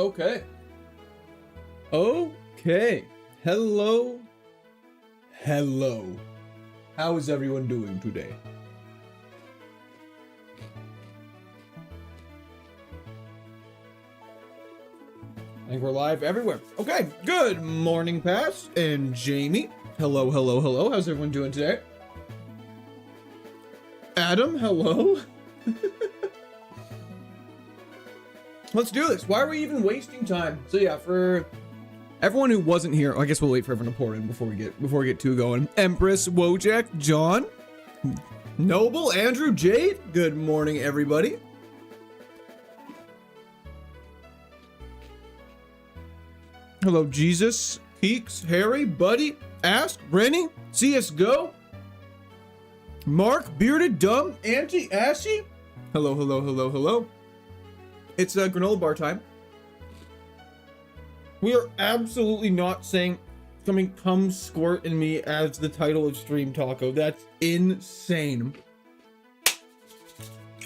Okay. Okay. Hello. Hello. How is everyone doing today? I think we're live everywhere. Okay. Good morning, Pass and Jamie. Hello, hello, hello. How's everyone doing today? Adam, hello. Let's do this. Why are we even wasting time? So yeah, for everyone who wasn't here, I guess we'll wait for everyone to pour in before we get too going. Empress, Wojak, John, Noble, Andrew, Jade. Good morning, everybody. Hello, Jesus, Peaks, Harry, Buddy, Ask, Brenny, CSGO, Mark, Bearded, Dumb, Auntie, Ashy. Hello, hello, hello, hello. It's granola bar time. We are absolutely not saying something come squirt in me as the title of stream taco. That's insane.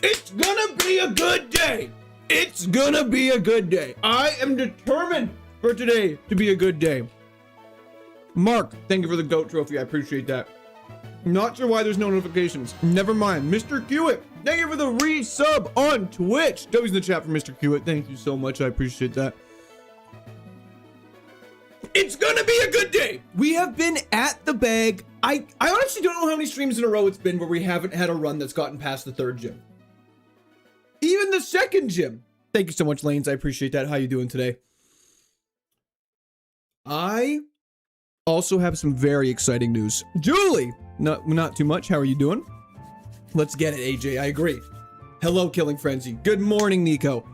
It's gonna be a good day. It's gonna be a good day. I am determined for today to be a good day. Mark, thank you for the GOAT trophy. I appreciate that. Not sure why there's no notifications. Never mind. Mr. Hewitt, thank you for the resub on Twitch. W's in the chat for Mr. Hewitt. Thank you so much. I appreciate that. It's gonna be a good day. We have been at the bag. I honestly don't know how many streams in a row it's been where we haven't had a run that's gotten past the third gym. Even the second gym. Thank you so much, Lanes. I appreciate that. How you doing today? I also have some very exciting news. Julie, not too much. How are you doing? Let's get it, AJ. I agree. Hello, Killing Frenzy. Good morning, Nico.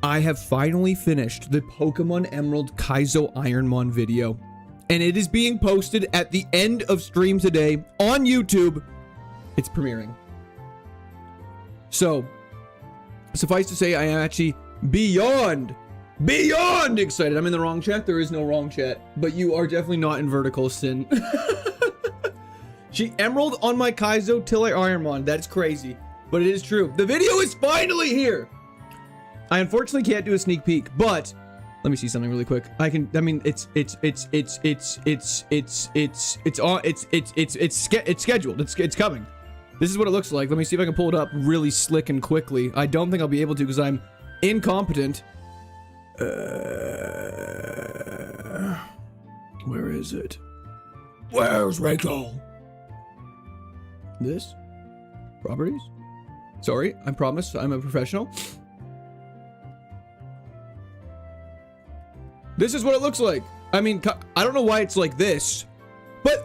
I have finally finished the Pokemon Emerald KAIZO IRONMON video, and it is being posted at the end of stream today on YouTube. It's premiering. So, suffice to say, I am actually beyond excited. I'm in the wrong chat. There is no wrong chat, but you are definitely not in vertical sin. She emerald on my KAIZO till I Ironmon. That's crazy, but it is true. The video is finally here. I unfortunately can't do a sneak peek, but let me see something really quick. It's scheduled. It's coming. This is what it looks like. Let me see if I can pull it up really slick and quickly. I don't think I'll be able to because I'm incompetent. Where is it? Where's Rachel? This? Properties? Sorry, I promise I'm a professional. This is what it looks like. I mean, I don't know why it's like this, but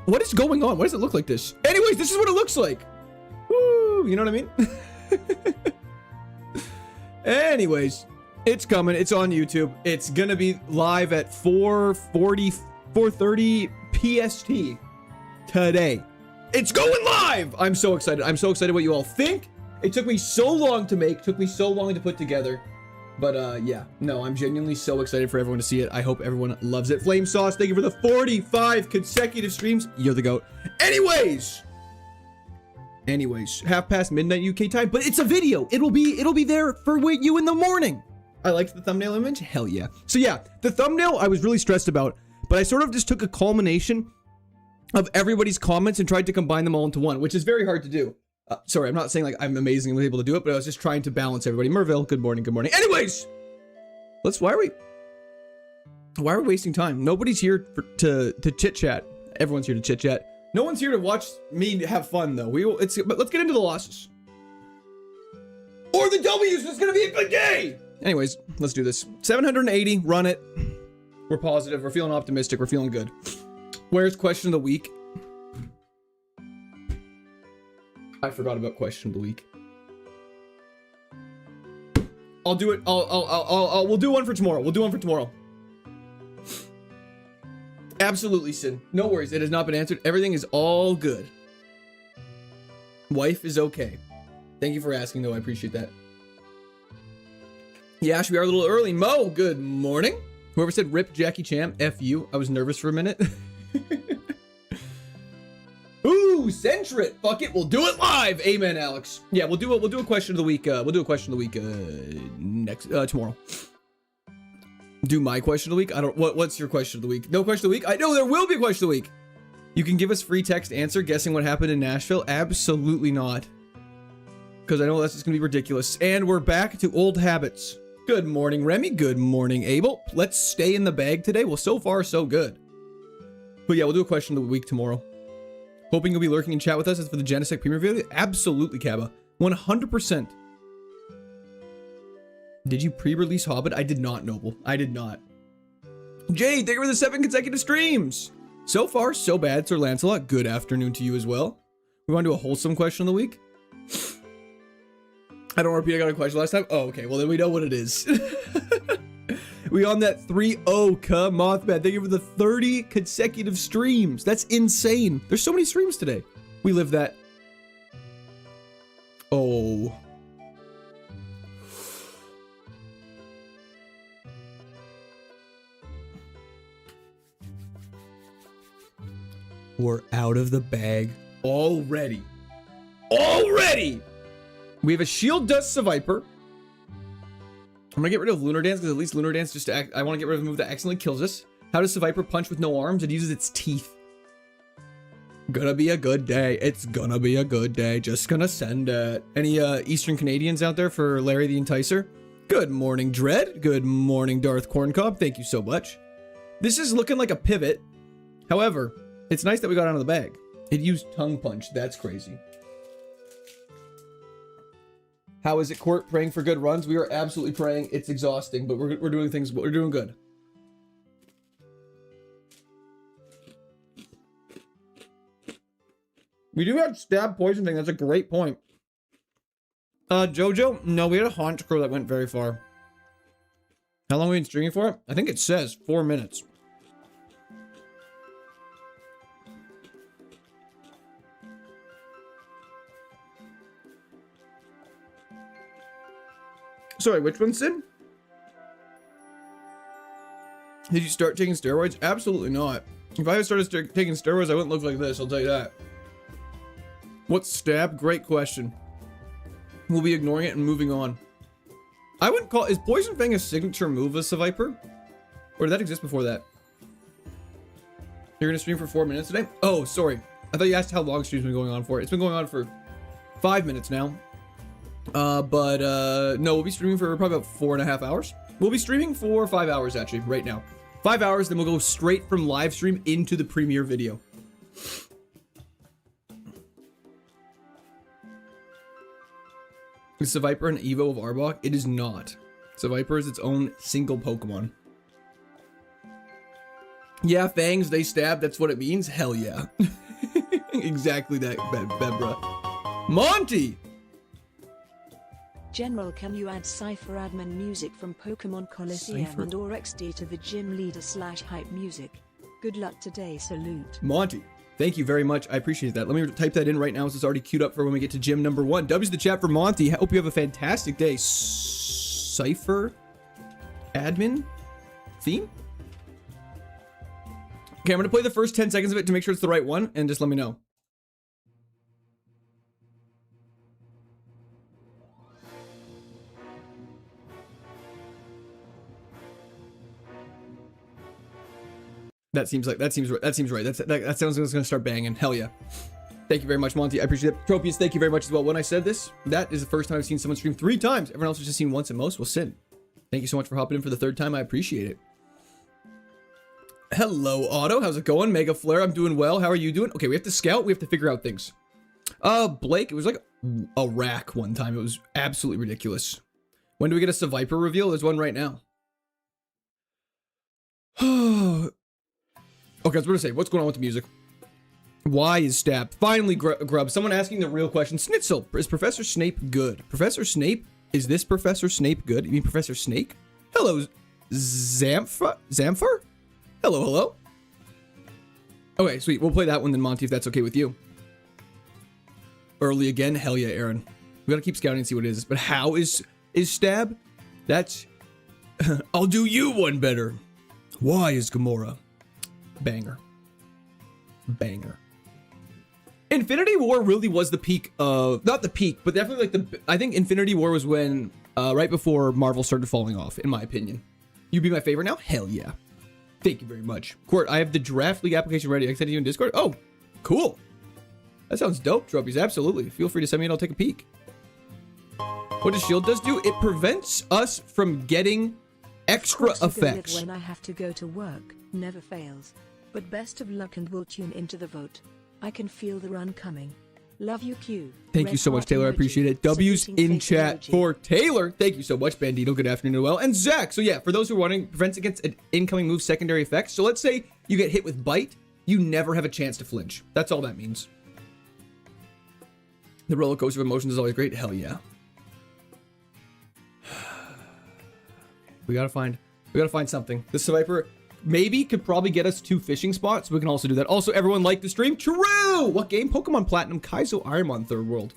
what is going on? Why does it look like this? Anyways, this is what it looks like. Woo, you know what I mean? Anyways, it's coming. It's on YouTube. It's gonna be live at 4:30 PST today. It's going live! I'm so excited. I'm so excited what you all think. It took me so long to make, took me so long to put together. But yeah, no, I'm genuinely so excited for everyone to see it. I hope everyone loves it. Flame Sauce, thank you for the 45 consecutive streams. You're the GOAT. Anyways, half past midnight UK time, but it's a video. It'll be there for you in the morning. I liked the thumbnail image. Hell yeah. So yeah, the thumbnail I was really stressed about, but I sort of just took a culmination of everybody's comments and tried to combine them all into one, which is very hard to do. Sorry, I'm not saying like I'm amazingly able to do it, but I was just trying to balance everybody. Merville, good morning, good morning. Anyways, why are we wasting time? Nobody's here to chit chat. Everyone's here to chit chat. No one's here to watch me have fun though. But let's get into the losses. Or the W's. It's gonna be a good day. Anyways, let's do this. 780, run it. We're positive, we're feeling optimistic, we're feeling good. Where's question of the week? I forgot about question of the week. I'll do it. We'll do one for tomorrow. We'll do one for tomorrow. Absolutely, Sin. No worries. It has not been answered. Everything is all good. Wife is okay. Thank you for asking, though. I appreciate that. Yash, we are a little early. Mo, good morning. Whoever said rip Jackie Chan, F you. I was nervous for a minute. Ooh, Centrit. Fuck it. We'll do it live. Amen, Alex. Yeah, we'll do a question of the week. We'll do a question of the week next tomorrow. Do my question of the week? I don't. What's your question of the week? No question of the week? I know there will be a question of the week. You can give us free text answer guessing what happened in Nashville. Absolutely not. Because I know that's just going to be ridiculous. And we're back to old habits. Good morning, Remy. Good morning, Abel. Let's stay in the bag today. Well, so far, so good. But yeah, we'll do a question of the week tomorrow. Hoping you'll be lurking in chat with us for the Genesec Premier video. Absolutely, Kaba. 100%. Did you pre-release Hobbit? I did not, Noble. I did not. Jade, thank you for the 7 consecutive streams. So far, so bad, Sir Lancelot. Good afternoon to you as well. We want to do a wholesome question of the week. I don't repeat, I got a question last time. Oh, okay. Well, then we know what it is. We on that 3-0, Mothman. Thank you for the 30 consecutive streams. That's insane. There's so many streams today. We live that. Oh. We're out of the bag already. Already! We have a Shield Dust Viper. I'm gonna get rid of Lunar Dance because at least Lunar Dance I want to get rid of a move that accidentally kills us. How does Viper punch with no arms? It uses its teeth. Gonna be a good day. It's gonna be a good day. Just gonna send it. Any Eastern Canadians out there for Larry the Enticer? Good morning, Dread. Good morning, Darth Corncob. Thank you so much. This is looking like a pivot. However, it's nice that we got out of the bag. It used Tongue Punch. That's crazy. How is it, Court? Praying for good runs? We are absolutely praying. It's exhausting, but we're doing things. We're doing good. We do have stab poison thing. That's a great point. Jojo? No, we had a haunch crow that went very far. How long have we been streaming for? I think it says 4 minutes. Sorry, which one, Sid? Did you start taking steroids? Absolutely not. If I had started taking steroids, I wouldn't look like this, I'll tell you that. What's stab? Great question. We'll be ignoring it and moving on. I wouldn't call... Is Poison Fang a signature move of Viper? Or did that exist before that? You're gonna stream for 4 minutes today? Oh, sorry. I thought you asked how long stream's been going on for. It's been going on for 5 minutes now. No, we'll be streaming for probably about 4.5 hours. We'll be streaming for 5 hours actually, right now. 5 hours, then we'll go straight from live stream into the premiere video. Is Viper an Evo of Arbok? It is not. Viper is its own single Pokemon. Yeah, fangs, they stab, that's what it means? Hell yeah. Exactly that, Bebra. Monty! General, can you add Cypher admin music from Pokemon Coliseum and or XD to the gym leader / hype music? Good luck today, salute. Monty, thank you very much. I appreciate that. Let me type that in right now so it's already queued up for when we get to gym number 1. W's the chat for Monty. Hope you have a fantastic day. Cypher admin theme? Okay, I'm gonna play the first 10 seconds of it to make sure it's the right one and just let me know. That seems right. That sounds like it's gonna start banging. Hell yeah. Thank you very much, Monty. I appreciate it. Tropius, thank you very much as well. When I said this, that is the first time I've seen someone stream 3 times. Everyone else has just seen once at most. Well, Sin, thank you so much for hopping in for the 3rd time. I appreciate it. Hello, Otto. How's it going? Mega Flare, I'm doing well. How are you doing? Okay, we have to scout. We have to figure out things. Blake, it was like a rack one time. It was absolutely ridiculous. When do we get a Viper reveal? There's one right now. Okay, I was going to say, what's going on with the music? Why is stab? Finally, Grub. Someone asking the real question. Snitzel, is Professor Snape good? Professor Snape? Is this Professor Snape good? You mean Professor Snake? Hello, Zamfar? Hello. Okay, sweet. We'll play that one then, Monty, if that's okay with you. Early again? Hell yeah, Aaron. We gotta keep scouting and see what it is. But how is stab? That's... I'll do you one better. Why is Gamora? Banger. Infinity War really was the peak of... Not the peak, but definitely like I think Infinity War was when... right before Marvel started falling off, in my opinion. You be my favorite now? Hell yeah. Thank you very much. Court, I have the Draft League application ready. I can send you in Discord. Oh, cool. That sounds dope, Trophies. Absolutely. Feel free to send me and I'll take a peek. What does Shield does do? It prevents us from getting extra effects. When I have to go to work, never fails. But best of luck and we'll tune into the vote. I can feel the run coming. Love you, Q. Thank you so much, Taylor. I appreciate it. W's in chat for Taylor. Thank you so much, Bandito. Good afternoon, well. And Zach. So yeah, for those who are wondering, prevents against an incoming move secondary effects. So let's say you get hit with Bite, you never have a chance to flinch. That's all that means. The roller coaster of emotions is always great. Hell yeah. We gotta find something. This Viper maybe could probably get us 2 fishing spots. We can also do that. Also, everyone like the stream? True! What game? Pokemon Platinum, Kaizo Ironmon, Third World.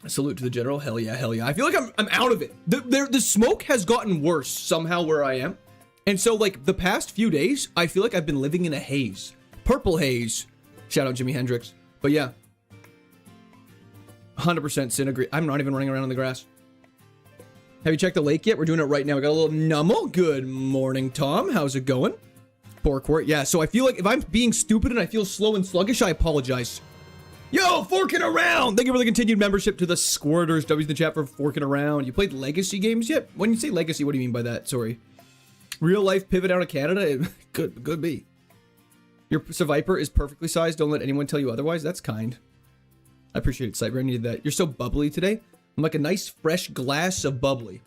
A salute to the general. Hell yeah, hell yeah. I feel like I'm out of it. The smoke has gotten worse somehow where I am. And so, like, the past few days, I feel like I've been living in a haze. Purple haze. Shout out Jimi Hendrix. But yeah. 100% Sin agree. I'm not even running around in the grass. Have you checked the lake yet? We're doing it right now. We got a little nummel. Good morning, Tom. How's it going? Poor Court. Yeah, so I feel like if I'm being stupid and I feel slow and sluggish, I apologize. Yo, forking around! Thank you for the continued membership to the Squirters. W's in the chat for forking around. You played Legacy games yet? When you say Legacy, what do you mean by that? Sorry. Real life pivot out of Canada? It could be. Your Viper is perfectly sized. Don't let anyone tell you otherwise. That's kind. I appreciate it, Cyber. I needed that. You're so bubbly today. I'm like a nice fresh glass of bubbly.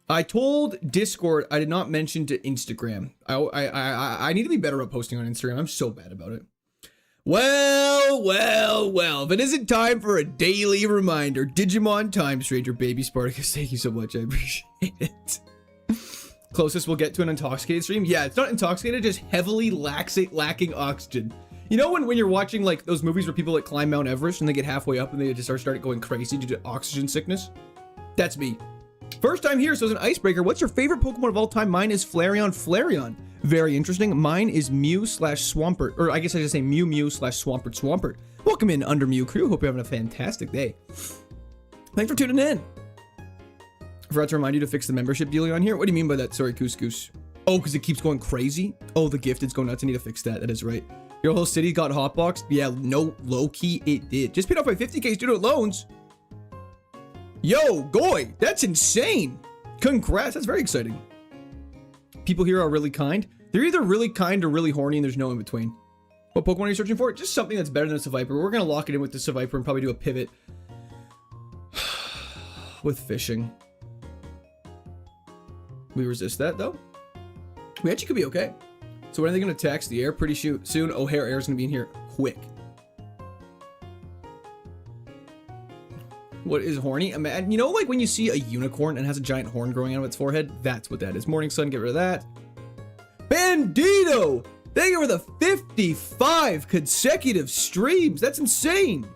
I told Discord I did not mention to Instagram. I need to be better at posting on Instagram. I'm so bad about it. Well. If it isn't time for a daily reminder, Digimon Time Stranger, Baby Spartacus, thank you so much. I appreciate it. Closest we'll get to an intoxicated stream? Yeah, it's not intoxicated, just heavily lacking oxygen. You know when you're watching like those movies where people like climb Mount Everest and they get halfway up and they just start going crazy due to oxygen sickness? That's me. First time here, so as an icebreaker, what's your favorite Pokemon of all time? Mine is Flareon. Very interesting. Mine is Mew/Swampert, or I guess I should say Mew/Swampert. Welcome in, Under Mew crew. Hope you're having a fantastic day. Thanks for tuning in. I forgot to remind you to fix the membership dealing on here. What do you mean by that? Sorry, Couscous. Oh, because it keeps going crazy? Oh, the gifted's going nuts. I need to fix that. That is right. Your whole city got hotboxed? Yeah, no, low-key, it did. Just paid off my 50K student loans. Yo, Goy, that's insane. Congrats, that's very exciting. People here are really kind. They're either really kind or really horny, and there's no in between. What Pokemon are you searching for? Just something that's better than a Seviper. We're going to lock it in with the Seviper and probably do a pivot with fishing. We resist that, though. We actually could be okay. So when are they going to tax the air? Pretty soon. O'Hare Air is going to be in here quick. What is horny? You know, like when you see a unicorn and has a giant horn growing out of its forehead? That's what that is. Morning Sun, get rid of that. Bandito! Thank you for the 55 consecutive streams. That's insane.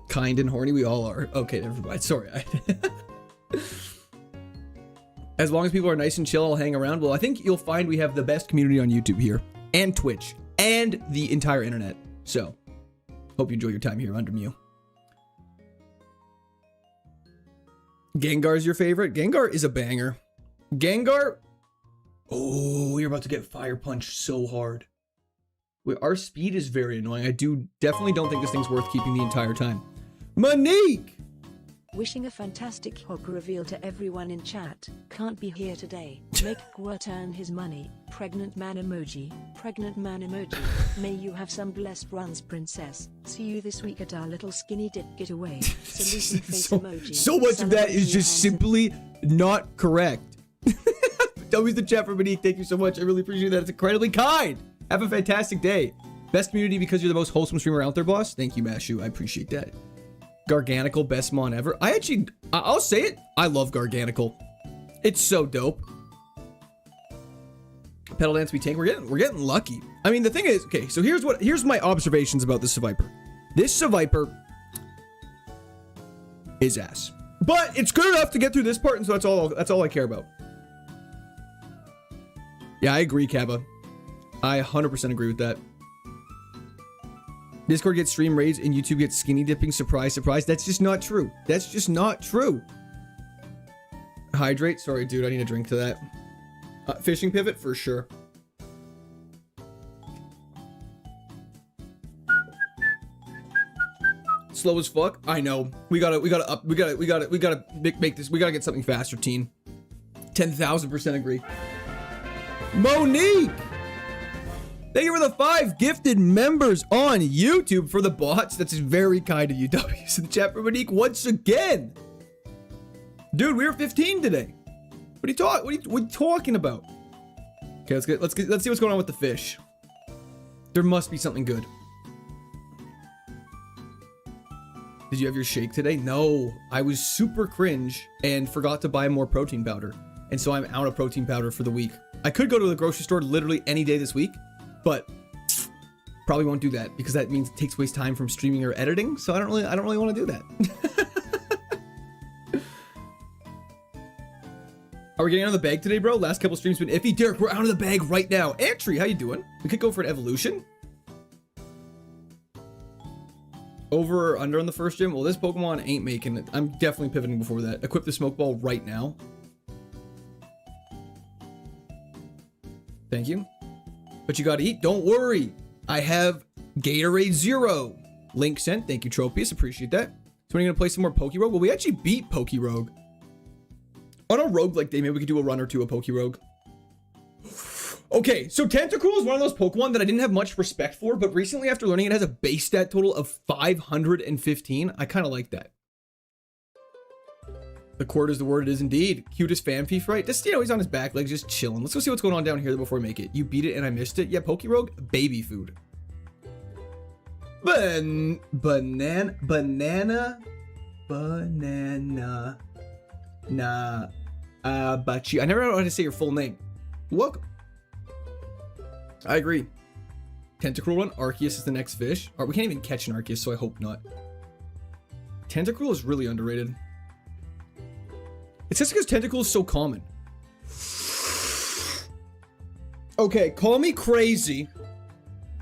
Kind and horny, we all are. Okay, never mind. Sorry. As long as people are nice and chill, I'll hang around. Well, I think you'll find we have the best community on YouTube here, and Twitch, and the entire internet. So, hope you enjoy your time here under Mew. Gengar's your favorite? Gengar is a banger. Gengar... Oh, you're about to get fire punched so hard. Wait, our speed is very annoying. I definitely don't think this thing's worth keeping the entire time. Monique! Wishing a fantastic hog reveal to everyone in chat. Can't be here today. Make Gwert earn his money. Pregnant man emoji. Pregnant man emoji. May you have some blessed runs, princess. See you this week at our little skinny dip getaway. Saluting face emoji. So much of that is just simply not correct. W's the chat for Monique. Thank you so much. I really appreciate that. It's incredibly kind. Have a fantastic day. Best community because you're the most wholesome streamer out there, boss. Thank you, Mashu. I appreciate that. Garganical, best mon ever. I'll say it. I love Garganical. It's so dope. Pedal dance, we tank. We're getting lucky. I mean, the thing is, okay, so here's my observations about this Seviper. This Seviper is ass. But it's good enough to get through this part, and so that's all I care about. Yeah, I agree, Kaba. I 100% agree with that. Discord gets stream raids and YouTube gets skinny dipping. Surprise, surprise. That's just not true. That's just not true. Hydrate. Sorry, dude. I need a drink to that. Fishing pivot for sure. Slow as fuck. I know. We gotta make this. We gotta get something faster, teen. 10,000% agree. Monique! Thank you for the 5 gifted members on YouTube for the bots. That's very kind of you. W's in the chat for Monique once again. Dude, we were 15 today. What are you talking about? Okay, let's see what's going on with the fish. There must be something good. Did you have your shake today? No, I was super cringe and forgot to buy more protein powder. And so I'm out of protein powder for the week. I could go to the grocery store literally any day this week, but probably won't do that because that means it takes away time from streaming or editing. So I don't really want to do that. Are we getting out of the bag today, bro? Last couple streams been iffy. Derek, we're out of the bag right now. Antry, how you doing? We could go for an evolution. Over or under on the first gym? Well, this Pokemon ain't making it. I'm definitely pivoting before that. Equip the smoke ball right now. Thank you. But you gotta eat. Don't worry. I have Gatorade Zero. Link sent. Thank you, Tropius. Appreciate that. So when are you gonna play some more Pokerogue? Well, we actually beat Pokerogue. On a roguelike day, maybe we could do a run or two of Pokerogue. Okay, so Tentacruel is one of those Pokemon that I didn't have much respect for, but recently after learning it has a base stat total of 515, I kind of like that. The cord is the word it is indeed. Cutest fan thief, right? Just, you know, he's on his back legs, just chilling. Let's go see what's going on down here before we make it. You beat it and I missed it. Yeah, Pokerogue, baby food. Banana. Bachi. I never know how to say your full name. Welcome. I agree. Tentacruel run. Arceus is the next fish. We can't even catch an Arceus, so I hope not. Tentacruel is really underrated. It's just because Tentacruel is so common. Okay, call me crazy.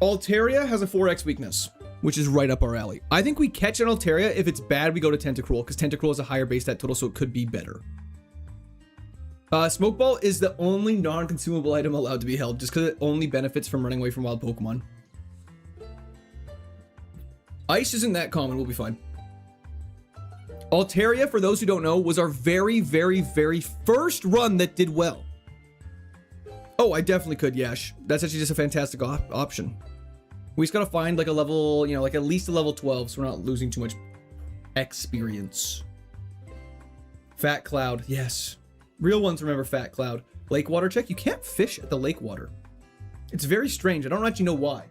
Altaria has a 4x weakness, which is right up our alley. I think we catch an Altaria. If it's bad, we go to Tentacruel, because Tentacruel has a higher base stat total, so it could be better. Smoke Ball is the only non-consumable item allowed to be held, just because it only benefits from running away from wild Pokemon. Ice isn't that common, we'll be fine. Altaria, for those who don't know, was our very, very, very first run that did well. Oh, I definitely could, Yash. That's actually just a fantastic option. We just gotta find like a level, you know, like at least a level 12, so we're not losing too much experience. Fat Cloud, yes. Real ones remember Fat Cloud. Lake water check. You can't fish at the lake water. It's very strange. I don't actually know why.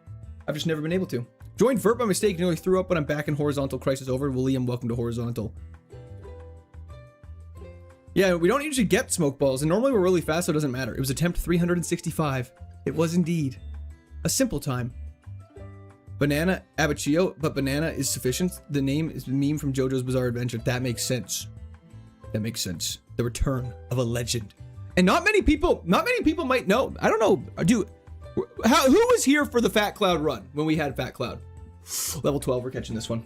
I've just never been able to. Joined Vert by mistake. Nearly threw up when I'm back in horizontal. Crisis over. William, welcome to horizontal. Yeah, we don't usually get smoke balls, and normally we're really fast, so it doesn't matter. It was attempt 365. It was indeed a simple time. Banana Abachio, but banana is sufficient. The name is a meme from JoJo's Bizarre Adventure. That makes sense. That makes sense. The return of a legend. And not many people might know. I don't know. Dude, who was here for the Fat Cloud run when we had Fat Cloud? Level 12, we're catching this one.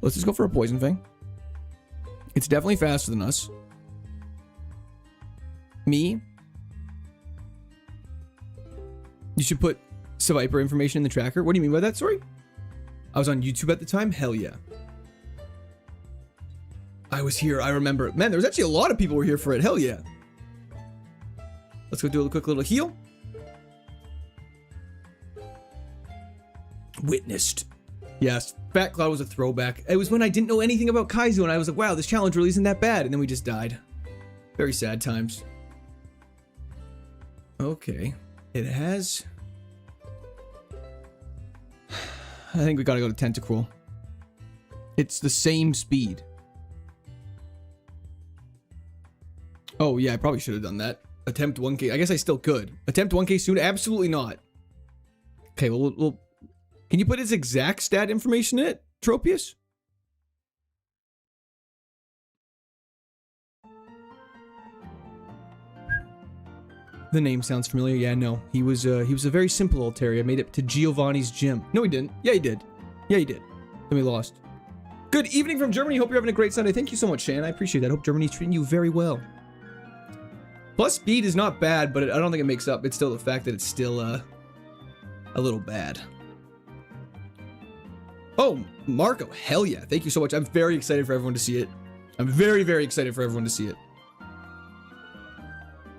Let's just go for a Poison Fang. It's definitely faster than us. Me. You should put Seviper information in the tracker. What do you mean by that? Sorry? I was on YouTube at the time? Hell yeah. I was here, I remember. Man, there was actually a lot of people who were here for it. Hell yeah. Let's go do a quick little heal. Witnessed. Yes, Fat Cloud was a throwback. It was when I didn't know anything about Kaizo and I was like, wow, this challenge really isn't that bad. And then we just died. Very sad times. Okay. It has... I think we gotta go to Tentacruel. It's the same speed. Oh, yeah, I probably should have done that. Attempt 1k. I guess I still could. Attempt 1k soon? Absolutely not. Okay, well, can you put his exact stat information in it, Tropius? The name sounds familiar. Yeah, no. He was a very simple Altaria. Made it to Giovanni's gym. No, he didn't. Yeah, he did. Yeah, he did. Then we lost. Good evening from Germany. Hope you're having a great Sunday. Thank you so much, Shan. I appreciate that. Hope Germany's treating you very well. Plus speed is not bad, but I don't think it makes up. It's still the fact that it's still a little bad. Oh, Marco. Hell yeah. Thank you so much. I'm very excited for everyone to see it. I'm very, very excited for everyone to see it.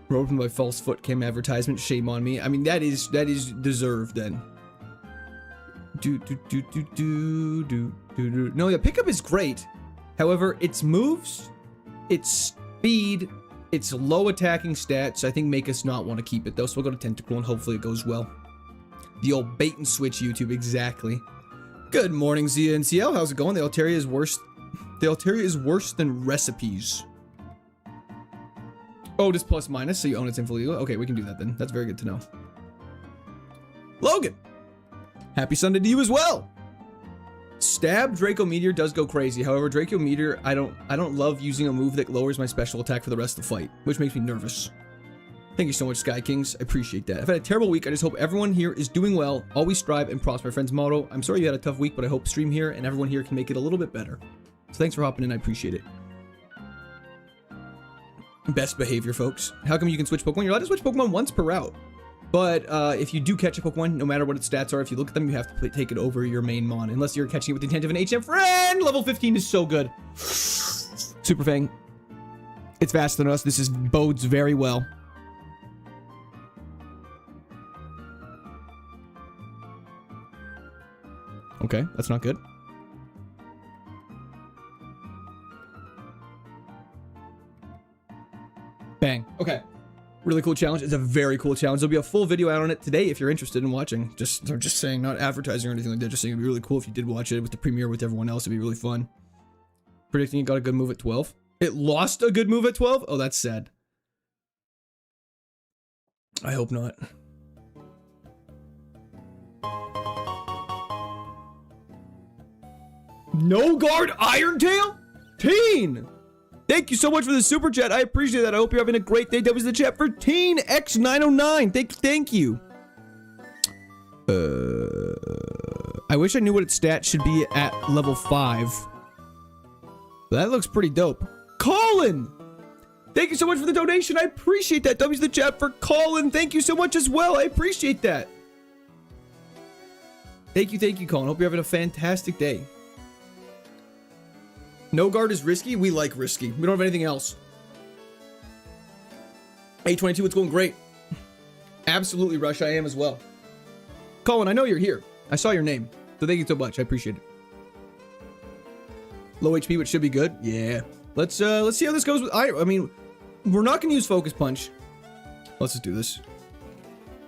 Road by false foot cam advertisement. Shame on me. I mean, that is deserved then. No, the pickup is great. However, its moves, its speed, its low attacking stats, I think make us not want to keep it though. So we'll go to Tentacle and hopefully it goes well. The old bait and switch YouTube, exactly. Good morning, Zia and CL. How's it going? The Altaria is worse. The Altaria is worse than recipes. Oh, just plus minus, so you own its info legal. Okay, we can do that then. That's very good to know. Logan, happy Sunday to you as well. Stab Draco Meteor does go crazy. However, Draco Meteor, I don't love using a move that lowers my special attack for the rest of the fight, which makes me nervous. Thank you so much, Sky Kings. I appreciate that. I've had a terrible week. I just hope everyone here is doing well. Always strive and prosper, my friend's motto. I'm sorry you had a tough week, but I hope stream here and everyone here can make it a little bit better. So thanks for hopping in. I appreciate it. Best behavior, folks. How come you can switch Pokemon? You're allowed to switch Pokemon once per route. But if you do catch a Pokemon, no matter what its stats are, if you look at them, you have to take it over your main Mon. Unless you're catching it with the intent of an HM friend. Level 15 is so good. Super Fang. It's faster than us. This bodes very well. Okay, that's not good. Bang. Okay. Really cool challenge. It's a very cool challenge. There'll be a full video out on it today if you're interested in watching. I'm just saying, not advertising or anything like that. Just saying it'd be really cool if you did watch it with the premiere with everyone else. It'd be really fun. Predicting it got a good move at 12. It lost a good move at 12? Oh, that's sad. I hope not. No guard Iron Tail? Teen! Thank you so much for the super chat. I appreciate that. I hope you're having a great day. That was the chat for Teen X909. Thank you. I wish I knew what its stat should be at level 5. That looks pretty dope. Colin! Thank you so much for the donation. I appreciate that. W's the chat for Colin. Thank you so much as well. I appreciate that. Thank you, Colin. Hope you're having a fantastic day. No guard is risky. We like risky. We don't have anything else. 822, it's going great. Absolutely, Rush. I am as well. Colin, I know you're here. I saw your name. So thank you so much. I appreciate it. Low HP, which should be good. Yeah. Let's see how this goes with I mean, we're not going to use Focus Punch. Let's just do this.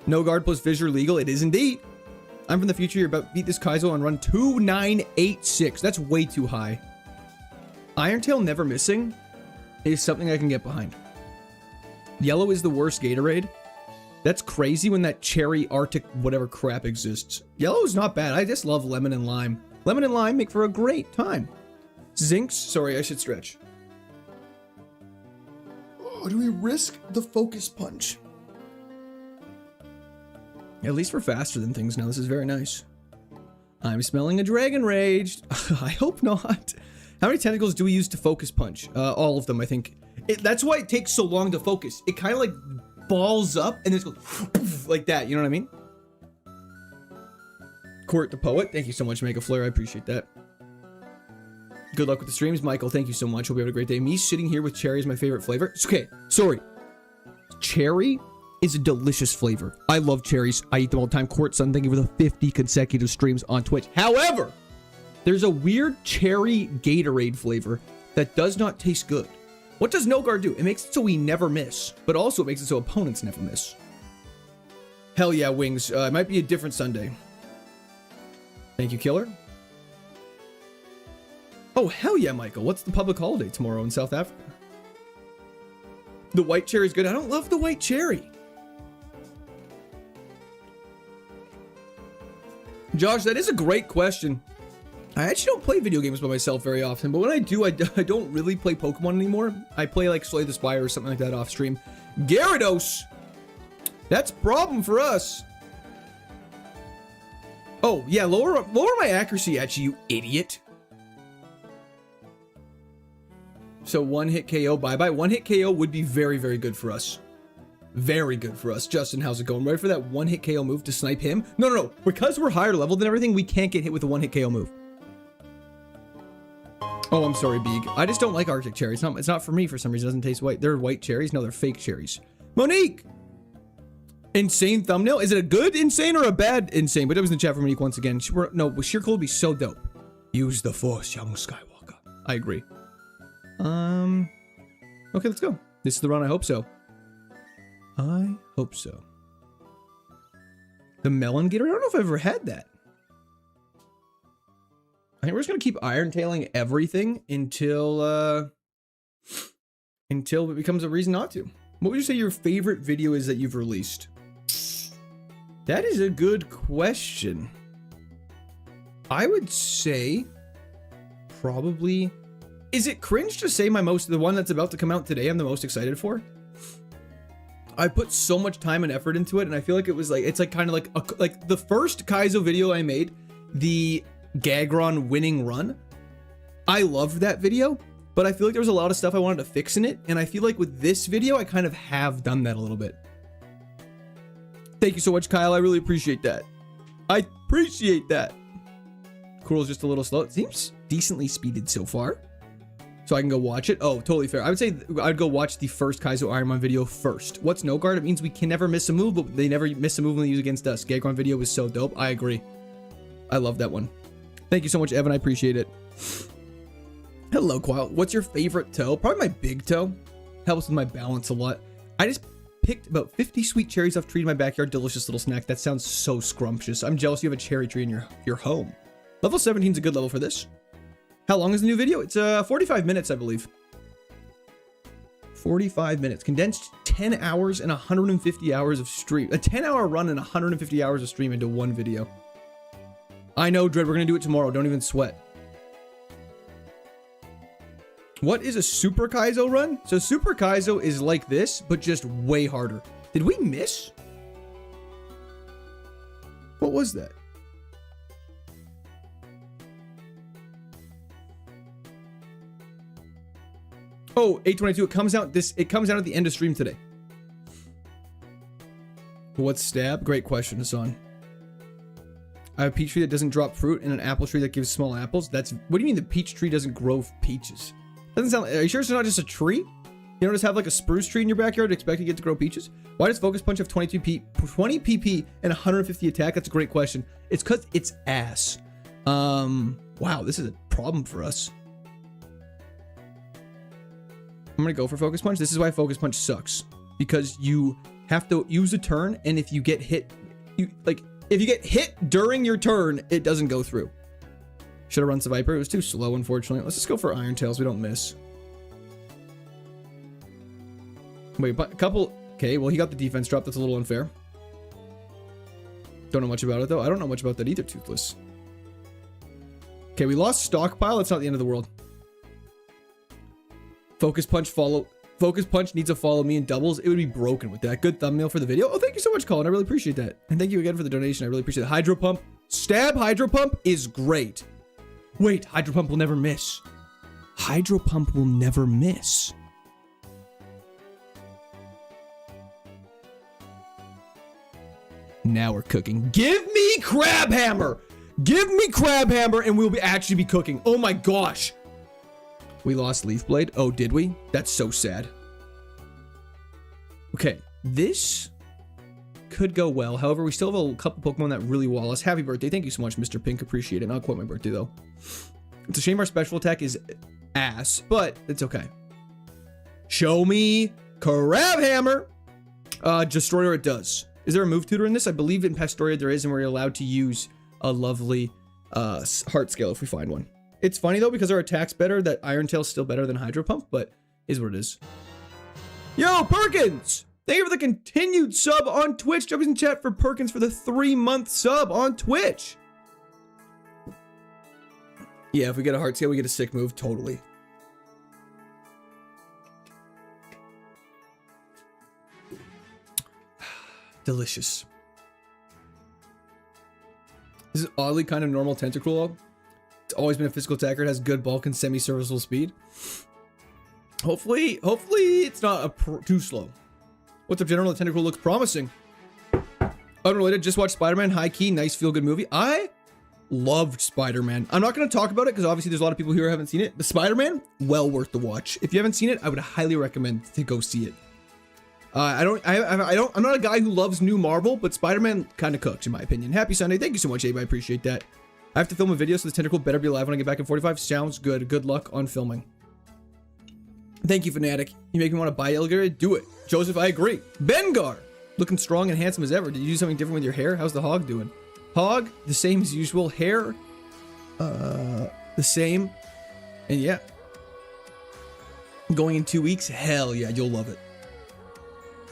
No guard plus Fissure legal. It is indeed. I'm from the future. You're about to beat this Kaizo on run 2986. That's way too high. Iron Tail never missing is something I can get behind. Yellow is the worst Gatorade. That's crazy when that cherry Arctic whatever crap exists. Yellow is not bad. I just love lemon and lime. Lemon and lime make for a great time. Zinks. Sorry, I should stretch. Oh, do we risk the Focus Punch? At least we're faster than things now. This is very nice. I'm smelling a Dragon Rage. I hope not. How many tentacles do we use to Focus Punch? All of them, I think. That's why it takes so long to focus. It kind of like balls up and then it goes like that. You know what I mean? Court the Poet. Thank you so much, Mega Flare. I appreciate that. Good luck with the streams, Michael. Thank you so much. Hope you have a great day. Me sitting here with cherry is my favorite flavor. It's okay. Sorry. Cherry is a delicious flavor. I love cherries. I eat them all the time. Court Sun, thank you for the 50 consecutive streams on Twitch. However, there's a weird cherry Gatorade flavor that does not taste good. What does No Guard do? It makes it so we never miss, but also it makes it so opponents never miss. Hell yeah, Wings. It might be a different Sunday. Thank you, Killer. Oh, hell yeah, Michael. What's the public holiday tomorrow in South Africa? The white cherry is good. I don't love the white cherry. Josh, that is a great question. I actually don't play video games by myself very often, but when I do, I don't really play Pokemon anymore. I play like Slay the Spire or something like that off stream. Gyarados! That's a problem for us. Oh, yeah, lower my accuracy at you idiot. So one hit KO, bye-bye. One hit KO would be very, very good for us. Very good for us. Justin, how's it going? Ready for that one hit KO move to snipe him? No. Because we're higher level than everything, we can't get hit with a one hit KO move. Oh, I'm sorry, Beeg. I just don't like Arctic cherries. It's not for me for some reason. It doesn't taste white. They're white cherries. No, they're fake cherries. Monique! Insane thumbnail. Is it a good insane or a bad insane? But it was in the chat for Monique once again. No, sheer cold would be so dope. Use the force, young Skywalker. I agree. Okay, let's go. This is the run. I hope so. I hope so. The melon gator? I don't know if I've ever had that. I think we're just gonna keep iron tailing everything until it becomes a reason not to. What would you say your favorite video is that you've released? That is a good question. I would say probably. Is it cringe to say the one that's about to come out today I'm the most excited for? I put so much time and effort into it, and I feel like it was like, it's like kind of like the first Kaizo video I made, the Gagron winning run. I loved that video, but I feel like there was a lot of stuff I wanted to fix in it, and I feel like with this video, I kind of have done that a little bit. Thank you so much, Kyle. I really appreciate that. I appreciate that. Cool's just a little slow. It seems decently speeded so far. So I can go watch it. Oh, totally fair. I would say I'd go watch the first Kaizo Ironmon video first. What's no guard? It means we can never miss a move, but they never miss a move when they use against us. Gagron video was so dope. I agree. I love that one. Thank you so much, Evan. I appreciate it. Hello, Quile. What's your favorite toe? Probably my big toe. Helps with my balance a lot. I just picked about 50 sweet cherries off a tree in my backyard. Delicious little snack. That sounds so scrumptious. I'm jealous you have a cherry tree in your home. Level 17 is a good level for this. How long is the new video? It's 45 minutes, I believe. 45 minutes. Condensed 10 hours and 150 hours of stream. A 10-hour run and 150 hours of stream into one video. I know, Dread. We're going to do it tomorrow. Don't even sweat. What is a Super Kaizo run? So Super Kaizo is like this, but just way harder. Did we miss? What was that? Oh, 822. It comes out at the end of stream today. What's stab? Great question, Hassan. I have a peach tree that doesn't drop fruit and an apple tree that gives small apples. What do you mean the peach tree doesn't grow peaches? Doesn't sound. Are you sure it's not just a tree? You don't just have like a spruce tree in your backyard expecting it to grow peaches? Why does Focus Punch have 20 PP and 150 attack? That's a great question. It's because it's ass. Wow, this is a problem for us. I'm gonna go for Focus Punch. This is why Focus Punch sucks, because you have to use a turn, and if you get hit, if you get hit during your turn, it doesn't go through. Should have run Viper. It was too slow, unfortunately. Let's just go for Iron Tails. We don't miss. Wait, but a couple. Okay, well, he got the defense drop. That's a little unfair. Don't know much about it, though. I don't know much about that either, Toothless. Okay, we lost Stockpile. It's not the end of the world. Focus Punch needs to follow me in doubles. It would be broken with that. Good thumbnail for the video. Oh, thank you so much, Colin. I really appreciate that. And thank you again for the donation. I really appreciate it. Hydro Pump. Stab Hydro Pump is great. Wait, Hydro Pump will never miss. Hydro Pump will never miss. Now we're cooking. Give me Crab Hammer. Give me Crab Hammer and we'll actually be cooking. Oh my gosh. We lost Leaf Blade. Oh, did we? That's so sad. Okay, this could go well. However, we still have a couple Pokemon that really wall us. Happy birthday. Thank you so much, Mr. Pink. Appreciate it. Not quite my birthday, though. It's a shame our special attack is ass, but it's okay. Show me Crab Hammer. Destroyer it does. Is there a move tutor in this? I believe in Pastoria there is, and we're allowed to use a lovely heart scale if we find one. It's funny, though, because our attack's better, that Iron Tail's still better than Hydro Pump, but is what it is. Yo, Perkins! Thank you for the continued sub on Twitch. Jump in chat for Perkins for the 3-month sub on Twitch. Yeah, if we get a heart scale, we get a sick move. Totally. delicious. This is oddly kind of normal Tentacruel. It's always been a physical attacker. It has good bulk and semi-serviceable speed. Hopefully it's not too slow. What's up, General? The Tentacruel looks promising. Unrelated, just watched Spider-Man. High key, nice feel-good movie. I loved Spider-Man. I'm not going to talk about it because obviously there's a lot of people here who haven't seen it. But Spider-Man, well worth the watch. If you haven't seen it, I would highly recommend to go see it. I'm not a guy who loves new Marvel, but Spider-Man kind of cooks in my opinion. Happy Sunday. Thank you so much, Abe. I appreciate that. I have to film a video, so the Tentacruel better be alive when I get back in 45. Sounds good. Good luck on filming. Thank you, Fanatic. You make me want to buy Elgar. Do it. Joseph, I agree. Bengar, looking strong and handsome as ever. Did you do something different with your hair? How's the hog doing? Hog, the same as usual. Hair, the same. And yeah. Going in 2 weeks? Hell yeah, you'll love it.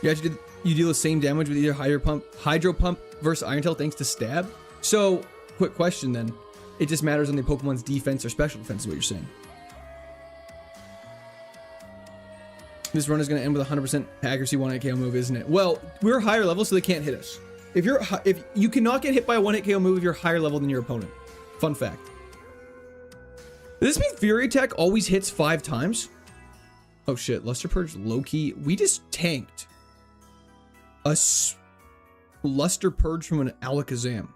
You actually you deal the same damage with either Hydro Pump versus Iron Tail thanks to Stab? So, quick question then. It just matters on the Pokemon's defense or special defense is what you're saying. This run is going to end with 100% accuracy 1-hit KO move, isn't it? Well, we're higher level, so they can't hit us. If you cannot get hit by a 1-hit KO move if you're higher level than your opponent. Fun fact. Does this mean Fury Attack always hits 5 times? Oh shit, Luster Purge low-key. We just tanked a Luster Purge from an Alakazam.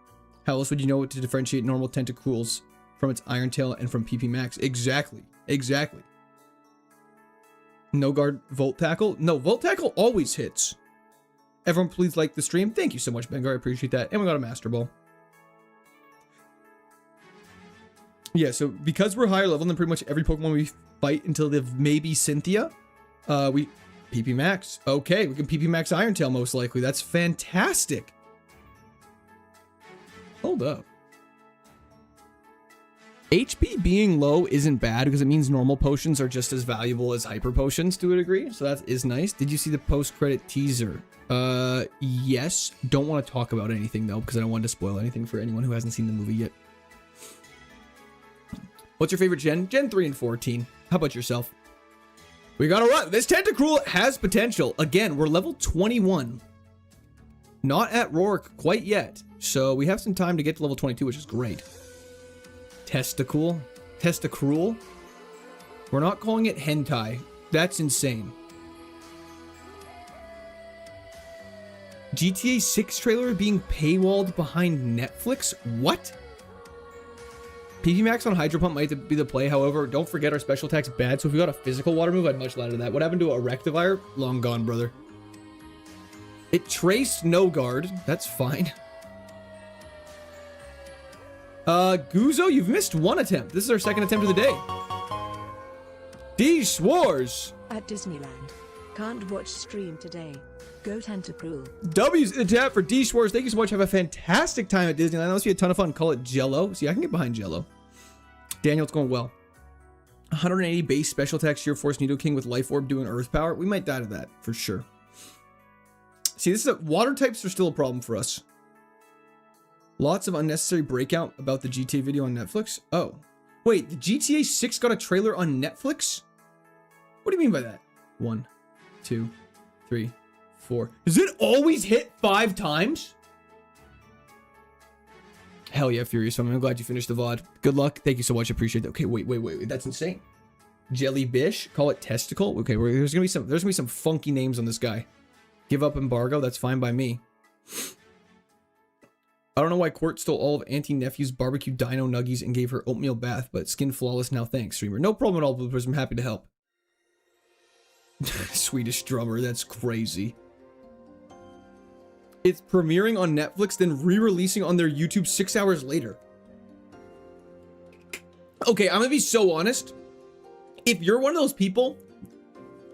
How else would you know to differentiate normal Tentacruels from its Iron Tail and from PP Max? Exactly. Exactly. No guard Volt Tackle? No, Volt Tackle always hits. Everyone please like the stream. Thank you so much, Bengar. I appreciate that. And we got a Master Ball. Yeah, so because we're higher level than pretty much every Pokemon we fight until they've maybe Cynthia, we PP Max. Okay, we can PP Max Iron Tail most likely. That's fantastic. Hold up. HP being low isn't bad because it means normal potions are just as valuable as hyper potions to a degree. So that is nice. Did you see the post-credit teaser? Yes. Don't want to talk about anything though because I don't want to spoil anything for anyone who hasn't seen the movie yet. What's your favorite gen? Gen 3 and 14. How about yourself? We gotta run. This Tentacruel has potential. Again, we're level 21. Not at Roark quite yet. So we have some time to get to level 22, which is great. Testicle? Testacruel? We're not calling it hentai. That's insane. GTA 6 trailer being paywalled behind Netflix? What? PP Max on Hydro Pump might be the play. However, don't forget our special attack's bad. So if we got a physical water move, I'd much rather that. What happened to a Rectivire? Long gone, brother. It traced no guard. That's fine. Guzo, you've missed one attempt. This is our second attempt of the day. D Schwarz. At Disneyland. Can't watch stream today. Go Tentacruel. W's in the chat for D Schwarz. Thank you so much. Have a fantastic time at Disneyland. That must be a ton of fun. Call it Jello. See, I can get behind Jello. Daniel, it's going well. 180 base special attack, Sheer Force, Nidoking with Life Orb doing Earth Power. We might die to that for sure. See, this is water types are still a problem for us. Lots of unnecessary breakout about the GTA video on Netflix. Oh, wait, the GTA 6 got a trailer on Netflix? What do you mean by that? 1, 2, 3, 4. Does it always hit 5 times? Hell yeah, Furious. I'm glad you finished the VOD. Good luck. Thank you so much. I appreciate that. Okay, wait. That's insane. Jellybish. Call it Testicle. Okay, there's gonna be some funky names on this guy. Give up embargo. That's fine by me. I don't know why Court stole all of Auntie Nephew's barbecue dino nuggies and gave her oatmeal bath, but skin flawless now. Thanks, streamer. No problem at all, Bloopers. I'm happy to help. Swedish drummer. That's crazy. It's premiering on Netflix, then re-releasing on their YouTube 6 hours later. Okay, I'm gonna be so honest. If you're one of those people,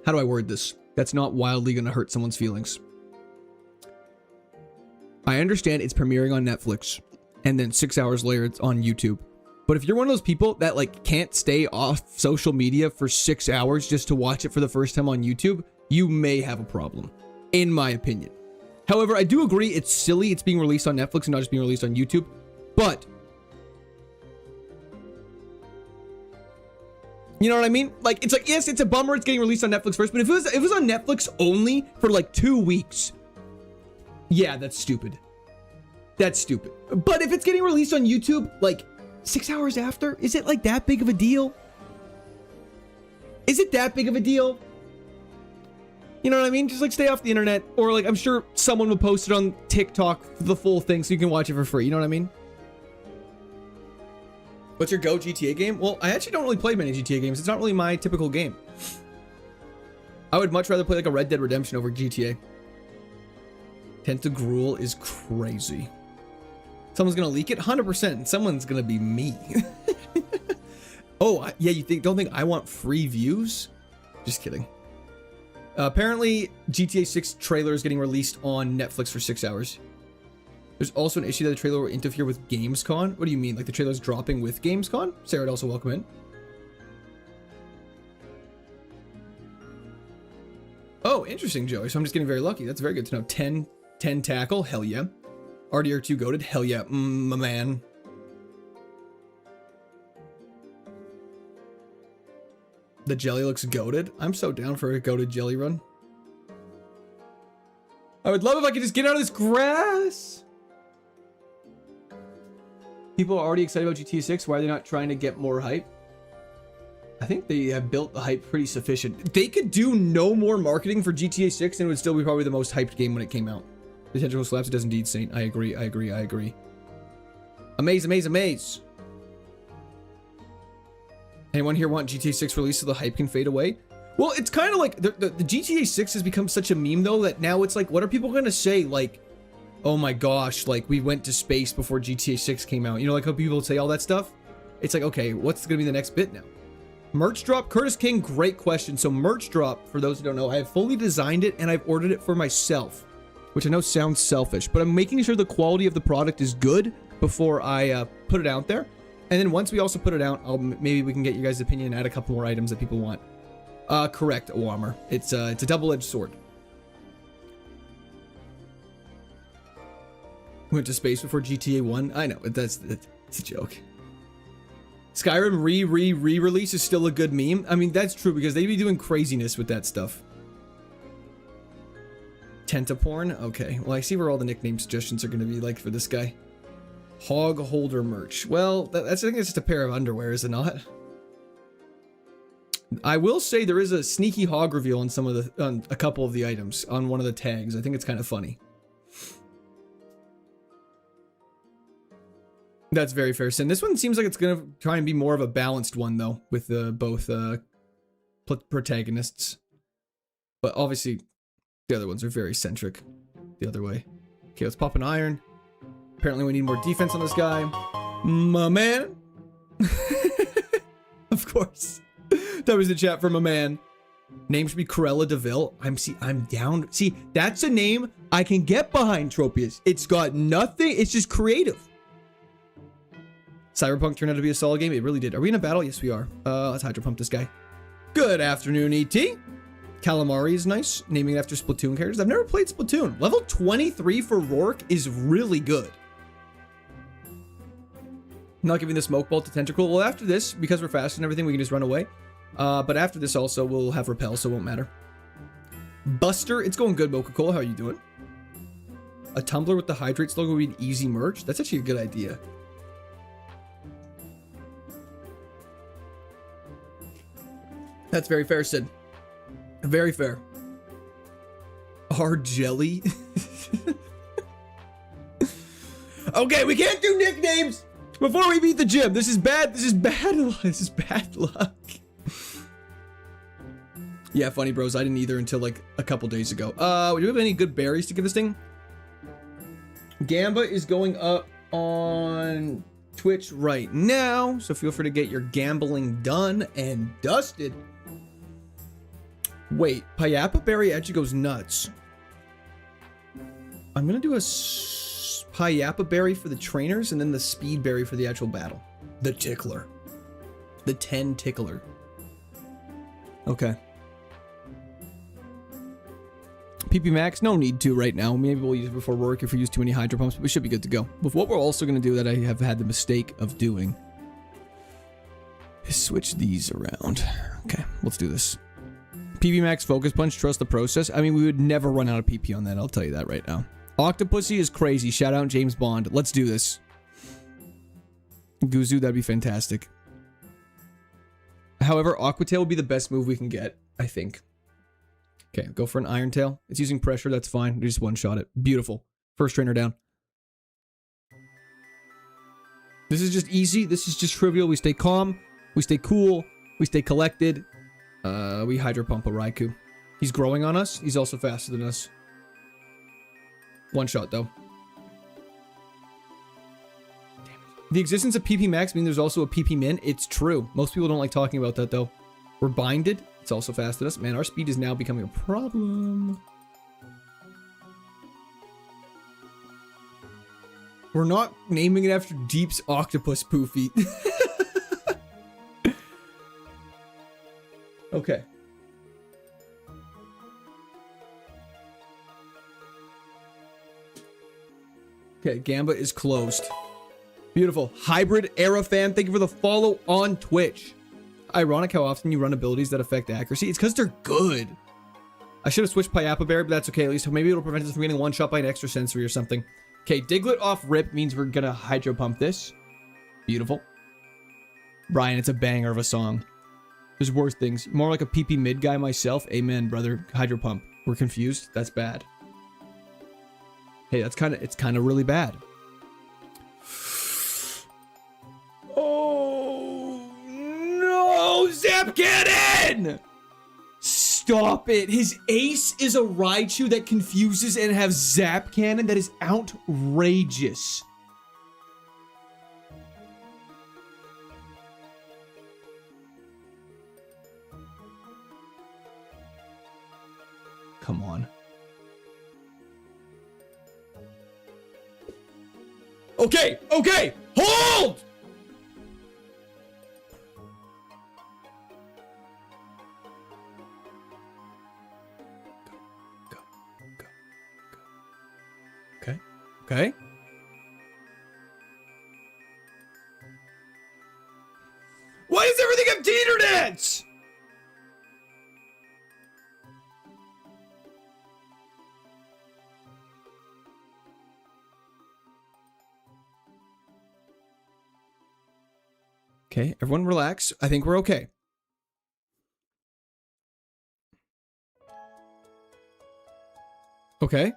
how do I word this? That's not wildly gonna hurt someone's feelings. I understand it's premiering on Netflix, and then 6 hours later it's on YouTube. But if you're one of those people that like can't stay off social media for 6 hours just to watch it for the first time on YouTube, you may have a problem, in my opinion. However, I do agree it's silly it's being released on Netflix and not just being released on YouTube. But you know what I mean? Like, it's like, yes, it's a bummer it's getting released on Netflix first, but if it was on Netflix only for like 2 weeks, Yeah, that's stupid. That's stupid. But if it's getting released on YouTube, like 6 hours after, is it like that big of a deal? Is it that big of a deal? You know what I mean? Just like stay off the internet, or like I'm sure someone will post it on TikTok the full thing so you can watch it for free. You know what I mean? What's your go GTA game? Well, I actually don't really play many GTA games. It's not really my typical game. I would much rather play like a Red Dead Redemption over GTA. Tentagruel is crazy. Someone's gonna leak it? 100%. Someone's gonna be me. Oh, yeah, don't think I want free views? Just kidding. Apparently, GTA 6 trailer is getting released on Netflix for 6 hours. There's also an issue that the trailer will interfere with Gamescom. What do you mean? Like the trailer's dropping with Gamescom? Sarah would also welcome in. Oh, interesting, Joey. So I'm just getting very lucky. That's very good to know. 10 tackle. Hell yeah. RDR2 goated. Hell yeah. My man. The jelly looks goated. I'm so down for a goated jelly run. I would love if I could just get out of this grass. People are already excited about GTA 6. Why are they not trying to get more hype? I think they have built the hype pretty sufficient. They could do no more marketing for GTA 6 and it would still be probably the most hyped game when it came out. The tentacle slaps, it does indeed, Saint. I agree. Amaze. Anyone here want GTA 6 release so the hype can fade away? Well, it's kind of like the GTA 6 has become such a meme though that now it's like, what are people going to say? Like, oh my gosh, like we went to space before GTA 6 came out. You know, like how people say all that stuff? It's like, okay, what's going to be the next bit now? Merch drop? Curtis King, great question. So merch drop, for those who don't know, I have fully designed it and I've ordered it for myself, which I know sounds selfish, but I'm making sure the quality of the product is good before I put it out there. And then once we also put it out, maybe we can get you guys' opinion and add a couple more items that people want. Correct, Warmer. It's a double-edged sword. Went to space before GTA 1. I know, it's a joke. Skyrim re-release is still a good meme. I mean, that's true because they be doing craziness with that stuff. Tentaporn? Okay. Well, I see where all the nickname suggestions are going to be like for this guy. Hog holder merch. Well, I think it's just a pair of underwear, is it not? I will say there is a sneaky hog reveal on on a couple of the items on one of the tags. I think it's kind of funny. That's very fair, Sin. This one seems like it's going to try and be more of a balanced one, though, with both protagonists. But obviously, the other ones are very centric the other way. Okay, let's pop an iron. Apparently, we need more defense on this guy. My man. Of course. That was the chat from a man. Name should be Corella DeVille. I'm down. See, that's a name I can get behind, Tropius. It's got nothing. It's just creative. Cyberpunk turned out to be a solid game. It really did. Are we in a battle? Yes, we are. Let's hydro pump this guy. Good afternoon, ET. Calamari is nice. Naming it after Splatoon characters. I've never played Splatoon. Level 23 for Rourke is really good. Not giving the smoke ball to Tentacle. Well, after this, because we're fast and everything, we can just run away. But after this also, we'll have Repel, so it won't matter. Buster, it's going good, Mocha-Cola. How are you doing? A tumbler with the Hydrates logo would be an easy merch. That's actually a good idea. That's very fair, Sid. Very fair. Our jelly. Okay, we can't do nicknames before we beat the gym. This is bad. This is bad luck. This is bad luck. Yeah, funny bros. I didn't either until like a couple days ago. Do you have any good berries to give this thing? Gamba is going up on Twitch right now, so feel free to get your gambling done and dusted. Wait, Payapa Berry actually goes nuts. I'm gonna do a Payapa Berry for the trainers and then the Speed Berry for the actual battle. The Tickler. The 10 Tickler. Okay. PP Max, no need to right now. Maybe we'll use it before work if we use too many Hydro Pumps, but we should be good to go. But what we're also gonna do that I have had the mistake of doing is switch these around. Okay, let's do this. PP Max Focus Punch, trust the process. I mean, we would never run out of PP on that, I'll tell you that right now. Octopussy is crazy. Shout out James Bond. Let's do this. Guzu, that'd be fantastic. However, Aquatail would be the best move we can get, I think. Okay, go for an Iron Tail. It's using pressure, that's fine. We just one-shot it. Beautiful. First trainer down. This is just easy. This is just trivial. We stay calm. We stay cool. We stay collected. We Hydro Pump a Raikou. He's growing on us. He's also faster than us. One shot, though. The existence of PP Max means there's also a PP Min. It's true. Most people don't like talking about that, though. We're binded. It's also faster than us. Man, our speed is now becoming a problem. We're not naming it after Deep's octopus poofy. Okay. Okay, Gamba is closed. Beautiful. Hybrid Era fan, thank you for the follow on Twitch. Ironic how often you run abilities that affect accuracy. It's because they're good. I should have switched Payapa Berry, but that's okay. At least maybe it'll prevent us from getting one shot by an extra sensory or something. Okay, Diglett off rip means we're gonna Hydro Pump this. Beautiful. Brian, it's a banger of a song. There's worse things. More like a PP mid guy myself. Amen, brother. Hydro Pump. We're confused. That's bad. Hey, it's kind of really bad. Oh no, Zap Cannon! Stop it. His ace is a Raichu that confuses and have Zap Cannon. That is outrageous. Come on. Okay, okay, hold! Go. Okay, okay. Why does everything have teeter nets? Okay, everyone relax. I think we're okay. Okay.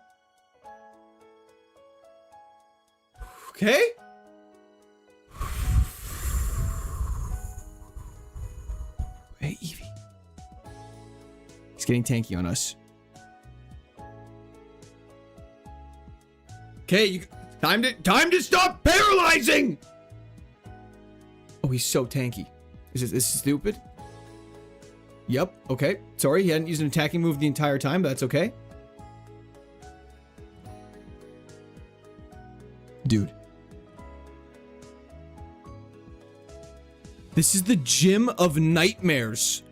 Okay. Hey, Eevee. He's getting tanky on us. Okay, time to stop paralyzing! Oh, he's so tanky. Is this stupid? Yep, okay. Sorry, he hadn't used an attacking move the entire time, but that's okay. Dude. This is the gym of nightmares.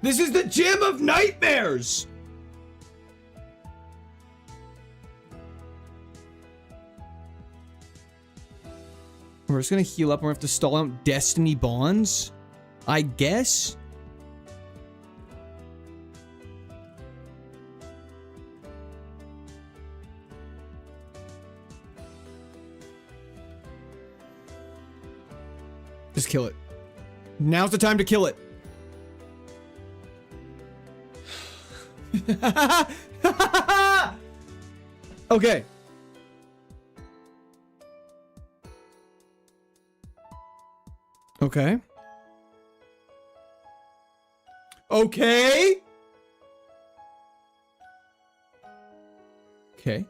This is the gym of nightmares! We're just gonna heal up and we have to stall out Destiny Bonds, I guess. Just kill it. Now's the time to kill it. Okay. Okay. Okay. Okay.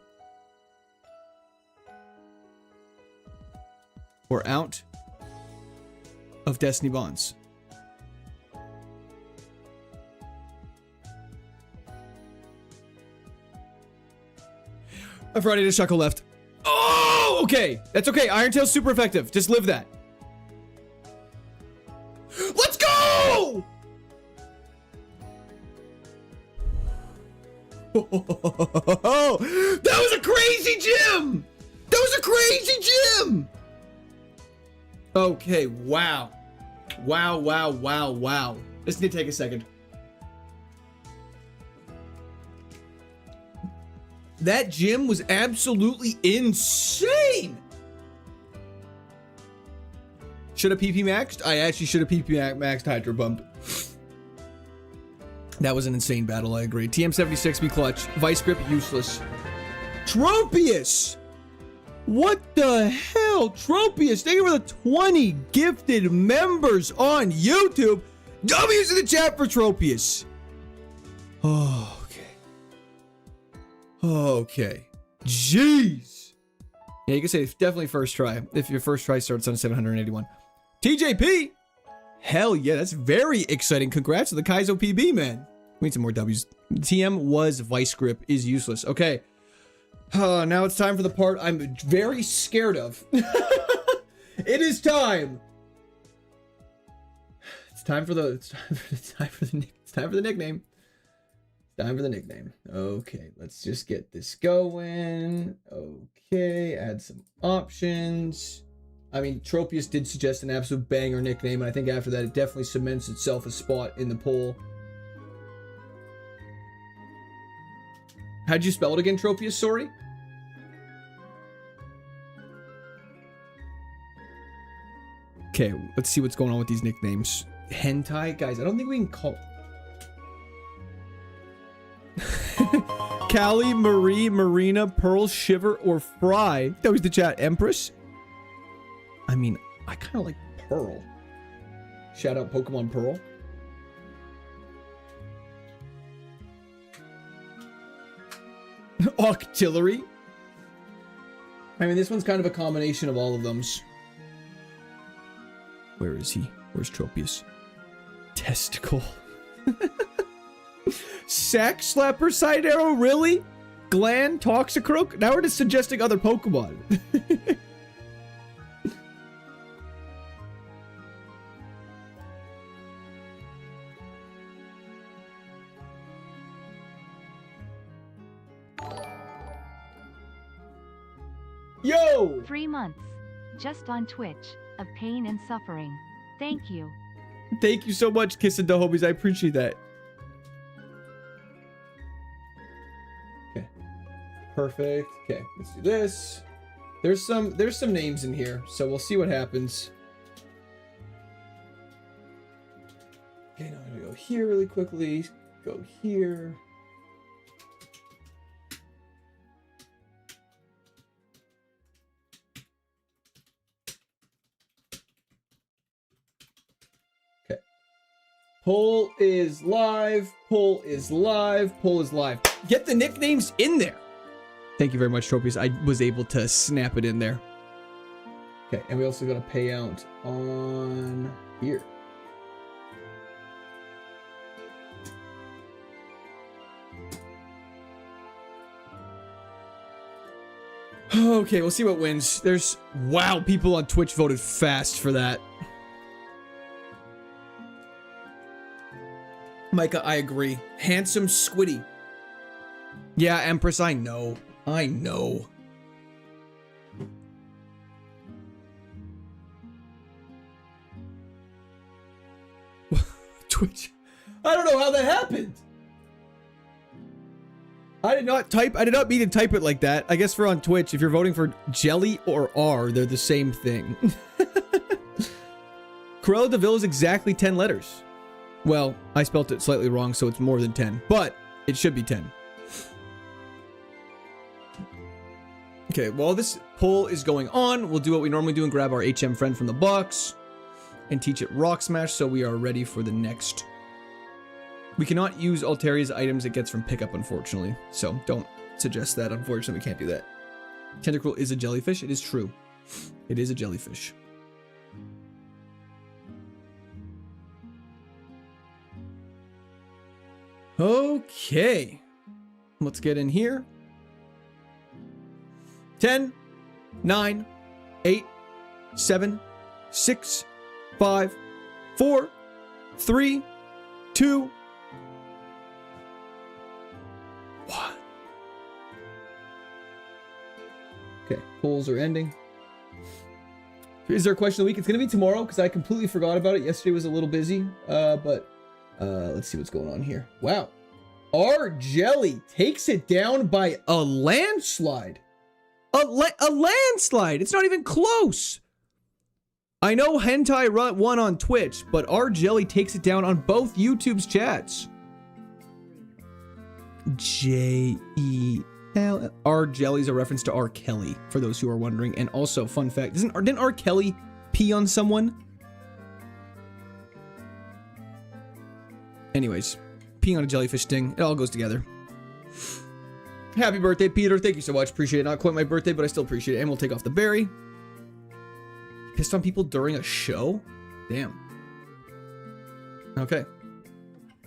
We're out of Destiny Bonds. I've already just Shuckle left. Oh, okay. That's okay. Iron Tail's super effective. Just live that. Let's go! That was a crazy gym! That was a crazy gym! Okay, wow. Wow, wow, wow, wow. This need to take a second. That gym was absolutely insane. Should have PP maxed? I actually should have PP maxed Hydro Bump. That was an insane battle, I agree. TM76 be clutch. Vice Grip useless. Tropius! What the hell? Tropius, thank you for the 20 gifted members on YouTube. W's in the chat for Tropius. Oh, okay. Okay. Jeez. Yeah, you can say definitely first try. If your first try starts on 781. TJP! Hell yeah, that's very exciting. Congrats to the Kaizo PB, man. We need some more W's. TM was Vice Grip is useless. Okay. Now it's time for the part I'm very scared of. It is time. It's time for the nickname. Time for the nickname. Okay, let's just get this going. Okay, add some options. I mean, Tropius did suggest an absolute banger nickname, and I think after that it definitely cements itself a spot in the poll. How'd you spell it again, Tropius? Sorry. Okay, let's see what's going on with these nicknames. Hentai? Guys, I don't think we can call... Callie, Marie, Marina, Pearl, Shiver, or Fry. That was the chat. Empress? I mean, I kind of like Pearl. Shout out Pokemon Pearl. Octillery. I mean, this one's kind of a combination of all of them. Where is he? Where's Tropius? Testicle. Sack Slapper, Side Arrow, really? Gland, Toxicroak? Now we're just suggesting other Pokemon. Yo! 3 months. Just on Twitch. Of pain and suffering. Thank you. Thank you so much, Kissin' the homies. I appreciate that. Okay. Perfect. Okay, let's do this. There's some names in here, so we'll see what happens. Okay, now I'm gonna go here really quickly. Go here. Poll is live. Poll is live. Poll is live. Get the nicknames in there. Thank you very much, Tropius. I was able to snap it in there. Okay, and we also got a payout on here. Okay, we'll see what wins. There's... Wow, people on Twitch voted fast for that. Micah, I agree. Handsome Squiddy. Yeah, Empress, I know. I know. Twitch. I don't know how that happened. I did not mean to type it like that. I guess for on Twitch, if you're voting for Jelly or R, they're the same thing. Cruella de Vil is exactly 10 letters. Well, I spelt it slightly wrong, so it's more than 10. But it should be 10. Okay, while this poll is going on, we'll do what we normally do and grab our HM friend from the box and teach it Rock Smash so we are ready for the next. We cannot use Alteria's items it gets from pickup, unfortunately. So don't suggest that. Unfortunately, we can't do that. Tentacruel is a jellyfish. It is true. It is a jellyfish. Okay, let's get in here. 10, 9, 8, 7, 6, 5, 4, 3, 2, 1. Okay, polls are ending. Is there a question of the week? It's going to be tomorrow because I completely forgot about it. Yesterday was a little busy, but let's see what's going on here. Wow. R Jelly takes it down by a landslide. A landslide. It's not even close. I know Hentai won on Twitch, but R Jelly takes it down on both YouTube's chats. J-E-L. R Jelly's a reference to R Kelly, for those who are wondering. And also, fun fact, didn't R Kelly pee on someone? Anyways, peeing on a jellyfish sting. It all goes together. Happy birthday, Peter. Thank you so much. Appreciate it. Not quite my birthday, but I still appreciate it. And we'll take off the berry. Pissed on people during a show? Damn. Okay.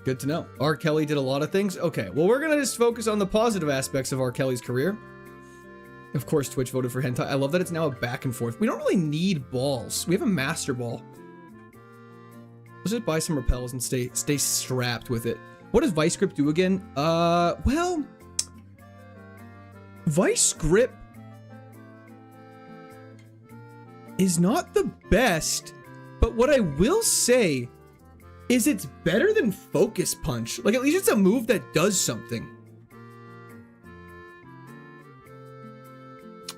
Good to know. R. Kelly did a lot of things. Okay, well, we're gonna just focus on the positive aspects of R. Kelly's career. Of course, Twitch voted for hentai. I love that it's now a back and forth. We don't really need balls. We have a master ball. Let's just buy some repels and stay strapped with it. What does Vice Grip do again? Well, Vice Grip is not the best, but what I will say is it's better than Focus Punch. Like, at least it's a move that does something.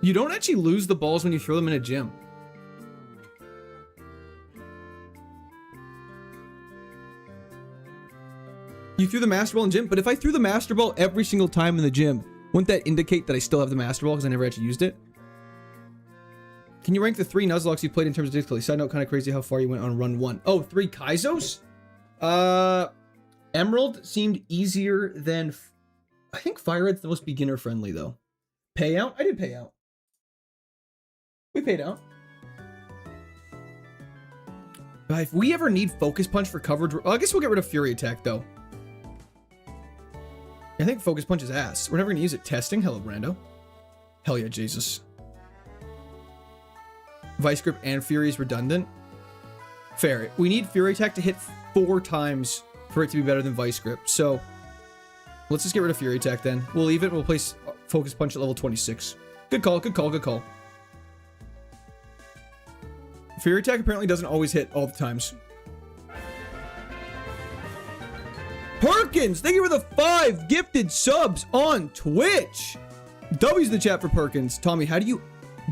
You don't actually lose the balls when you throw them in a gym. You threw the Master Ball in gym, but if I threw the Master Ball every single time in the gym, wouldn't that indicate that I still have the Master Ball because I never actually used it? Can you rank the 3 Nuzlocke you played in terms of difficulty? Side note, kind of crazy how far you went on run 1. Oh, 3 Kaizos? Emerald seemed easier than... I think Fire Red's the most beginner friendly, though. Payout? I did payout. We paid out. But if we ever need Focus Punch for coverage... Well, I guess we'll get rid of Fury Attack, though. I think Focus Punch is ass. We're never going to use it. Testing? Hello, Brando. Hell yeah, Jesus. Vice Grip and Fury is redundant. Fair. We need Fury Attack to hit 4 times for it to be better than Vice Grip. So, let's just get rid of Fury Attack then. We'll leave it. We'll place Focus Punch at level 26. Good call, good call, good call. Fury Attack apparently doesn't always hit all the times. Perkins, thank you for the 5 gifted subs on Twitch. W's in the chat for Perkins. Tommy, how do you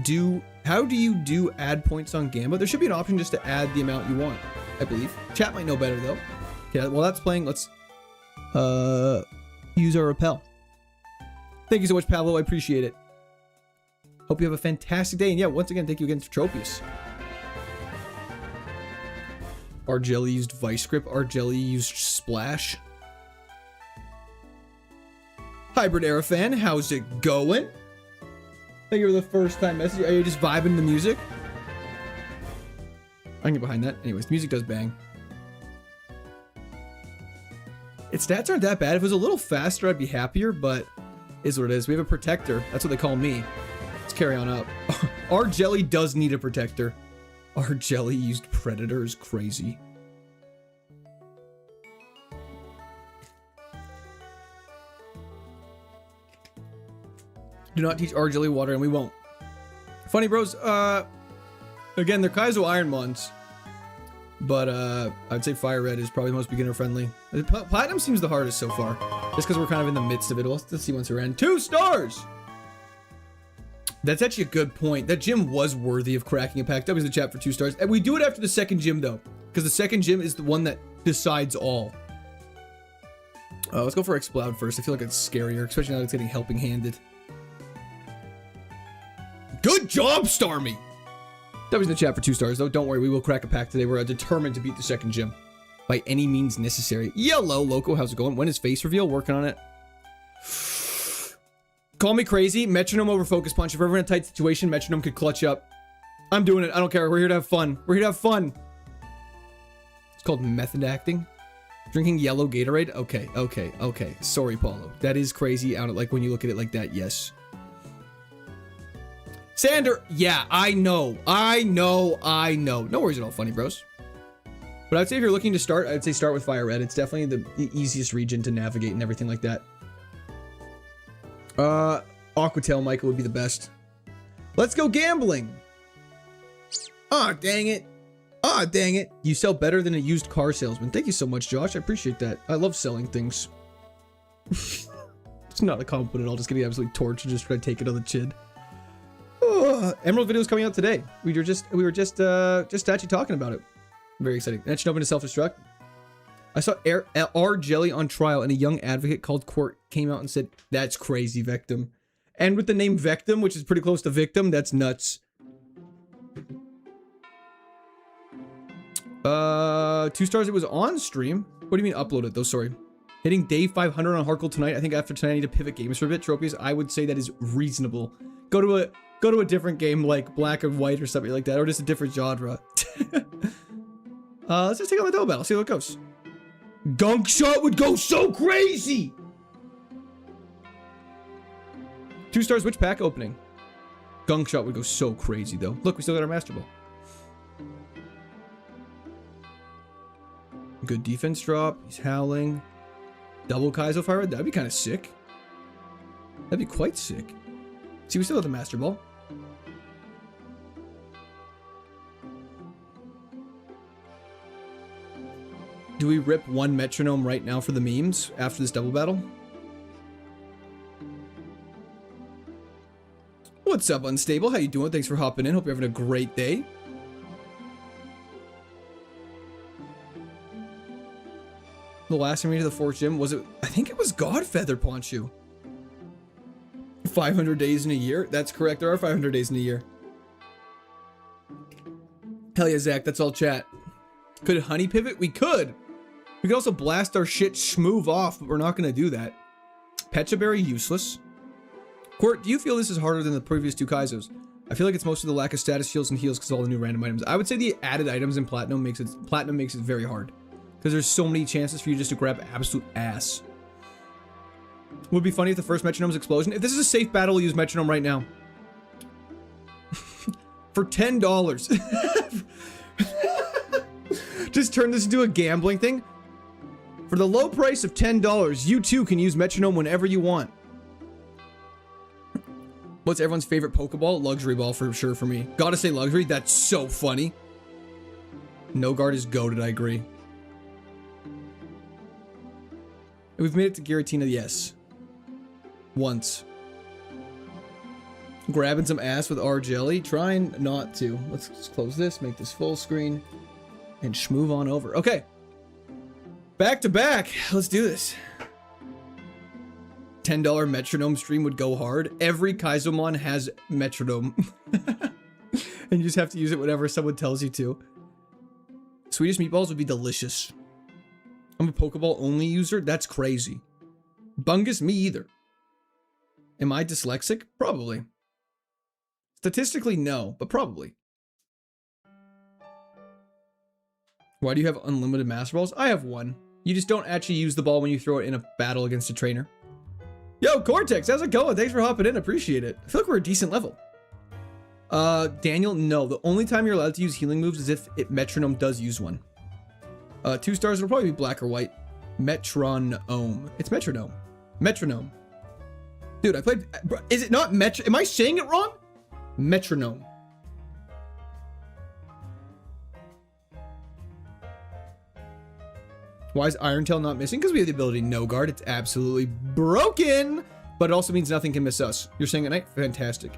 do add points on Gamba? There should be an option just to add the amount you want, I believe. Chat might know better though. Okay, while that's playing, let's use our repel. Thank you so much, Pablo. I appreciate it. Hope you have a fantastic day. And yeah, once again, thank you again for Tropius. Our Jelly used Vice Grip. Our Jelly used Splash. Hybrid Era fan, how's it going? Thank you for the first time message. Are you just vibing the music? I can get behind that. Anyways, the music does bang. Its stats aren't that bad. If it was a little faster, I'd be happier, but is what it is. We have a protector. That's what they call me. Let's carry on up. Our Jelly does need a protector. Our Jelly used Predator is crazy. Do not teach our Jelly water, and we won't. Funny bros, again, they're Kaizo Ironmons, but I'd say Fire Red is probably the most beginner friendly. Platinum seems the hardest so far, just because we're kind of in the midst of it. Let's see once we're in. 2 stars! That's actually a good point. That gym was worthy of cracking a pack. That was the chat for 2 stars. And we do it after the second gym, though, because the second gym is the one that decides all. Let's go for Exploud first. I feel like it's scarier, especially now that it's getting helping handed. Good job, Starmy! That was in the chat for 2 stars, though. Don't worry, we will crack a pack today. We're determined to beat the second gym by any means necessary. Yellow Loco, how's it going? When is face reveal? Working on it. Call me crazy. Metronome over Focus Punch. If we're ever in a tight situation, Metronome could clutch up. I'm doing it. I don't care. We're here to have fun. We're here to have fun. It's called method acting. Drinking yellow Gatorade? Okay. Sorry, Paulo. That is crazy. I don't like when you look at it like that. Yes. Sander, yeah, I know. No worries at all, funny bros. But I'd say if you're looking to start, I'd say start with Fire Red. It's definitely the easiest region to navigate and everything like that. Aquatail Michael would be the best. Let's go gambling. Aw, dang it. You sell better than a used car salesman. Thank you so much, Josh. I appreciate that. I love selling things. It's not a compliment at all. Just getting absolutely tortured. Just trying to take it on the chin. Emerald video is coming out today. We were just actually talking about it. Very exciting. And it should open to self-destruct. I saw R Jelly on trial, and a young advocate called Court came out and said, "That's crazy, Victim." And with the name Victim, which is pretty close to Victim, that's nuts. 2 stars. It was on stream. What do you mean uploaded though? Sorry. Hitting day 500 on Hardcore tonight. I think after tonight I need to pivot games for a bit. Tropius, I would say that is reasonable. Go to a different game like Black and White or something like that, or just a different genre. Let's just take on the double battle. See how it goes. Gunk shot would go so crazy. 2 stars. Which pack opening? Gunk shot would go so crazy though. Look, we still got our Master Ball. Good defense drop. He's howling. Double Kaizo fire. That'd be kind of sick. That'd be quite sick. See, we still have the Master Ball. Do we rip one metronome right now for the memes after this double battle? What's up, Unstable? How you doing? Thanks for hopping in. Hope you're having a great day. The last time we to the Forge Gym, was it? I think it was Godfeather Ponchu. 500 days in a year? That's correct. There are 500 days in a year. Hell yeah, Zach. That's all chat. Could Honey pivot? We could. We could also blast our shit schmoove off, but we're not going to do that. Pechaberry, useless. Court, do you feel this is harder than the previous 2 Kaizos? I feel like it's mostly the lack of status shields and heals because all the new random items. I would say the added items in Platinum makes it very hard. Because there's so many chances for you just to grab absolute ass. Would be funny if the first metronome's explosion. If this is a safe battle, we'll use metronome right now. For $10. Just turn this into a gambling thing. For the low price of $10, you too can use metronome whenever you want. What's everyone's favorite Pokeball? Luxury Ball for sure for me. Gotta say luxury. That's so funny. No guard is goated, I agree. We've made it to Giratina, yes. Once. Grabbing some ass with R Jelly. Trying not to. Let's just close this, make this full screen, and schmoove on over. Okay. Back to back. Let's do this. $10 metronome stream would go hard. Every Kaizomon has metronome. And you just have to use it whenever someone tells you to. Swedish meatballs would be delicious. I'm a Pokeball only user? That's crazy. Bungus, me either. Am I dyslexic? Probably. Statistically, no, but probably. Why do you have unlimited Master Balls? I have one. You just don't actually use the ball when you throw it in a battle against a trainer. Yo, Cortex, how's it going? Thanks for hopping in. Appreciate it. I feel like we're a decent level. Daniel, no. The only time you're allowed to use healing moves is if metronome does use one. 2 stars, it'll probably be black or white. Metronome. It's metronome. Metronome. Dude, I played... Is it not metro... Am I saying it wrong? Metronome. Why is Iron Tail not missing? Because we have the ability no guard. It's absolutely broken. But it also means nothing can miss us. You're saying at night? Fantastic.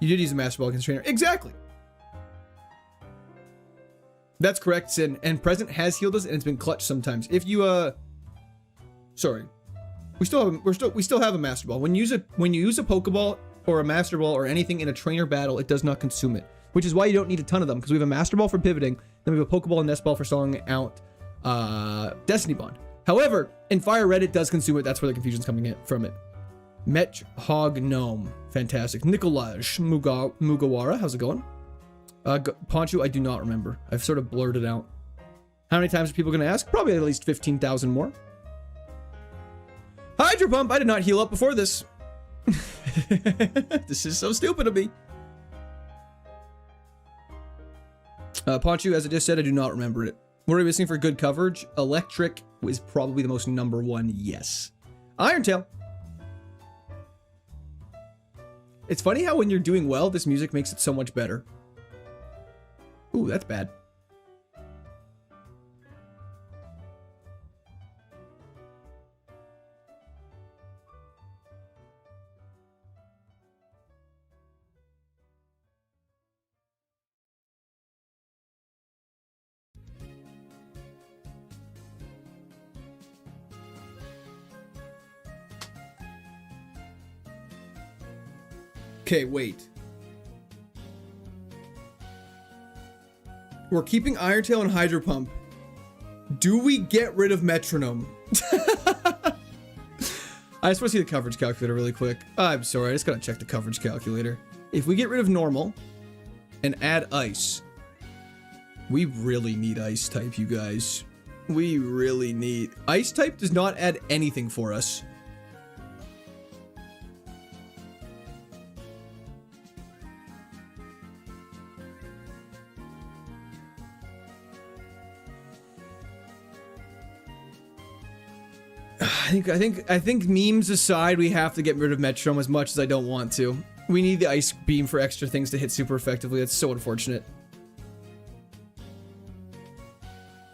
You did use a Master Ball against trainer. Exactly. That's correct, Sin. And Present has healed us, and it's been clutch sometimes. If you sorry, we still have a Master Ball. When you use a Pokeball or a Master Ball or anything in a trainer battle, it does not consume it. Which is why you don't need a ton of them, because we have a Master Ball for pivoting, then we have a Pokeball and Nest Ball for stalling out Destiny Bond. However, in Fire Red, it does consume it. That's where the confusion's coming in from it. Mech Hog Gnome, fantastic. Nikolaj Mugawara, how's it going? Ponchu, I do not remember. I've sort of blurred it out. How many times are people going to ask? Probably at least 15,000 more. Hydro Pump, I did not heal up before this. This is so stupid of me. Ponchu, as I just said, I do not remember it. What are we missing for good coverage? Electric is probably the most #1, yes. Iron Tail. It's funny how when you're doing well, this music makes it so much better. Ooh, that's bad. Okay, wait. We're keeping Iron Tail and Hydro Pump. Do we get rid of Metronome? I just want to see the coverage calculator really quick. I'm sorry, I just gotta check the coverage calculator. If we get rid of normal and add ice, we really need ice type, you guys. We really need... Ice type does not add anything for us. I think memes aside, we have to get rid of Metronome as much as I don't want to. We need the Ice Beam for extra things to hit super effectively. That's so unfortunate.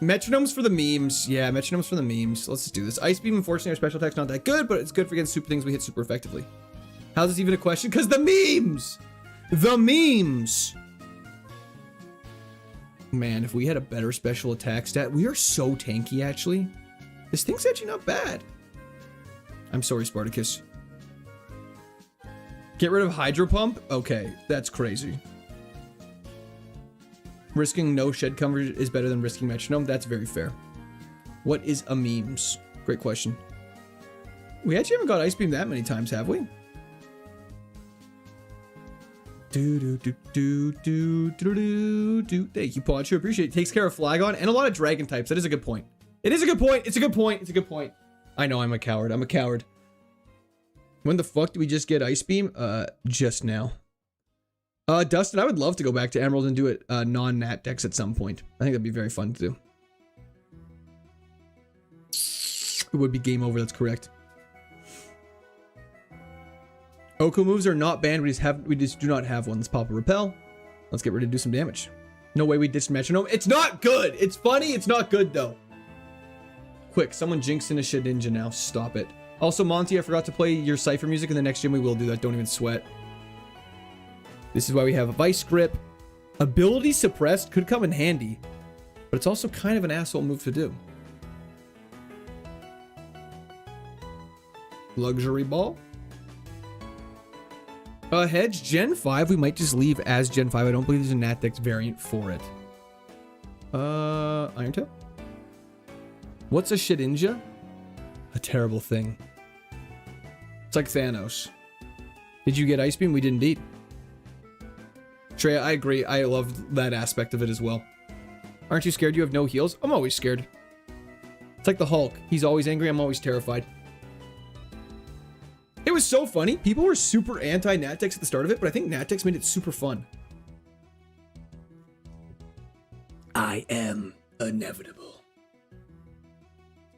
Metronomes for the memes. Yeah, Metronomes for the memes. Let's just do this. Ice Beam, unfortunately, our special attack's not that good, but it's good for getting super things we hit super effectively. How's this even a question? Because the memes! The memes! Man, if we had a better special attack stat, we are so tanky, actually. This thing's actually not bad. I'm sorry, Spartacus. Get rid of Hydro Pump? Okay, that's crazy. Risking no shed coverage is better than risking Metronome. That's very fair. What is a memes? Great question. We actually haven't got Ice Beam that many times, have we? Thank you, Poncho. Appreciate it. Takes care of Flagon and a lot of dragon types. That is a good point. It is a good point. It's a good point. It's a good point. I know I'm a coward. I'm a coward. When the fuck did we just get Ice Beam? Just now. Dustin, I would love to go back to Emerald and do it non-nat decks at some point. I think that'd be very fun to do. It would be game over, that's correct. Oko moves are not banned, we just do not have one. Let's pop a repel. Let's get ready to do some damage. No way we ditched Metronome. It's not good! It's funny, it's not good though. Quick, someone jinxed in a shit ninja now. Stop it. Also, Monty, I forgot to play your Cypher music in the next gym. We will do that. Don't even sweat. This is why we have a Vice Grip. Ability suppressed could come in handy, but it's also kind of an asshole move to do. Luxury Ball. Hedge Gen 5. We might just leave as Gen 5. I don't believe there's a Nat Dex variant for it. Iron Tail. What's a Shedinja? A terrible thing. It's like Thanos. Did you get Ice Beam? We did indeed. Treya, I agree. I loved that aspect of it as well. Aren't you scared you have no heals? I'm always scared. It's like the Hulk. He's always angry. I'm always terrified. It was so funny. People were super anti-Natdex at the start of it, but I think Natdex made it super fun. I am inevitable.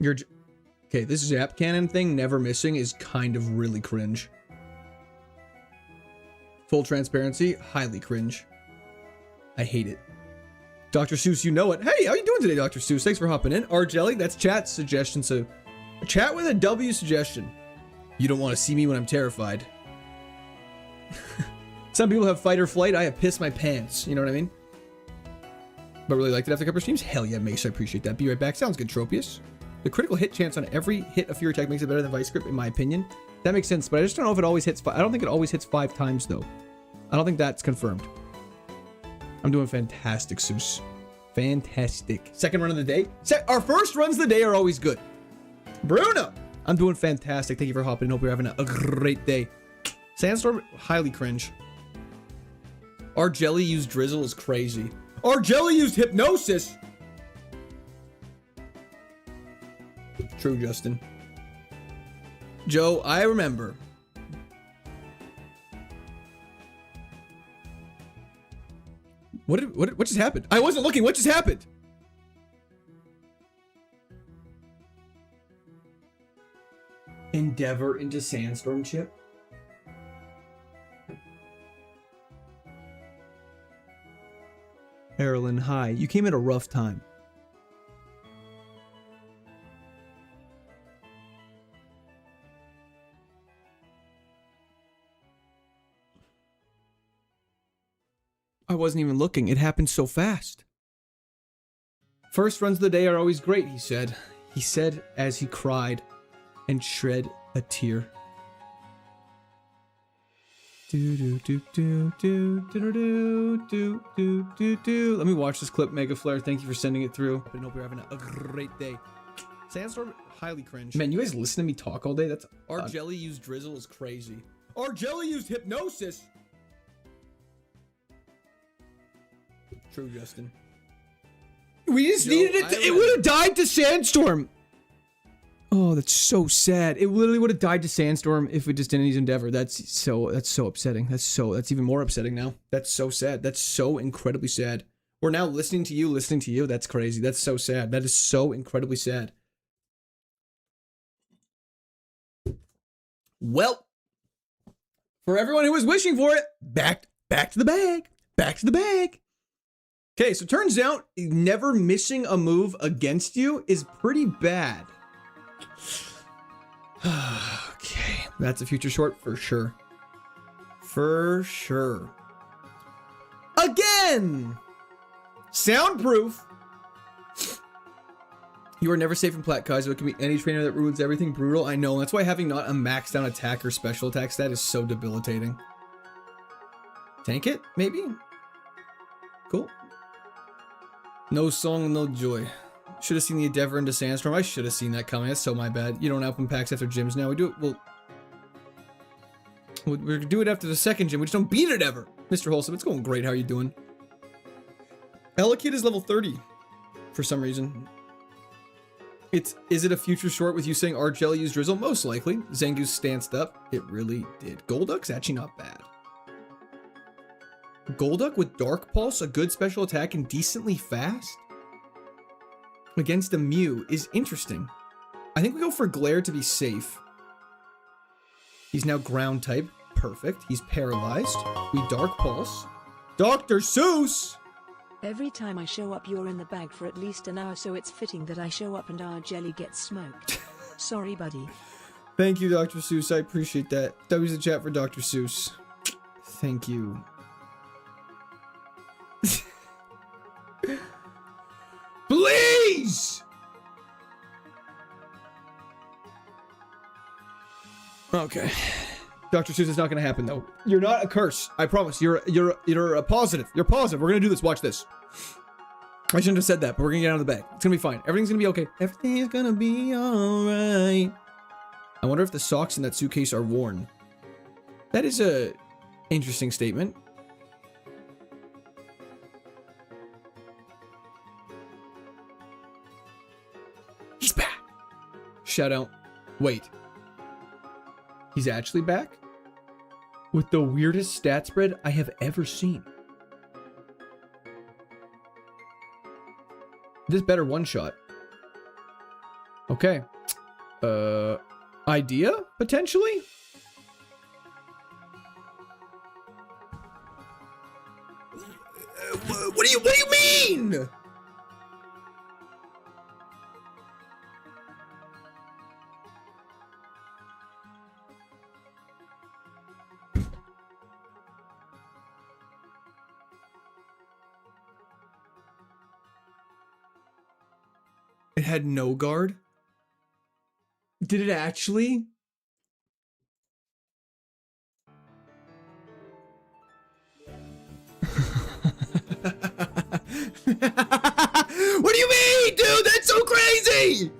Okay, this Zap Cannon thing, never missing, is kind of really cringe. Full transparency, highly cringe. I hate it. Dr. Seuss, you know it. Hey, how you doing today, Dr. Seuss? Thanks for hopping in. R Jelly, that's chat's suggestion. So, a chat with a W suggestion. You don't want to see me when I'm terrified. Some people have fight or flight. I have pissed my pants. You know what I mean? But really liked it after a couple of streams. Hell yeah, Mace. I appreciate that. Be right back. Sounds good, Tropius. The critical hit chance on every hit of Fury attack makes it better than Vice Grip, in my opinion. That makes sense, but I just don't know if it always hits. I don't think it always hits 5 times, though. I don't think that's confirmed. I'm doing fantastic, Seuss. Fantastic. Second run of the day. Our first runs of the day are always good. Bruno! I'm doing fantastic. Thank you for hopping in. Hope you're having a great day. Sandstorm, highly cringe. Our Jelly used Drizzle is crazy. Our Jelly used Hypnosis! True, Justin. Joe, I remember. What just happened? I wasn't looking. What just happened? Endeavor into Sandstorm Chip. Marilyn, hi. You came at a rough time. I wasn't even looking. It happened so fast. First runs of the day are always great, he said. He said as he cried and shed a tear. Let me watch this clip, Mega Flare. Thank you for sending it through. I hope you're having a great day. Sandstorm, highly cringe. Man, you guys listen to me talk all day? That's our jelly used drizzle is crazy. Our jelly used hypnosis. True, Justin. We just needed it. It would have died to Sandstorm. Oh, that's so sad. It literally would have died to Sandstorm if we just didn't use Endeavor. That's so upsetting. That's even more upsetting now. That's so sad. That's so incredibly sad. We're now listening to you. That's crazy. That's so sad. That is so incredibly sad. Well, for everyone who was wishing for it, back to the bag. Back to the bag. Okay, so it turns out never missing a move against you is pretty bad. Okay, that's a future short for sure. For sure. Again! Soundproof! You are never safe from Plat Kaizo. It can be any trainer that ruins everything. Brutal, I know. That's why having not a maxed down attack or special attack stat is so debilitating. Tank it, maybe? Cool. No song, no joy. Should have seen the Endeavor into Sandstorm. I should have seen that coming. That's so my bad. You don't open packs after gyms now. We do it. We'll do it after the second gym. We just don't beat it ever. Mr. Wholesome, it's going great. How are you doing? Elekid is level 30 for some reason. Is it a future short with you saying our jelly used drizzle? Most likely. Zangoose stanced up. It really did. Golduck's actually not bad. Golduck with Dark Pulse, a good special attack and decently fast against a Mew is interesting. I think we go for Glare to be safe. He's now ground type. Perfect. He's paralyzed. We Dark Pulse. Dr. Seuss! Every time I show up, you're in the bag for at least an hour, so it's fitting that I show up and our jelly gets smoked. Sorry, buddy. Thank you, Dr. Seuss. I appreciate that. That was the chat for Dr. Seuss. Thank you. Please! Okay. Dr. Seuss, it's not gonna happen though. You're not a curse. I promise. You're a positive. You're positive. We're gonna do this. Watch this. I shouldn't have said that, but we're gonna get out of the bag. It's gonna be fine. Everything's gonna be okay. Everything's gonna be alright. I wonder if the socks in that suitcase are worn. That is a interesting statement. He's back. Shout out. Wait. He's actually back? With the weirdest stat spread I have ever seen. This better one shot. Okay. Idea? Potentially? What do you mean? It had no guard? Did it actually? What do you mean, dude? That's so crazy!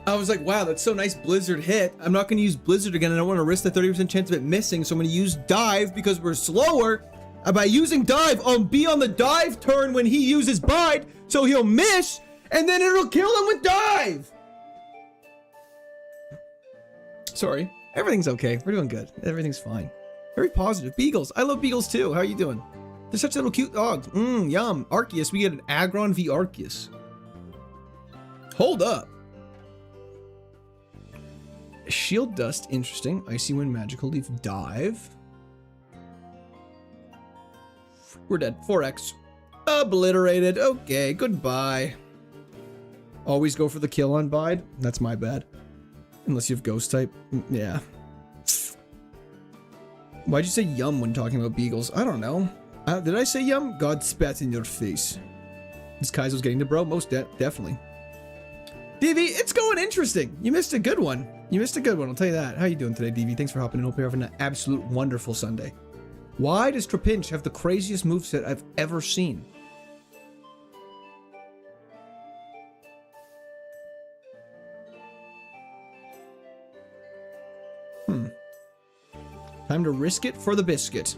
I was like, wow, that's so nice Blizzard hit. I'm not going to use Blizzard again. I don't want to risk the 30% chance of it missing, so I'm going to use Dive because we're slower. And by using Dive, I'll be on the Dive turn when he uses Bide, so he'll miss, and then it'll kill him with Dive. Sorry. Everything's okay. We're doing good. Everything's fine. Very positive. Beagles. I love Beagles too. How are you doing? They're such little cute dogs. Yum. Arceus. We get an Aggron v Arceus. Hold up. Shield Dust, interesting. Icy Wind, Magical Leaf, Dive. We're dead. 4x. Obliterated. Okay, goodbye. Always go for the kill on Bide. That's my bad. Unless you have Ghost type. Yeah. Why'd you say yum when talking about Beagles? I don't know. Did I say yum? God spat in your face. This Kaizo's getting to bro? Most definitely. DV, it's going interesting. You missed a good one. You missed a good one, I'll tell you that. How you doing today, DV? Thanks for hopping in. Hope you're having an absolute wonderful Sunday. Why does Trapinch have the craziest moveset I've ever seen? Time to risk it for the biscuit.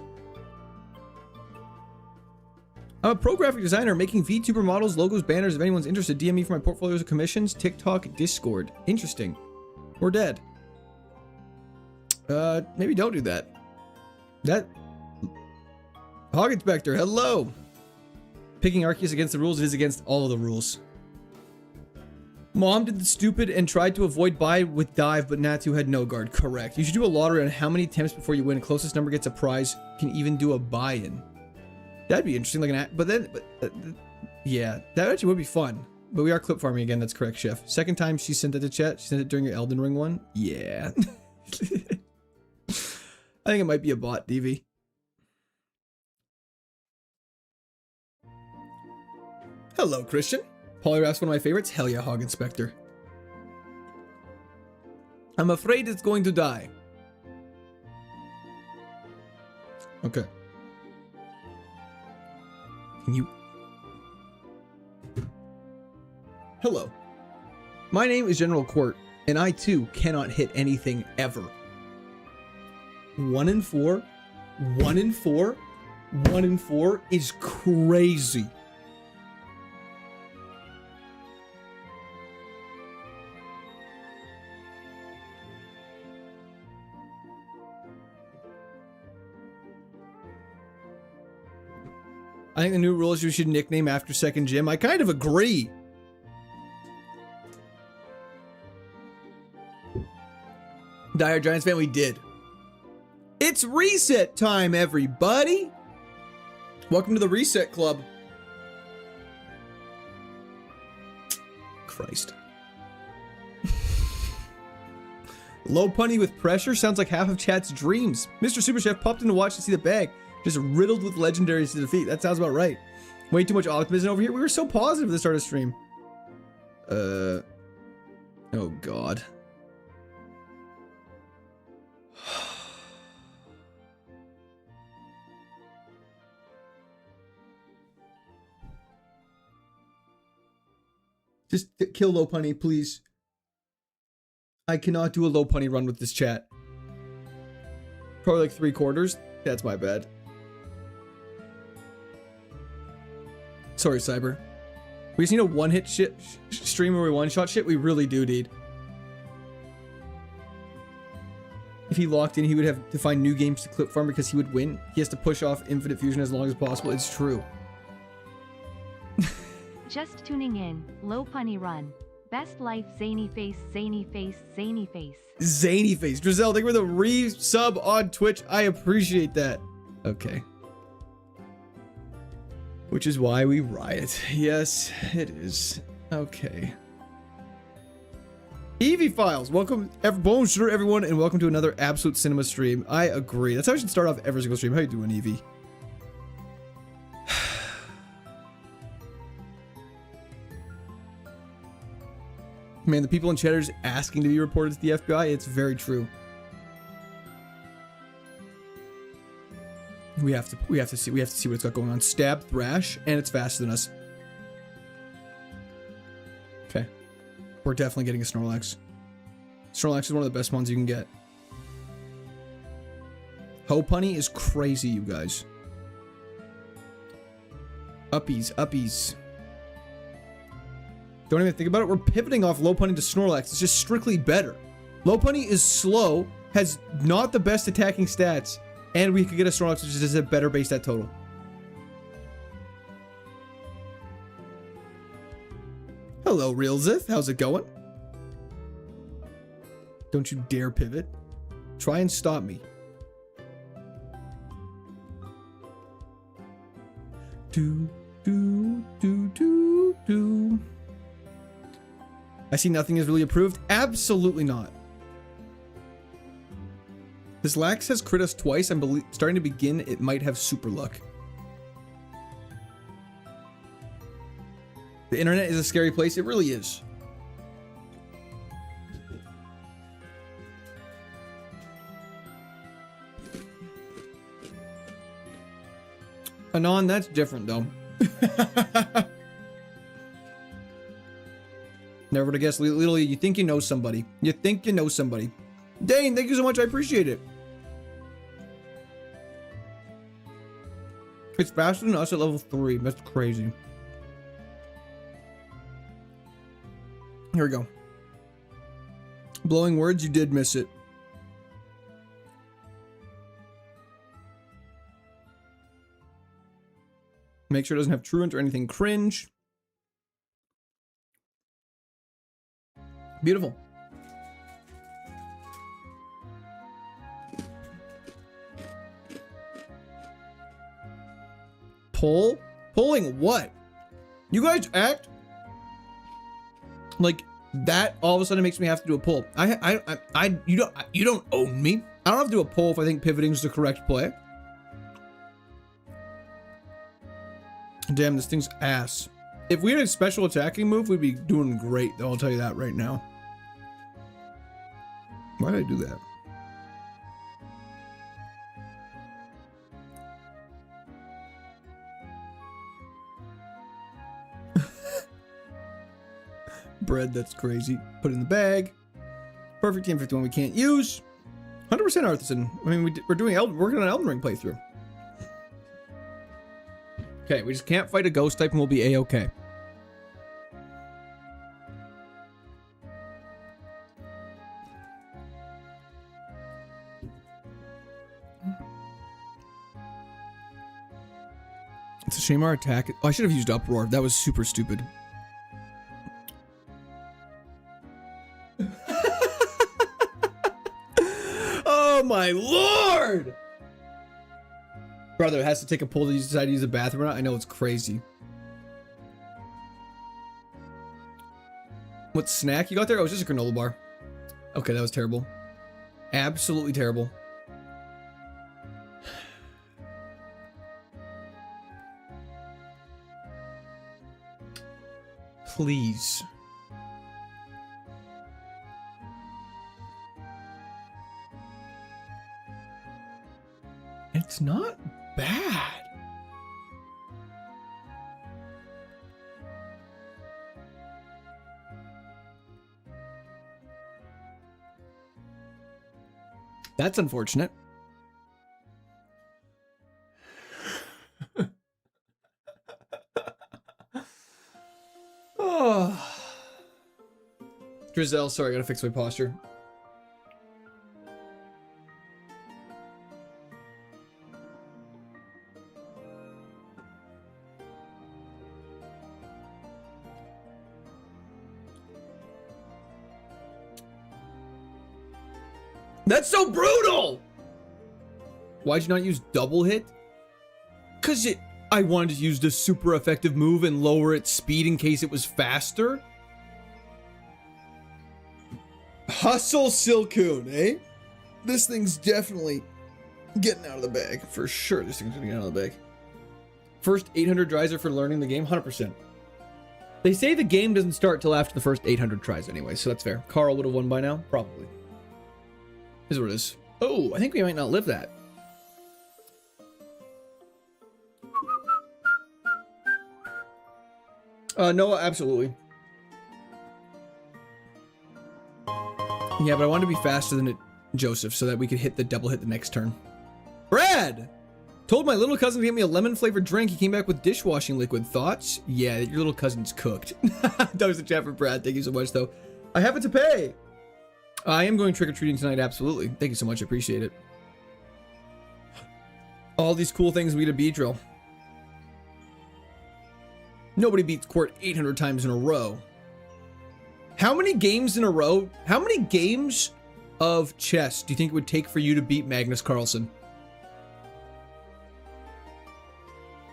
I'm a pro graphic designer making VTuber models, logos, banners. If anyone's interested, DM me for my portfolios of commissions. TikTok, Discord. Interesting. We're dead. Maybe don't do that. Hog Inspector, hello. Picking Arceus against the rules, it is against all of the rules. Mom did the stupid and tried to avoid buy with dive, but Natu had no guard. Correct. You should do a lottery on how many attempts before you win. Closest number gets a prize. Can even do a buy-in. That'd be interesting. Yeah, that actually would be fun. But we are clip farming again. That's correct, Chef. Second time she sent it to chat. She sent it during your Elden Ring one. Yeah. I think it might be a bot, DV. Hello, Christian. Polyraph's one of my favorites. Hell yeah, Hog Inspector. I'm afraid it's going to die. Okay. Can you... Hello. My name is General Court, and I too cannot hit anything ever. 1 in 4? 1 in 4? 1 in 4 is crazy. I think the new rule is you should nickname after second gym. I kind of agree. Die Hard Giants fan, we did. It's reset time, everybody. Welcome to the Reset Club. Christ. Low punny with pressure sounds like half of chat's dreams. Mr. Super Chef popped in to watch to see the bag. Just riddled with legendaries to defeat. That sounds about right. Way too much optimism over here. We were so positive at the start of stream. Oh God. Just kill low punny, please. I cannot do a low punny run with this chat. Probably like 3/4. That's my bad. Sorry, Cyber. We just need a one-hit stream where we one-shot shit. We really do, dude. If he locked in, he would have to find new games to clip farm because he would win. He has to push off Infinite Fusion as long as possible. It's true. Just tuning in. Low punny run. Best life, zany face, zany face, zany face. Zany face. Drizzelle, thank you for the re-sub on Twitch. I appreciate that. Okay. Which is why we riot. Yes, it is. Okay. Eevee Files, welcome, bonjour everyone, and welcome to another Absolute Cinema stream. I agree. That's how we should start off every single stream. How you doing, Eevee? Man, the people in chat are just asking to be reported to the FBI. It's very true. We have to see what it's got going on. Stab, thrash, and it's faster than us. Okay. We're definitely getting a Snorlax. Snorlax is one of the best ones you can get. Hopunny is crazy, you guys. Uppies, uppies. Don't even think about it. We're pivoting off Lopunny to Snorlax. It's just strictly better. Lopunny is slow, has not the best attacking stats, and we could get a Snorlax which is a better base stat total. Hello, Realzith. How's it going? Don't you dare pivot. Try and stop me. Do. I see nothing is really approved. Absolutely not. This Lax has crit us twice. I'm starting to begin. It might have super luck. The internet is a scary place. It really is. Anon, that's different though. Never would have guessed. Literally, you think you know somebody. You think you know somebody. Dane, thank you so much. I appreciate it. It's faster than us at level 3. That's crazy. Here we go. Blowing words, you did miss it. Make sure it doesn't have truant or anything cringe. Beautiful. Pull? Pulling what? You guys act like that all of a sudden makes me have to do a pull. You don't own me. I don't have to do a pull if I think pivoting is the correct play. Damn, this thing's ass. If we had a special attacking move, we'd be doing great, though. I'll tell you that right now. Why did I do that? Bread, that's crazy. Put it in the bag. Perfect team 51 we can't use. 100% Artisan. I mean, we're doing working on an Elden Ring playthrough. Okay, we just can't fight a ghost type and we'll be A-okay. It's a shame our attack... Oh, I should have used Uproar. That was super stupid. Oh my lord! Brother has to take a pull to decide to use the bathroom or not. I know, it's crazy. What snack you got there? Oh, it's just a granola bar. Okay, that was terrible. Absolutely terrible. Please. It's not bad. That's unfortunate. Oh. Drizzelle, sorry, I gotta fix my posture. That's so brutal! Why'd you not use double hit? Cause I wanted to use the super effective move and lower its speed in case it was faster. Hustle Silcoon, eh? This thing's definitely getting out of the bag. For sure, this thing's gonna get out of the bag. First 800 tries are for learning the game, 100%. They say the game doesn't start till after the first 800 tries anyway, so that's fair. Carl would have won by now, probably. Is what it is. Oh, I think we might not live that. Noah, absolutely. Yeah, but I wanted to be faster than Joseph so that we could hit the double hit the next turn. Brad! Told my little cousin to get me a lemon flavored drink. He came back with dishwashing liquid. Thoughts? Yeah, your little cousin's cooked. That was the chat for Brad. Thank you so much, though. I have it to pay. I am going trick-or-treating tonight, absolutely. Thank you so much, I appreciate it. All these cool things we get a Beedrill. Nobody beats Court 800 times in a row. How many games in a row? How many games of chess do you think it would take for you to beat Magnus Carlsen?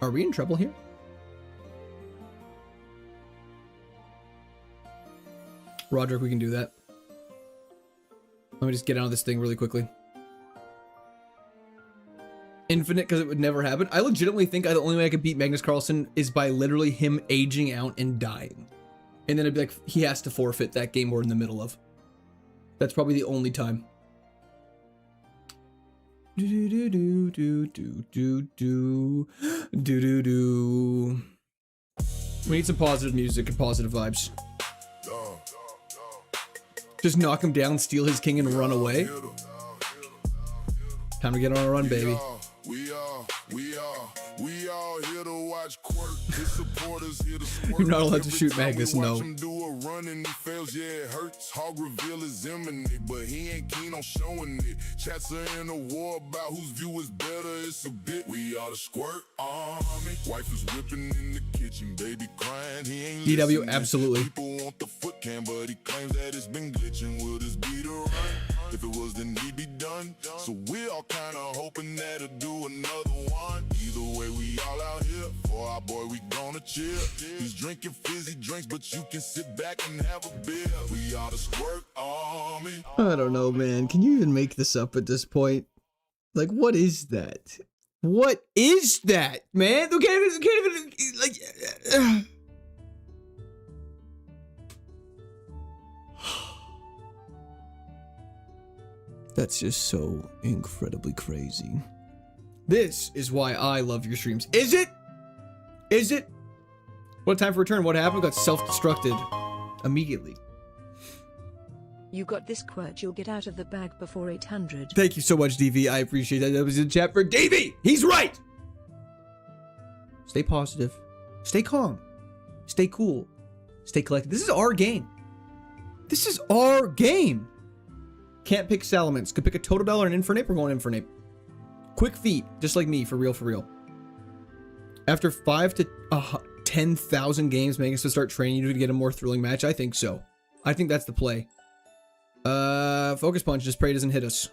Are we in trouble here? Roderick, we can do that. Let me just get out of this thing really quickly. infinite because it would never happen. I legitimately think the only way I could beat Magnus Carlsen is by literally him aging out and dying. And then it'd be like, he has to forfeit that game we're in the middle of. That's probably the only time. Do do do do do do do do do do. We need some positive music and positive vibes. Just knock him down, steal his king, and run away. Time to get on a run, baby. We all here to watch Quirk. His supporters here to squirt. You're not allowed to shoot Magnus, no. Watch him do a run and he fails, yeah, it hurts. Hog reveal is imminent, but he ain't keen on showing it. Chats are in a war about whose view is better. It's a bit. We are the squirt army. Wife is whipping in the kitchen, baby crying. He ain't DW, listening. Absolutely. People want the foot cam, but he claims that it's been glitching. Will this be the run? If it was, then he'd be done. So we all kind of hoping that he'll do another one. Either way, we all out here. For our boy, we gonna chill. He's drinking fizzy drinks, but you can sit back and have a beer. We are the squirt army. I don't know, man. Can you even make this up at this point? Like, what is that? What is that, man? You can't even like... That's just so incredibly crazy. This is why I love your streams. Is it? Is it? What time for return? What happened? Got self-destructed immediately. You got this quirk. You'll get out of the bag before 800. Thank you so much, DV. I appreciate that. That was in chat for DV. He's right. Stay positive. Stay calm. Stay cool. Stay collected. This is our game. This is our game. Can't pick Salamence. Could pick a Totodile or an Infernape. We're going Infernape. Quick feet, just like me, for real, for real. After 5 to 10,000 games, Magnus to start training you to get a more thrilling match. I think so. I think that's the play. Focus Punch. Just pray it doesn't hit us.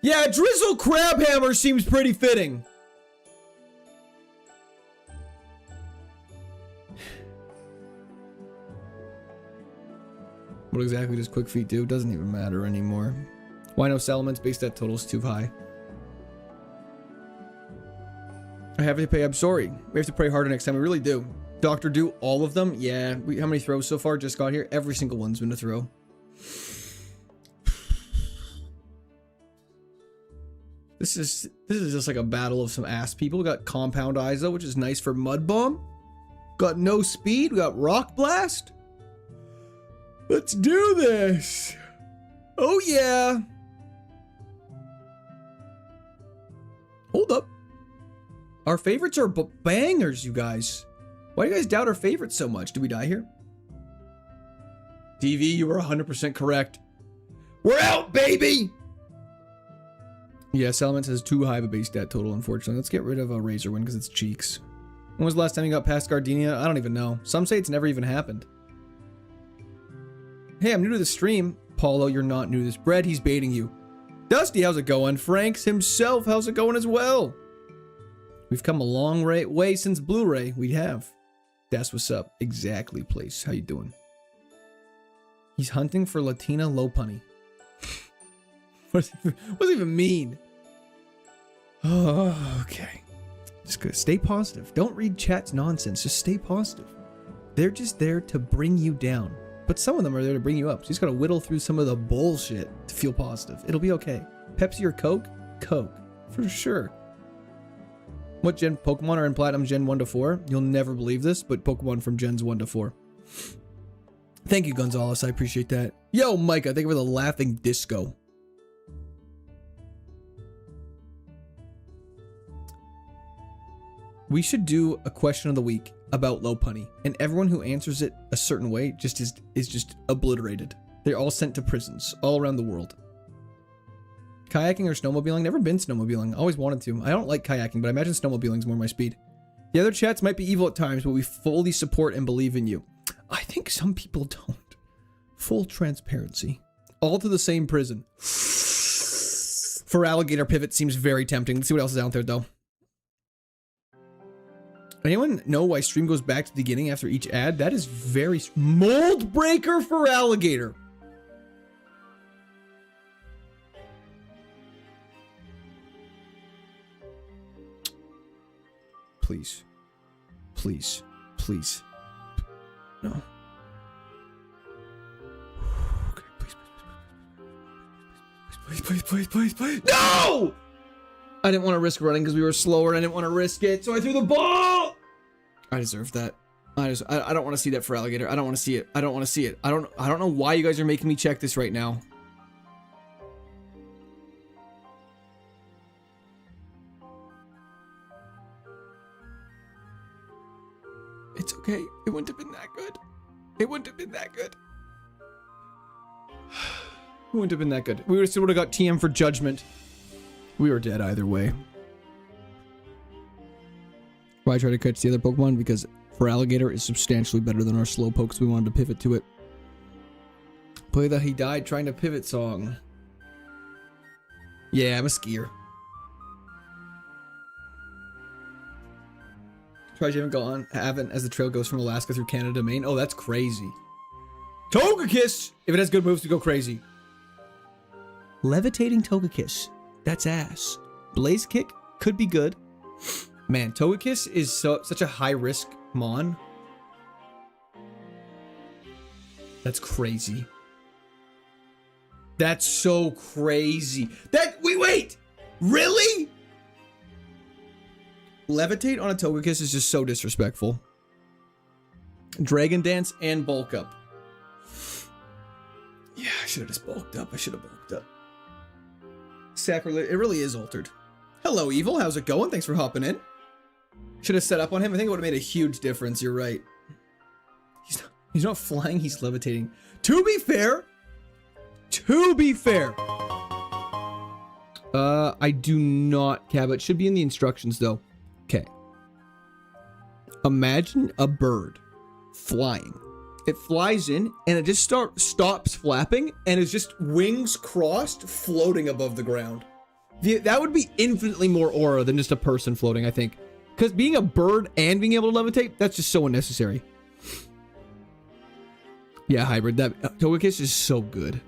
Yeah, Drizzle Crabhammer seems pretty fitting. What exactly does Quick Feet do? Doesn't even matter anymore. Why no Salamence? Base stat total's too high. I have to pay. I'm sorry. We have to pray harder next time. We really do. Dr. Do all of them? Yeah. How many throws so far? Just got here. Every single one's been a throw. This is just like a battle of some ass people. We got Compound Iso, which is nice for Mud Bomb. Got no speed. We got Rock Blast. Let's do this. Oh, yeah. Hold up. Our favorites are bangers, you guys. Why do you guys doubt our favorites so much? Did we die here? DV, you were 100% correct. We're out, baby! Yeah, Salamence has too high of a base stat total, unfortunately. Let's get rid of a Razorwind because it's cheeks. When was the last time you got past Gardenia? I don't even know. Some say it's never even happened. Hey, I'm new to the stream. Paulo, you're not new to this. Bread, he's baiting you. Dusty, how's it going? Franks himself, how's it going as well? We've come a long way since Blu-ray. We have. That's what's up. Exactly, place. How you doing? He's hunting for Latina Lopunny. What does it even mean? Oh, okay. Just good. Stay positive. Don't read chat's nonsense. Just stay positive. They're just there to bring you down. But some of them are there to bring you up. So you just gotta whittle through some of the bullshit to feel positive. It'll be okay. Pepsi or Coke? Coke. For sure. What gen Pokemon are in Platinum Gen 1 to 4? You'll never believe this, but Pokemon from Gens 1 to 4. Thank you, Gonzalez. I appreciate that. Yo, Micah, thank you for the laughing disco. We should do a question of the week about Lopunny, and everyone who answers it a certain way just is just obliterated. They're all sent to prisons all around the world. Kayaking or snowmobiling? Never been snowmobiling. Always wanted to. I don't like kayaking, but I imagine snowmobiling's more my speed. The other chats might be evil at times, but we fully support and believe in you. I think some people don't. Full transparency. All to the same prison. For Alligator Pivot seems very tempting. Let's see what else is out there, though. Anyone know why stream goes back to the beginning after each ad? that is very... Mold Breaker for Alligator. please. Please. Please. No. Okay, please. No! I didn't want to risk running because we were slower and I didn't want to risk it, so I threw the ball! I deserve that. I don't want to see that for alligator. I don't want to see it. I don't want to see it. I don't know why you guys are making me check this right now. It's okay. It wouldn't have been that good. It wouldn't have been that good. It wouldn't have been that good. We would have got TM for judgment. We were dead either way. Why try to catch the other Pokemon? Because for alligator is substantially better than our Slowpoke, so we wanted to pivot to it. Play the He Died Trying to Pivot song. Yeah, I'm a skier. Tries you haven't as the trail goes from Alaska through Canada to Maine. Oh, that's crazy. Togekiss! If it has good moves to go crazy. Levitating Togekiss. That's ass. Blaze Kick could be good. Man, Togekiss is such a high risk mon. That's crazy. That's so crazy. Wait! Really? Levitate on a Togekiss is just so disrespectful. Dragon Dance and Bulk Up. Yeah, I should have just bulked up. I should have bulked up. Sacrilege. It really is altered. Hello, Evil. How's it going? Thanks for hopping in. Should have set up on him. I think it would have made a huge difference. You're right. He's not flying. He's levitating. To be fair. I do not, Cabot. Should be in the instructions, though. Okay. Imagine a bird flying. It flies in, and it just stops flapping, and is just wings crossed, floating above the ground. That would be infinitely more aura than just a person floating, I think. Because being a bird and being able to levitate, that's just so unnecessary. Yeah, hybrid. That Togekiss is so good.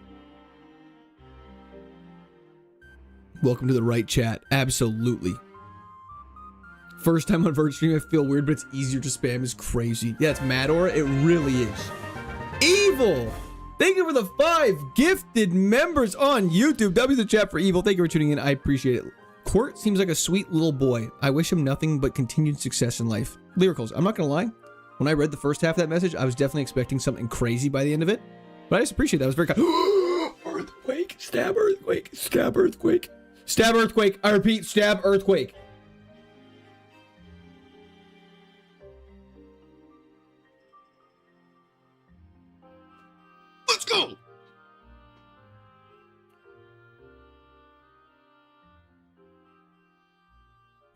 Welcome to the right chat. Absolutely. First time on Verge stream, I feel weird, but it's easier to spam is crazy. Yeah, it's mad aura. It really is. Evil! Thank you for the 5 gifted members on YouTube. W's the chat for Evil. Thank you for tuning in. I appreciate it. Court seems like a sweet little boy. I wish him nothing but continued success in life. Lyricals. I'm not going to lie. When I read the first half of that message, I was definitely expecting something crazy by the end of it. But I just appreciate that. It was very kind. Earthquake. Stab earthquake. Stab earthquake. Stab earthquake. I repeat, stab earthquake. Let's go.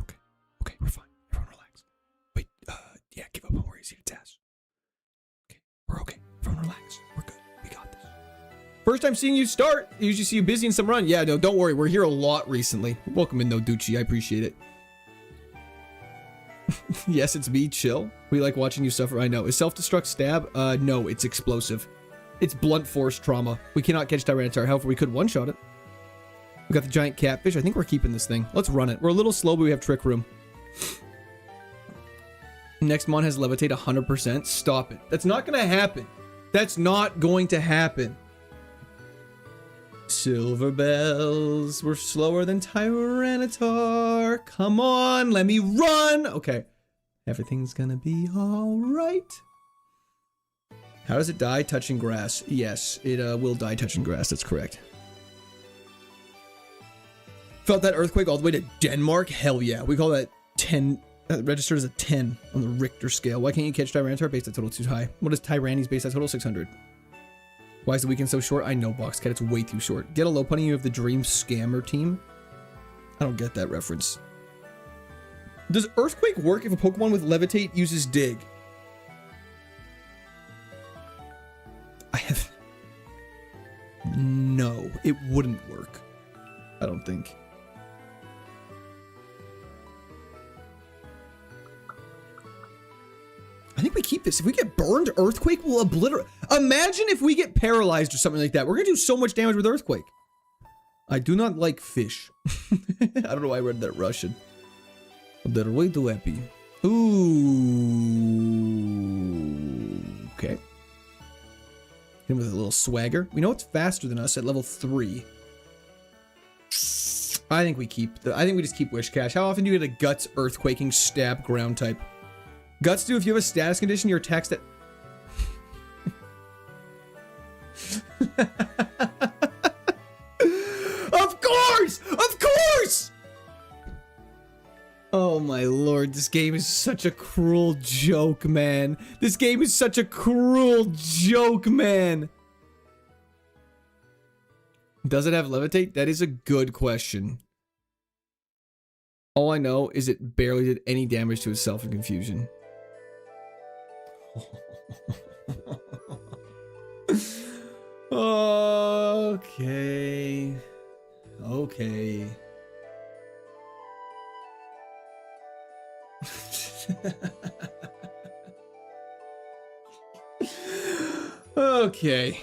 Okay, we're fine. Everyone relax. Wait, yeah, give up on where he's to task. Okay, we're okay. Everyone relax. We're good. We got this. First time seeing you start. I usually see you busy in some run. Yeah, no, don't worry. We're here a lot recently. Welcome in, though, Ducci. I appreciate it. Yes, it's me. Chill. We like watching you suffer. I know. Is self-destruct stab? No, it's explosive. It's blunt force trauma. We cannot catch Tyranitar. However, we could one-shot it. We got the giant catfish. I think we're keeping this thing. Let's run it. We're a little slow, but we have trick room. Next mon has levitate 100%. Stop it. That's not going to happen. That's not going to happen. Silver bells. We're slower than Tyranitar. Come on, let me run. Okay. Everything's going to be all right. How does it die? Touching grass. Yes, it will die touching grass. That's correct. Felt that earthquake all the way to Denmark? Hell yeah. We call that 10. Registered as a 10 on the Richter scale. Why can't you catch Tyranitar? Base that total too high. What is Tyranny's base that total? 600. Why is the weekend so short? I know, Boxcat. It's way too short. Get a low punny. You have the Dream Scammer team. I don't get that reference. Does Earthquake work if a Pokemon with Levitate uses Dig? I have... No, it wouldn't work. I don't think. I think we keep this. If we get burned, Earthquake will obliterate. Imagine if we get paralyzed or something like that. We're going to do so much damage with Earthquake. I do not like fish. I don't know why I read that Russian. They're way too happy. Ooh. Okay. Hit him with a little swagger. We know it's faster than us at level 3. I think we just keep Wish Cash. How often do you get a Guts, Earthquaking, Stab, Ground type? Guts do if you have a status condition, your attacks that... Of course! Of course! Oh my lord, this game is such a cruel joke, man. This game is such a cruel joke, man. Does it have levitate? That is a good question. All I know is it barely did any damage to itself in confusion. Okay. Okay. Okay.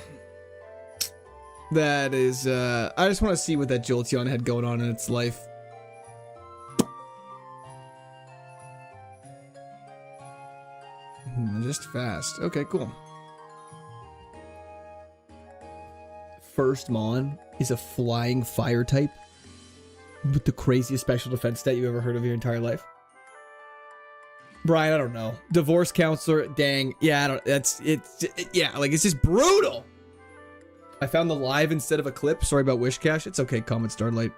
That is, I just want to see what that Jolteon had going on in its life. Just fast. Okay, cool. First Mon is a flying fire type with the craziest special defense stat you ever heard of your entire life. Brian, I don't know. Divorce counselor, dang. Yeah, I don't, yeah, like, it's just brutal. I found the live instead of a clip. Sorry about Wish Cash. It's okay, comment Starlight.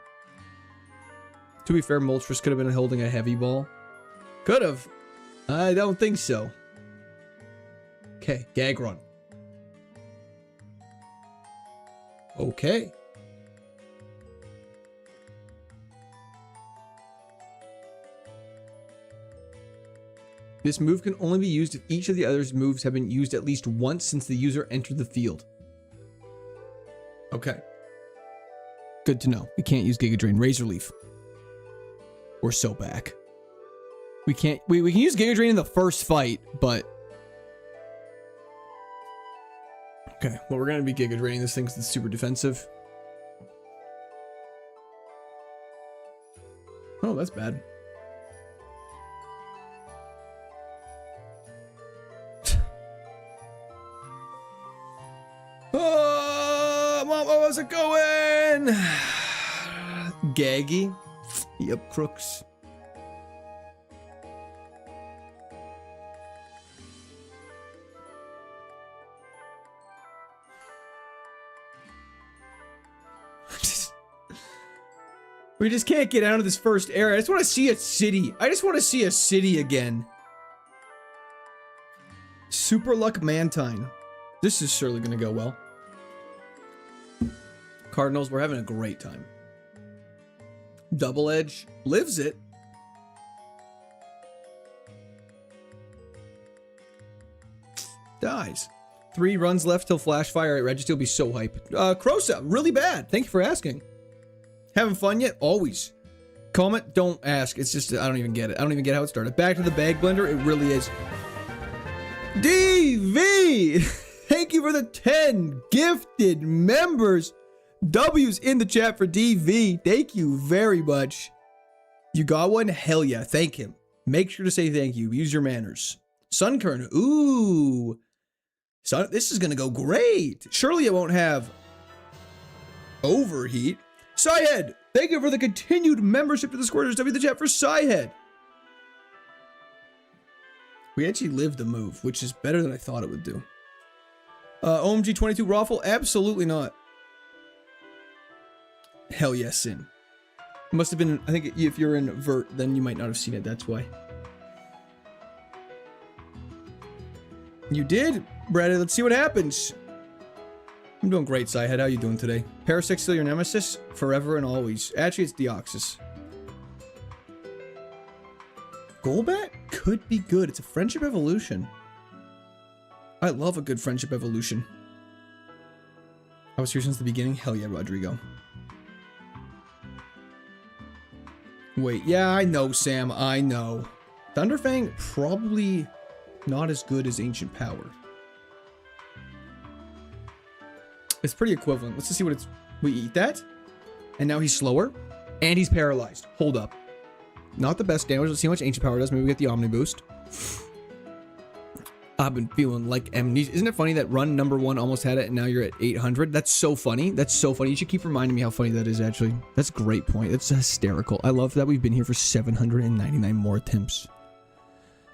To be fair, Moltres could have been holding a heavy ball. Could have. I don't think so. Okay, gag run. Okay. This move can only be used if each of the other's moves have been used at least once since the user entered the field. Okay. Good to know. We can't use Giga Drain. Razor Leaf. We're so back. We can't... We can use Giga Drain in the first fight, but... Okay, well, we're going to be Giga Draining this thing because it's super defensive. Oh, that's bad. Oh, Mom, how's it going? Gaggy. Yep, crooks. We just can't get out of this first area. I just want to see a city. I just want to see a city again. Super Luck Mantine. This is surely going to go well. Cardinals, we're having a great time. Double Edge lives it. Dies. 3 runs left till Flash Fire at Registeel will be so hype. Crosa, really bad. Thank you for asking. Having fun yet? Always. Comment, don't ask. It's just, I don't even get it. I don't even get how it started. Back to the bag blender. It really is. DV! Thank you for the 10 gifted members. W's in the chat for DV. Thank you very much. You got one? Hell yeah. Thank him. Make sure to say thank you. Use your manners. Sunkern. Ooh. Sun, this is going to go great. Surely it won't have overheat. Psyhead, thank you for the continued membership to the Squirters. W the chat for Psyhead. We actually lived the move, which is better than I thought it would do. OMG 22 Raffle, absolutely not. Hell yes, Sin. Must have been, I think if you're in Vert, then you might not have seen it, that's why. You did, Brad. Let's see what happens. I'm doing great, Psyhead. How you doing today? Parasect still your nemesis? Forever and always. Actually, it's Deoxys. Golbat could be good. It's a friendship evolution. I love a good friendship evolution. I was here since the beginning. Hell yeah, Rodrigo. Wait, yeah, I know, Sam. I know. Thunderfang, probably not as good as Ancient Power. It's pretty equivalent. Let's just see what it's... We eat that. And now he's slower. And he's paralyzed. Hold up. Not the best damage. Let's see how much Ancient Power does. Maybe we get the Omni Boost. I've been feeling like amnesia. Isn't it funny that run number 1 almost had it and now you're at 800? That's so funny. That's so funny. You should keep reminding me how funny that is, actually. That's a great point. That's hysterical. I love that we've been here for 799 more attempts.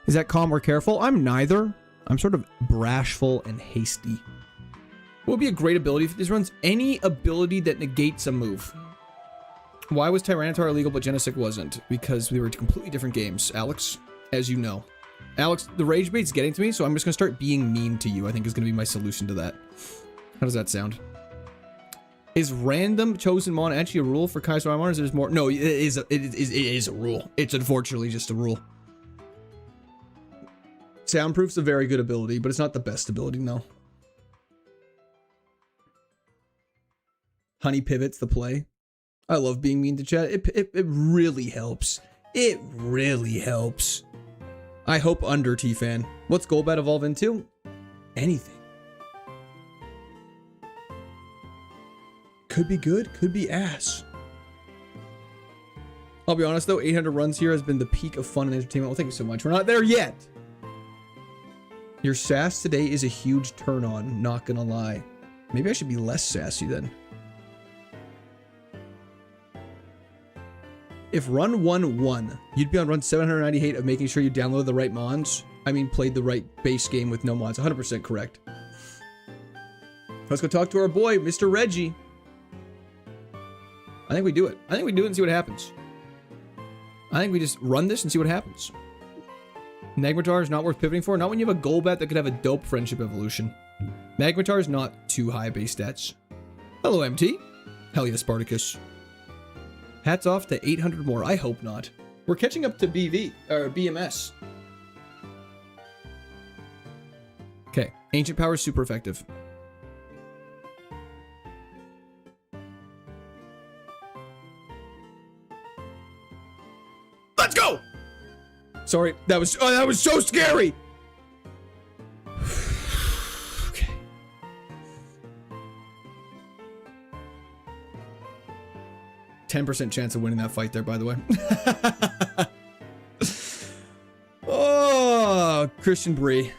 Is that calm or careful? I'm neither. I'm sort of brashful and hasty. What would be a great ability for these runs? Any ability that negates a move. Why was Tyranitar illegal but Genesect wasn't? Because we were completely different games, Alex, as you know. Alex, the rage bait's getting to me, so I'm just going to start being mean to you, I think is going to be my solution to that. How does that sound? Is random chosen mon actually a rule for KAIZO IRONMON, or is there more? No, it is a rule. It's unfortunately just a rule. Soundproof's a very good ability, but it's not the best ability, no. Honey pivots the play. I love being mean to chat. It really helps. It really helps. I hope under T-Fan. What's Golbat evolve into? Anything. Could be good, could be ass. I'll be honest though, 800 runs here has been the peak of fun and entertainment. Well, thank you so much. We're not there yet. Your sass today is a huge turn on, not gonna lie. Maybe I should be less sassy then. If run 1 won, you'd be on run 798 of making sure you downloaded the right mods. I mean, played the right base game with no mods. 100% correct. Let's go talk to our boy, Mr. Reggie. I think we do it. I think we do it and see what happens. I think we just run this and see what happens. Magmar is not worth pivoting for. Not when you have a Golbat that could have a dope friendship evolution. Magmar is not too high base stats. Hello, MT. Hell yeah, Spartacus. Hats off to 800 more. I hope not. We're catching up to BMS. Okay, Ancient Power is super effective. Let's go! Sorry, that was so scary! Okay. %10 chance of winning that fight there, by the way. Oh, Christian Bree.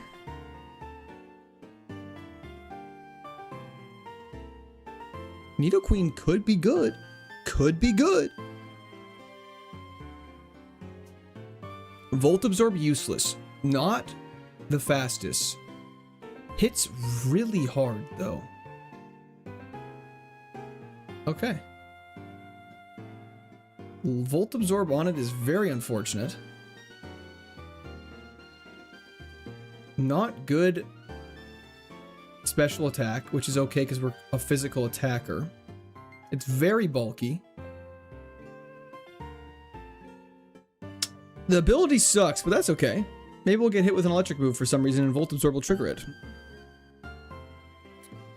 Nidoqueen could be good. Could be good. Volt Absorb useless. Not the fastest. Hits really hard, though. Okay. Volt Absorb on it is very unfortunate. Not good special attack, which is okay because we're a physical attacker. It's very bulky. The ability sucks, but that's okay. Maybe we'll get hit with an electric move for some reason and Volt Absorb will trigger it.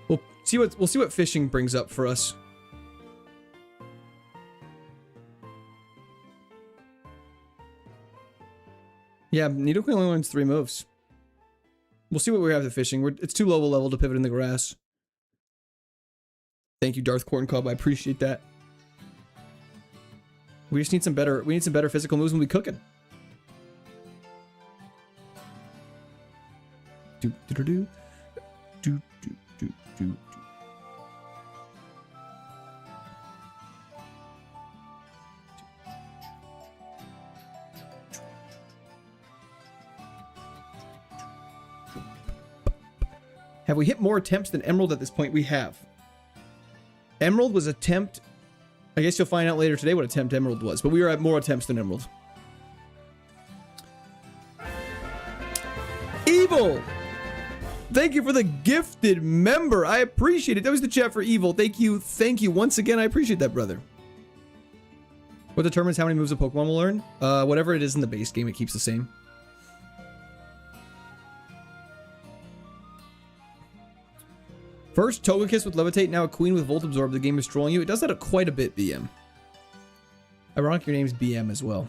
We'll see what fishing brings up for us. Yeah, Nidoqueen only learns 3 moves. We'll see what we have to fishing. It's too low a level to pivot in the grass. Thank you, Darth Corn Cob. I appreciate that. We just need some better. We need some better physical moves when we cooking. Do do do do do do do. Have we hit more attempts than Emerald at this point? We have. Emerald was attempt. I guess you'll find out later today what attempt Emerald was, but we were at more attempts than Emerald. Evil! Thank you for the gifted member. I appreciate it. That was the chat for Evil. Thank you. Thank you once again. I appreciate that, brother. What determines how many moves a Pokemon will learn? Whatever it is in the base game, it keeps the same. First, Togekiss with Levitate, now a Queen with Volt Absorb. The game is trolling you. It does that quite a bit, BM. Ironic, your name's BM as well.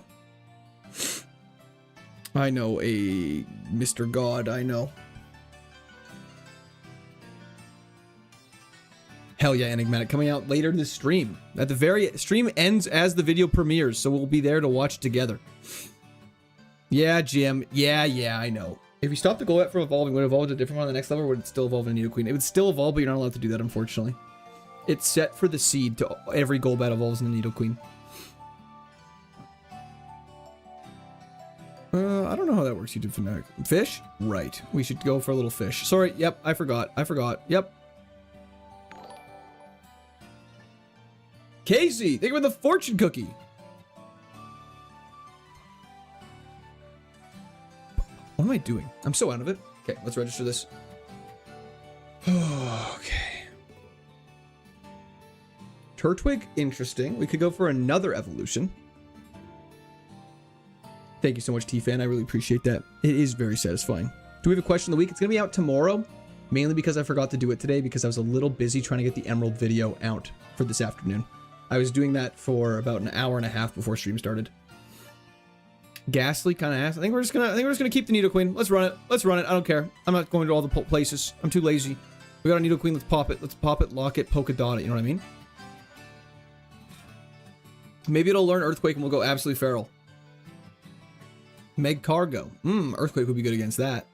I know, a Mr. God, I know. Hell yeah, Enigmatic. Coming out later this stream. At the very... Stream ends as the video premieres, so we'll be there to watch together. Yeah, Jim. Yeah, I know. If you stop the Golbat from evolving, would it evolve to a different one on the next level, or would it still evolve in a Nidoqueen? It would still evolve, but you're not allowed to do that, unfortunately. It's set for the seed to every Golbat evolves in the Nidoqueen. I don't know how that works, YouTube Fanatic. Fish? Right. We should go for a little fish. Sorry, yep, I forgot. Yep. Casey, think about the fortune cookie. What am I doing? I'm so out of it. Okay, let's register this. Okay. Turtwig, interesting. We could go for another evolution. Thank you so much, T-Fan. I really appreciate that. It is very satisfying. Do we have a question of the week? It's going to be out tomorrow, mainly because I forgot to do it today because I was a little busy trying to get the Emerald video out for this afternoon. I was doing that for about an hour and a half before stream started. Ghastly kind of ass. I think we're just gonna keep the Nidoqueen. Let's run it. I don't care. I'm not going to all the places. I'm too lazy. We got a Nidoqueen. Let's pop it, lock it, polka dot it. You know what I mean? Maybe it'll learn Earthquake and we'll go absolutely feral. Meg Cargo. Earthquake would be good against that.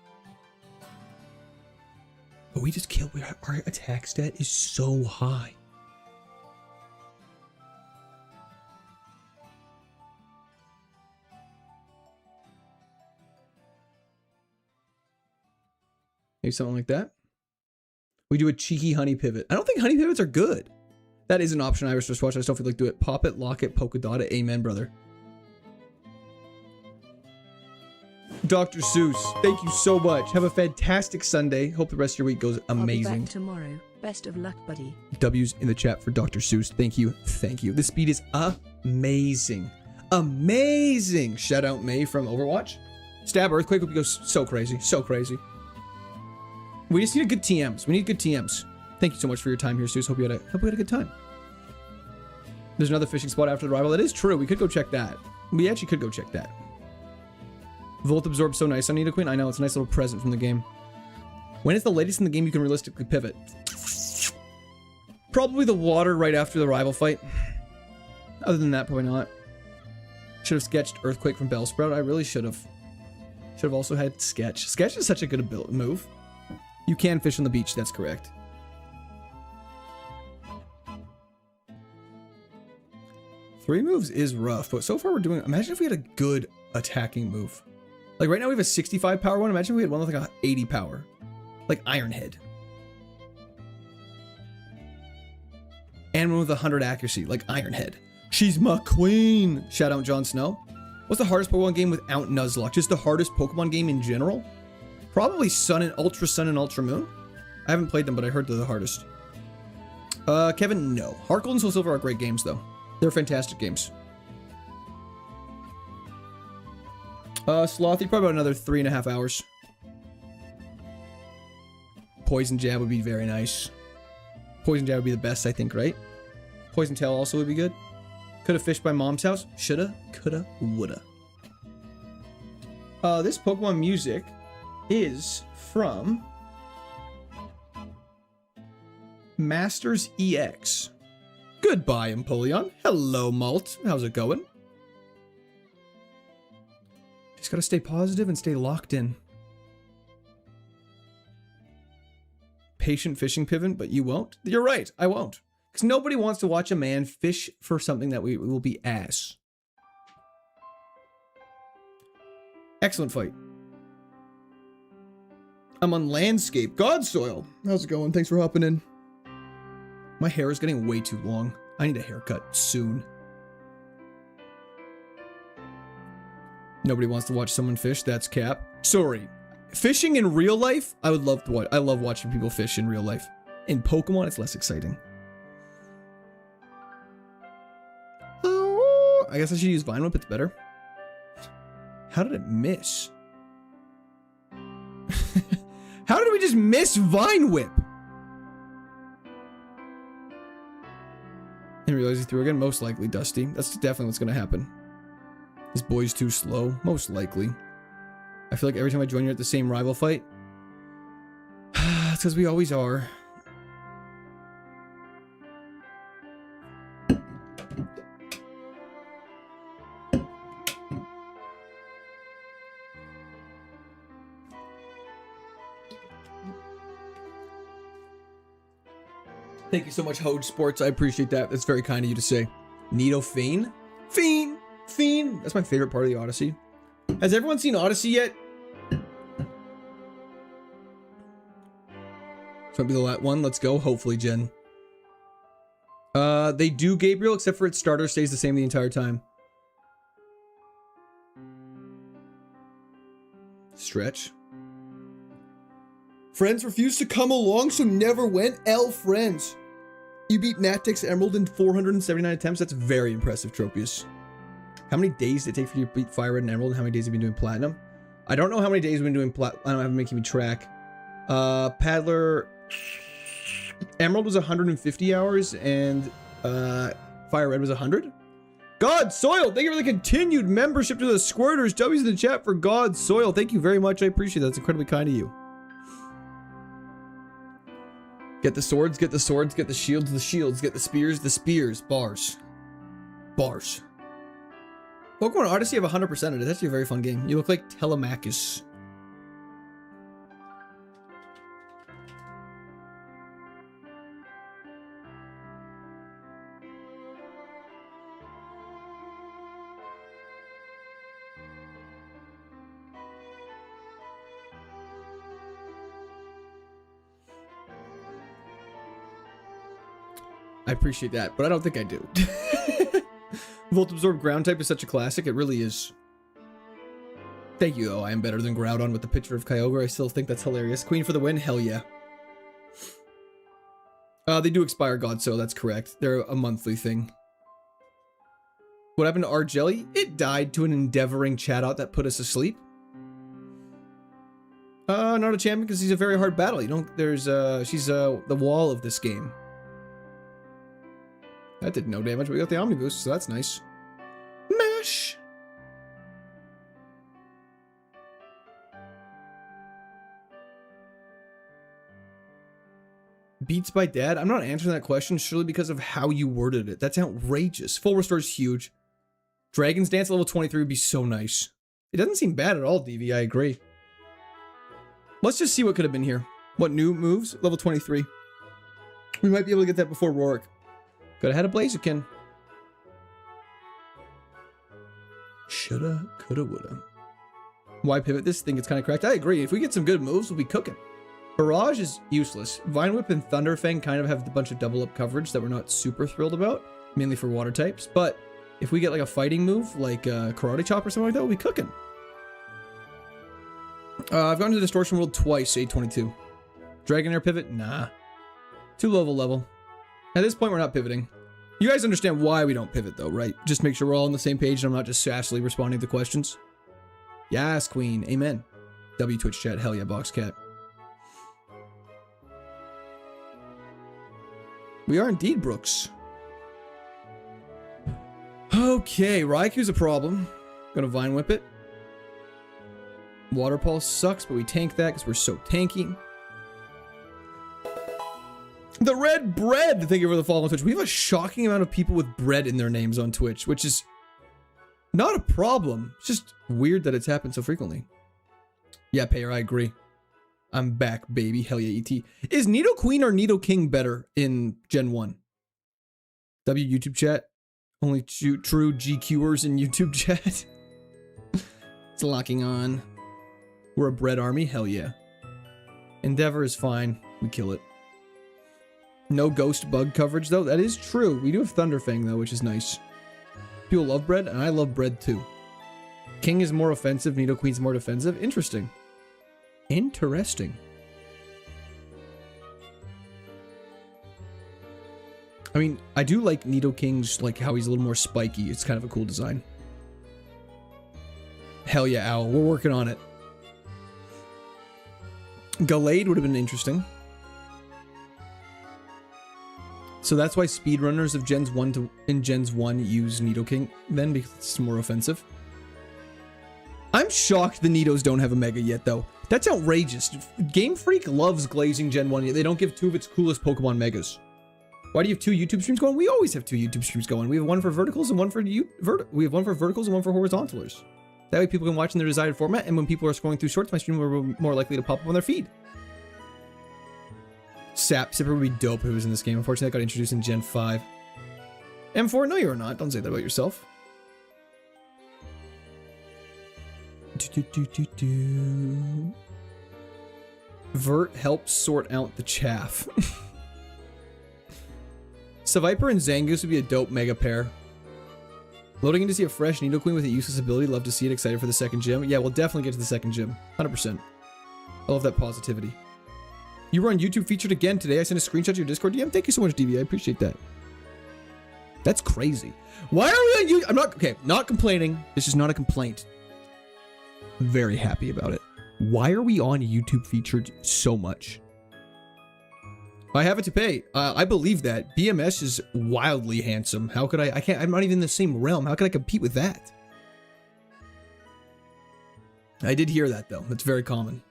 But we just killed. Our attack stat is so high. Maybe something like that. We do a cheeky honey pivot. I don't think honey pivots are good. That is an option I was just watching. I just don't feel like do it. Pop it, lock it, polka dot it. Amen, brother. Dr. Seuss, thank you so much. Have a fantastic Sunday. Hope the rest of your week goes amazing. I'll be back tomorrow. Best of luck, buddy. W's in the chat for Dr. Seuss. Thank you. Thank you. The speed is amazing. Amazing. Shout out May from Overwatch. Stab Earthquake would go so crazy. So crazy. We just need good TMs. We need good TMs. Thank you so much for your time here, Seuss. Hope you had a good time. There's another fishing spot after the rival. That is true. We could go check that. We actually could go check that. Volt Absorb so nice on Nidoqueen. I know, it's a nice little present from the game. When is the latest in the game you can realistically pivot? Probably the water right after the rival fight. Other than that, probably not. Should have sketched Earthquake from Bellsprout. I really should have. Should have also had Sketch. Sketch is such a good move. You can fish on the beach, that's correct. Three moves is rough, but so far we're doing... Imagine if we had a good attacking move. Like right now we have a 65 power one. Imagine if we had one with like a 80 power. Like Iron Head. And one with 100 accuracy, like Iron Head. She's my queen! Shout out Jon Snow. What's the hardest Pokemon game without Nuzlocke? Just the hardest Pokemon game in general? Probably Sun and Ultra Moon. I haven't played them, but I heard they're the hardest. Kevin, no. Heart Gold and Soul Silver are great games, though. They're fantastic games. Slothy, probably about another 3.5 hours. Poison Jab would be very nice. Poison Jab would be the best, I think, right? Poison Tail also would be good. Could have fished by Mom's house. Shoulda, coulda, woulda. This Pokemon music is from Masters EX. Goodbye, Empoleon. Hello, Malt. How's it going? Just gotta stay positive and stay locked in. Patient fishing pivot, but you won't? You're right, I won't. Because nobody wants to watch a man fish for something that we will be ass. Excellent fight. I'm on Landscape. Godsoil. How's it going? Thanks for hopping in. My hair is getting way too long. I need a haircut soon. Nobody wants to watch someone fish. That's cap. Sorry. Fishing in real life, I would love to watch. I love watching people fish in real life. In Pokemon, it's less exciting. Oh, I guess I should use Vine Whip. It's better. How did it miss? How did we just miss Vine Whip? And realize he threw again. Most likely, Dusty. That's definitely what's gonna happen. This boy's too slow. Most likely. I feel like every time I join you at the same rival fight, it's because we always are. Thank you so much, Hoj Sports. I appreciate that. That's very kind of you to say. Nidofiend? Fiend. That's my favorite part of the Odyssey. Has everyone seen Odyssey yet? This might be the last one. Let's go. Hopefully, Jen. They do, Gabriel, except for its starter stays the same the entire time. Stretch. Friends refused to come along, so never went. L friends. You beat Natix Emerald in 479 attempts. That's very impressive, Tropius. How many days did it take for you to beat Fire Red and Emerald? And how many days have you been doing Platinum? I don't know how many days we've been doing Platinum. I don't have making me track. Paddler... Emerald was 150 hours, and Fire Red was 100. God Soil, thank you for the continued membership to the Squirters. W's in the chat for God Soil. Thank you very much. I appreciate that. That's incredibly kind of you. Get the swords, get the swords, get the shields, get the spears, bars. Pokemon Odyssey have 100% of it. That's actually a very fun game. You look like Telemachus. I appreciate that, but I don't think I do. Volt Absorb Ground type is such a classic. It really is. Thank you, though. I am better than Groudon with the picture of Kyogre. I still think that's hilarious. Queen for the win? Hell yeah. They do expire, God, so that's correct. They're a monthly thing. What happened to our Jelly? It died to an endeavoring chat-out that put us asleep. Not a champion because he's a very hard battle. You don't, she's the wall of this game. That did no damage, but we got the Omni Boost, so that's nice. Mash! Beats by Dad? I'm not answering that question surely because of how you worded it. That's outrageous. Full Restore is huge. Dragon's Dance level 23 would be so nice. It doesn't seem bad at all, DV, I agree. Let's just see what could have been here. What new moves? Level 23. We might be able to get that before Roark. Could've had a Blaziken. Shoulda, coulda, woulda. Why pivot this thing? It's kind of cracked. I agree. If we get some good moves, we'll be cooking. Barrage is useless. Vine Whip and Thunder Fang kind of have a bunch of double up coverage that we're not super thrilled about, mainly for water types. But if we get like a fighting move, like Karate Chop or something like that, we'll be cooking. I've gone to the Distortion World twice, 822. Dragonair pivot? Nah. Too low of a level. At this point, we're not pivoting. You guys understand why we don't pivot, though, right? Just make sure we're all on the same page and I'm not just sassily responding to questions. Yes, Queen. Amen. W Twitch chat. Hell yeah, Boxcat. We are indeed, Brooks. Okay, Raikou's a problem. Gonna Vine Whip it. Water Pulse sucks, but we tank that because we're so tanky. The Red Bread! Thank you for the follow on Twitch. We have a shocking amount of people with bread in their names on Twitch, which is not a problem. It's just weird that it's happened so frequently. Yeah, Payer, I agree. I'm back, baby. Hell yeah, ET. Is Nidoqueen or Nidoking better in Gen 1? W YouTube chat. Only true GQers in YouTube chat. It's locking on. We're a bread army? Hell yeah. Endeavor is fine. We kill it. No ghost bug coverage, though. That is true. We do have Thunderfang, though, which is nice. People love bread, and I love bread, too. King is more offensive. Nidoqueen's more defensive. Interesting. Interesting. I mean, I do like Nidoking's, like, how he's a little more spiky. It's kind of a cool design. Hell yeah, Owl. We're working on it. Gallade would have been interesting. So that's why speedrunners of Gens 1 in Gens 1 use Nidoking then, because it's more offensive. I'm shocked the Nidos don't have a Mega yet, though. That's outrageous. Game Freak loves glazing Gen 1. They don't give two of its coolest Pokemon Megas. Why do you have two YouTube streams going? We always have two YouTube streams going. We have one for verticals and one for we have one for verticals and one for horizontalers. That way people can watch in their desired format, and when people are scrolling through shorts, my stream will be more likely to pop up on their feed. Sipper would be dope if it was in this game. Unfortunately, that got introduced in Gen 5. M4? No, you're not. Don't say that about yourself. Vert helps sort out the chaff. Seviper and Zangoose would be a dope mega pair. Loading in to see a fresh Nidoqueen with a useless ability. Love to see it. Excited for the second gym. Yeah, we'll definitely get to the second gym. 100%. I love that positivity. You were on YouTube featured again today. I sent a screenshot to your Discord DM. Thank you so much, DV. I appreciate that. That's crazy. Why are we on YouTube? I'm not, okay, not complaining. This is not a complaint. Very happy about it. Why are we on YouTube featured so much? I have it to pay. I believe that. BMS is wildly handsome. How could I can't, I'm not even in the same realm. How could I compete with that? I did hear that though. That's very common.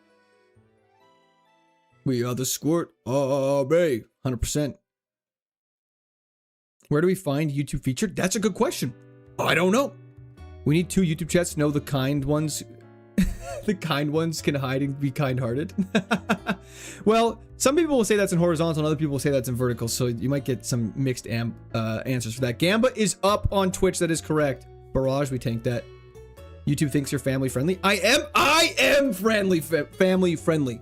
We are the Squirt Army. 100%. Where do we find YouTube featured? That's a good question. I don't know. We need 2 YouTube chats to know the kind ones. The kind ones can hide and be kind-hearted. Well, some people will say that's in horizontal, and other people will say that's in vertical, so you might get some mixed answers for that. Gamba is up on Twitch. That is correct. Barrage, we tanked that. YouTube thinks you're family friendly. I am friendly, family friendly.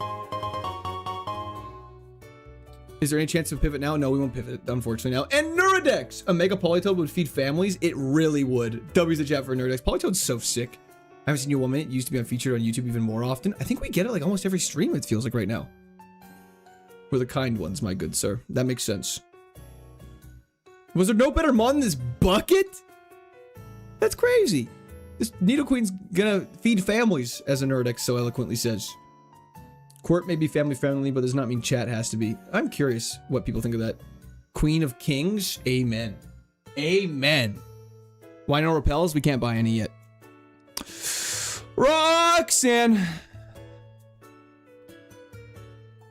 Is there any chance of pivot now? No, we won't pivot, unfortunately, now. And Neurodex! A Mega Polytoad would feed families? It really would. W's the chat for Neurodex. Polytoad's so sick. I haven't seen you 1 minute. It used to be featured on YouTube even more often. I think we get it like almost every stream, it feels like right now. We're the kind ones, my good sir. That makes sense. Was there no better mod than this bucket? That's crazy. This Nidoqueen's gonna feed families, as a Nerdex so eloquently says. Quirt may be family friendly, but does not mean chat has to be. I'm curious what people think of that. Queen of Kings? Amen. Amen. Why no repels? We can't buy any yet. Roxanne!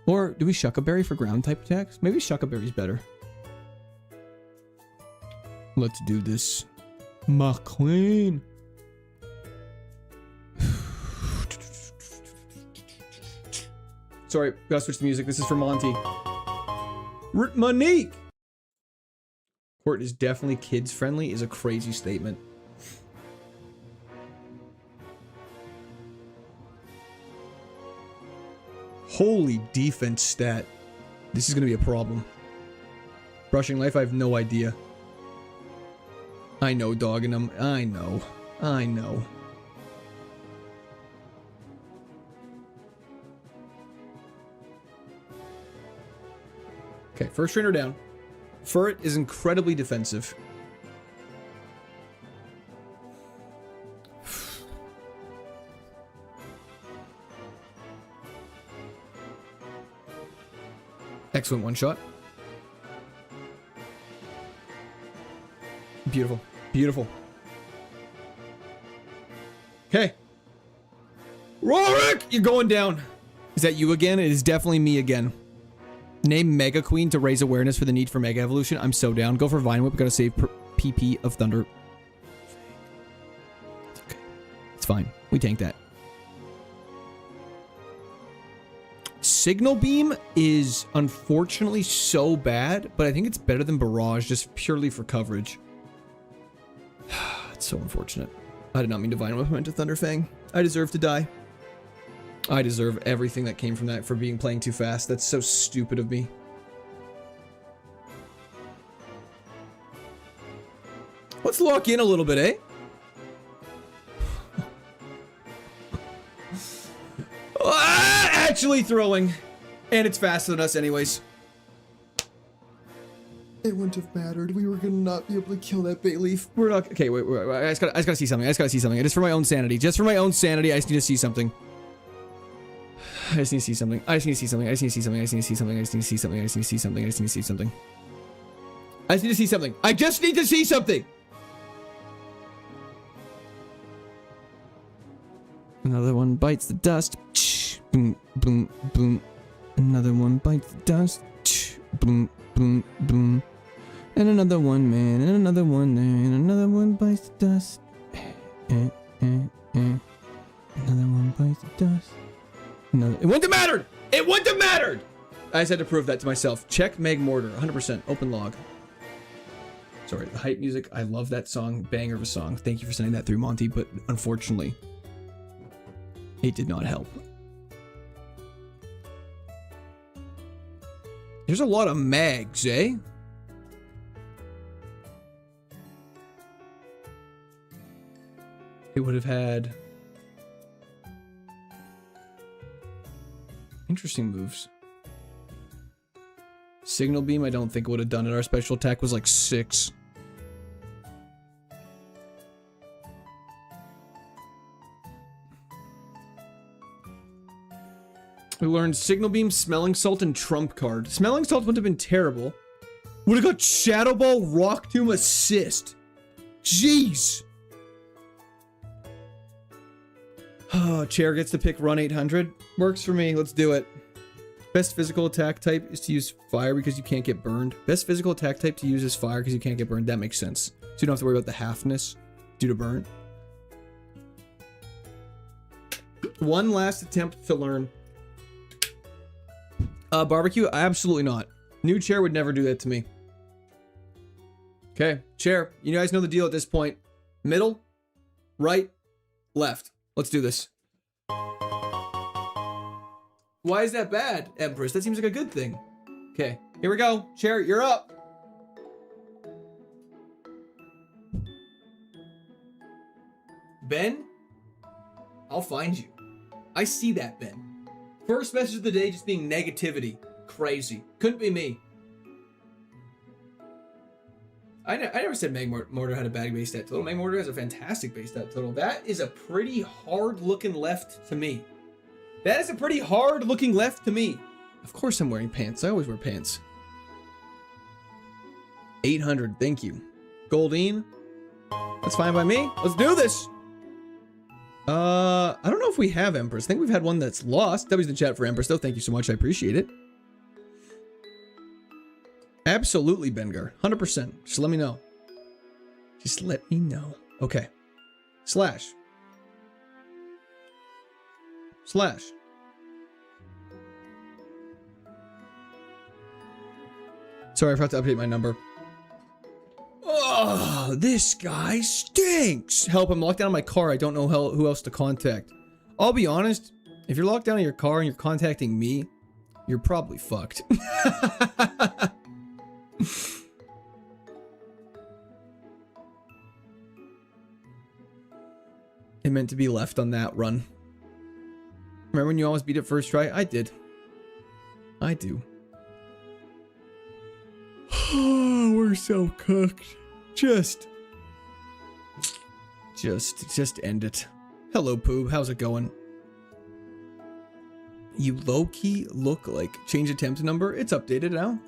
Or do we Shuckaberry for ground type attacks? Maybe Shuckaberry's better. Let's do this. McLean. Sorry, gotta switch the music. This is for Monty. Monique! Court is definitely kids friendly is a crazy statement. Holy defense stat. This is gonna be a problem. Brushing life, I have no idea. I know, dogging them. I know. I know. Okay, first trainer down. Furret is incredibly defensive. Excellent one shot. Beautiful. Beautiful. Okay. Rorik, you're going down. Is that you again? It is definitely me again. Name Mega Queen to raise awareness for the need for Mega Evolution. I'm so down. Go for Vine Whip. Gotta save PP of Thunder. It's okay. It's fine. We tank that. Signal Beam is unfortunately so bad, but I think it's better than Barrage just purely for coverage. It's so unfortunate. I did not mean to Vine Whip. I meant to Thunderfang. I deserve to die. I deserve everything that came from that for playing too fast. That's so stupid of me. Let's lock in a little bit, eh? Actually throwing. And it's faster than us anyways. It wouldn't have mattered. We were gonna not be able to kill that Bayleaf. We're not. Okay, wait. I just gotta see something. I just gotta see something. It is for my own sanity. Just for my own sanity, I just need to see something. I just need to see something. I just need to see something. I just need to see something. I just need to see something. I just need to see something. I just need to see something. I just need to see something. I just need to see something. I just need to see something. Another one bites the dust. Boom, boom, boom. Another one bites the dust. Boom, boom, boom. And another one, man. And another one there. And another one bites the dust. Another one bites the dust. Another. It wouldn't have mattered! It wouldn't have mattered! I just had to prove that to myself. Check Meg Mortar, 100%. Open log. Sorry, the hype music. I love that song. Banger of a song. Thank you for sending that through, Monty. But unfortunately, it did not help. There's a lot of mags, eh? It would have had interesting moves. Signal beam, I don't think would have done it. Our special attack was like 6. We learned signal beam, smelling salt, and trump card. Smelling salt wouldn't have been terrible. Would have got Shadow Ball, Rock Tomb, Assist. Jeez. Oh, Chair gets to pick Run 800. Works for me. Let's do it. Best physical attack type is to use fire because you can't get burned. Best physical attack type to use is fire because you can't get burned. That makes sense. So you don't have to worry about the halfness due to burn. One last attempt to learn. Barbecue? Absolutely not. New Chair would never do that to me. Okay, Chair. You guys know the deal at this point. Middle, right, left. Let's do this. Why is that bad, Empress? That seems like a good thing. Okay, here we go. Chair, you're up. Ben? I'll find you. I see that, Ben. First message of the day just being negativity. Crazy. Couldn't be me. I never said Meg Mortar had a bad base stat total. Meg Mortar has a fantastic base stat total. That is a pretty hard looking left to me. That is a pretty hard looking left to me. Of course I'm wearing pants. I always wear pants. 800. Thank you. Goldine. That's fine by me. Let's do this. I don't know if we have Empress. I think we've had one that's lost. W's in the chat for Empress, though. Thank you so much. I appreciate it. Absolutely, Bengar. 100%. Just let me know. Just let me know. Okay. Slash. Slash. Sorry, I forgot to update my number. Oh, this guy stinks. Help, I'm locked down in my car. I don't know who else to contact. I'll be honest. If you're locked down in your car and you're contacting me, you're probably fucked. It meant to be left on that run. Remember when you almost beat it first try? I did. I do. Oh, we're so cooked. Just end it. Hello, Poob. How's it going? You low-key look like change attempt number. It's updated now.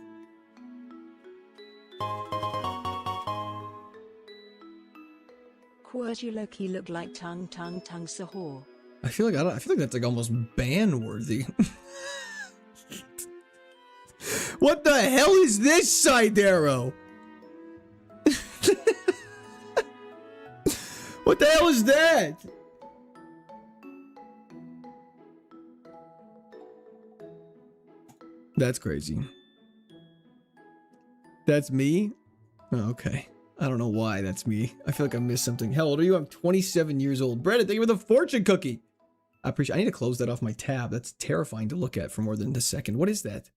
Quirt, you low-key look like tongue sahur. I feel like that's like almost ban worthy. What the hell is this side arrow? What the hell is that? That's crazy. That's me? Oh, okay. I don't know why that's me. I feel like I missed something. How old are you? I'm 27 years old. Brandon, thank you for the fortune cookie. I need to close that off my tab. That's terrifying to look at for more than a second. What is that?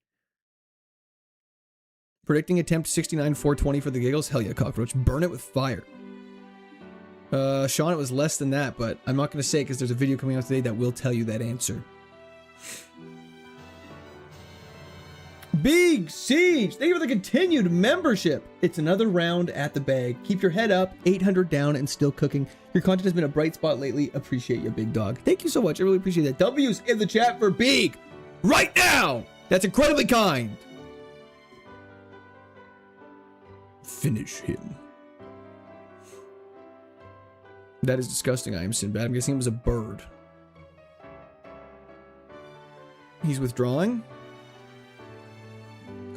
Predicting attempt 69, 420 for the giggles. Hell yeah, cockroach. Burn it with fire. Sean, it was less than that, but I'm not going to say because there's a video coming out today that will tell you that answer. Big Siege, thank you for the continued membership. It's another round at the bag. Keep your head up, 800 down and still cooking. Your content has been a bright spot lately. Appreciate you, big dog. Thank you so much. I really appreciate that. W's in the chat for Big right now. That's incredibly kind. Finish him. That is disgusting. I am Sinbad. I'm guessing it was a bird. He's withdrawing.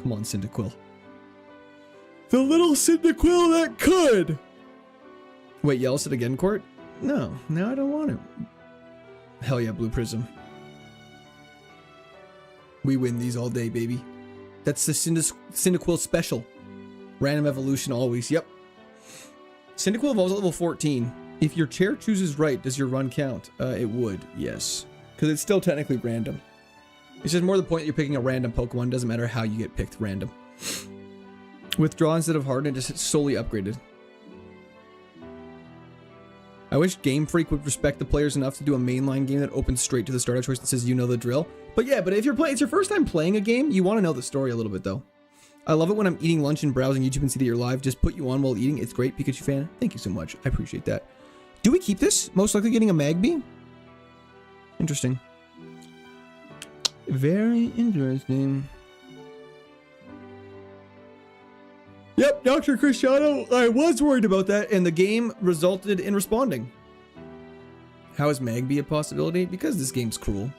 Come on, Cyndaquil. The little Cyndaquil that could! Wait, yell it again, Court? No, I don't want it. Hell yeah, Blue Prism. We win these all day, baby. That's the Cyndaquil special. Random evolution always. Yep. Cyndaquil evolves at level 14. If your chair chooses right, does your run count? It would, yes. Because it's still technically random. It's just more the point that you're picking a random Pokemon. Doesn't matter how you get picked random. Withdraw instead of harden, just solely upgraded. I wish Game Freak would respect the players enough to do a mainline game that opens straight to the starter choice that says you know the drill. But yeah, but if you're playing, it's your first time playing a game, you want to know the story a little bit though. I love it when I'm eating lunch and browsing YouTube and see that you're live. Just put you on while eating. It's great, Pikachu fan. Thank you so much. I appreciate that. Do we keep this? Most likely getting a Magby? Interesting. Very interesting. Yep, Dr. Cristiano, I was worried about that, and the game resulted in responding. How is Magby a possibility? Because this game's cruel.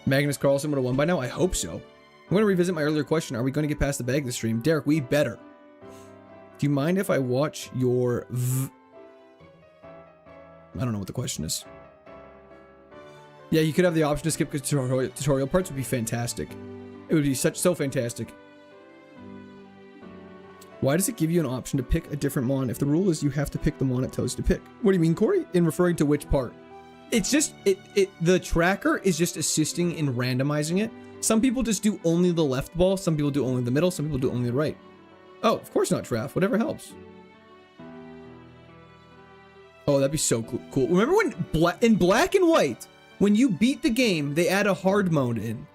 Magnus Carlsen would have won by now? I hope so. I'm going to revisit my earlier question. Are we going to get past the bag this stream? Derek, we better. Do you mind if I watch your I don't know what the question is. Yeah, you could have the option to skip tutorial parts. Would be fantastic. It would be so fantastic. Why does it give you an option to pick a different mon if the rule is you have to pick the mon it tells you to pick? What do you mean, Corey? In referring to which part? It's just, the tracker is just assisting in randomizing it. Some people just do only the left ball. Some people do only the middle. Some people do only the right. Oh, of course not, Traff. Whatever helps. Oh, that'd be so cool. Remember when in black and white, when you beat the game, they add a hard mode in.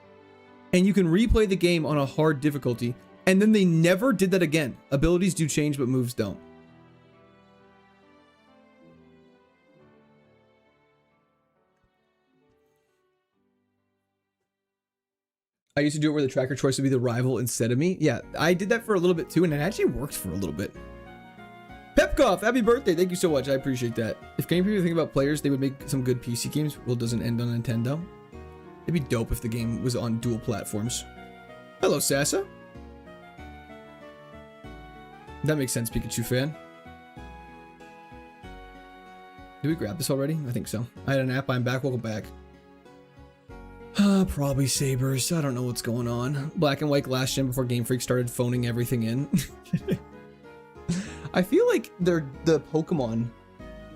And you can replay the game on a hard difficulty. And then they never did that again. Abilities do change, but moves don't. I used to do it where the tracker choice would be the rival instead of me. Yeah, I did that for a little bit too, and it actually worked for a little bit. Pepkoff, happy birthday. Thank you so much. I appreciate that. If game people think about players, they would make some good PC games. Well, it doesn't end on Nintendo. It'd be dope if the game was on dual platforms. Hello, Sasa. That makes sense, Pikachu fan. Did we grab this already? I think so. I had an app. I'm back. Welcome back. Probably Sabers. I don't know what's going on. Black and White last gen before Game Freak started phoning everything in. I feel like the Pokemon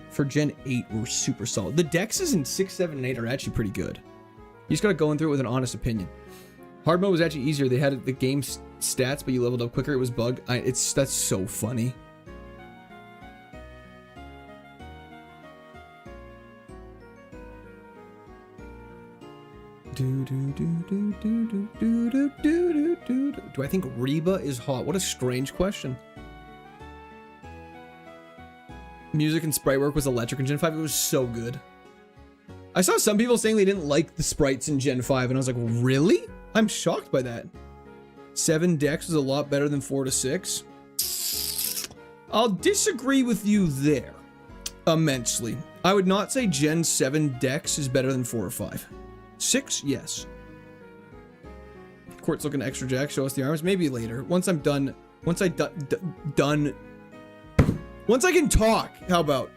for Gen 8 were super solid. The Dexes in 6, 7, and 8 are actually pretty good. You just gotta go in through it with an honest opinion. Hard mode was actually easier. They had the game stats, but you leveled up quicker. It was bugged. That's so funny. Do I think Reba is hot? What a strange question. Music and sprite work was electric in Gen 5. It was so good. I saw some people saying they didn't like the sprites in Gen 5, and I was like, really? I'm shocked by that. 7 Dex was a lot better than 4 to 6. I'll disagree with you there immensely. I would not say Gen 7 Dex is better than 4 or 5. 6, yes. Quartz looking extra jack. Show us the arms. Maybe later. Once I'm done. Once I done. Once I can talk. How about?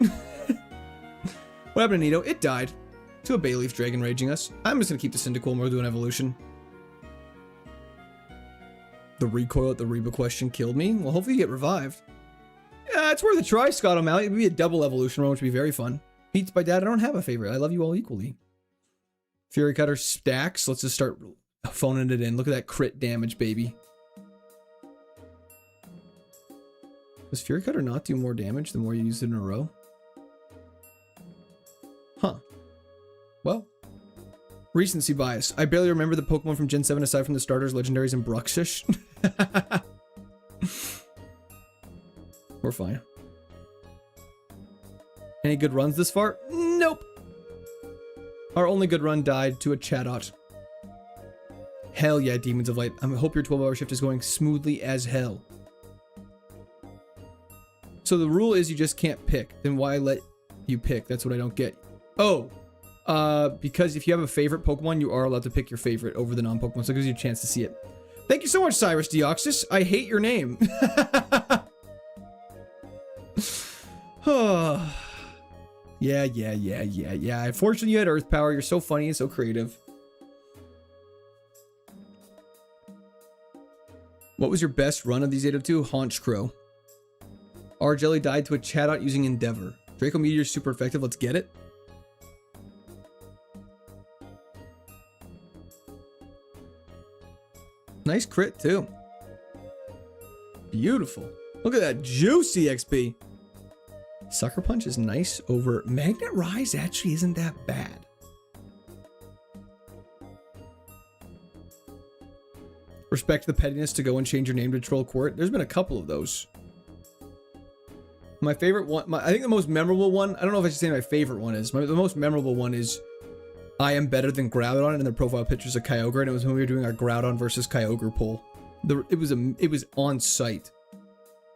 What happened to Nito? It died. To a Bayleaf Dragon raging us. I'm just gonna keep the Cyndaquil more, do an evolution. The recoil at the Reba question killed me. Well, hopefully you get revived. Yeah, it's worth a try, Scott O'Malley. It would be a double evolution run, which would be very fun. Beats by Dad. I don't have a favorite. I love you all equally. Fury Cutter stacks. Let's just start phoning it in. Look at that crit damage, baby. Does Fury Cutter not do more damage the more you use it in a row? Huh. Well, recency bias. I barely remember the Pokemon from Gen 7 aside from the starters, legendaries, and Bruxish. We're fine. Any good runs this far? Nope. Our only good run died to a Chatot. Hell yeah, Demons of Light. I hope your 12-hour shift is going smoothly as hell. So the rule is you just can't pick. Then why let you pick? That's what I don't get. Oh. Because if you have a favorite Pokemon, you are allowed to pick your favorite over the non-Pokemon, so it gives you a chance to see it. Thank you so much, Cyrus Deoxys. I hate your name. Yeah. Unfortunately, you had Earth Power. You're so funny and so creative. What was your best run of these 802? Haunch Crow. R Jelly died to a chat out using Endeavor. Draco Meteor is super effective. Let's get it. Nice crit too. Beautiful. Look at that juicy XP. Sucker Punch is nice over Magnet Rise actually isn't that bad. Respect the pettiness to go and change your name to Troll Court. There's been a couple of those. My favorite one, I think the most memorable one, I don't know if I should say my favorite one is, the most memorable one is I am better than Groudon, and their profile pictures of Kyogre, and it was when we were doing our Groudon versus Kyogre poll. It was on site.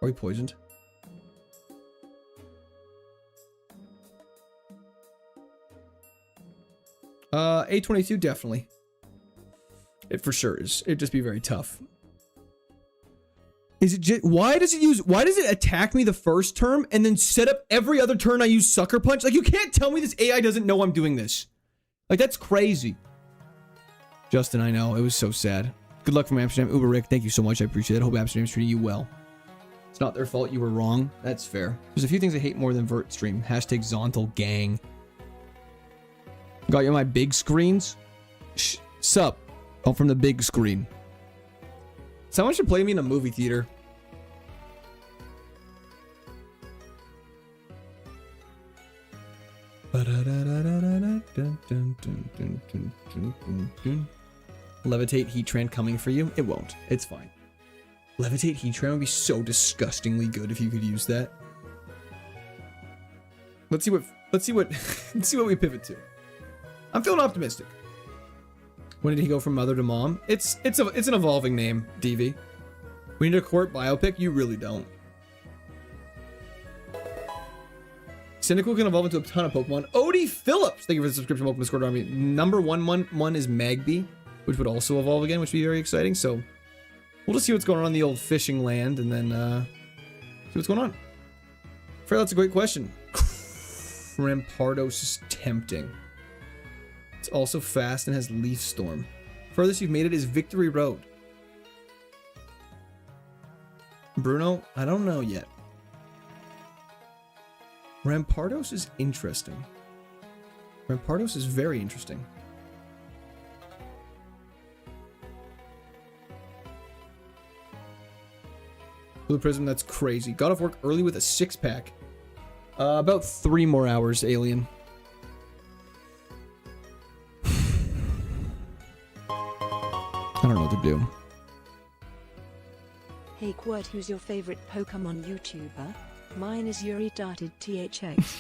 Are we poisoned? A22 definitely. It for sure is. It'd just be very tough. Is it just, why does it attack me the first term and then set up every other turn I use Sucker Punch? Like, you can't tell me this AI doesn't know I'm doing this. Like, that's crazy. Justin, I know. It was so sad. Good luck from Amsterdam. Uber Rick, thank you so much. I appreciate it. Hope Amsterdam's treating you well. It's not their fault you were wrong. That's fair. There's a few things I hate more than Vert Stream. Hashtag Zontal Gang. Got you on my big screens? Sup? I'm from the big screen. Someone should play me in a movie theater. Levitate Heatran coming for you? It won't. It's fine. Levitate Heatran would be so disgustingly good if you could use that. Let's see what we pivot to. I'm feeling optimistic. When did he go from mother to mom? It's an evolving name, DV. We need a court biopic? You really don't. Cynical can evolve into a ton of Pokemon. Odie Phillips! Thank you for the subscription. Welcome to Discord Army. Number one is Magby, which would also evolve again, which would be very exciting. So we'll just see what's going on in the old fishing land and then see what's going on. Fair, that's a great question. Rampardos is tempting. It's also fast and has Leaf Storm. Furthest you've made it is Victory Road. Bruno, I don't know yet. Rampardos is interesting. Rampardos is very interesting. Blue Prism, that's crazy. Got off work early with a 6-pack. About 3 more hours, Alien. I don't know what to do. Hey Quirt, who's your favorite Pokemon YouTuber? Mine is Yuri Darted THX.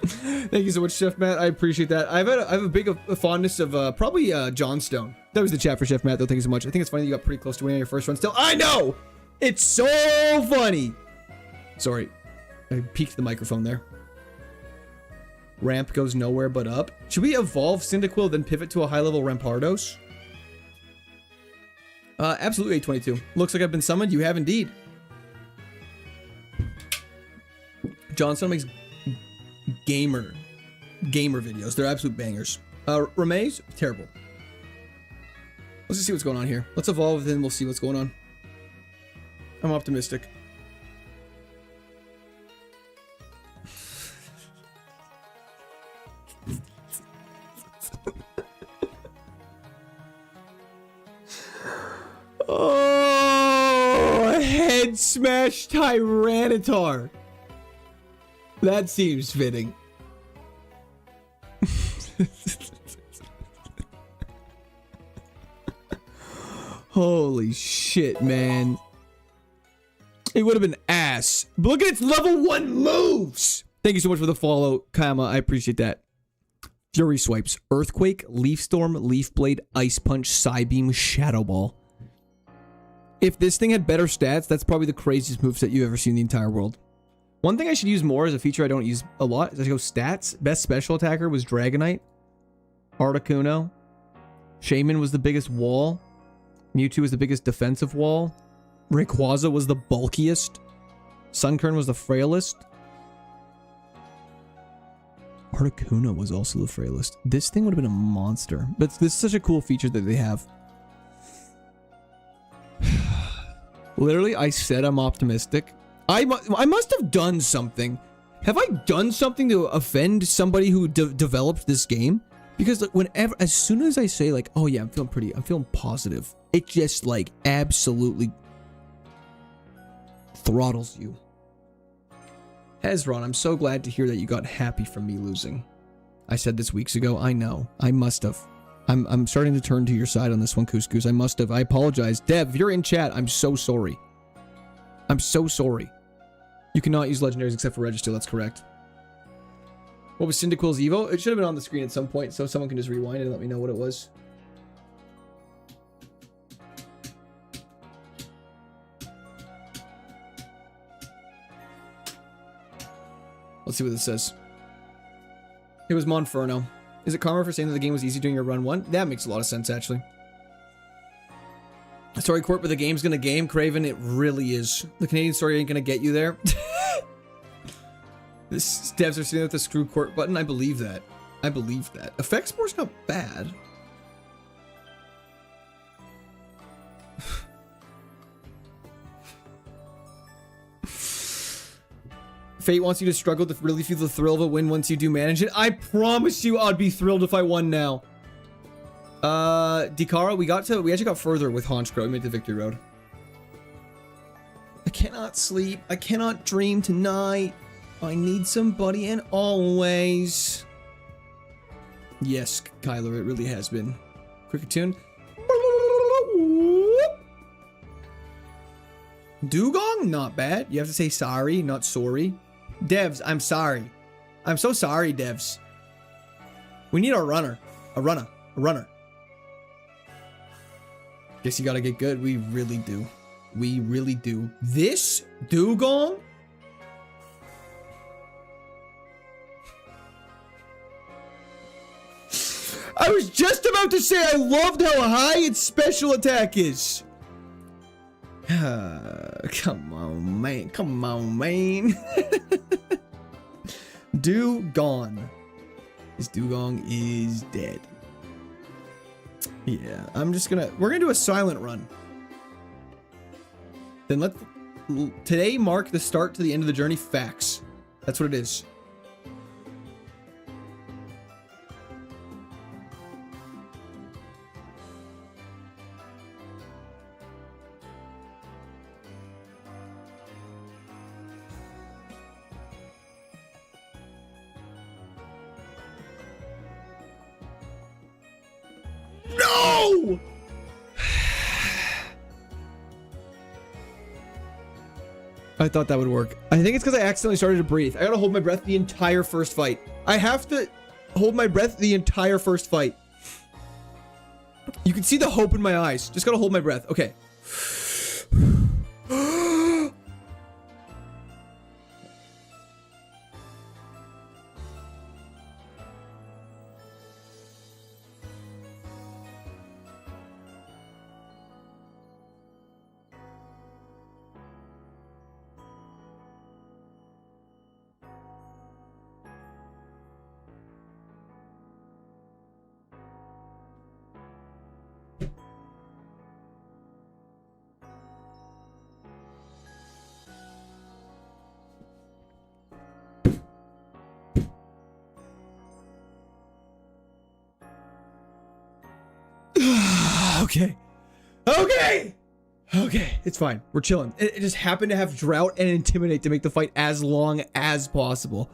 Thank you so much, Chef Matt. I appreciate that. I have a big fondness of probably Johnstone. That was the chat for Chef Matt, though. Thank you so much. I think it's funny that you got pretty close to winning your first run still. I know! It's so funny! Sorry. I peeked the microphone there. Ramp goes nowhere but up. Should we evolve Cyndaquil, then pivot to a high-level Rampardos? Absolutely, 822. Looks like I've been summoned. You have indeed. Johnstone makes gamer videos. They're absolute bangers. Ramez, terrible. Let's just see what's going on here. Let's evolve, then we'll see what's going on. I'm optimistic. Oh, head smash Tyranitar. That seems fitting. Holy shit, man. It would have been ass. But look at its level 1 moves. Thank you so much for the follow, Kama. I appreciate that. Fury Swipes. Earthquake, Leaf Storm, Leaf Blade, Ice Punch, Psybeam, Shadow Ball. If this thing had better stats, that's probably the craziest moveset you've ever seen in the entire world. One thing I should use more as a feature I don't use a lot is I go stats. Best special attacker was Dragonite. Articuno. Shaman was the biggest wall. Mewtwo was the biggest defensive wall. Rayquaza was the bulkiest. Sunkern was the frailest. Articuno was also the frailest. This thing would have been a monster. But this is such a cool feature that they have. Literally, I said I'm optimistic. I must have done something. Have I done something to offend somebody who developed this game? Because like, as soon as I say like, oh yeah, I'm feeling positive, it just like absolutely throttles you. Hezron, I'm so glad to hear that you got happy from me losing. I said this weeks ago. I know. I must have. I'm starting to turn to your side on this one, Couscous. I must have. I apologize. Dev, if you're in chat, I'm so sorry. I'm so sorry. You cannot use legendaries except for register. That's correct. What was Cyndaquil's Evo? It should have been on the screen at some point, so someone can just rewind it and let me know what it was. Let's see what this says. It was Monferno. Is it karma for saying that the game was easy during your run 1? That makes a lot of sense, actually. Story Court, but the game's gonna game, Craven. It really is. The Canadian story ain't gonna get you there. This devs are sitting with the screw court button. I believe that. I believe that. Effect score's not bad. Fate wants you to struggle to really feel the thrill of a win once you do manage it. I promise you I'd be thrilled if I won now. Dikara, we actually got further with Honchkrow. We made the victory road. I cannot sleep. I cannot dream tonight. I need somebody and always. Yes, Kyler, it really has been. Cricket tune. Dugong, not bad. You have to say sorry, not sorry. Devs, I'm sorry. I'm so sorry, devs. We need a runner. A runner. Guess you gotta get good. We really do. We really do. This Dugong? I was just about to say I loved how high its special attack is. Come on, man. Come on, man. Dugong. This Dugong is dead. Yeah, we're gonna do a silent run. Then let today mark the start to the end of the journey. Facts. That's what it is. No! I thought that would work. I think it's because I accidentally started to breathe. I gotta hold my breath the entire first fight. I have to hold my breath the entire first fight. You can see the hope in my eyes. Just gotta hold my breath. Okay. Okay, it's fine. We're chilling. It just happened to have Drought and Intimidate to make the fight as long as possible.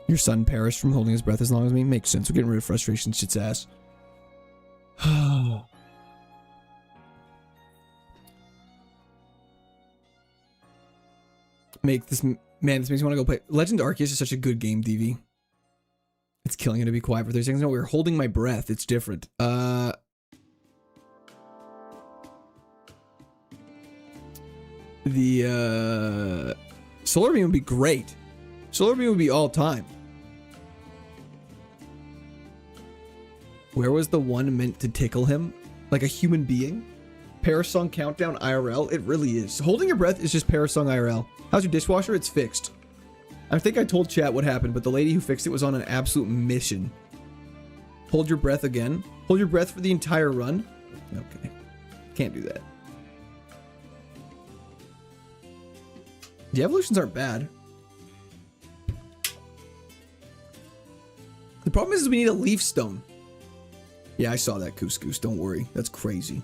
Your son perished from holding his breath as long as me? Makes sense. We're getting rid of frustration. Shit's ass. This makes me want to go play. Legend Arceus is such a good game, DV. It's killing it to be quiet for 30 seconds. No, we were holding my breath. It's different. The Solar Beam would be great. Solar Beam would be all time. Where was the one meant to tickle him? Like a human being? Parasong Countdown IRL? It really is. Holding your breath is just Parasong IRL. How's your dishwasher? It's fixed. I think I told chat what happened, but the lady who fixed it was on an absolute mission. Hold your breath again. Hold your breath for the entire run. Okay. Can't do that. The evolutions aren't bad. The problem is we need a leaf stone. Yeah, I saw that, Couscous. Don't worry. That's crazy.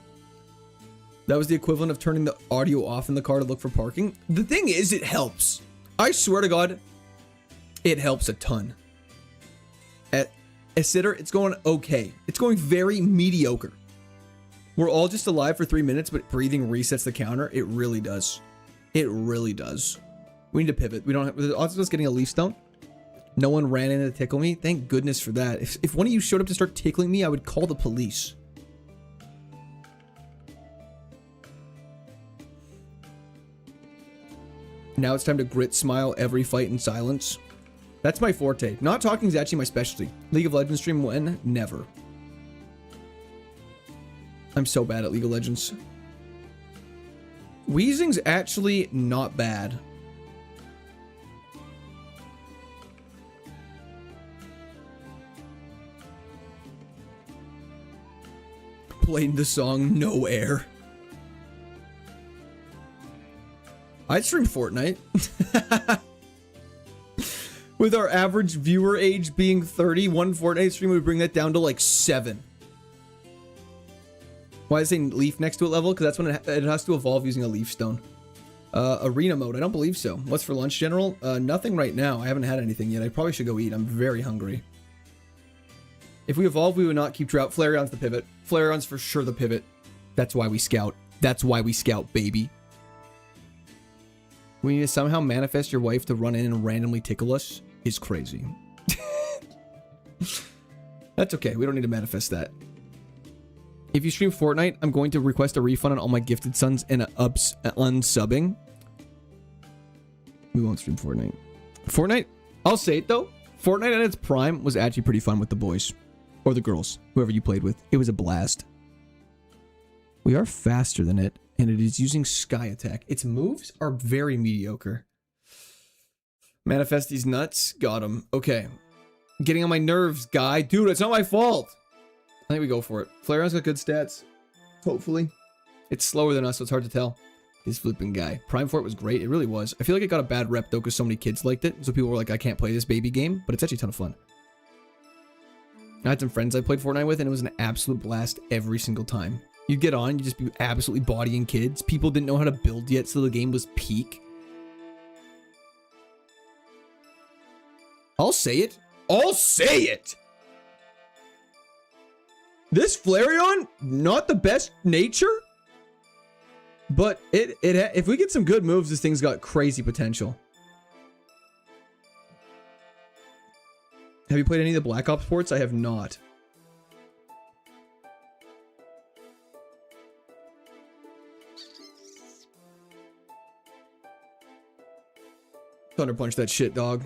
That was the equivalent of turning the audio off in the car to look for parking. The thing is, it helps. I swear to God, it helps a ton. At Sitter, it's going okay. It's going very mediocre. We're all just alive for 3 minutes, but breathing resets the counter. It really does. It really does. We need to pivot. We don't have the odds of us getting a leaf stone. No one ran in to tickle me. Thank goodness for that. If one of you showed up to start tickling me, I would call the police. Now it's time to grit smile every fight in silence. That's my forte. Not talking is actually my specialty. League of Legends stream when? Never. I'm so bad at League of Legends. Wheezing's actually not bad. Played the song No Air. I'd stream Fortnite. With our average viewer age being 30, one Fortnite stream would bring that down to like 7. Why is it saying leaf next to it level? Because that's when it has to evolve using a leaf stone. Arena mode, I don't believe so. What's for lunch, General? Nothing right now. I haven't had anything yet. I probably should go eat. I'm very hungry. If we evolve, we would not keep drought. Flareon's the pivot. Flareon's for sure the pivot. That's why we scout. That's why we scout, baby. We need to somehow manifest your wife to run in and randomly tickle us. Is crazy. That's okay. We don't need to manifest that. If you stream Fortnite, I'm going to request a refund on all my gifted sons and unsubbing. We won't stream Fortnite. Fortnite, I'll say it though. Fortnite at its prime was actually pretty fun with the boys. Or the girls. Whoever you played with. It was a blast. We are faster than it. And it is using Sky Attack. Its moves are very mediocre. Manifest these nuts. Got him. Okay. Getting on my nerves, guy. Dude, it's not my fault. I think we go for it. Flareon's got good stats. Hopefully. It's slower than us, so it's hard to tell. This flipping guy. Prime Fort was great. It really was. I feel like it got a bad rep, though, because so many kids liked it. So people were like, I can't play this baby game. But it's actually a ton of fun. I had some friends I played Fortnite with, and it was an absolute blast every single time. You'd get on, you'd just be absolutely bodying kids. People didn't know how to build yet, so the game was peak. I'll say it. I'll say it! This Flareon, not the best nature, but if we get some good moves, this thing's got crazy potential. Have you played any of the Black Ops ports? I have not. Thunder punch that shit, dog.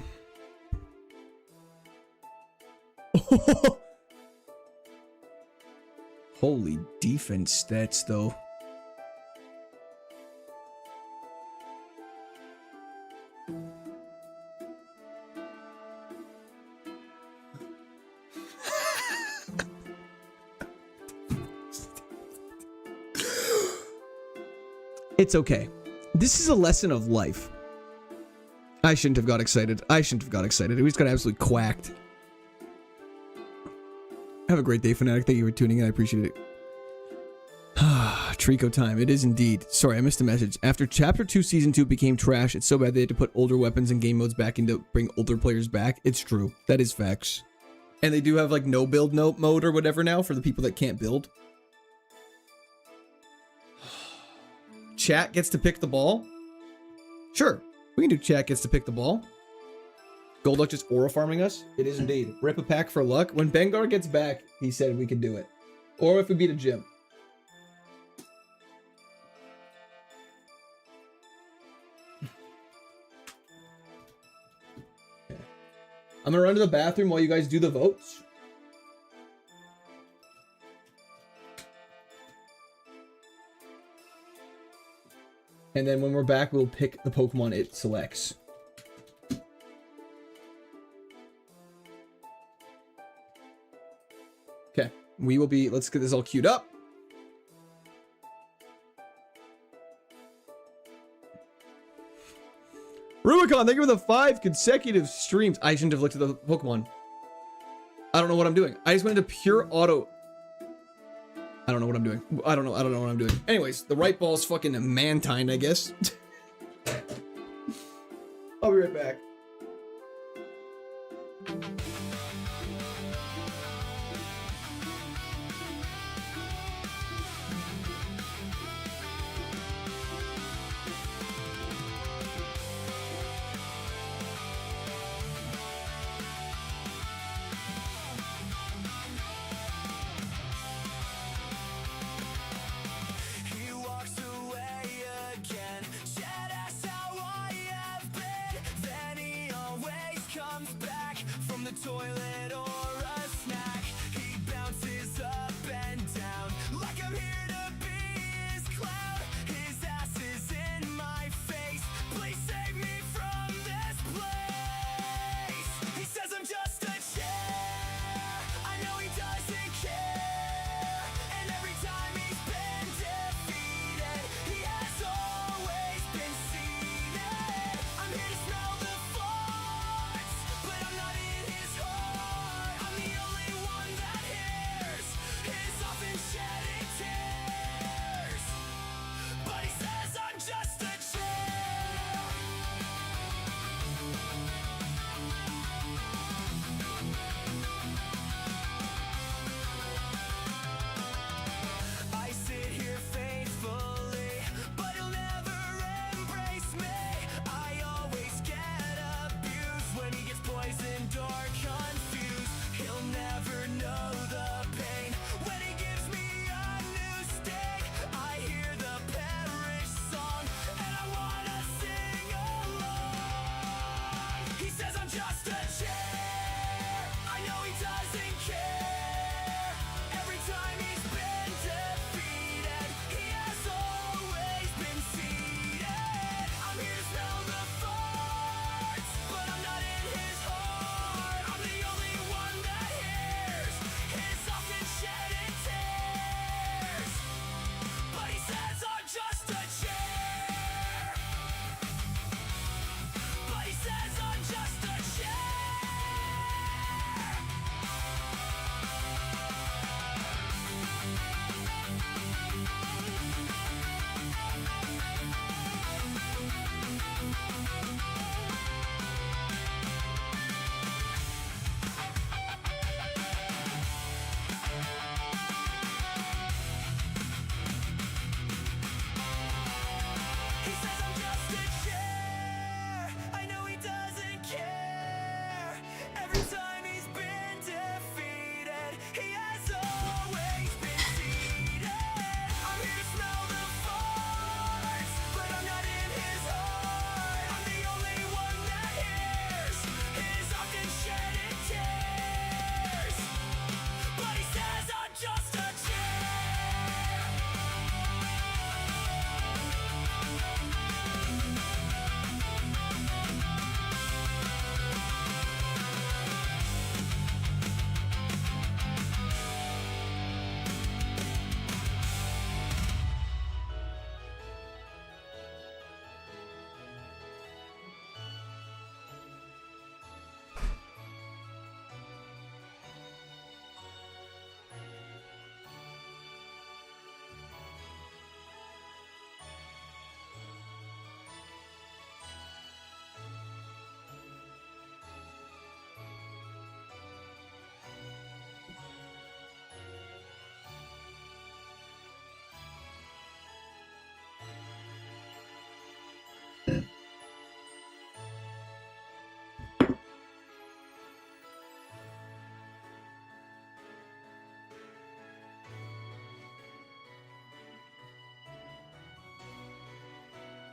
Holy defense stats, though. It's okay. This is a lesson of life. I shouldn't have got excited. I shouldn't have got excited. We just got absolutely quacked. Have a great day, Fnatic. Thank you for tuning in. I appreciate it. Trico time. It is indeed. Sorry, I missed a message. After Chapter 2 Season 2 became trash, it's so bad they had to put older weapons and game modes back in to bring older players back. It's true. That is facts. And they do have like no build mode or whatever now for the people that can't build. Chat gets to pick the ball? Sure. We can do chat gets to pick the ball. Golduck just aura farming us? It is indeed. Rip a pack for luck. When Bengar gets back, he said we could do it. Or if we beat a gym. Okay. I'm gonna run to the bathroom while you guys do the votes. And then when we're back, we'll pick the Pokemon it selects. Okay, we will be, let's get this all queued up. Rubicon, thank you for the 5 consecutive streams. I shouldn't have looked at the Pokemon. I don't know what I'm doing. I just went into pure auto. I don't know what I'm doing. I don't know what I'm doing. Anyways, the right ball's fucking Mantine, I guess. I'll be right back.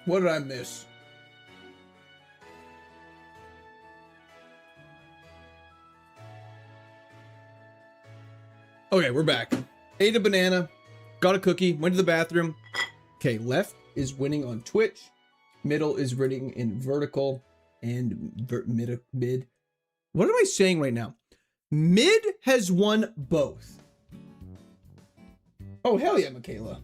What did I miss? Okay, we're back. Ate a banana, got a cookie, went to the bathroom. Okay, left is winning on Twitch, middle is winning in vertical, and mid. What am I saying right now? Mid has won both. Oh, hell yeah, Michaela.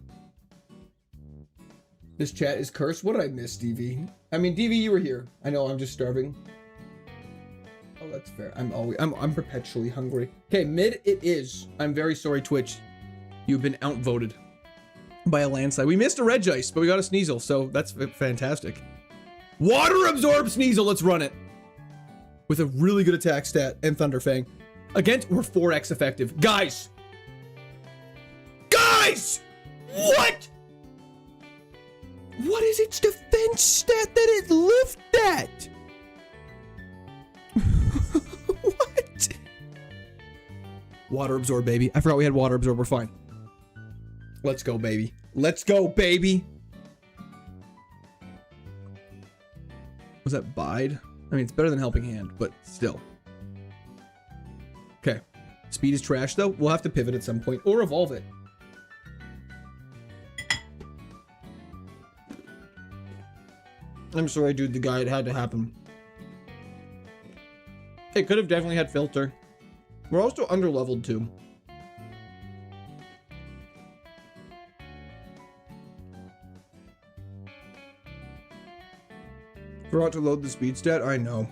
This chat is cursed. What did I miss, DV? I mean, DV, you were here. I know, I'm just starving. Oh, that's fair. I'm perpetually hungry. Okay, mid it is. I'm very sorry, Twitch. You've been outvoted by a landslide. We missed a Regice, but we got a Sneasel, so that's fantastic. Water absorb Sneasel, let's run it. With a really good attack stat and Thunderfang. Against, we're 4x effective. Guys! Guys! What? What is its defense stat that it lived at? What? Water absorb, baby. I forgot we had water absorb. We're fine. Let's go, baby. Let's go, baby. Was that bide? I mean, it's better than helping hand, but still. Okay. Speed is trash, though. We'll have to pivot at some point or evolve it. I'm sorry, dude. The guy, it had to happen. It could have definitely had filter. We're also underleveled too. Forgot to load the speed stat. I know.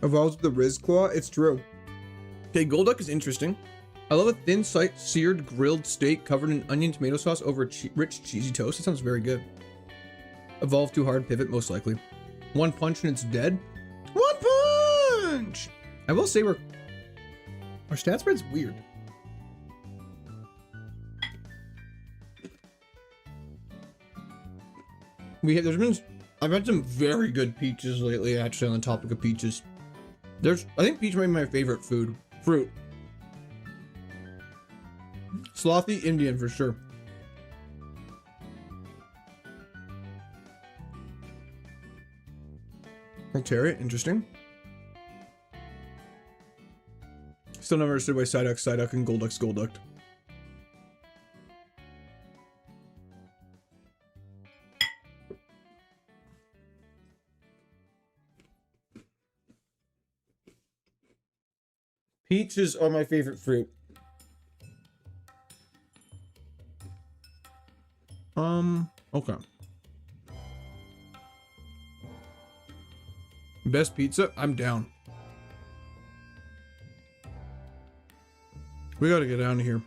Evolves with the Riz Claw. It's true. Okay, Golduck is interesting. I love a thin sliced seared grilled steak covered in onion tomato sauce over rich cheesy toast. It sounds very good. Evolve too hard, pivot most likely. One punch and it's dead. One punch! I will say our stat spread's weird. I've had some very good peaches lately, actually, on the topic of peaches. I think peach might be my favorite fruit. Slothy Indian for sure. Altaria, interesting. Still never understood why Psyduck, and Golduck's Golduck. Peaches are my favorite fruit. Okay. Best pizza? I'm down. We gotta get down here.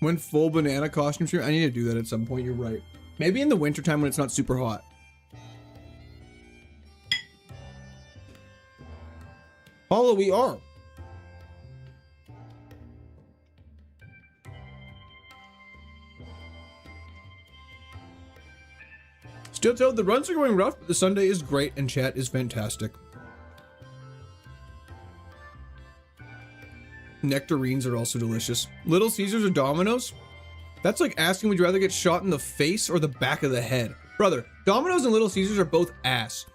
When full banana costume stream? I need to do that at some point, you're right. Maybe in the wintertime when it's not super hot. Paula, we are. Still told the runs are going rough, but the Sunday is great and chat is fantastic. Nectarines are also delicious. Little Caesars or Domino's? That's like asking, would you rather get shot in the face or the back of the head? Brother, Domino's and Little Caesars are both ass.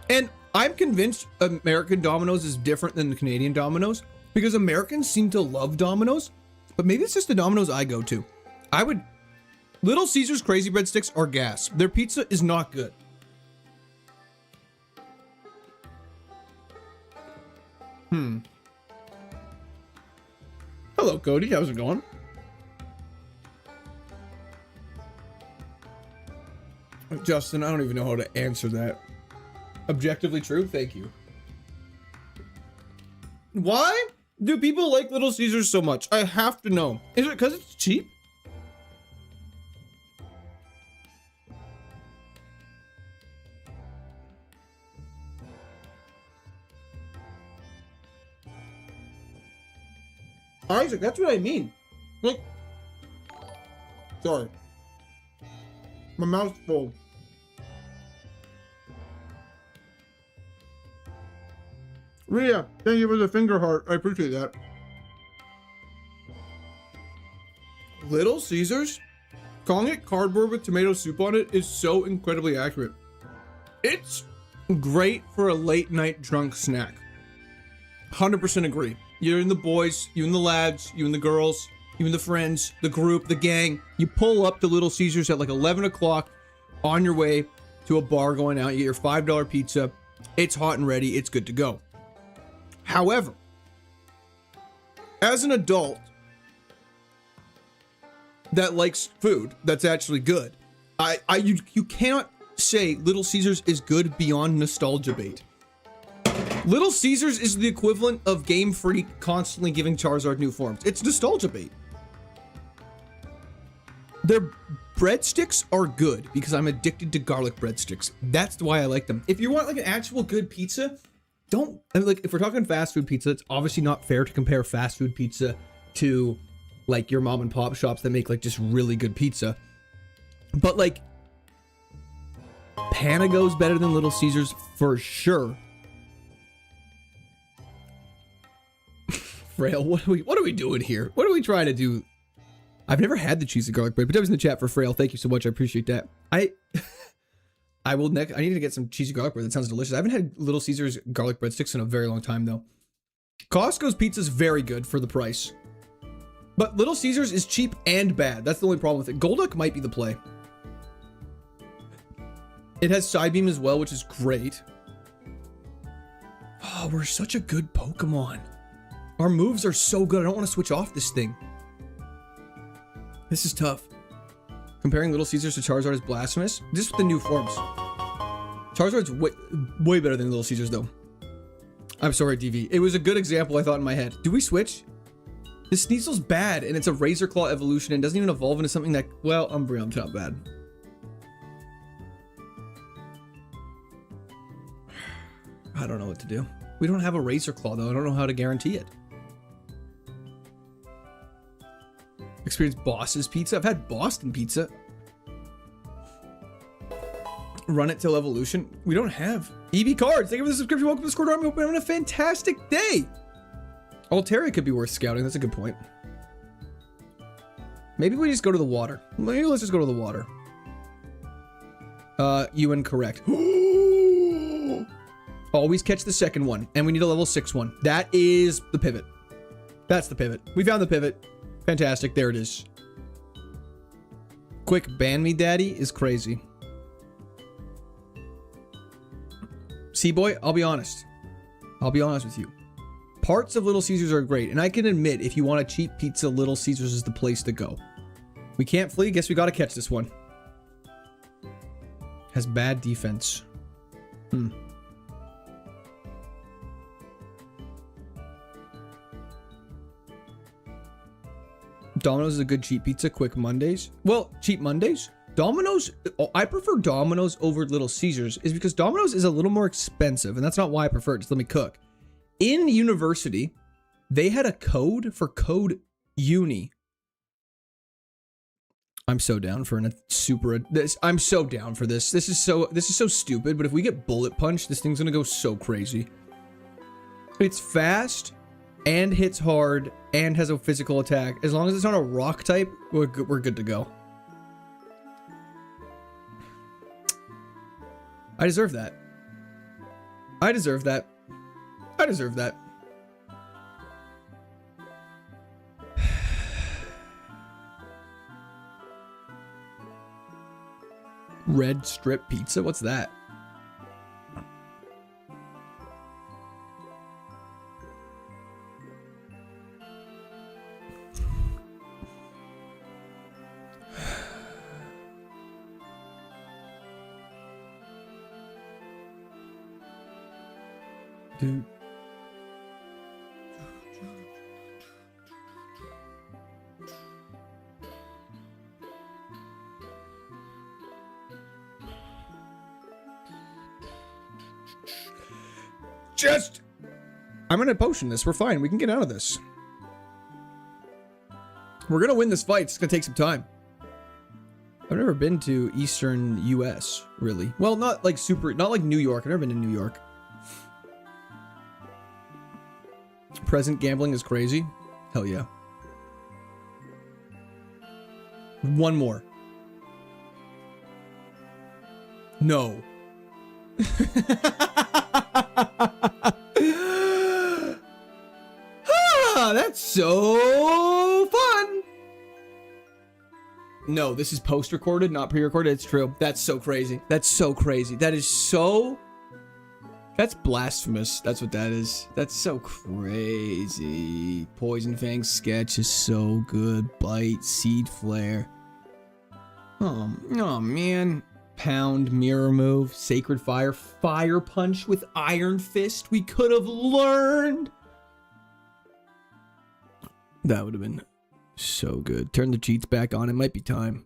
And I'm convinced American Domino's is different than the Canadian Domino's because Americans seem to love Domino's, but maybe it's just the Domino's I go to. Little Caesars Crazy Bread Sticks are gas. Their pizza is not good. Hello, Cody. How's it going? Justin, I don't even know how to answer that. Objectively true? Thank you. Why do people like Little Caesars so much? I have to know. Is it because it's cheap? Isaac, that's what I mean. Like, sorry. My mouth's full. Rhea, thank you for the finger heart. I appreciate that. Little Caesars? Calling it cardboard with tomato soup on it is so incredibly accurate. It's great for a late night drunk snack. 100% agree. You and the boys, you and the lads, you and the girls, you and the friends, the group, the gang. You pull up to Little Caesars at like 11 o'clock on your way to a bar going out. You get your $5 pizza. It's hot and ready. It's good to go. However, as an adult, that likes food that's actually good. You cannot say Little Caesars is good beyond nostalgia bait. Little Caesars is the equivalent of Game Freak constantly giving Charizard new forms. It's nostalgia bait. Their breadsticks are good because I'm addicted to garlic breadsticks. That's why I like them. If you want like an actual good pizza, like if we're talking fast food pizza, it's obviously not fair to compare fast food pizza to like your mom and pop shops that make like just really good pizza. But like Panago's better than Little Caesars for sure. Frail, what are we doing here? What are we trying to do? I've never had the cheesy garlic bread, but I was in the chat for Frail. Thank you so much. I appreciate that. I need to get some cheesy garlic bread. That sounds delicious. I haven't had Little Caesars garlic breadsticks in a very long time though. Costco's pizza is very good for the price. But Little Caesars is cheap and bad. That's the only problem with it. Golduck might be the play. It has Psybeam as well, which is great. Oh, we're such a good Pokemon. Our moves are so good. I don't want to switch off this thing. This is tough. Comparing Little Caesars to Charizard is blasphemous. Just with the new forms. Charizard's way better than Little Caesars, though. I'm sorry, DV. It was a good example I thought in my head. Do we switch? This Sneasel's bad, and it's a Razor Claw evolution and doesn't even evolve into something that... Well, Umbreon's not bad. I don't know what to do. We don't have a Razor Claw, though. I don't know how to guarantee it. Experience Boss's Pizza. I've had Boston Pizza. Run it till evolution. We don't have EV cards. Thank you for the subscription. Welcome to the Discord Army. Hope you're having a fantastic day. Altaria could be worth scouting. That's a good point. Maybe we just go to the water. Maybe let's just go to the water. You incorrect. Always catch the second one. And we need a level 6 one. That is the pivot. That's the pivot. We found the pivot. Fantastic. There it is. Quick ban me daddy is crazy. C-Boy, I'll be honest. I'll be honest with you. Parts of Little Caesars are great. And I can admit, if you want a cheap pizza, Little Caesars is the place to go. We can't flee. Guess we gotta catch this one. Has bad defense. Domino's is a good cheap pizza. Quick Mondays. Well, cheap Mondays. Domino's, I prefer Domino's over Little Caesars is because Domino's is a little more expensive, and that's not why I prefer it. Just let me cook. In university, they had a code for Code Uni. I'm so down for I'm so down for this. This is so stupid, but if we get bullet punch, this thing's gonna go so crazy. It's fast and hits hard and has a physical attack. As long as it's not a rock type, we're good to go. I deserve that. I deserve that. I deserve that. Red strip pizza? What's that? Dude. I'm gonna potion this. We're fine. We can get out of this. We're gonna win this fight. It's gonna take some time. I've never been to Eastern US, really. Well, not like New York. I've never been to New York. Present gambling is crazy. Hell yeah. One more. No. That's so fun. No, this is post-recorded, not pre-recorded. It's true. That's so crazy. That's so crazy. That is so That's blasphemous. That's what that is. That's so crazy. Poison Fang sketch is so good. Bite, Seed Flare. Oh man. Pound, Mirror Move, Sacred Fire, Fire Punch with Iron Fist. We could have learned. That would have been so good. Turn the cheats back on. It might be time.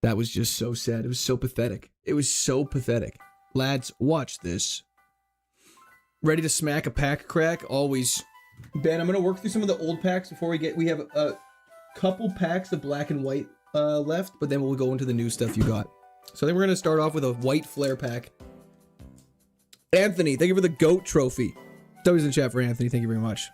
That was just so sad. It was so pathetic. It was so pathetic. Lads, watch this. Ready to smack a pack crack? Always. Ben, I'm going to work through some of the old packs before we have a couple packs of black and white left, but then we'll go into the new stuff you got. So I think we're going to start off with a white flare pack. Anthony, thank you for the GOAT trophy. W's in the chat for Anthony. Thank you very much.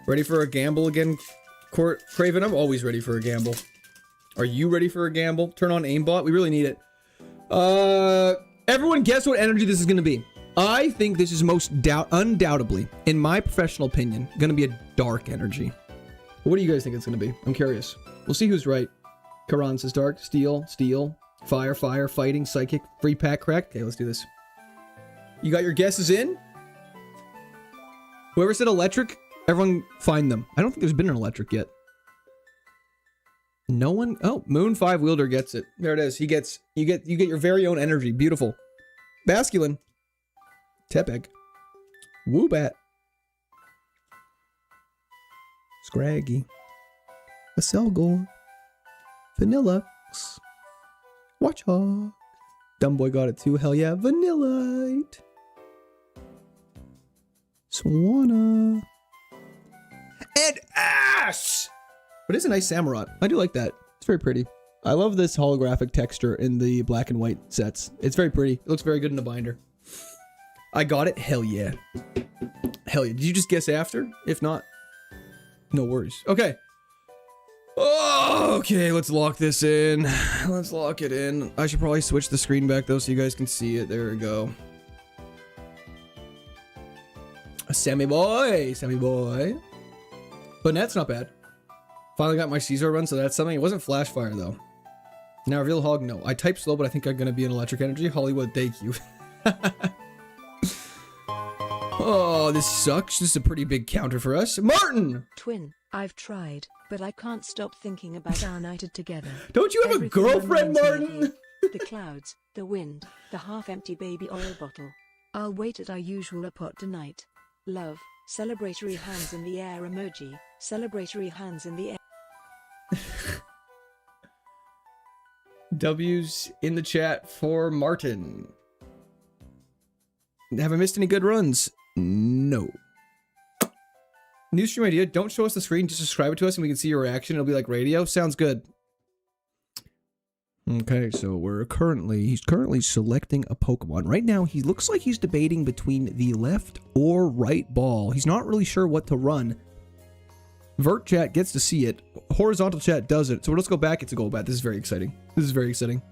Ready for a gamble again, Craven? I'm always ready for a gamble. Are you ready for a gamble? Turn on aimbot. We really need it. Everyone guess what energy this is going to be. I think this is undoubtedly, in my professional opinion, going to be a dark energy. What do you guys think it's going to be? I'm curious. We'll see who's right. Karan says dark, steel, fire, fighting, psychic, free pack crack. Okay, let's do this. You got your guesses in? Whoever said electric, everyone find them. I don't think there's been an electric yet. No one? Oh, Moon 5 Wielder gets it. There it is. You get your very own energy. Beautiful. Basculin. Tepeg. Woobat. Scraggy. Aselgor. Vanilla. Watchhawk. Dumbboy got it too. Hell yeah. Vanillite. Swanna. And Ash! But it's a nice Samurott. I do like that. It's very pretty. I love this holographic texture in the black and white sets. It's very pretty. It looks very good in a binder. I got it. Hell yeah. Hell yeah. Did you just guess after? If not, no worries. Okay. Oh, okay, let's lock this in. Let's lock it in. I should probably switch the screen back though so you guys can see it. There we go. Sammy boy. But that's not bad. Finally got my Caesar run, so that's something. It wasn't flash fire though. Now reveal hog, no. I type slow, but I think I'm gonna be an electric energy. Hollywood, thank you. Oh, this sucks. This is a pretty big counter for us. Martin! Twin, I've tried, but I can't stop thinking about our nighted together. Don't you have a Everything girlfriend, reminds me of Martin? you. The clouds, the wind, the half-empty baby oil bottle. I'll wait at our usual pot tonight. Love, celebratory hands in the air emoji, celebratory hands in the air. W's in the chat for Martin. Have I missed any good runs? No. New stream idea. Don't show us the screen. Just describe it to us and we can see your reaction. It'll be like radio. Sounds good. Okay, so he's currently selecting a Pokemon. Right now, he looks like he's debating between the left or right ball. He's not really sure what to run. Vert chat gets to see it. Horizontal chat doesn't. So let's go back. It's a Golbat. This is very exciting. This is very exciting.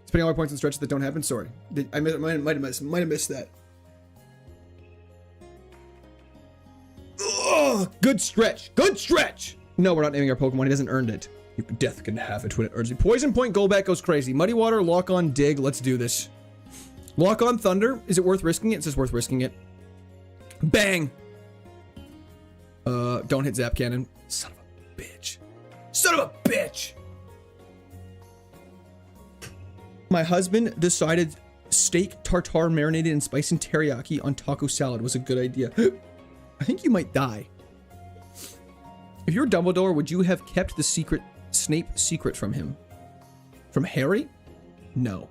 Spending all my points in stretches that don't happen. Sorry. I might have missed that. Oh, good stretch. Good stretch. No, we're not naming our Pokemon. He hasn't earned it. Death can have it when it earns it. Poison Point Golbat goes crazy. Muddy Water, Lock on Dig. Let's do this. Lock on Thunder. Is it worth risking it? It says worth risking it. Bang. Don't hit Zap Cannon. Son of a bitch. Son of a bitch. My husband decided steak tartare marinated in spice and teriyaki on taco salad was a good idea. I think you might die. If you were Dumbledore, would you have kept the Snape secret from him? From Harry? No.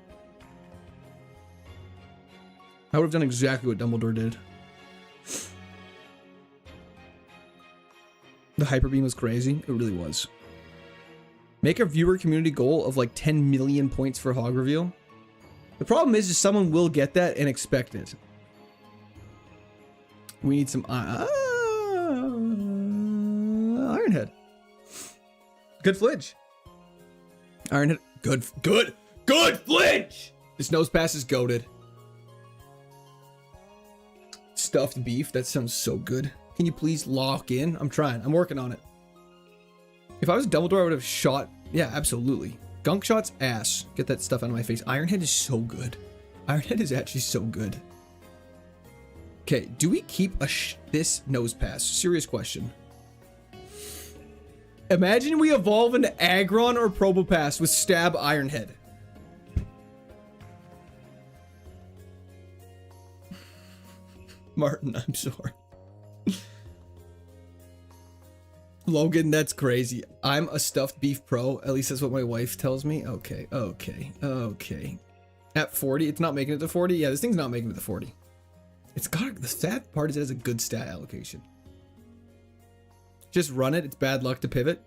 I would have done exactly what Dumbledore did. The Hyper Beam was crazy. It really was. Make a viewer community goal of like 10 million points for Hog Reveal. The problem is someone will get that and expect it. We need some Ironhead. Good flinch. Ironhead. Good flinch. This nose pass is goated. Stuffed beef. That sounds so good. Can you please lock in? I'm trying. I'm working on it. If I was Dumbledore, I would have shot. Yeah, absolutely. Gunk shot's ass. Get that stuff out of my face. Ironhead is so good. Ironhead is actually so good. Okay, do we keep this nose pass? Serious question. Imagine we evolve into Aggron or Probopass with Stab Ironhead. Martin, I'm sorry. Logan, that's crazy. I'm a stuffed beef pro. At least that's what my wife tells me. Okay, okay, okay. At 40, it's not making it to 40? Yeah, this thing's not making it to 40. It's got, the sad part is it has a good stat allocation. Just run it. It's bad luck to pivot.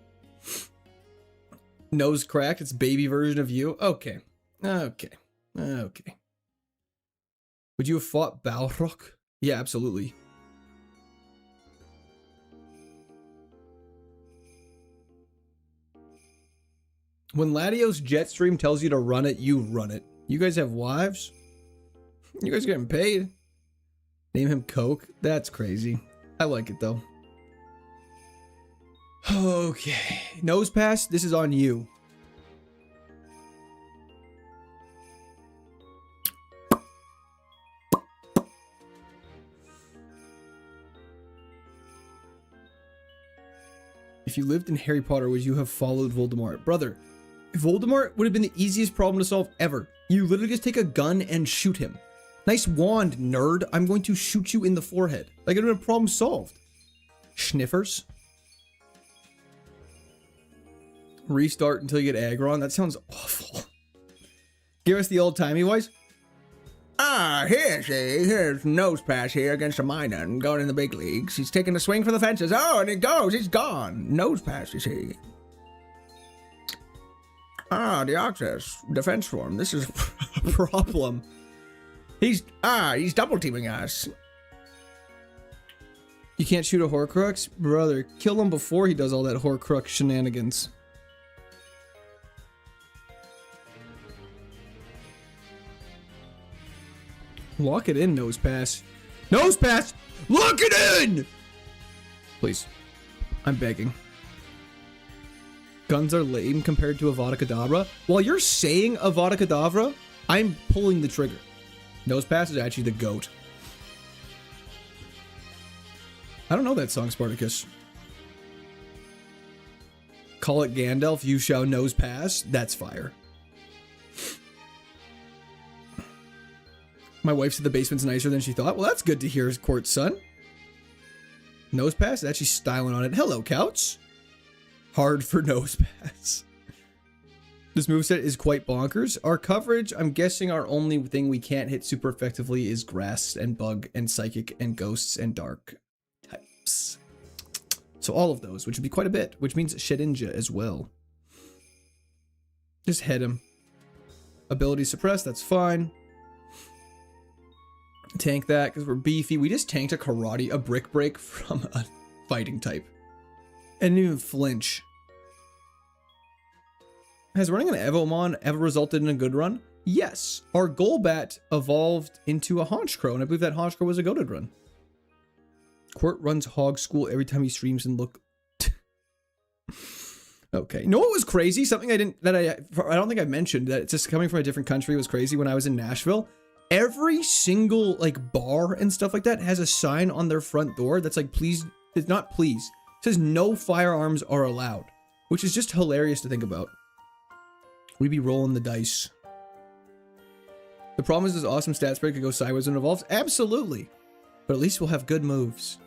Nose cracked. It's baby version of you. Okay. Okay. Okay. Would you have fought Balrog? Yeah, absolutely. When Latios Jetstream tells you to run it, you run it. You guys have wives? You guys getting paid? Name him Coke? That's crazy. I like it though. Okay. Nose pass, this is on you. If you lived in Harry Potter, would you have followed Voldemort? Brother, Voldemort would have been the easiest problem to solve ever. You literally just take a gun and shoot him. Nice wand, nerd. I'm going to shoot you in the forehead. Like, it would have been a problem solved. Sniffers. Restart until you get Aggron. That sounds awful. Give us the old-timey voice. Here's Nose Pass here against a minor and going in the big leagues. He's taking a swing for the fences. Oh, and it goes. He's gone. Nose Pass is he. The Oxus defense form. This is a problem. He's double teaming us. You can't shoot a Horcrux? Brother, kill him before he does all that Horcrux shenanigans. Lock it in, Nose Pass. Nose Pass! Lock it in! Please. I'm begging. Guns are lame compared to Avada Kedavra. While you're saying Avada Kedavra, I'm pulling the trigger. Nose Pass is actually the GOAT. I don't know that song, Spartacus. Call it Gandalf, you shall Nose Pass. That's fire. My wife said the basement's nicer than she thought. Well, that's good to hear, court son. Nose Pass? Actually styling on it. Hello, Couch. Hard for Nose Pass. This moveset is quite bonkers. Our coverage, I'm guessing our only thing we can't hit super effectively is Grass and Bug and Psychic and Ghosts and Dark types. So all of those, which would be quite a bit, which means Shedinja as well. Just hit him. Ability suppressed, that's fine. Tank that because we're beefy. We just tanked a brick break from a fighting type. And didn't even flinch. Has running an Evomon ever resulted in a good run? Yes. Our Golbat evolved into a Honchkrow, and I believe that Honchkrow was a goated run. Court runs Hog School every time he streams and look. Okay. You know what was crazy? Something I don't think I mentioned, that it's just coming from a different country was crazy. When I was in Nashville, every single like bar and stuff like that has a sign on their front door that's like, please, it's not please. It says no firearms are allowed, which is just hilarious to think about. We'd be rolling the dice. The problem is this awesome stat spread could go sideways when it evolves. Absolutely. But at least we'll have good moves.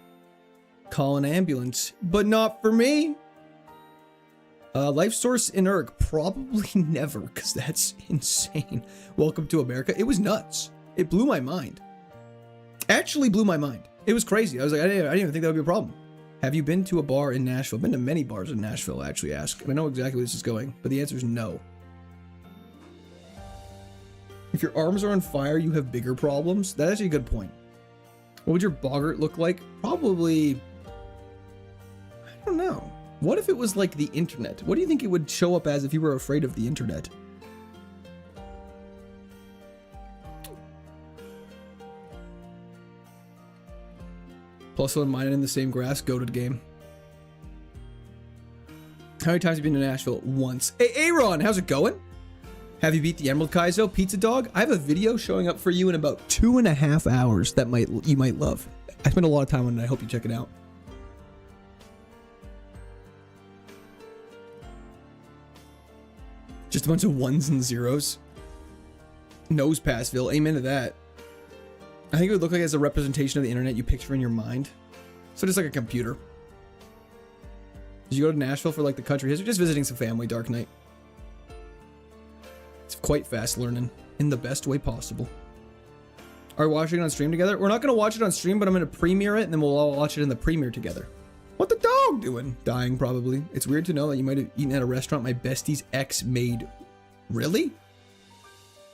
Call an ambulance, but not for me. Life Source in Urg, probably never, because that's insane. Welcome to America. It was nuts. It blew my mind. Actually blew my mind. It was crazy. I was like, I didn't even think that would be a problem. Have you been to a bar in Nashville? I've been to many bars in Nashville, I actually ask. And I know exactly where this is going, but the answer is no. If your arms are on fire, you have bigger problems. That's actually a good point. What would your boggart look like? Probably, I don't know. What if it was like the internet? What do you think it would show up as if you were afraid of the internet? +1 mining in the same grass. Goated game. How many times have you been to Nashville? Once. Hey, Aaron, how's it going? Have you beat the Emerald Kaizo Pizza Dog? I have a video showing up for you in about 2.5 hours that you might love. I spent a lot of time on it. I hope you check it out. Just a bunch of ones and zeros. Nose Passville. Amen to that. I think it would look like it's a representation of the internet you picture in your mind. So just like a computer. Did you go to Nashville for like the country history? Just visiting some family, Dark Knight. It's quite fast learning in the best way possible. Are we watching it on stream together? We're not going to watch it on stream, but I'm going to premiere it and then we'll all watch it in the premiere together. What the dog doing? Dying, probably. It's weird to know that you might have eaten at a restaurant my bestie's ex made. Really?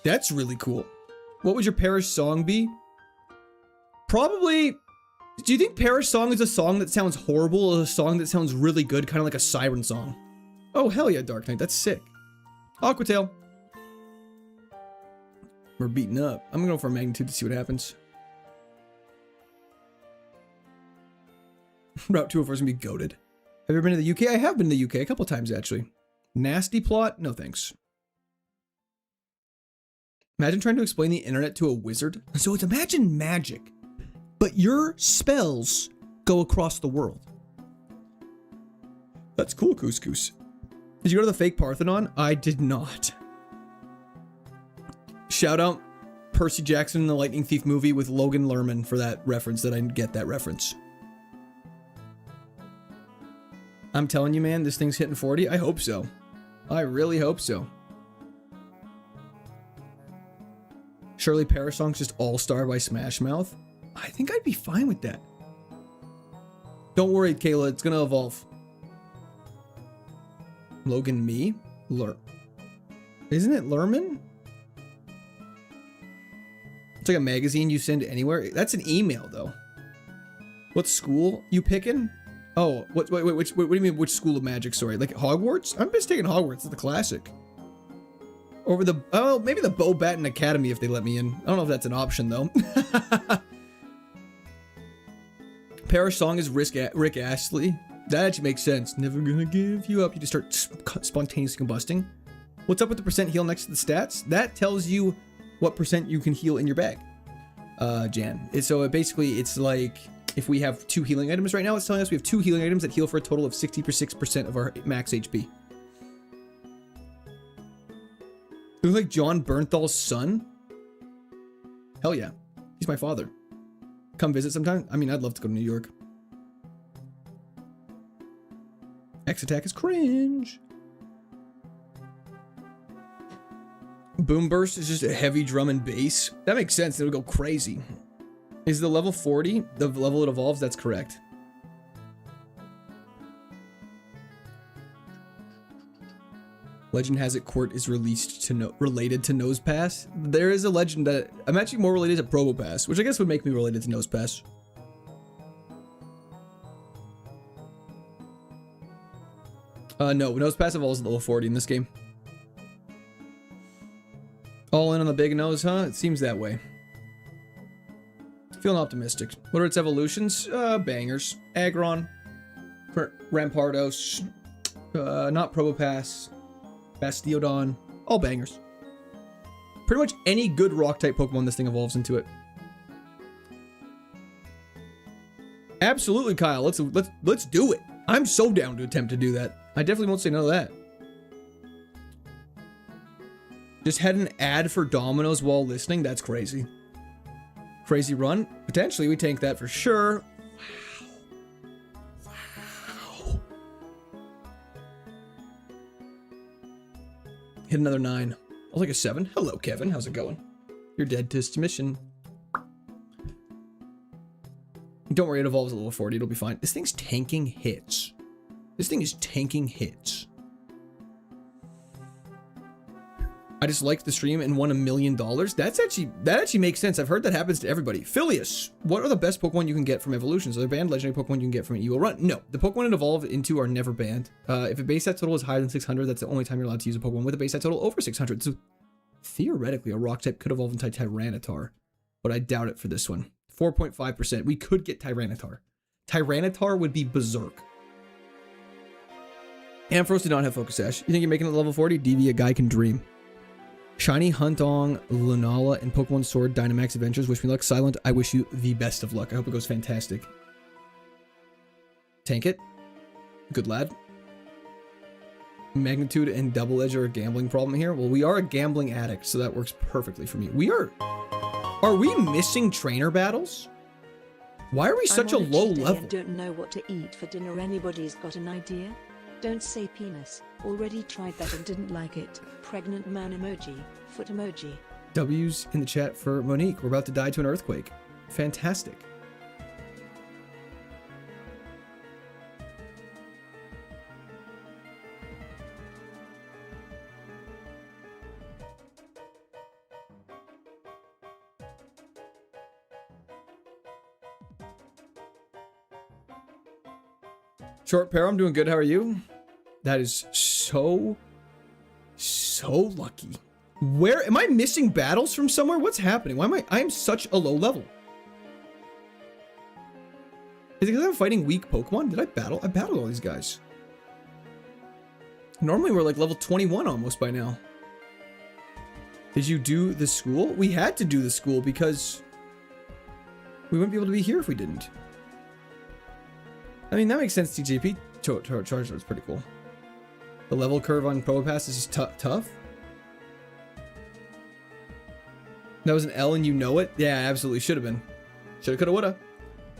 That's really cool. What would your parish song be? Probably... Do you think Parish Song is a song that sounds horrible or a song that sounds really good, kind of like a siren song? Oh, hell yeah, Dark Knight. That's sick. Aquatail. We're beaten up. I'm gonna go for a magnitude to see what happens. Route 204 is gonna be goated. Have you ever been to the UK? I have been to the UK a couple times, actually. Nasty plot? No thanks. Imagine trying to explain the internet to a wizard. So it's imagine magic, but your spells go across the world. That's cool, Couscous. Did you go to the fake Parthenon? I did not. Shout out Percy Jackson in the Lightning Thief movie with Logan Lerman for that reference, that I didn't get that reference. I'm telling you, man, this thing's hitting 40. I hope so. I really hope so. Shirley Parish Song's just All-Star by Smash Mouth. I think I'd be fine with that. Don't worry, Kayla, it's gonna evolve. Logan me? Isn't it Lerman? It's like a magazine you send anywhere. That's an email, though. What school you picking? Oh, what do you mean, which school of magic? Sorry, like Hogwarts? I'm just taking Hogwarts. It's the classic. Over the, oh, maybe the Bo Batten Academy if they let me in. I don't know if that's an option, though. Parish Song is Rick Astley. That actually makes sense. Never gonna give you up. You just start spontaneously combusting. What's up with the percent heal next to the stats? That tells you what percent you can heal in your bag. Jan. So basically, it's like if we have 2 healing items right now, it's telling us we have 2 healing items that heal for a total of 66% of our max HP. You look like John Bernthal's son? Hell yeah. He's my father. Come visit sometime? I mean, I'd love to go to New York. X attack is cringe. Boom burst is just a heavy drum and bass. That makes sense. It'll go crazy. Is the level 40 the level it evolves? That's correct. Legend has it Court is released to related to Nose Pass. There is a legend that I'm actually more related to Probo Pass, which I guess would make me related to Nose Pass. No, Nose Pass evolves at level 40 in this game. All in on the big nose, huh? It seems that way. Feeling optimistic. What are its evolutions? Bangers. Aggron. Rampardos. Not Probopass. Bastiodon. All bangers. Pretty much any good rock-type Pokemon this thing evolves into it. Absolutely, Kyle. Let's do it. I'm so down to attempt to do that. I definitely won't say no to that. Just had an ad for Domino's while listening. That's crazy. Crazy run. Potentially, we tank that for sure. Wow. Wow. Hit another 9. I'll take a 7. Hello, Kevin. How's it going? You're dead to submission. Don't worry, it evolves at level 40. It'll be fine. This thing's tanking hits. This thing is tanking hits. I just liked the stream and won $1 million. That actually makes sense. I've heard that happens to everybody. Phileas, what are the best Pokemon you can get from evolutions? Are there banned legendary Pokemon you can get from an EVO run? No, the Pokemon it evolved into are never banned. If a base set total is higher than 600, that's the only time you're allowed to use a Pokemon with a base set total over 600. So theoretically, a rock type could evolve into Tyranitar, but I doubt it for this one. 4.5%. We could get Tyranitar. Tyranitar would be berserk. Ampharos did not have Focus Sash. You think you're making it level 40? DV, a guy can dream. Shiny, Huntong, Lunala, and Pokemon Sword Dynamax Adventures. Wish me luck. Silent, I wish you the best of luck. I hope it goes fantastic. Tank it. Good lad. Magnitude and Double Edge are a gambling problem here. Well, we are a gambling addict, so that works perfectly for me. We are... Are we missing trainer battles? Why are we such a low level? I don't know what to eat for dinner. Anybody's got an idea? Don't say penis. Already tried that and didn't like it. Pregnant man emoji. Foot emoji. W's in the chat for Monique. We're about to die to an earthquake. Fantastic. Short pair, I'm doing good. How are you? That is so lucky. Where am I missing battles from somewhere? What's happening? Why am I am such a low level? Is it because I'm fighting weak Pokemon? Did I battle? I battled all these guys. Normally we're like level 21 almost by now. Did you do the school? We had to do the school because we wouldn't be able to be here if we didn't. I mean, that makes sense, TJP. Charizard is pretty cool. The level curve on Probopass is just tough. That was an L and you know it? Yeah, absolutely. Should have been. Shoulda, coulda, woulda.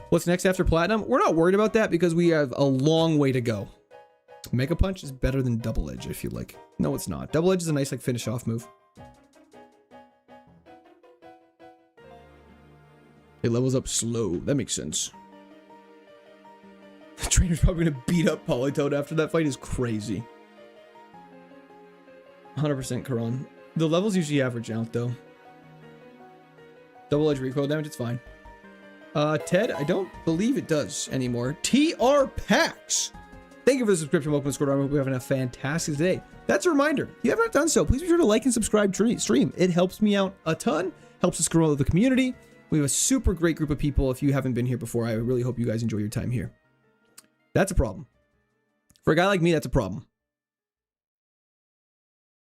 What's next after Platinum? We're not worried about that because we have a long way to go. Mega Punch is better than Double Edge, I feel like. No, it's not. Double Edge is a nice, like, finish off move. It levels up slow. That makes sense. The trainer's probably going to beat up Politoed after that fight is crazy. 100% Karan. The levels usually average out, though. Double Edge recoil damage, it's fine. Ted, I don't believe it does anymore. TR Packs! Thank you for the subscription. Welcome to Squad Armor. Hope you're having a fantastic day. That's a reminder. If you have not done so, please be sure to like and subscribe stream. It helps me out a ton. Helps us grow the community. We have a super great group of people. If you haven't been here before, I really hope you guys enjoy your time here. That's a problem. For a guy like me, that's a problem.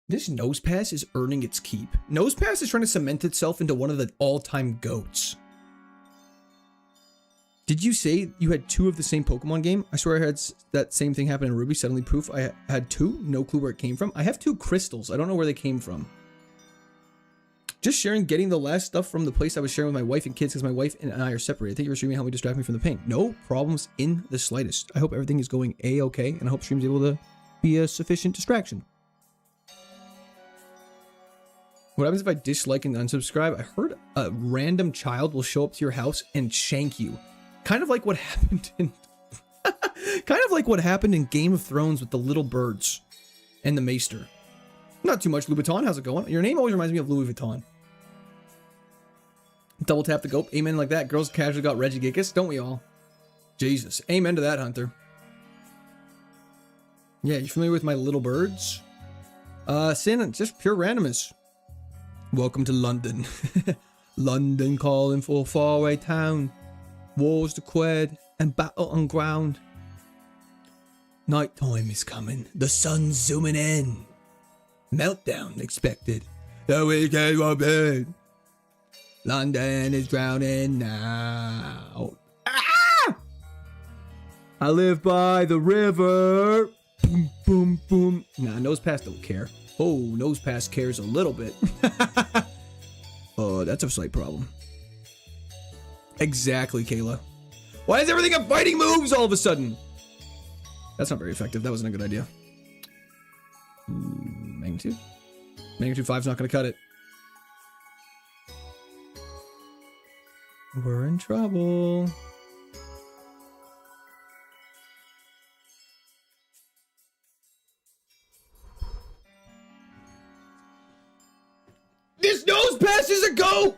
This Nose Pass is earning its keep. Nose Pass is trying to cement itself into one of the all-time GOATs. Did you say you had 2 of the same Pokemon game? I swear I had that same thing happen in Ruby. Suddenly proof I had 2. No clue where it came from. I have 2 crystals. I don't know where they came from. Just sharing, getting the last stuff from the place I was sharing with my wife and kids because my wife and I are separated. Thank you for streaming. Help me distract me from the pain. No problems in the slightest. I hope everything is going A-okay, and I hope stream's able to be a sufficient distraction. What happens if I dislike and unsubscribe? I heard a random child will show up to your house and shank you. Kind of like what happened in... kind of like what happened in Game of Thrones with the little birds and the maester. Not too much, Louboutin. How's it going? Your name always reminds me of Louis Vuitton. Double tap the goat. Amen like that. Girls casually got Regigigas. Don't we all? Jesus. Amen to that, Hunter. Yeah, you familiar with my little birds? Sin, just pure randomness. Welcome to London. London calling for faraway town. Wars declared and battle on ground. Night time is coming. The sun's zooming in. Meltdown expected. The weekend will be. London is drowning now. Ah! I live by the river. Boom, boom, boom. Nah, Nose Pass don't care. Oh, Nose Pass cares a little bit. Oh, that's a slight problem. Exactly, Kayla. Why is everything got fighting moves all of a sudden? That's not very effective. That wasn't a good idea. Magnitude? Magnitude 5's not going to cut it. We're in trouble. This Nose Pass is a goat!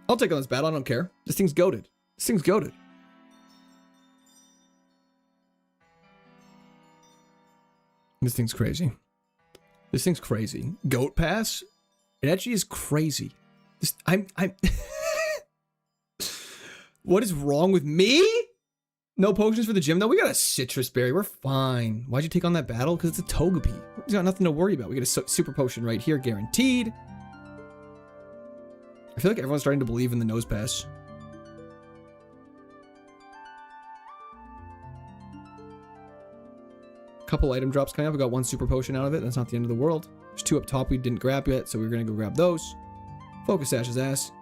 I'll take on this battle. I don't care. This thing's goated. This thing's goated. This thing's crazy. This thing's crazy. Goat Pass? It actually is crazy. This, I'm What is wrong with me? No potions for the gym, though? We got a citrus berry. We're fine. Why'd you take on that battle? Because it's a Togepi. He's got nothing to worry about. We get a super potion right here, guaranteed. I feel like everyone's starting to believe in the nose pass. Couple item drops coming up. We got one super potion out of it. That's not the end of the world. There's 2 up top we didn't grab yet, so we're going to go grab those. Focus Ash's ass.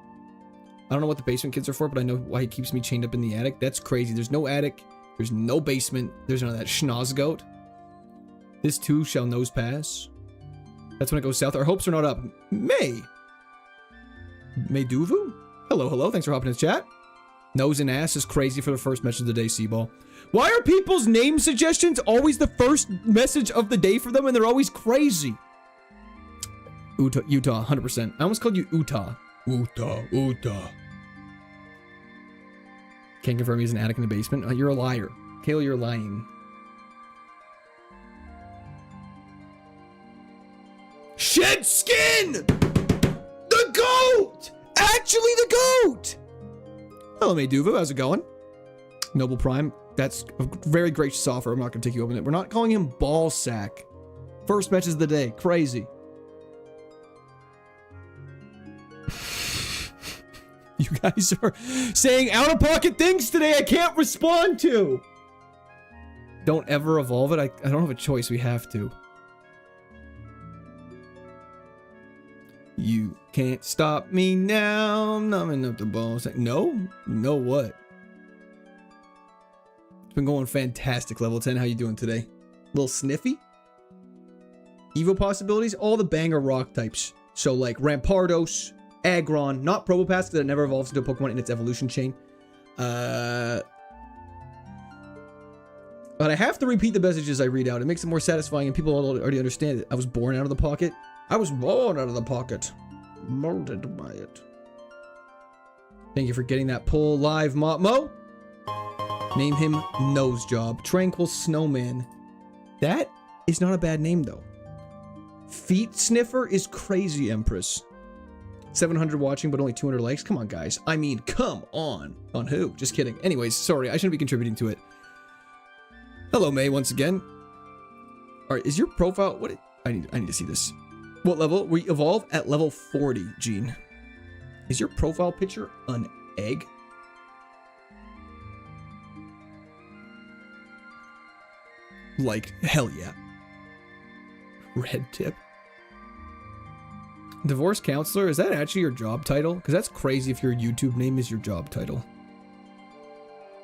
I don't know what the basement kids are for, but I know why he keeps me chained up in the attic. That's crazy. There's no attic. There's no basement. There's none of that schnozgoat. This too shall nose pass. That's when it goes south. Our hopes are not up. Mayduvu? Hello, hello. Thanks for hopping in the chat. Nose and ass is crazy for the first message of the day, Seaball. Why are people's name suggestions always the first message of the day for them, and they're always crazy? Utah, 100%. I almost called you Utah. Utah. Can't confirm he's an attic in the basement. You're a liar. Kale, you're lying. Shed skin! The goat! Actually the goat! Hello, Mayduvu. How's it going? Noble Prime. That's a very gracious offer. I'm not going to take you open it. We're not calling him ball sack. First matches of the day. Crazy. You guys are saying out-of-pocket things today I can't respond to. Don't ever evolve it. I don't have a choice. We have to. You can't stop me now. I'm numbing up the balls. No? No what? It's been going fantastic. Level 10. How you doing today? A little sniffy? Evo possibilities? All the banger rock types. So like Rampardos, Aggron, not Probopass because it never evolves into a Pokemon in its evolution chain. But I have to repeat the messages I read out. It makes it more satisfying and people already understand it. I was born out of the pocket. I was born out of the pocket. Molded by it. Thank you for getting that poll live, Mo. Name him Nosejob. Tranquil Snowman. That is not a bad name, though. Feet Sniffer is crazy, Empress. 700 watching, but only 200 likes. Come on, guys. I mean, come on. On who? Just kidding. Anyways, sorry. I shouldn't be contributing to it. Hello, May, once again. All right, is your profile... What? I need to see this. What level? We evolve at level 40, Gene. Is your profile picture an egg? Like, hell yeah. Red tip. Divorce counselor, is that actually your job title? Because that's crazy if your YouTube name is your job title.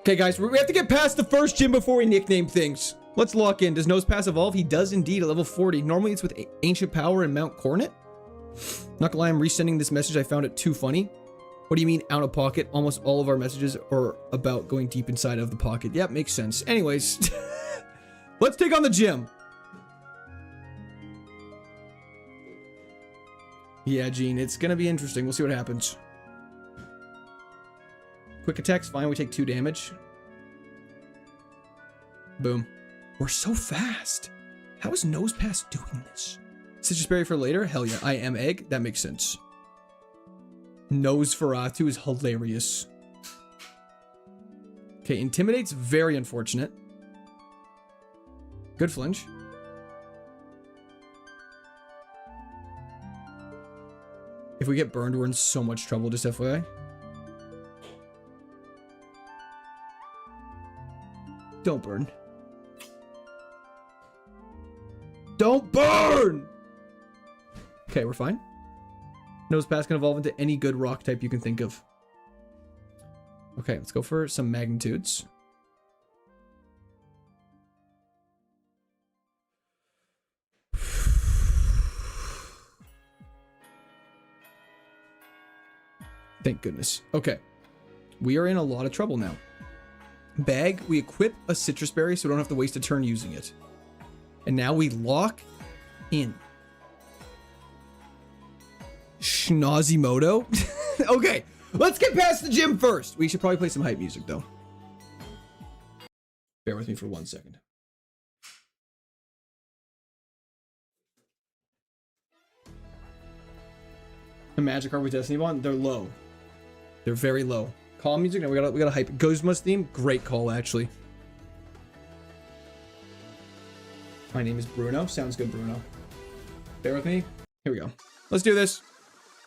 Okay, guys, we have to get past the first gym before we nickname things. Let's lock in. Does Nosepass evolve? He does indeed at level 40. Normally it's with Ancient Power and Mount Cornet. Not gonna lie, I'm resending this message. I found it too funny. What do you mean out of pocket? Almost all of our messages are about going deep inside of the pocket. Yep, makes sense. Anyways, let's take on the gym. Yeah, Gene, it's gonna be interesting. We'll see what happens. Quick attack's fine. We take 2 damage. Boom. We're so fast. How is Nosepass doing this? Citrus Berry for later? Hell yeah. I am egg. That makes sense. Nosferatu is hilarious. Okay, Intimidate's very unfortunate. Good flinch. If we get burned, we're in so much trouble, just FYI. Don't burn. Don't burn! Okay, we're fine. Nosepass can evolve into any good rock type you can think of. Okay, let's go for some magnitudes. Thank goodness. Okay. We are in a lot of trouble now. Bag, we equip a citrus berry so we don't have to waste a turn using it. And now we lock in. Schnozzimoto? Okay, let's get past the gym first. We should probably play some hype music though. Bear with me for 1 second. The Magikarp with Destiny Bond, they're low. They're very low. Calm music. No, we gotta hype. Gozma's theme. Great call, actually. My name is Bruno. Sounds good, Bruno. Bear with me. Here we go. Let's do this.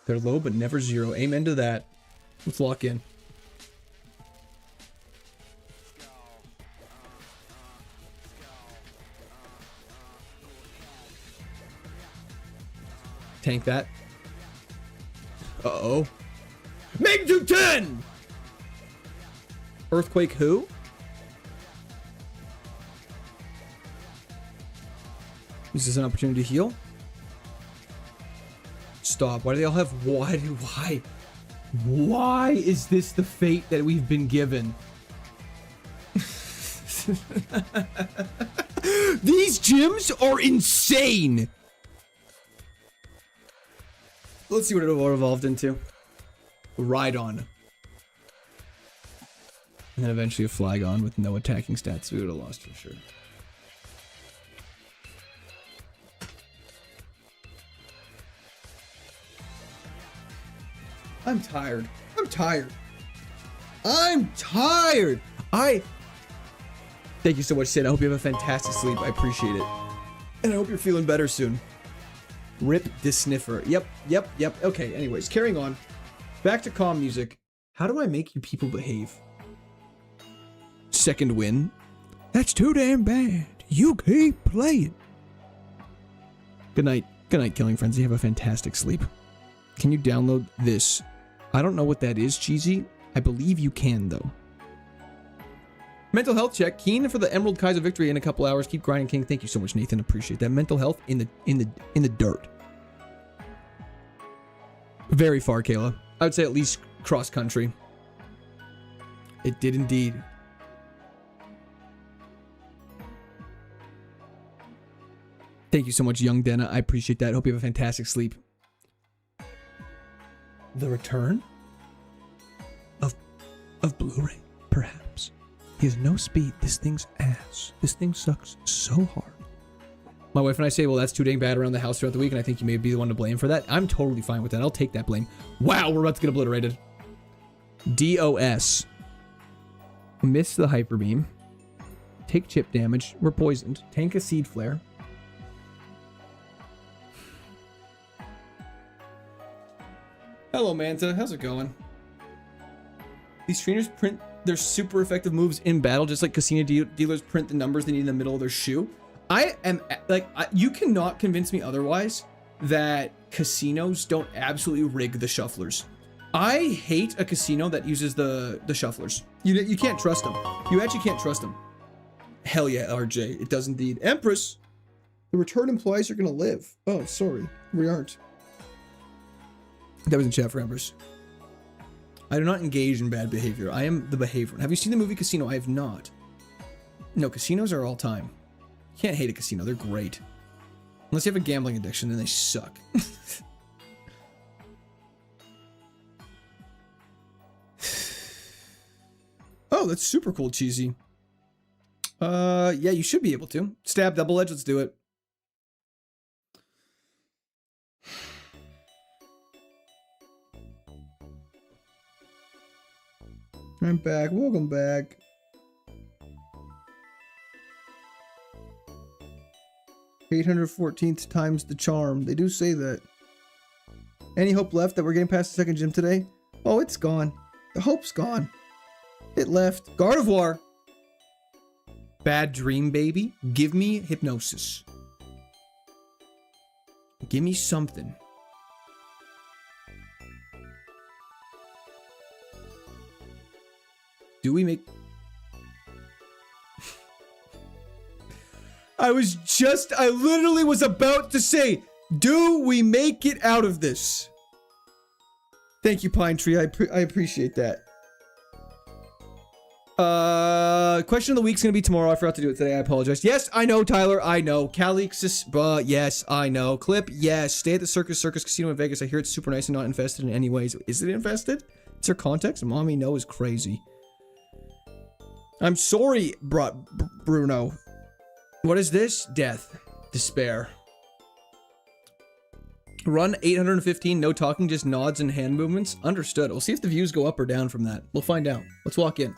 They're low, but never zero. Amen to that. Let's lock in. Tank that. Uh-oh. Magnitude 10! Earthquake who? Is this an opportunity to heal? Stop. Why do they all have... Why is this the fate that we've been given? These gyms are insane! Let's see what it evolved into. Rhydon. And then eventually a Flygon with no attacking stats. We would have lost for sure. I'm tired. I'm tired. I'm tired. Thank you so much, Sid. I hope you have a fantastic sleep. I appreciate it. And I hope you're feeling better soon. Rip this sniffer. Yep. Okay, anyways, carrying on. Back to calm music. How do I make you people behave? Second win. That's too damn bad. You keep playing. Good night. Good night, Killing Frenzy. Have a fantastic sleep. Can you download this? I don't know what that is, Cheesy. I believe you can, though. Mental health check. Keen for the Emerald KAIZO victory in a couple hours. Keep grinding, King. Thank you so much, Nathan. Appreciate that. Mental health in the dirt. Very far, Kayla. I would say at least cross country. It did indeed. Thank you so much, young Denna. I appreciate that. Hope you have a fantastic sleep. The return of Blu-ray, perhaps. He has no speed. This thing's ass. This thing sucks so hard. My wife and I say, well, that's too dang bad around the house throughout the week, and I think you may be the one to blame for that. I'm totally fine with that. I'll take that blame. Wow, we're about to get obliterated. DOS. Miss the hyper beam. Take chip damage. We're poisoned. Tank a seed flare. Hello, Manta. How's it going? These trainers print their super effective moves in battle, just like casino dealers print the numbers they need in the middle of their shoe. I am like, you cannot convince me otherwise that casinos don't absolutely rig the shufflers. I hate a casino that uses the shufflers. You can't trust them. You actually can't trust them. Hell yeah, RJ. It does indeed. Empress. The return implies you're gonna live. Oh, sorry. We aren't. That was in chat for Empress. I do not engage in bad behavior. I am the behavior. Have you seen the movie Casino? I have not. No, casinos are all time. You can't hate a casino. They're great. Unless you have a gambling addiction, then they suck. Oh, that's super cool, Cheesy. Yeah, you should be able to. Stab double edge, let's do it. I'm back. Welcome back. $814th times the charm. They do say that. Any hope left that we're getting past the second gym today? Oh, it's gone. The hope's gone. It left. Gardevoir. Bad dream, baby. Give me hypnosis. Give me something. Do we make... I literally was about to say, do we make it out of this? Thank you, Pine Tree. I appreciate that. Question of the week's gonna be tomorrow. I forgot to do it today. I apologize. Yes, I know, Tyler. I know. Calixus, yes, I know. Clip, yes. Stay at the Circus Casino in Vegas. I hear it's super nice and not infested in any ways. Is it infested? Is there context? Mommy no is crazy. I'm sorry, Bruno. What is this? Death. Despair. Run 815, no talking, just nods and hand movements. Understood. We'll see if the views go up or down from that. We'll find out. Let's walk in.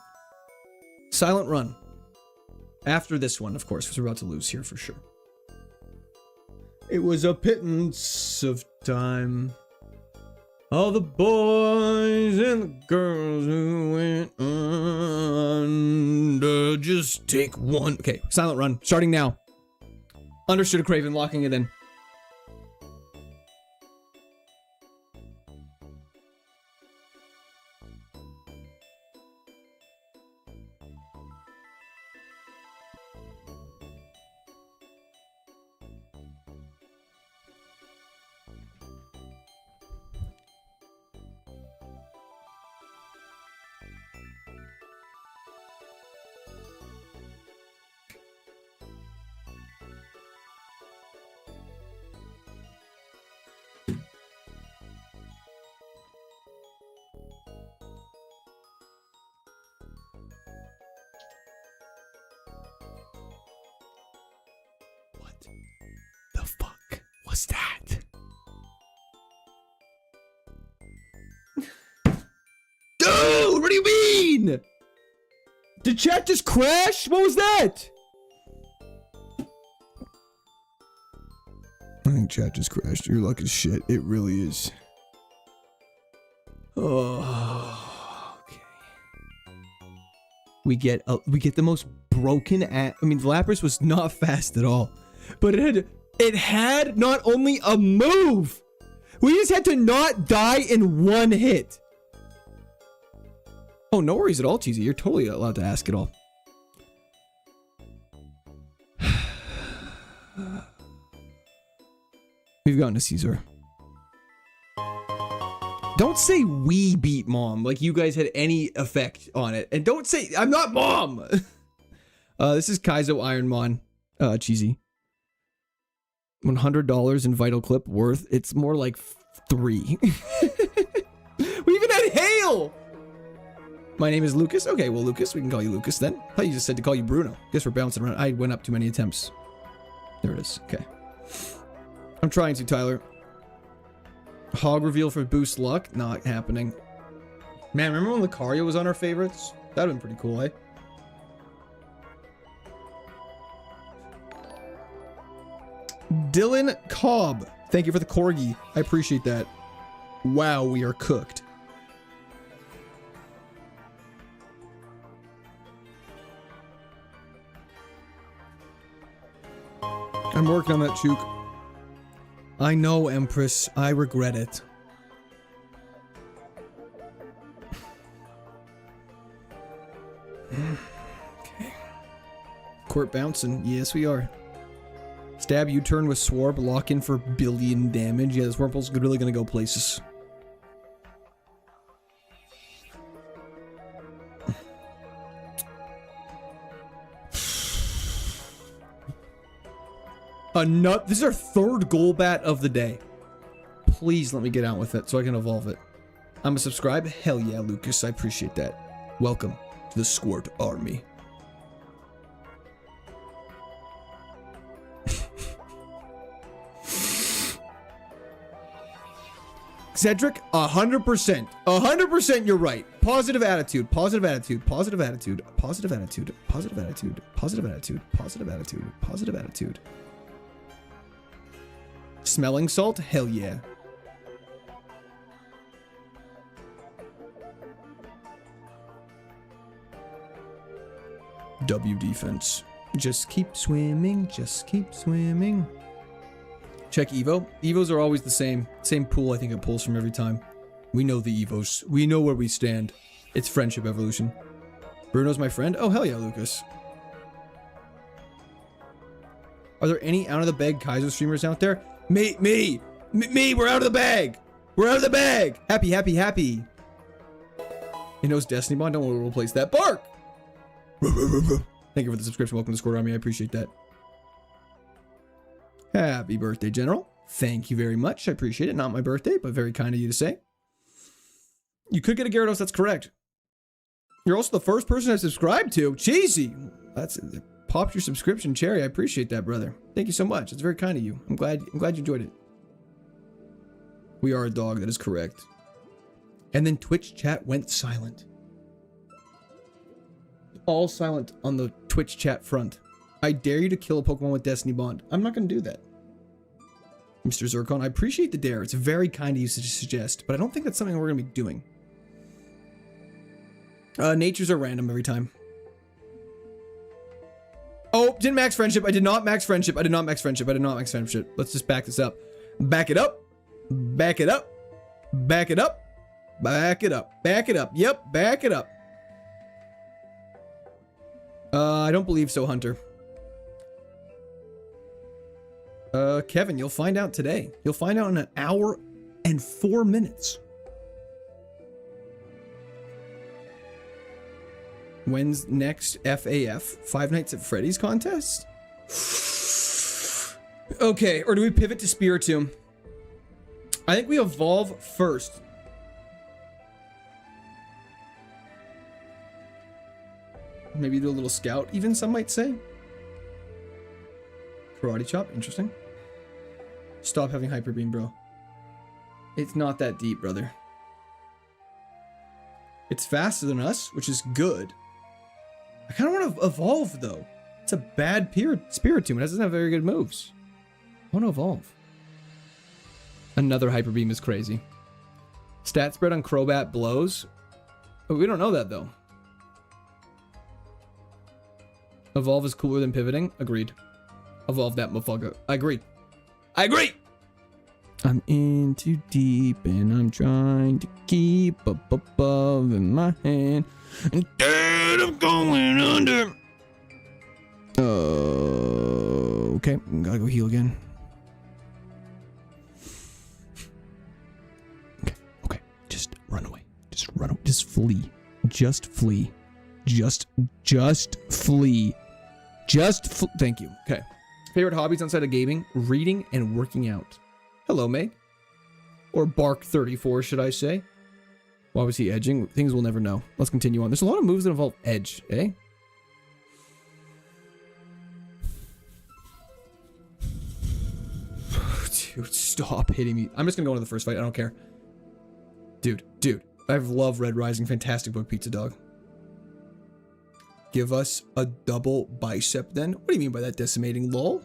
Silent run. After this one, of course, because we're about to lose here for sure. It was a pittance of time. All the boys and the girls who went under. Just take one. Okay, silent run. Starting now. Understood, Craven. Locking it in. The fuck was that? Dude, what do you mean? Did chat just crash? What was that? I think chat just crashed. You're lucky as shit. It really is. Oh, okay. We get the most broken I mean, Lapras was not fast at all. But it had not only a move. We just had to not die in one hit. Oh, no worries at all, Cheesy. You're totally allowed to ask it all. We've gotten to Caesar. Don't say we beat Mom like you guys had any effect on it. And don't say I'm not Mom. This is Kaizo Ironmon, Cheesy. $100 in Vital Clip worth. It's more like 3. We even had hail. My name is Lucas. Okay, well, Lucas, we can call you Lucas then. I thought you just said to call you Bruno. Guess we're bouncing around. I went up too many attempts. There it is. Okay. I'm trying to, Tyler. Hog reveal for boost luck. Not happening. Man, remember when Lucario was on our favorites? That would have been pretty cool, eh? Dylan Cobb. Thank you for the corgi. I appreciate that. Wow, we are cooked. I'm working on that, Chook. I know, Empress. I regret it. Okay. Court bouncing. Yes, we are. Stab U-turn with Swarb. Lock in for billion damage. Yeah, this Wurmple's really gonna go places. This is our 3rd Golbat of the day. Please let me get out with it so I can evolve it. I'm a subscribe. Hell yeah, Lucas. I appreciate that. Welcome to the Squirt Army. Cedric, 100%. 100% you're right. Positive attitude. Positive attitude. Positive attitude. Positive attitude. Positive attitude. Positive attitude. Positive attitude. Positive attitude. Smelling salt? Hell yeah. W defense. Just keep swimming. Just keep swimming. Check Evo. Evos are always the same. Same pool I think it pulls from every time. We know the Evos. We know where we stand. It's friendship evolution. Bruno's my friend? Oh, hell yeah, Lucas. Are there any out of the bag Kaizo streamers out there? Me, we're out of the bag. We're out of the bag. Happy, happy, happy. He knows Destiny Bond. Don't want to replace that. Bark. Thank you for the subscription. Welcome to Squirt Army. I appreciate that. Happy birthday, General. Thank you very much. I appreciate it. Not my birthday, but very kind of you to say. You could get a Gyarados. That's correct. You're also the first person I subscribed to. Cheesy. That's popped your subscription cherry. I appreciate that, brother. Thank you so much. It's very kind of you. I'm glad you enjoyed it. We are a dog, that is correct. And then Twitch chat went silent. All silent on the Twitch chat front. I dare you to kill a Pokemon with Destiny Bond. I'm not going to do that. Mr. Zircon, I appreciate the dare. It's very kind of you to suggest, but I don't think that's something we're going to be doing. Natures are random every time. Oh, didn't max friendship. I did not max friendship. I did not max friendship. I did not max friendship. Let's just back this up. Back it up. Back it up. Back it up. Back it up. Back it up. Yep, back it up. I don't believe so, Hunter. Kevin, you'll find out today. You'll find out in an hour and 4 minutes. When's next FAF? Five Nights at Freddy's contest? Okay, or do we pivot to Spiritomb? I think we evolve first. Maybe do a little scout, even some might say. Karate chop, interesting. Stop having Hyper Beam, bro. It's not that deep, brother. It's faster than us, which is good. I kind of want to evolve, though. It's a bad Spiritomb. It doesn't have very good moves. I want to evolve. Another Hyper Beam is crazy. Stat spread on Crobat blows. But we don't know that, though. Evolve is cooler than pivoting. Agreed. Evolve that motherfucker. I agree. I agree! I'm in too deep and I'm trying to keep up above in my hand. Instead of going under. Okay. Gotta go heal again. Okay. Just run away. Just run away. Just flee. Just flee. Just flee. Thank you. Okay. Favorite hobbies outside of gaming? Reading and working out. Hello, Meg. Or Bark34, should I say. Why was he edging? Things we'll never know. Let's continue on. There's a lot of moves that involve edge, eh? Dude, stop hitting me. I'm just gonna go into the first fight. I don't care. Dude. I love Red Rising. Fantastic book, Pizza Dog. Give us a double bicep then? What do you mean by that, decimating lol?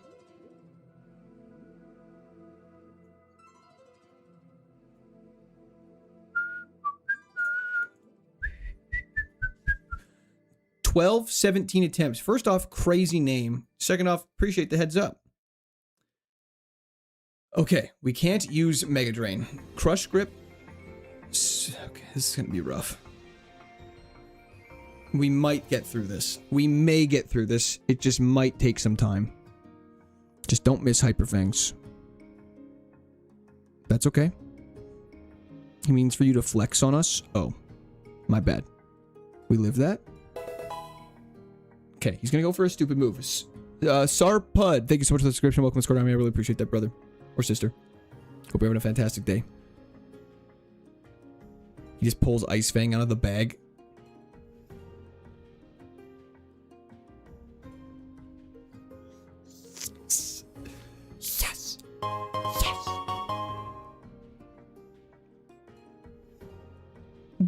$12, 17 attempts. First off, crazy name. Second off, appreciate the heads up. Okay, we can't use Mega Drain. Crush Grip. Okay, this is gonna be rough. We might get through this. We may get through this. It just might take some time. Just don't miss Hyper Fangs. That's okay. He means for you to flex on us. Oh, my bad. We live that. Okay, he's gonna go for a stupid move. Sarpud, thank you so much for the subscription. Welcome to Score. I really appreciate that, brother or sister. Hope you're having a fantastic day. He just pulls Ice Fang out of the bag. Yes.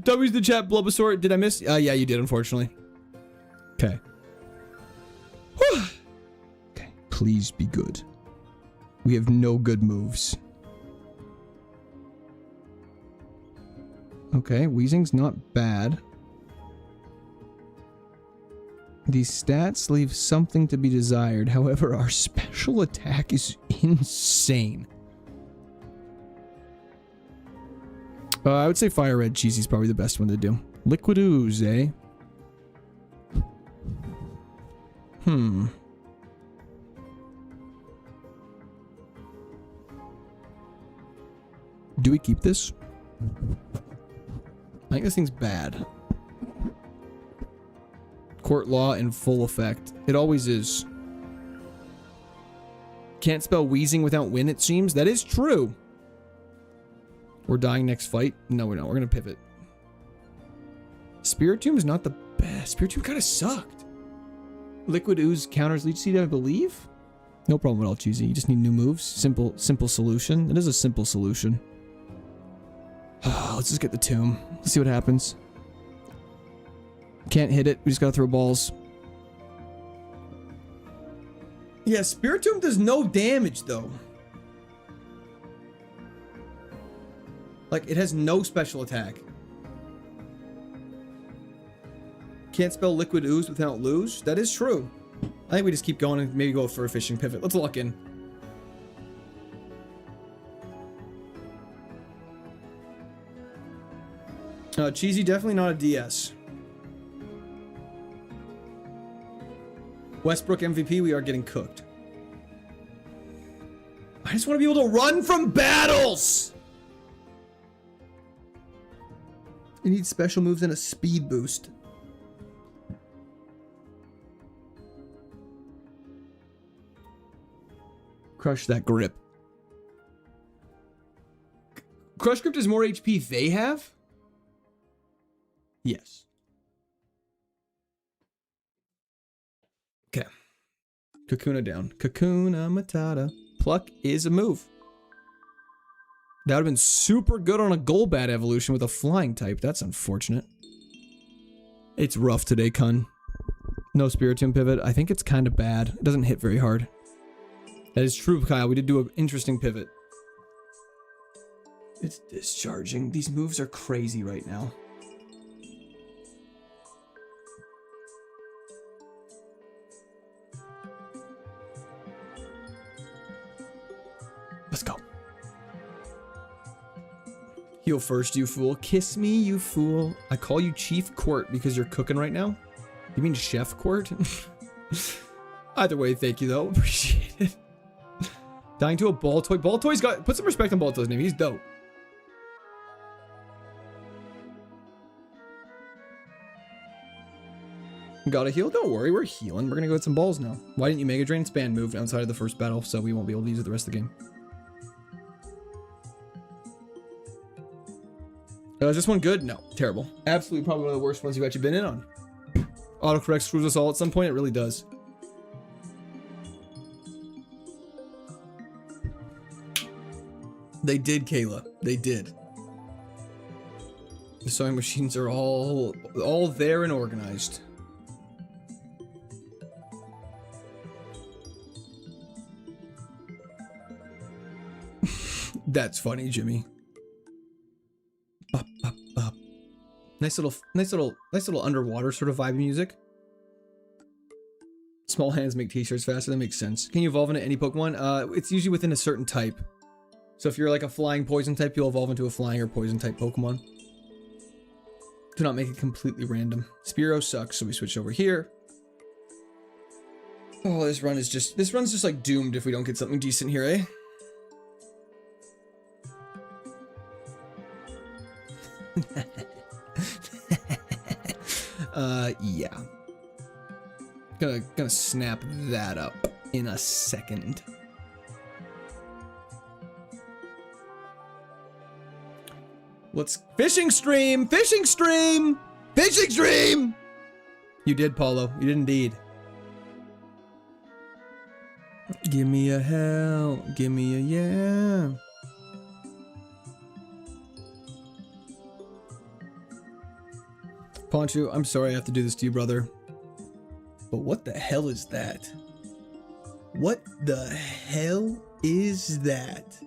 W's the chat, Bulbasaur. Did I miss? Yeah, you did, unfortunately. Okay. Okay, please be good. We have no good moves. Okay, Weezing's not bad. These stats leave something to be desired. However, our special attack is insane. I would say Fire Red Cheesy is probably the best one to do. Liquid Ooze, eh? Do we keep this? I think this thing's bad. Court Law in full effect. It always is. Can't spell wheezing without win, it seems. That is true. We're dying next fight. No, we're not. We're going to pivot. Spiritomb is not the best. Spiritomb kind of sucked. Liquid Ooze counters Leech Seed, I believe. No problem at all, Cheesy. You just need new moves. Simple solution. It is a simple solution. Let's just get the tomb. Let's see what happens. Can't hit it. We just gotta throw balls. Yeah, Spirit Tomb does no damage, though. Like, it has no special attack. Can't spell Liquid Ooze without lose. That is true. I think we just keep going and maybe go for a fishing pivot. Let's lock in. Cheesy, definitely not a DS. Westbrook MVP, we are getting cooked. I just want to be able to run from battles! You need special moves and a speed boost. Crush that grip. Crush grip is more HP they have? Yes. Okay. Kakuna down. Kakuna Matata. Pluck is a move. That would have been super good on a Golbat evolution with a flying type. That's unfortunate. It's rough today, Kun. No Spiritomb pivot. I think it's kind of bad. It doesn't hit very hard. That is true, Kyle. We did do an interesting pivot. It's discharging. These moves are crazy right now. Let's go. Heal first, you fool. Kiss me, you fool. I call you Chief Court because you're cooking right now? You mean Chef Court? Either way, thank you though. Appreciate it. Dying to a Baltoy. Baltoy's got... Put some respect on Baltoy's name. He's dope. Gotta heal? Don't worry, we're healing. We're gonna go get some balls now. Why didn't you Mega Drain? Span moved outside of the first battle, so we won't be able to use it the rest of the game. Is this one good? No. Terrible. Absolutely probably one of the worst ones you've actually been in on. Autocorrect screws us all at some point. It really does. They did, Kayla. They did. The sewing machines are all there and organized. That's funny, Jimmy. Up, up, up. Nice little underwater sort of vibe music. Small hands make t-shirts faster. That makes sense. Can you evolve into any Pokemon? It's usually within a certain type. So if you're like a flying poison type, you'll evolve into a flying or poison type Pokemon. Do not make it completely random. Spearow sucks, so we switch over here. Oh, this run's just like doomed if we don't get something decent here, eh? Yeah. Gonna snap that up in a second. Let's fishing stream! Fishing stream! Fishing stream! You did, Paulo. You did indeed. Give me a hell. Give me a yeah. Poncho, I'm sorry I have to do this to you, brother. But what the hell is that? What the hell is that?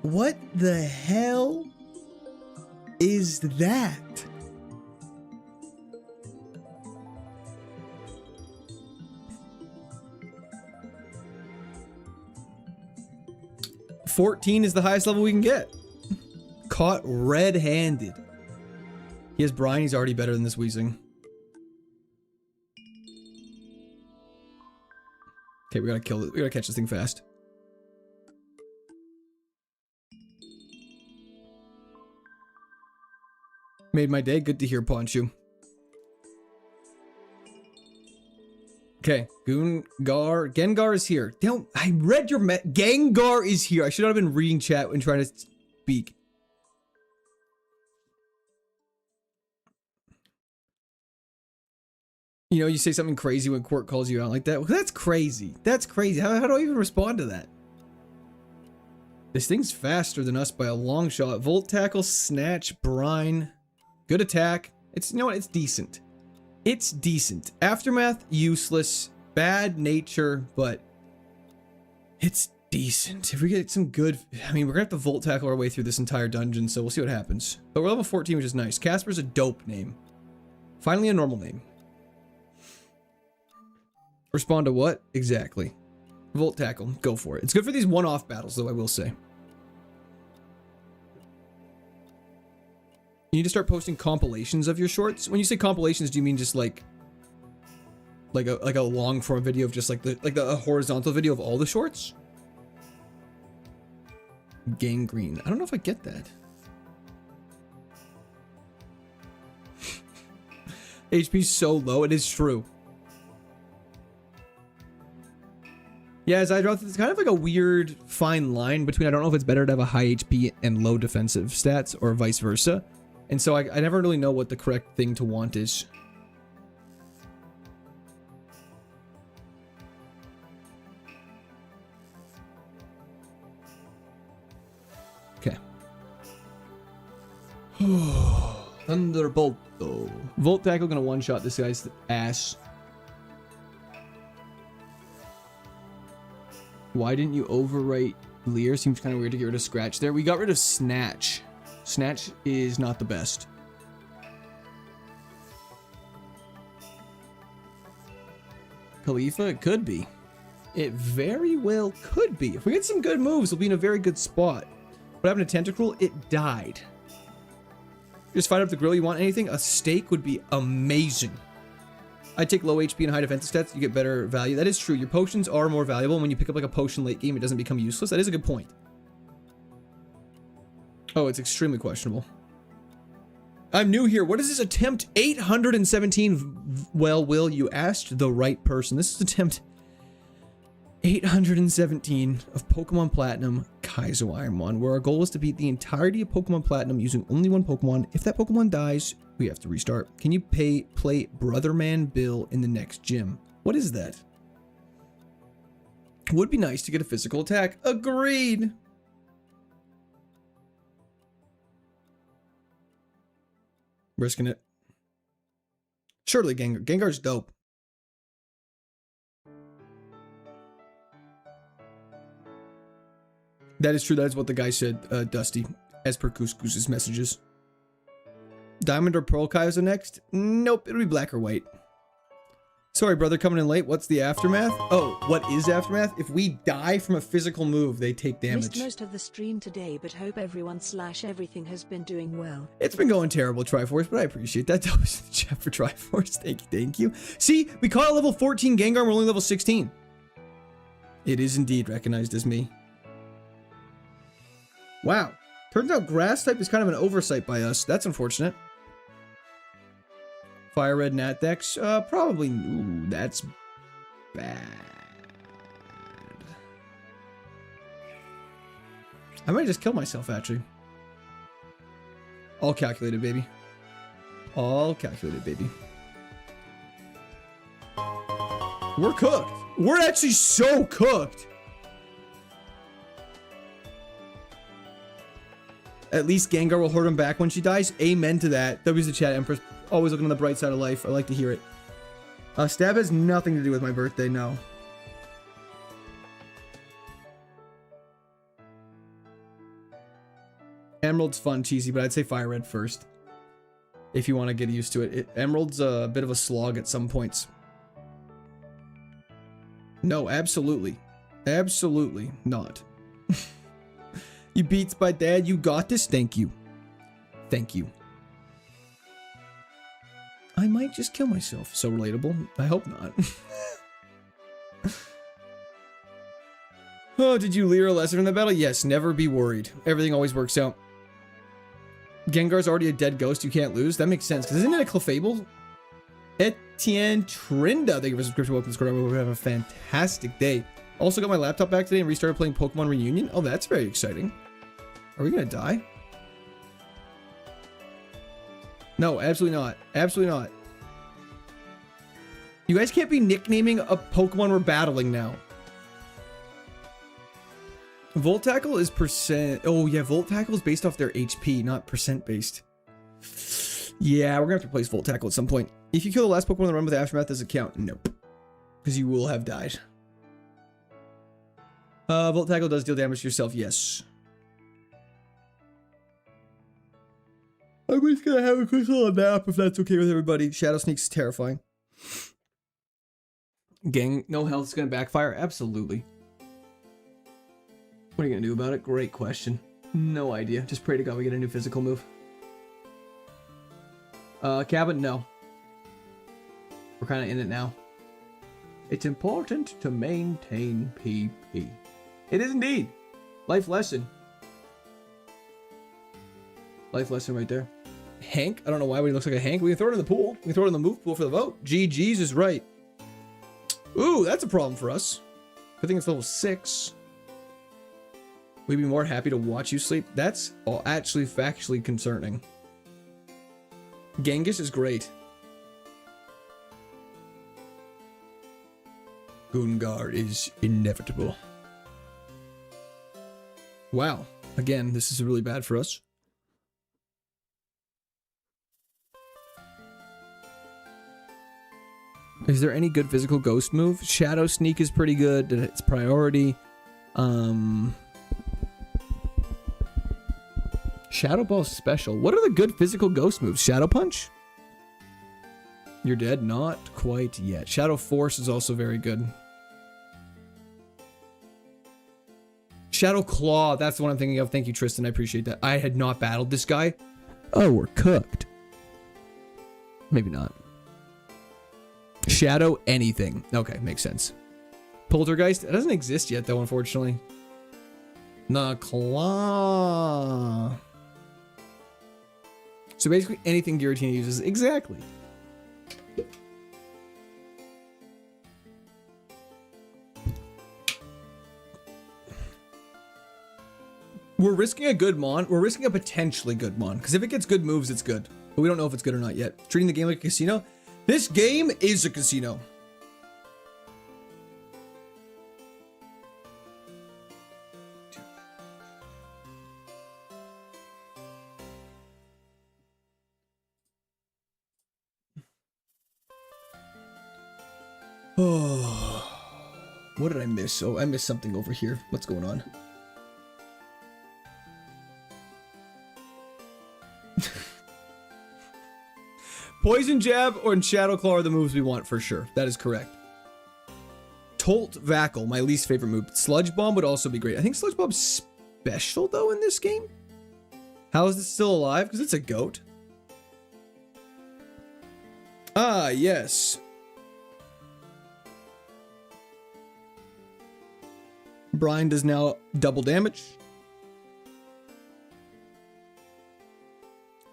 What the hell is that? $14 is the highest level we can get. Caught red-handed. He has Brian, he's already better than this Weezing. Okay, we gotta kill it. We gotta catch this thing fast. Made my day. Good to hear, Ponchu. Okay, Gengar is here. Damn, I read your Gengar is here. I should not have been reading chat and trying to speak. You know, you say something crazy when Court calls you out like that. Well, that's crazy. That's crazy. How do I even respond to that? This thing's faster than us by a long shot. Volt Tackle, Snatch, Brine. Good attack. It's, you know what? It's decent. It's decent. Aftermath, useless. Bad nature, but it's decent. If we get some good... I mean, we're gonna have to Volt Tackle our way through this entire dungeon, so we'll see what happens. But we're level 14, which is nice. Casper's a dope name. Finally a normal name. Respond to what? Exactly. Volt Tackle. Go for it. It's good for these one-off battles, though, I will say. You need to start posting compilations of your shorts. When you say compilations, do you mean just like a long form video of just like a horizontal video of all the shorts? Gangrene. I don't know if I get that. HP's so low. It is true. Yeah, as I draw, it's kind of like a weird fine line between, I don't know if it's better to have a high HP and low defensive stats or vice versa. And so I never really know what the correct thing to want is. Okay. Thunderbolt though. Volt Tackle gonna one-shot this guy's ass. Why didn't you overwrite Lear? Seems kind of weird to get rid of Scratch there. We got rid of Snatch. Snatch is not the best. Khalifa, it could be. It very well could be. If we get some good moves, we'll be in a very good spot. What happened to Tentacruel? It died. Just find up the grill. You want anything? A steak would be amazing. I take low HP and high defensive stats. You get better value. That is true. Your potions are more valuable. When you pick up like a potion late game, it doesn't become useless. That is a good point. Oh, it's extremely questionable. I'm new here. What is this attempt? 817. Well, Will, you asked the right person. This is attempt 817 of Pokemon Platinum KAIZO IRONMON, where our goal is to beat the entirety of Pokemon Platinum using only one Pokemon. If that Pokemon dies, we have to restart. Can you play Brotherman Bill in the next gym? What is that? Would be nice to get a physical attack. Agreed. Risking it. Surely Gengar. Gengar's dope. That is true. That is what the guy said, Dusty, as per Couscous's messages. Diamond or Pearl KAIZO next? Nope, it'll be black or white. Sorry, brother, coming in late. What's the aftermath? Oh, what is aftermath? If we die from a physical move, they take damage. Missed most of the stream today, but hope everyone / everything has been doing well. It's been going terrible, Triforce, but I appreciate that. That was the chat for Triforce. Thank you. See, we caught a level 14 Gengar, we're only level 16. It is indeed recognized as me. Wow. Turns out grass type is kind of an oversight by us. That's unfortunate. Fire Red Nat Dex? Probably. Ooh, that's bad. I might just kill myself, actually. All calculated, baby. All calculated, baby. We're cooked. We're actually so cooked. At least Gengar will hold him back when she dies. Amen to that. W's the chat, Empress. Always looking on the bright side of life. I like to hear it. Stab has nothing to do with my birthday, no. Emerald's fun, cheesy, but I'd say Fire Red first. If you want to get used to it. Emerald's a bit of a slog at some points. No, absolutely. Absolutely not. You beats by dad, you got this? Thank you. Thank you. I might just kill myself. So relatable. I hope not. Oh, did you lear a lesson in the battle? Yes, never be worried. Everything always works out. Gengar's already a dead ghost you can't lose. That makes sense, because isn't it a Clefable? Etienne Trinda, thank you for the subscription. Welcome to Discord. We're having a fantastic day. Also got my laptop back today and restarted playing Pokemon Reunion. Oh, that's very exciting. Are we gonna die? No, absolutely not. Absolutely not. You guys can't be nicknaming a Pokemon we're battling now. Volt Tackle is percent. Oh, yeah. Volt Tackle is based off their HP, not percent based. Yeah, we're going to have to replace Volt Tackle at some point. If you kill the last Pokemon in the run with Aftermath, does it count? Nope. Because you will have died. Volt Tackle does deal damage to yourself, yes. I'm just gonna have a quick little nap if that's okay with everybody. Shadow Sneak's terrifying. Gang, no health's gonna backfire? Absolutely. What are you gonna do about it? Great question. No idea. Just pray to God we get a new physical move. Cabin, no. We're kind of in it now. It's important to maintain PP. It is indeed. Life lesson. Life lesson right there. Hank? I don't know why, but he looks like a Hank. We can throw it in the pool. We can throw it in the move pool for the vote. GG's is right. Ooh, that's a problem for us. I think it's level 6. We'd be more happy to watch you sleep. That's all actually factually concerning. Genghis is great. Gungar is inevitable. Wow. Again, this is really bad for us. Is there any good physical ghost move? Shadow Sneak is pretty good. It's priority. Shadow Ball special. What are the good physical ghost moves? Shadow Punch? You're dead? Not quite yet. Shadow Force is also very good. Shadow Claw. That's the one I'm thinking of. Thank you, Tristan. I appreciate that. I had not battled this guy. Oh, we're cooked. Maybe not. Shadow anything. Okay, makes sense. Poltergeist. It doesn't exist yet, though, unfortunately. The Claw. So basically anything Giratina uses. Exactly. We're risking a good Mon. We're risking a potentially good Mon. Because if it gets good moves, it's good. But we don't know if it's good or not yet. Treating the game like a casino. This game is a casino. Oh, what did I miss? Oh, I missed something over here. What's going on? Poison Jab or Shadow Claw are the moves we want for sure. That is correct. Tolt Vackle, my least favorite move. Sludge Bomb would also be great. I think Sludge Bomb's special though in this game. How is this still alive? Because it's a goat. Ah, yes. Brian does now double damage.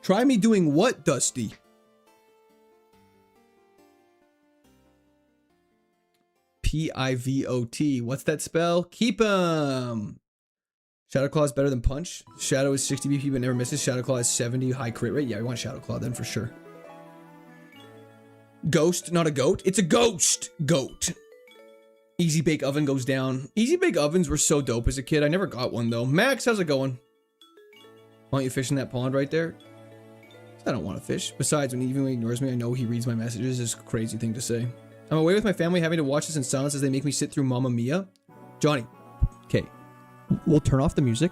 Try me doing what, Dusty? Pivot. What's that spell? Keep 'em. Shadow Claw is better than Punch. Shadow is 60 BP but never misses. Shadow Claw is 70 high crit rate. Yeah, we want Shadow Claw then for sure. Ghost, not a goat. It's a ghost goat. Easy Bake Oven goes down. Easy Bake Ovens were so dope as a kid. I never got one though. Max, how's it going? Why don't you fish in that pond right there? I don't want to fish. Besides, when he even ignores me, I know he reads my messages. It's a crazy thing to say. I'm away with my family, having to watch this in silence as they make me sit through Mamma Mia. Johnny. Okay. We'll turn off the music.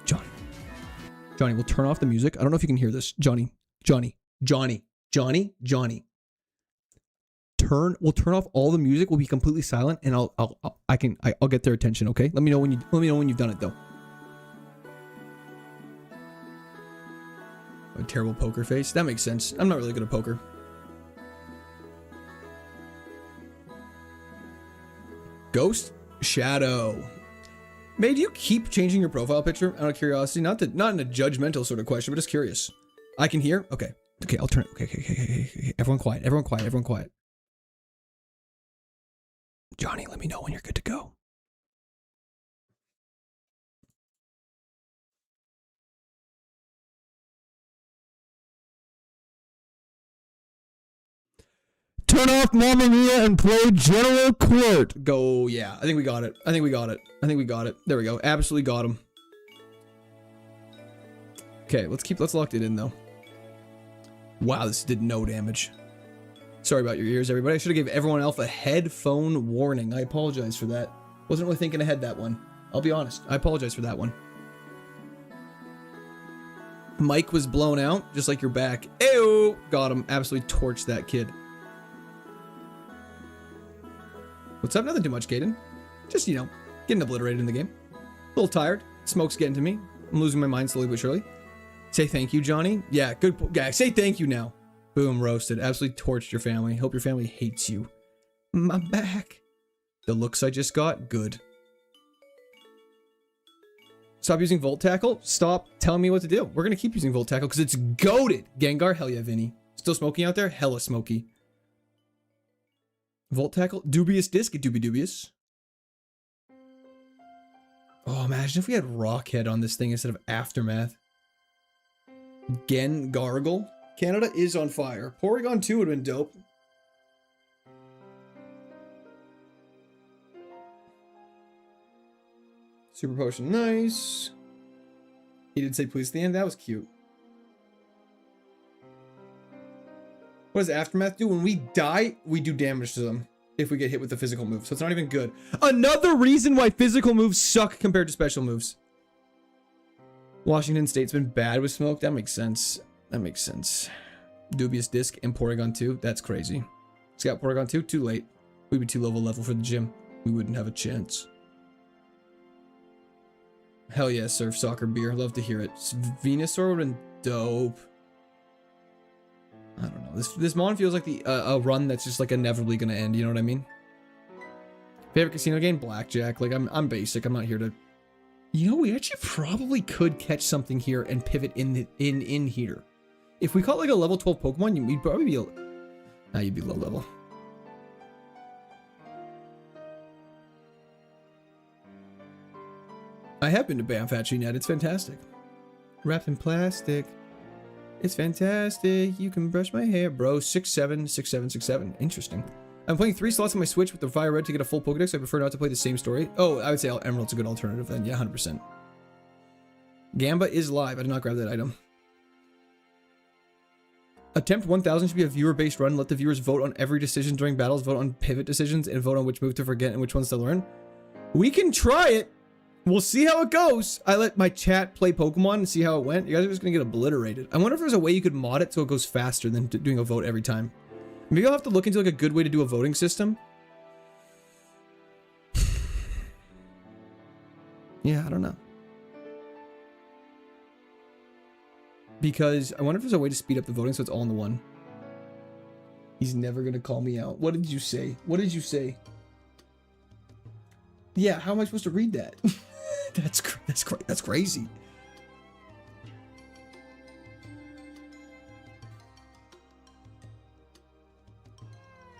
Johnny. Johnny, we'll turn off the music. I don't know if you can hear this. Johnny. Johnny. Johnny. Johnny. Johnny. We'll turn off all the music. We'll be completely silent, and I'll get their attention. Okay. Let me know when you've done it though. A terrible poker face. That makes sense. I'm not really good at poker. Ghost Shadow. May, do you keep changing your profile picture out of curiosity? Not in a judgmental sort of question, but just curious. I can hear. Okay. Okay. I'll turn it. Okay. Everyone quiet. Everyone quiet. Everyone quiet. Johnny, let me know when you're good to go. Two. turn off Mamma Mia and play General Court. Go, yeah. I think we got it. I think we got it. I think we got it. There we go. Absolutely got him. Okay, let's lock it in though. Wow, this did no damage. Sorry about your ears, everybody. I should have gave everyone else a headphone warning. I apologize for that. Wasn't really thinking ahead that one. I'll be honest. I apologize for that one. Mike was blown out, just like your back. Ew! Got him. Absolutely torched that kid. What's up? Nothing too much, Caden. Just, you know, getting obliterated in the game. A little tired. Smoke's getting to me. I'm losing my mind slowly but surely. Say thank you, Johnny. Yeah, good guy. Say thank you now. Boom, roasted. Absolutely torched your family. Hope your family hates you. My back. The looks I just got, good. Stop using Volt Tackle. Stop telling me what to do. We're going to keep using Volt Tackle because it's goated. Gengar, hell yeah, Vinny. Still smoking out there? Hella smoky. Volt Tackle. Dubious Disc. Doobie dubious. Oh, imagine if we had Rockhead on this thing instead of Aftermath. Gargle. Canada is on fire. Porygon 2 would have been dope. Super Potion, nice. He did say please at the end. That was cute. What does Aftermath do? When we die, we do damage to them if we get hit with the physical move. So it's not even good. Another reason why physical moves suck compared to special moves. Washington State's been bad with smoke. That makes sense. That makes sense. Dubious Disc and Porygon 2. That's crazy. Scout Porygon 2. Too late. We'd be too low of a level for the gym. We wouldn't have a chance. Hell yeah, Surf Soccer Beer. Love to hear it. Venusaur would have been dope. I don't know. This mon feels like a run that's just like inevitably gonna end. You know what I mean? Favorite casino game? Blackjack. Like I'm basic. I'm not here to. You know, we actually probably could catch something here and pivot in here. If we caught like a level 12 Pokemon, you'd probably be. Nah, you'd be low level. I have been to Banff actually, Ned. It's fantastic. Wrapped in plastic. It's fantastic. You can brush my hair, bro. 676767. Interesting. I'm playing 3 slots on my Switch with the Fire Red to get a full Pokedex. I prefer not to play the same story. Oh, I would say Emerald's a good alternative then. Yeah, 100%. Gamba is live. I did not grab that item. Attempt 1000 should be a viewer-based run. Let the viewers vote on every decision during battles, vote on pivot decisions, and vote on which move to forget and which ones to learn. We can try it. We'll see how it goes. I let my chat play Pokemon and see how it went. You guys are just gonna get obliterated. I wonder if there's a way you could mod it so it goes faster than doing a vote every time. Maybe I'll have to look into like a good way to do a voting system. Yeah, I don't know. Because I wonder if there's a way to speed up the voting so it's all in the one. He's never gonna call me out. What did you say? What did you say? Yeah, how am I supposed to read that? That's crazy.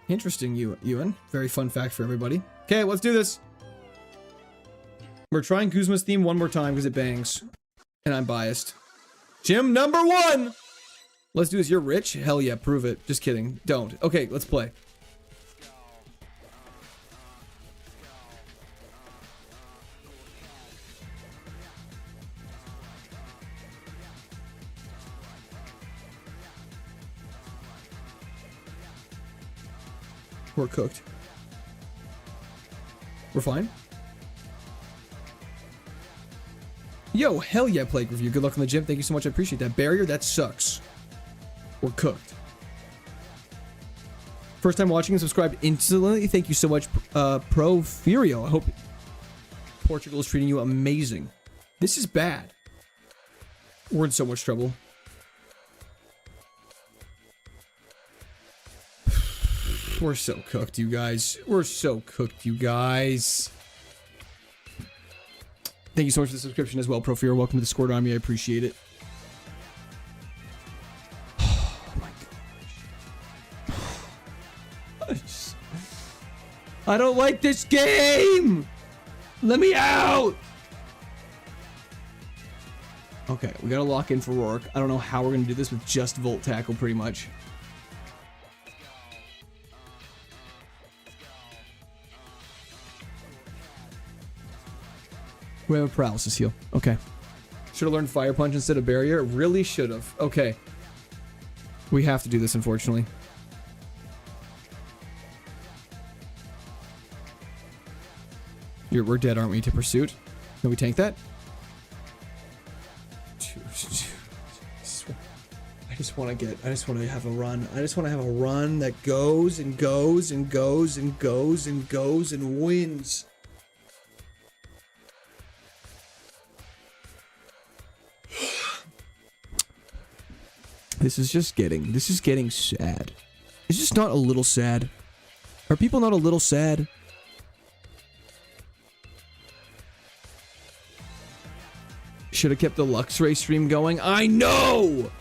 Interesting, Ewan. Very fun fact for everybody. Okay, let's do this. We're trying Guzma's theme one more time because it bangs. And I'm biased. Gym number 1! Let's do this. You're rich? Hell yeah, prove it. Just kidding. Don't. Okay, let's play. We're cooked. We're fine. Yo, hell yeah, Plague Review. Good luck in the gym. Thank you so much. I appreciate that. Barrier, that sucks. We're cooked. First time watching and subscribed instantly. Thank you so much, Profurio. I hope Portugal is treating you amazing. This is bad. We're in so much trouble. We're so cooked, you guys. We're so cooked, you guys. Thank you so much for the subscription as well, Profeer. Welcome to the Squirt Army. I appreciate it. Oh my gosh. I don't like this game. Let me out. Okay, we gotta lock in for Rourke. I don't know how we're gonna do this with just Volt Tackle, pretty much. We have a paralysis heal. Okay. Should have learned Fire Punch instead of Barrier. Really should have. Okay. We have to do this, unfortunately. We're dead, aren't we, to Pursuit? Can we tank that? I just want to have a run. I just want to have a run that goes and goes and goes and goes and goes and wins. This is getting sad. It's just not a little sad. Are people not a little sad? Should have kept the Luxray stream going. I know!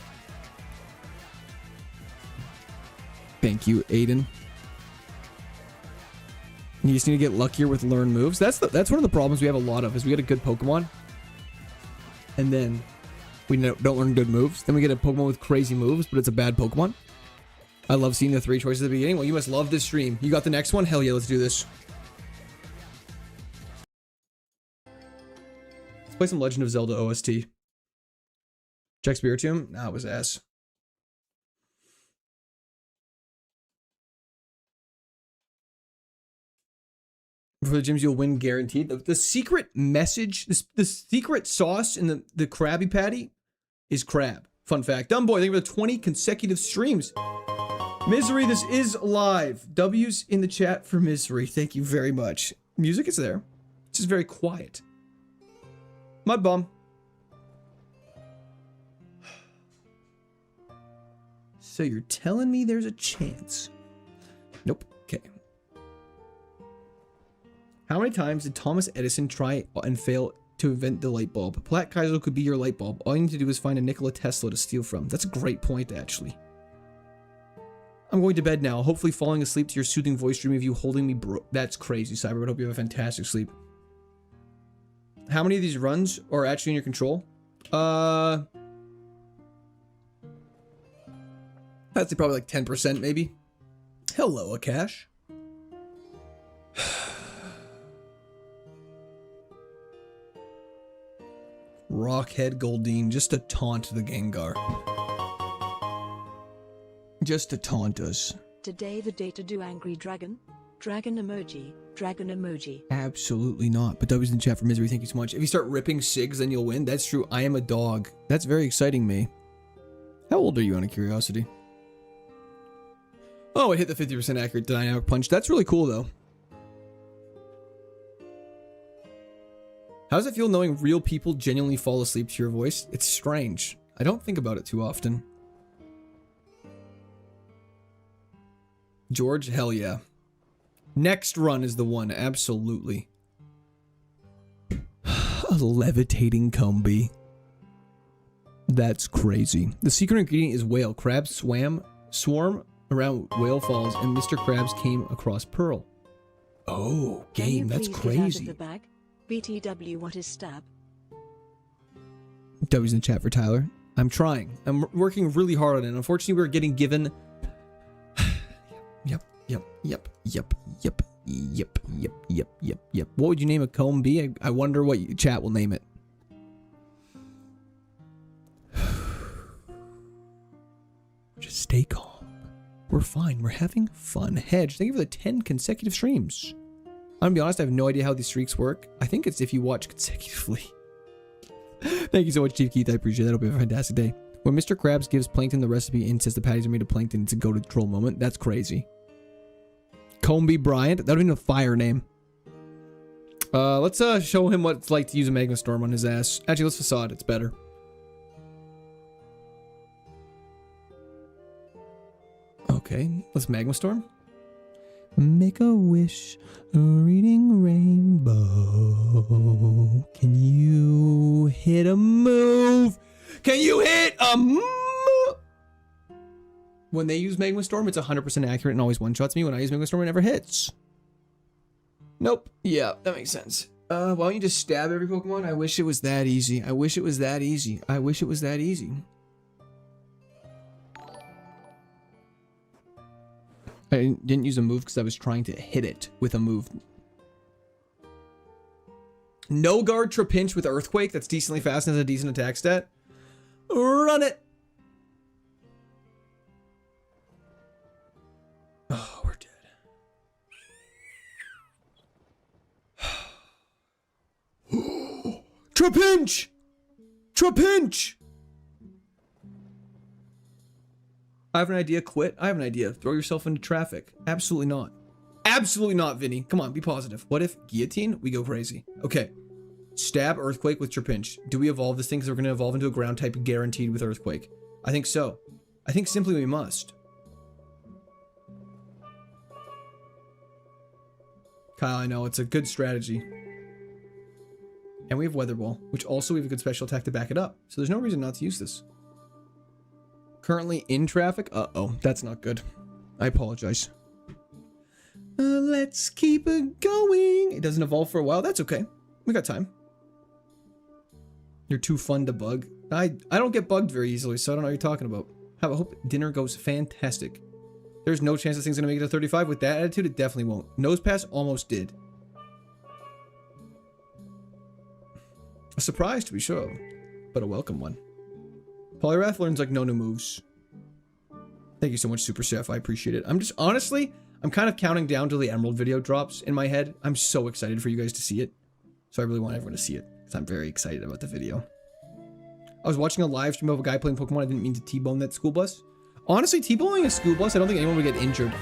Thank you, Aiden. You just need to get luckier with learn moves. That's one of the problems we have a lot of, is we get a good Pokemon, and then we don't learn good moves. Then we get a Pokemon with crazy moves, but it's a bad Pokemon. I love seeing the 3 choices at the beginning. Well, you must love this stream. You got the next one? Hell yeah, let's do this. Let's play some Legend of Zelda OST. Check Spiritomb? Nah, it was ass. For the gyms, you'll win guaranteed. The secret message, the secret sauce in the Krabby Patty is crab. Fun fact. Dumb boy, thank you for the 20 consecutive streams. Misery, this is live. W's in the chat for Misery. Thank you very much. Music is there. It's just very quiet. Mud bomb. So you're telling me there's a chance? Nope. Okay. How many times did Thomas Edison try and fail to invent the light bulb? Black Kaizo could be your light bulb. All you need to do is find a Nikola Tesla to steal from. That's a great point, actually. I'm going to bed now. Hopefully falling asleep to your soothing voice dream of you holding me That's crazy, Cyber. I hope you have a fantastic sleep. How many of these runs are actually in your control? I'd say probably like 10% maybe. Hello, Akash. Rockhead Goldeen, just to taunt the Gengar. Just to taunt us. Today the day to do angry dragon? Dragon emoji, dragon emoji. Absolutely not. But W's in the chat for Misery, thank you so much. If you start ripping SIGs, then you'll win. That's true. I am a dog. That's very exciting, me. How old are you, out of curiosity? Oh, it hit the 50% accurate dynamic punch. That's really cool, though. How does it feel knowing real people genuinely fall asleep to your voice? It's strange. I don't think about it too often. George, hell yeah. Next run is the one, absolutely. A levitating Combi. That's crazy. The secret ingredient is whale. Crabs swarm around Whale Falls, and Mr. Krabs came across Pearl. Oh, game, that's crazy. Get out of the bag? BTW, what is stab? W's in the chat for Tyler. I'm trying. I'm working really hard on it. Unfortunately, we're getting given... Yep. What would you name a comb be? I wonder what chat will name it. Just stay calm. We're fine. We're having fun. Hedge, thank you for the 10 consecutive streams. I'm gonna be honest, I have no idea how these streaks work. I think it's if you watch consecutively. Thank you so much, Chief Keith. I appreciate that. Hope you have a fantastic day. When Mr. Krabs gives Plankton the recipe and says the patties are made of plankton, it's a go to troll moment. That's crazy. Comby Bryant. That would be a fire name. Let's show him what it's like to use a Magma Storm on his ass. Actually, let's Facade. It's better. Okay, let's Magma Storm. Make a wish, a reading rainbow. Can you hit a move? Can you hit a move? When they use Magma Storm, it's 100% accurate and always one-shots me. When I use Magma Storm, it never hits. Nope. Yeah, that makes sense. Why don't you just stab every Pokemon? I wish it was that easy. I wish it was that easy. I wish it was that easy. I didn't use a move because I was trying to hit it with a move. No guard Trapinch with Earthquake. That's decently fast and has a decent attack stat. Run it. Oh, we're dead. Trapinch! Trapinch! I have an idea. Quit. I have an idea. Throw yourself into traffic. Absolutely not. Absolutely not, Vinny. Come on, be positive. What if guillotine? We go crazy. Okay. Stab Earthquake with Trapinch. Do we evolve this thing? Because we're going to evolve into a ground type guaranteed with Earthquake. I think so. I think simply we must. Kyle, I know. It's a good strategy. And we have Weather Ball, which also we have a good special attack to back it up. So there's no reason not to use this. Currently in traffic? Uh-oh. That's not good. I apologize. Let's keep it going. It doesn't evolve for a while. That's okay. We got time. You're too fun to bug. I don't get bugged very easily, so I don't know what you're talking about. I hope dinner goes fantastic. There's no chance this thing's gonna make it to 35. With that attitude, it definitely won't. Nose pass almost did. A surprise to be sure, but a welcome one. Polyrath learns like no new moves. Thank you so much, Super Chef. I appreciate it. I'm just, honestly, I'm kind of counting down till the Emerald video drops in my head. I'm so excited for you guys to see it. So I really want everyone to see it, because I'm very excited about the video. I was watching a live stream of a guy playing Pokemon. I didn't mean to T-bone that school bus. Honestly, T-boning a school bus, I don't think anyone would get injured.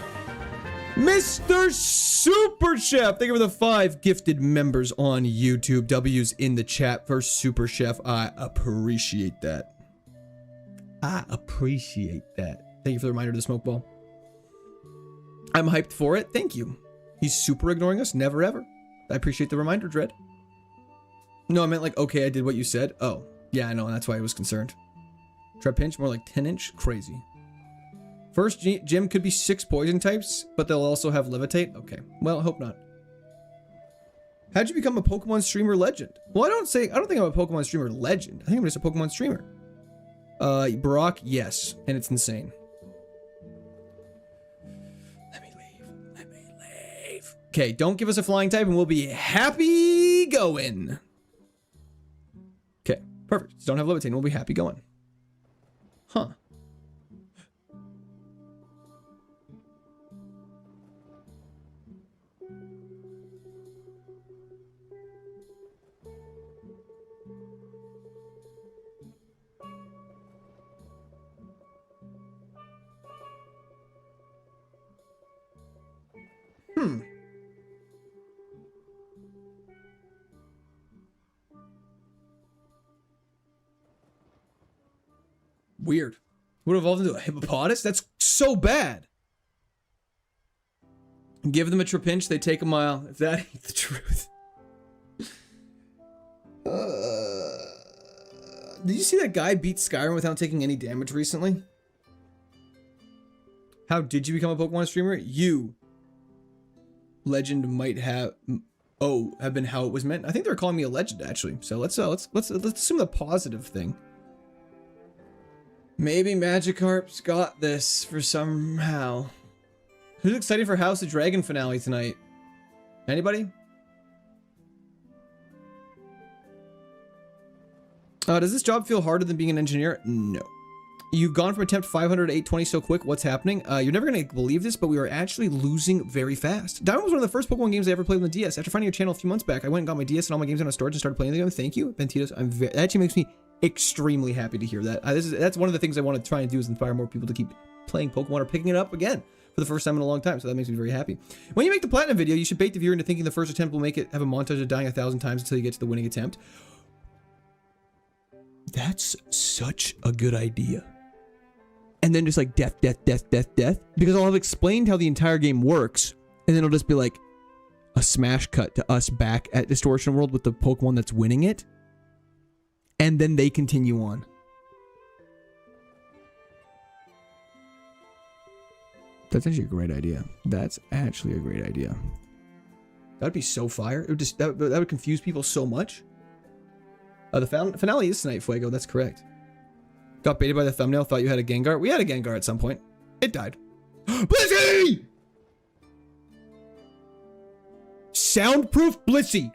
Mr. Super Chef! Thank you for the 5 gifted members on YouTube. W's in the chat for Super Chef. I appreciate that. I appreciate that. Thank you for the reminder to the smoke ball. I'm hyped for it. Thank you. He's super ignoring us. Never ever. I appreciate the reminder, Dread. No, I meant like, okay, I did what you said. Oh, yeah, I know. That's why I was concerned. Trapinch, more like 10-inch. Crazy. First gym could be 6 poison types, but they'll also have levitate. Okay. Well, I hope not. How'd you become a Pokemon streamer legend? Well, I don't think I'm a Pokemon streamer legend. I think I'm just a Pokemon streamer. Brock, yes. And it's insane. Let me leave. Okay, don't give us a flying type and we'll be happy going. Okay, perfect. Just don't have levitate and we'll be happy going. Huh. Weird. Would evolve into a hippopotamus? That's so bad. Give them a Trapinch, they take a mile. If that ain't the truth. Did you see that guy beat Skyrim without taking any damage recently? How did you become a Pokemon streamer? You. Legend might have have been how it was meant. I think they're calling me a legend actually. So let's assume the positive thing. Maybe Magikarp's got this for somehow. Who's excited for House of Dragon finale tonight? Anybody? Does this job feel harder than being an engineer? No. You've gone from attempt 500 to 820 so quick. What's happening? You're never going to believe this, but we are actually losing very fast. Diamond was one of the first Pokemon games I ever played on the DS. After finding your channel a few months back, I went and got my DS and all my games on storage and started playing the game. Thank you, Ventitos. That actually makes me extremely happy to hear that. That's one of the things I want to try and do is inspire more people to keep playing Pokemon or picking it up again for the first time in a long time. So that makes me very happy. When you make the Platinum video, you should bait the viewer into thinking the first attempt will make it have a montage of dying 1,000 times until you get to the winning attempt. That's such a good idea. And then just like death, death, death, death, death. Because I'll have explained how the entire game works. And then it'll just be like a smash cut to us back at Distortion World with the Pokemon that's winning it. And then they continue on. That's actually a great idea. That's actually a great idea. That'd be so fire. It would just that would confuse people so much. The finale is tonight, Fuego. That's correct. Got baited by the thumbnail. Thought you had a Gengar. We had a Gengar at some point. It died. Blissey! Soundproof Blissey.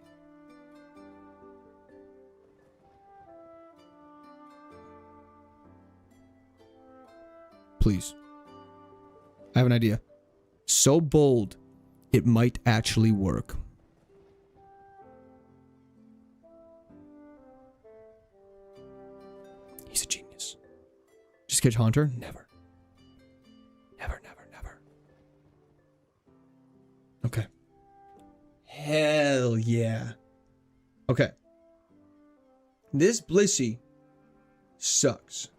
Please. I have an idea. So bold, it might actually work. He's a genius. Just catch Haunter? Never. Never, never, never. Okay. Hell yeah. Okay. This Blissey sucks.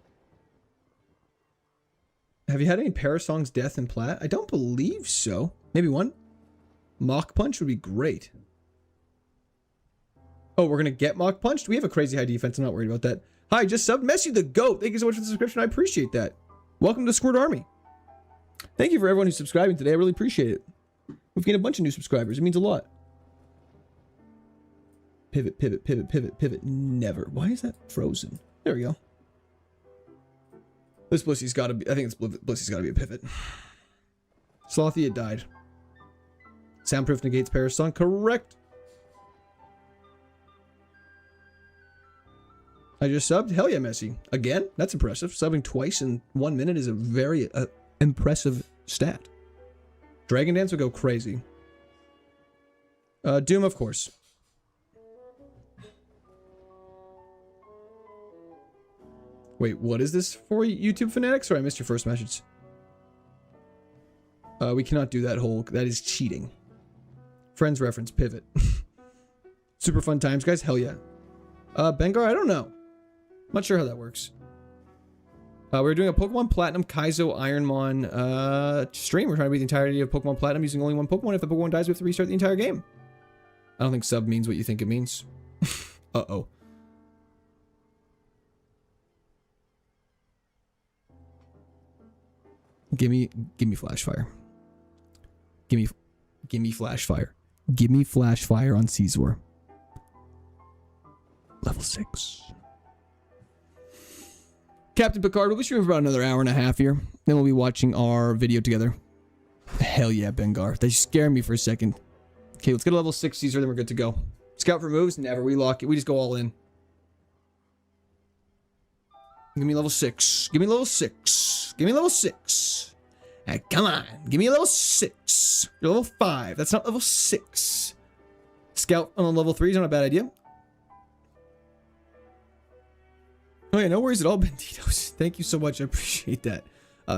Have you had any Parasong's Death and Plat? I don't believe so. Maybe one? Mach Punch would be great. Oh, we're going to get Mach Punched? We have a crazy high defense. I'm not worried about that. Hi, just subbed. Messi the GOAT. Thank you so much for the subscription. I appreciate that. Welcome to Squirt Army. Thank you for everyone who's subscribing today. I really appreciate it. We've gained a bunch of new subscribers. It means a lot. Pivot, pivot, pivot, pivot, pivot. Never. Why is that frozen? There we go. This Blissey's got to be... I think Blissey's got to be a pivot. Slothia died. Soundproof negates Parasong. Correct. I just subbed? Hell yeah, Messi. Again? That's impressive. Subbing twice in 1 minute is a very impressive stat. Dragon Dance would go crazy. Doom, of course. Wait, what is this for, YouTube fanatics? Sorry, I missed your first message. We cannot do that whole... That is cheating. Friends reference, pivot. Super fun times, guys. Hell yeah. Bengar, I don't know. Not sure how that works. We're doing a Pokemon Platinum KAIZO IRONMON stream. We're trying to beat the entirety of Pokemon Platinum using only one Pokemon. If the Pokemon dies, we have to restart the entire game. I don't think sub means what you think it means. Uh-oh. Give me flash fire. Give me flash fire. Give me flash fire on Caesar. Level 6. Captain Picard, we'll be streaming for about another hour and a half here. Then we'll be watching our video together. Hell yeah, Bengar. They scared me for a second. Okay, let's get a level 6 Caesar, then we're good to go. Scout for moves? Never. We lock it. We just go all in. Give me level 6. Give me level 6. Give me level 6. Come on. Give me a level 6. You're level 5. That's not level 6. Scout on level 3 is not a bad idea. Oh yeah, no worries at all, Benditos. Thank you so much. I appreciate that.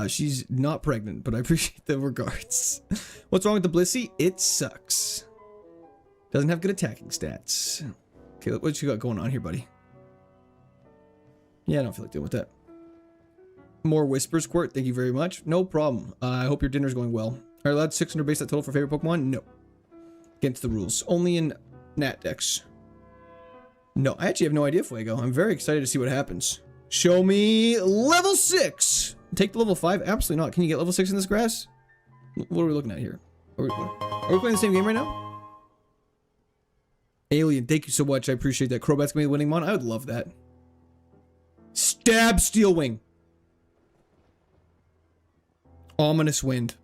She's not pregnant, but I appreciate the regards. What's wrong with the Blissey? It sucks. Doesn't have good attacking stats. Okay, what you got going on here, buddy? Yeah, I don't feel like dealing with that. More Whisper Squirt, thank you very much. No problem. I hope your dinner's going well. Are you allowed 600 base that total for favorite Pokemon? No. Against the rules. Only in Nat decks. No, I actually have no idea, Fuego. I'm very excited to see what happens. Show me level 6! Take the level 5? Absolutely not. Can you get level 6 in this grass? What are we looking at here? Are we playing the same game right now? Alien, thank you so much. I appreciate that. Crobat's gonna be the winning mon. I would love that. Stab Steel Wing. Ominous Wind.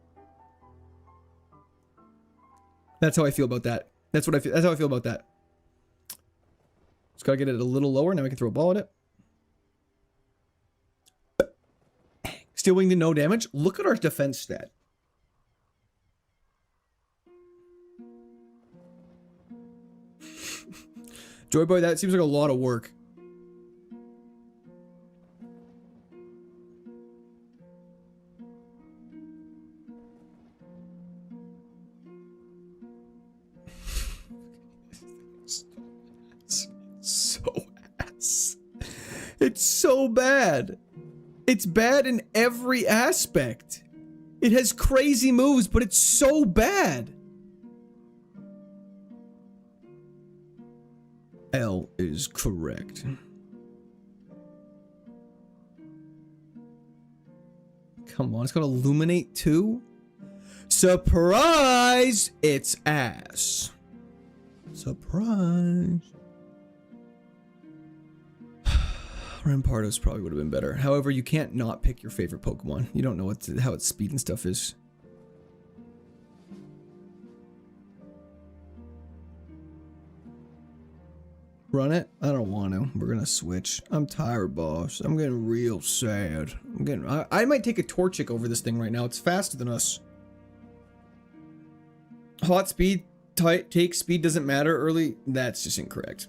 That's how I feel about that. That's what I feel. That's how I feel about that. Just gotta get it a little lower. Now we can throw a ball at it. Steel Wing to no damage. Look at our defense stat. Joy Boy, that seems like a lot of work. It's so bad. It's bad in every aspect. It has crazy moves, but it's so bad. L is correct. Come on, it's got Illuminate too? Surprise! It's ass. Surprise. Rampardos probably would have been better. However, you can't not pick your favorite Pokemon. You don't know how its speed and stuff is. run it? I don't want to. We're gonna switch. I'm tired, boss. I'm getting real sad. I might take a Torchic over this thing right now. It's faster than us. Hot speed, take speed doesn't matter early. That's just incorrect.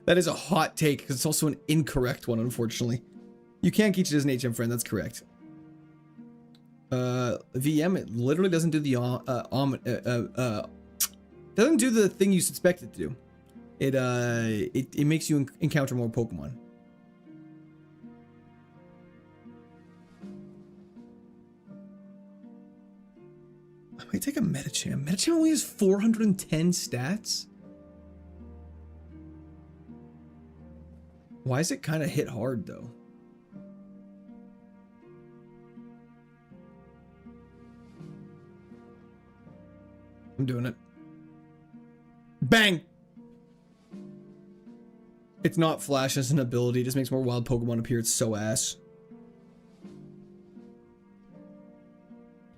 That is a hot take, because it's also an incorrect one, unfortunately. You can't teach it as an HM friend, that's correct. VM, it literally doesn't do the doesn't do the thing you suspect it to do. It makes you encounter more Pokemon. I might take a Medicham. Medicham only has 410 stats. Why is it kind of hit hard though? I'm doing it. Bang! It's not Flash as an ability, it just makes more wild Pokemon appear. It's so ass.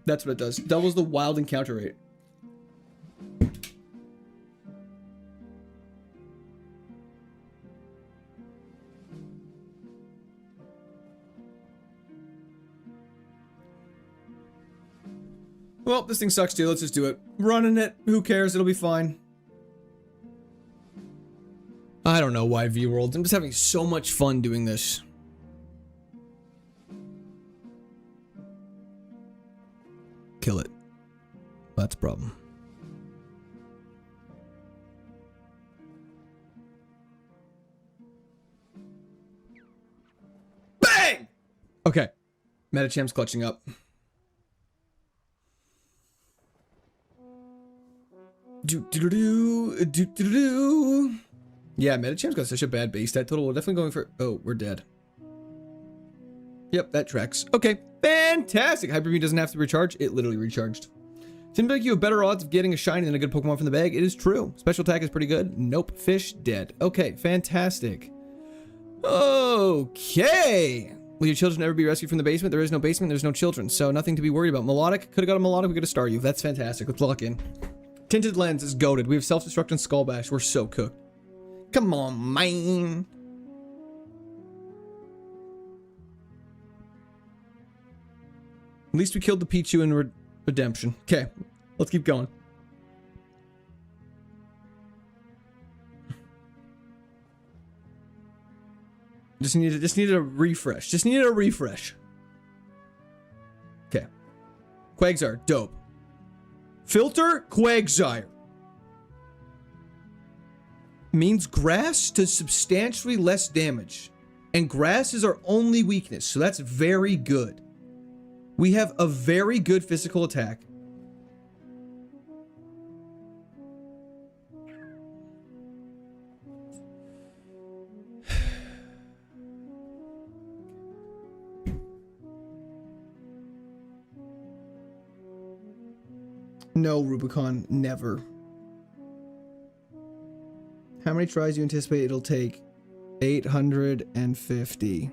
That's what it does. Doubles the wild encounter rate. Well, this thing sucks too. Let's just do it. Running it. Who cares? It'll be fine. I don't know why V-World. I'm just having so much fun doing this. Kill it. That's a problem. Bang! Okay. Metacham's clutching up. Yeah, Metacham's got such a bad base stat total. We're definitely going for... Oh, we're dead. Yep, that tracks. Okay, fantastic. Hyper Beam doesn't have to recharge. It literally recharged. Seems like you have better odds of getting a shiny than a good Pokemon from the bag. It is true. Special attack is pretty good. Nope, fish dead. Okay, fantastic. Okay. Will your children ever be rescued from the basement? There is no basement. There's no children, so nothing to be worried about. Melodic. Could have got a Melodic. We could have Staryu. That's fantastic. Let's lock in. Tinted Lens is goated. We have Self-Destruct and Skull Bash. We're so cooked. Come on, man. At least we killed the Pichu in Redemption. Okay, let's keep going. Just needed a refresh. Just needed a refresh. Okay. Quagsire, dope. Filter Quagsire. Means grass does substantially less damage. And grass is our only weakness, so that's very good. We have a very good physical attack. No, Rubicon, never. How many tries do you anticipate it'll take? 850.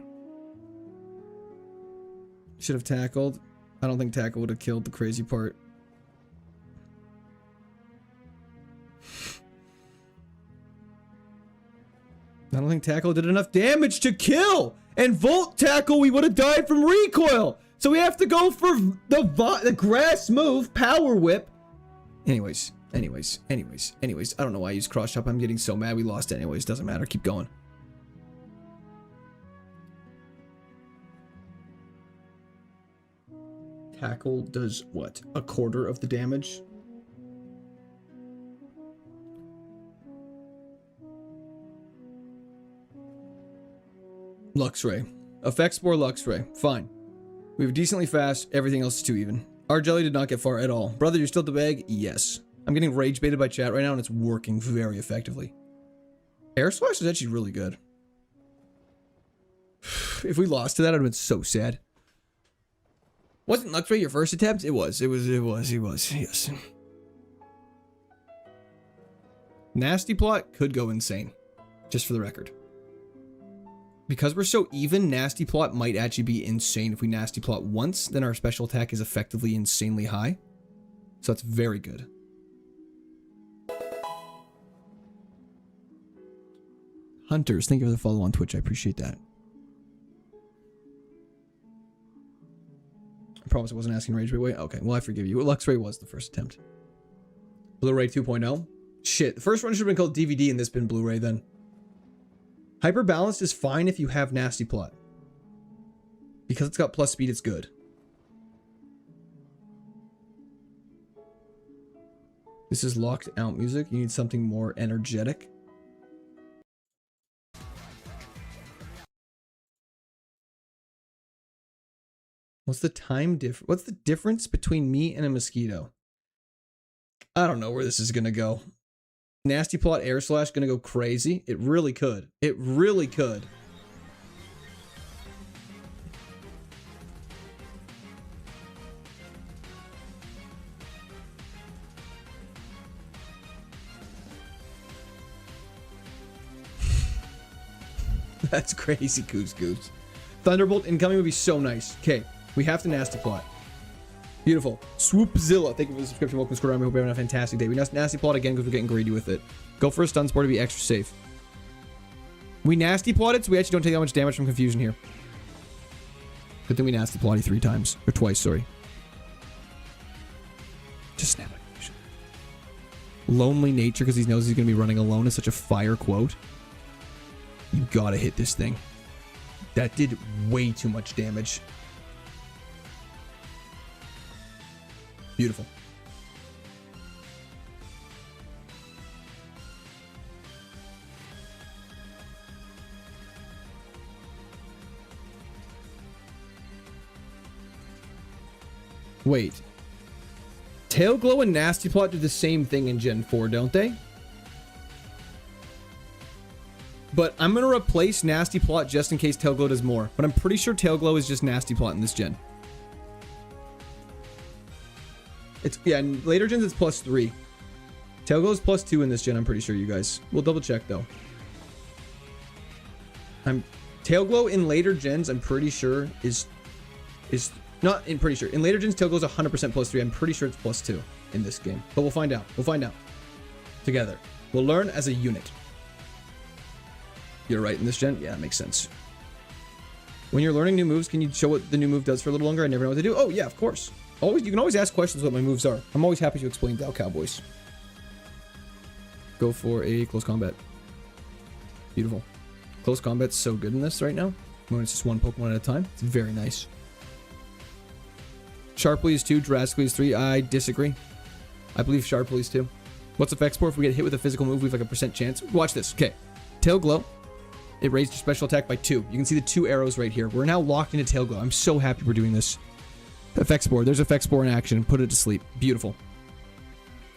Should have tackled. I don't think tackle would have killed the crazy part. I don't think tackle did enough damage to kill. And Volt tackle, we would have died from recoil. So we have to go for the grass move, power whip. Anyways, I don't know why I used cross chop. I'm getting so mad we lost anyways. Doesn't matter. Keep going. Tackle does what? A quarter of the damage? Luxray. Effect Spore Luxray. Fine. We have decently fast. Everything else is too even. Our jelly did not get far at all. Brother, you're still at the bag? Yes. I'm getting rage baited by chat right now, and it's working very effectively. Air Slash is actually really good. If we lost to that, I'd have been so sad. Wasn't Luxray your first attempt? It was, yes. Nasty Plot could go insane. Just for the record. Because we're so even, Nasty Plot might actually be insane. If we Nasty Plot once, then our special attack is effectively insanely high. So that's very good. Hunters, thank you for the follow on Twitch. I appreciate that. I promise I wasn't asking Rage Wait. Okay, well, I forgive you. Luxray was the first attempt. Blu-ray 2.0. Shit, the first one should have been called DVD and this been Blu-ray then. Hyper balanced is fine if you have nasty plot. Because it's got plus speed, it's good. This is locked out music. You need something more energetic. What's the time difference? What's the difference between me and a mosquito? I don't know where this is gonna go. Nasty plot air slash gonna go crazy. It really could. It really could. That's crazy, Goose Goose. Thunderbolt incoming would be so nice. Okay, we have to nasty plot. Beautiful. Swoopzilla, thank you for the subscription. Welcome to Square Army. Hope you're having a fantastic day. We nasty plot again because we're getting greedy with it. Go for a stun spore to be extra safe. We nasty plotted, so we actually don't take that much damage from confusion here. Good thing we nasty plotted 3 times. Or twice, sorry. Just snap it. Lonely nature because he knows he's going to be running alone is such a fire quote. You gotta hit this thing. That did way too much damage. Beautiful. Wait. Tail Glow and Nasty Plot do the same thing in Gen 4, don't they? But I'm going to replace Nasty Plot just in case Tail Glow does more. But I'm pretty sure Tail Glow is just Nasty Plot in this gen. It's, yeah, in later gens it's +3. Tail Glow is +2 in this gen, I'm pretty sure, you guys. We'll double check, though. Tail Glow in later gens, I'm pretty sure, is not in pretty sure. In later gens, Tail Glow is 100% +3. I'm pretty sure it's +2 in this game. But we'll find out. We'll find out. Together. We'll learn as a unit. You're right in this gen? Yeah, that makes sense. When you're learning new moves, can you show what the new move does for a little longer? I never know what to do. Oh, yeah, of course. Always, you can always ask questions what my moves are. I'm always happy to explain to Cowboys. Go for a close combat. Beautiful. Close combat's so good in this right now. When it's just one Pokemon at a time. It's very nice. Sharply is 2, drastically is 3. I disagree. I believe Sharply is 2. What's effect spore? If we get hit with a physical move, we have like a % chance. Watch this. Okay. Tail Glow. It raised your special attack by 2. You can see the 2 arrows right here. We're now locked into Tail Glow. I'm so happy we're doing this. Effect Spore. There's Effect Spore in action. Put it to sleep. Beautiful.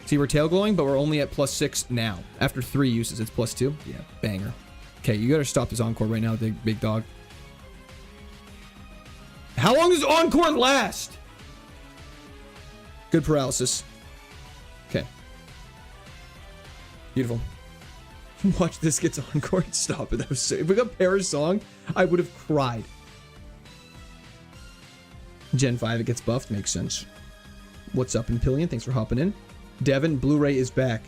See, we're Tail Glowing, but we're only at +6 now. After 3 uses, it's +2. Yeah, banger. Okay, you gotta stop this Encore right now, big dog. How long does Encore last? Good paralysis. Okay. Beautiful. Watch this gets Encore. Stop it. That was so, if we got Para's song, I would have cried. Gen 5, it gets buffed. Makes sense. What's up, Impillion? Thanks for hopping in. Devin, Blu-ray is back.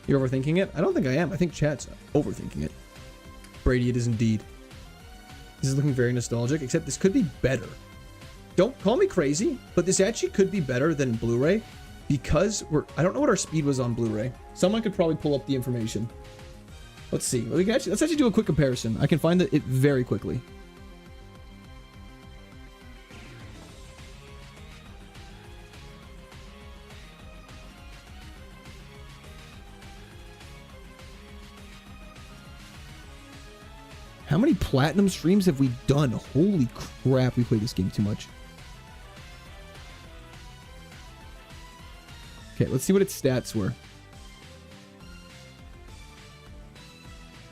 You're overthinking it? I don't think I am. I think chat's overthinking it. Brady, it is indeed. This is looking very nostalgic, except this could be better. Don't call me crazy, but this actually could be better than Blu-ray because I don't know what our speed was on Blu-ray. Someone could probably pull up the information. Let's see. Let's actually do a quick comparison. I can find it very quickly. How many platinum streams have we done? Holy crap, we played this game too much. Okay, let's see what its stats were.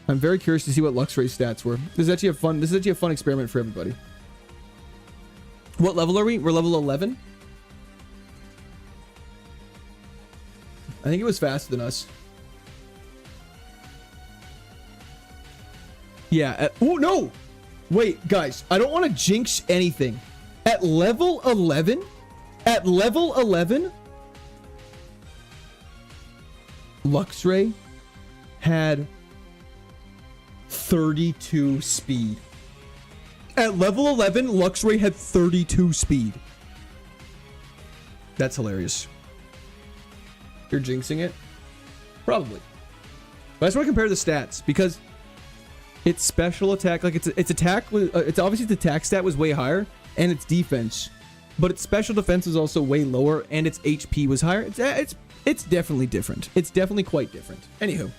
I'm very curious to see what Luxray's stats were. This is actually a fun experiment for everybody. What level are we? We're level 11. I think it was faster than us. Yeah. Oh, no. Wait, guys. I don't want to jinx anything. At level 11? At level 11? Luxray had 32 speed. At level 11, Luxray had 32 speed. That's hilarious. You're jinxing it? Probably. But I just want to compare the stats because its special attack, like its attack was, it's obviously its attack stat was way higher, and its defense, but its special defense was also way lower, and its HP was higher. It's definitely different. It's definitely quite different. Anywho,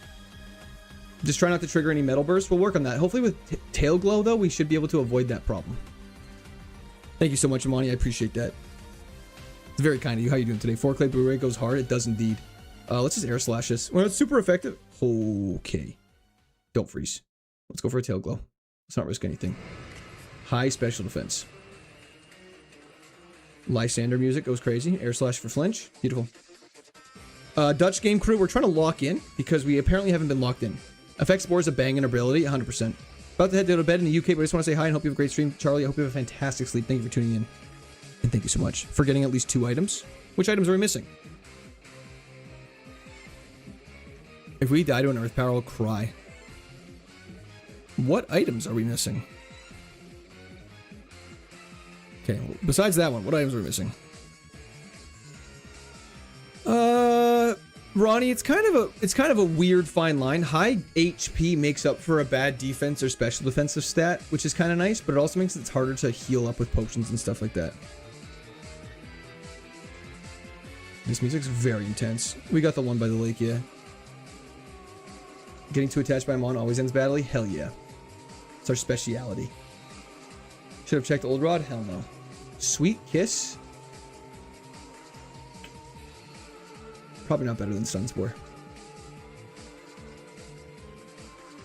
just try not to trigger any metal bursts. We'll work on that. Hopefully with Tail Glow though, we should be able to avoid that problem. Thank you so much, Amani. I appreciate that. It's very kind of you. How you doing today? Foreclay Blu-ray goes hard. It does indeed. Let's just air slash this. Well, it's super effective. Okay. Don't freeze. Let's go for a Tail Glow. Let's not risk anything. High special defense. Lysander music goes crazy. Air slash for flinch. Beautiful. Dutch game crew, we're trying to lock in because we apparently haven't been locked in. Effect Spore is a banging ability, 100%. About to head to bed in the UK, but I just want to say hi and hope you have a great stream. Charlie, I hope you have a fantastic sleep. Thank you for tuning in. And thank you so much for getting at least 2 items. Which items are we missing? If we die to an Earth Power, I'll cry. What items are we missing? Okay, well, besides that one, what items are we missing? Ronnie, it's kind of a weird fine line. High HP makes up for a bad defense or special defensive stat, which is kind of nice, but it also makes it harder to heal up with potions and stuff like that. This music's very intense. We got the one by the lake, yeah. Getting too attached by a mon always ends badly? Hell yeah. It's our speciality. Should have checked Old Rod? Hell no. Sweet Kiss? Probably not better than Stun Spore.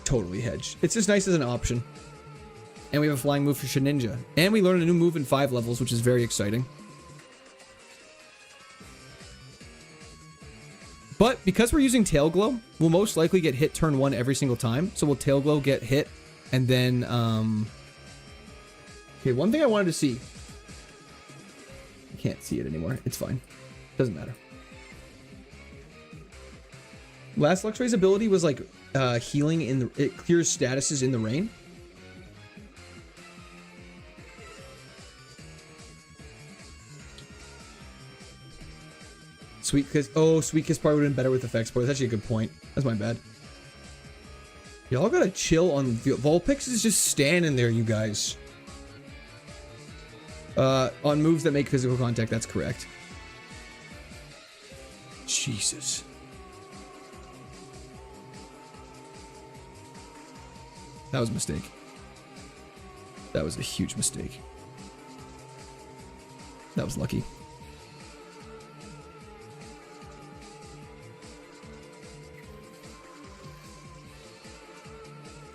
Totally hedge. It's just nice as an option. And we have a flying move for Shedinja. And we learned a new move in 5 levels, which is very exciting. But because we're using Tail Glow, we'll most likely get hit turn 1 every single time. So we'll Tail Glow, get hit, and then, okay, one thing I wanted to see. I can't see it anymore. It's fine. Doesn't matter. Last Luxray's ability was like healing in the... It clears statuses in the rain. Sweet Kiss. Oh, Sweet Kiss probably would have been better with effects, but that's actually a good point. That's my bad. Y'all gotta chill on... Vulpix is just standing there, you guys. On moves that make physical contact, that's correct. Jesus. That was a mistake. That was a huge mistake. That was lucky.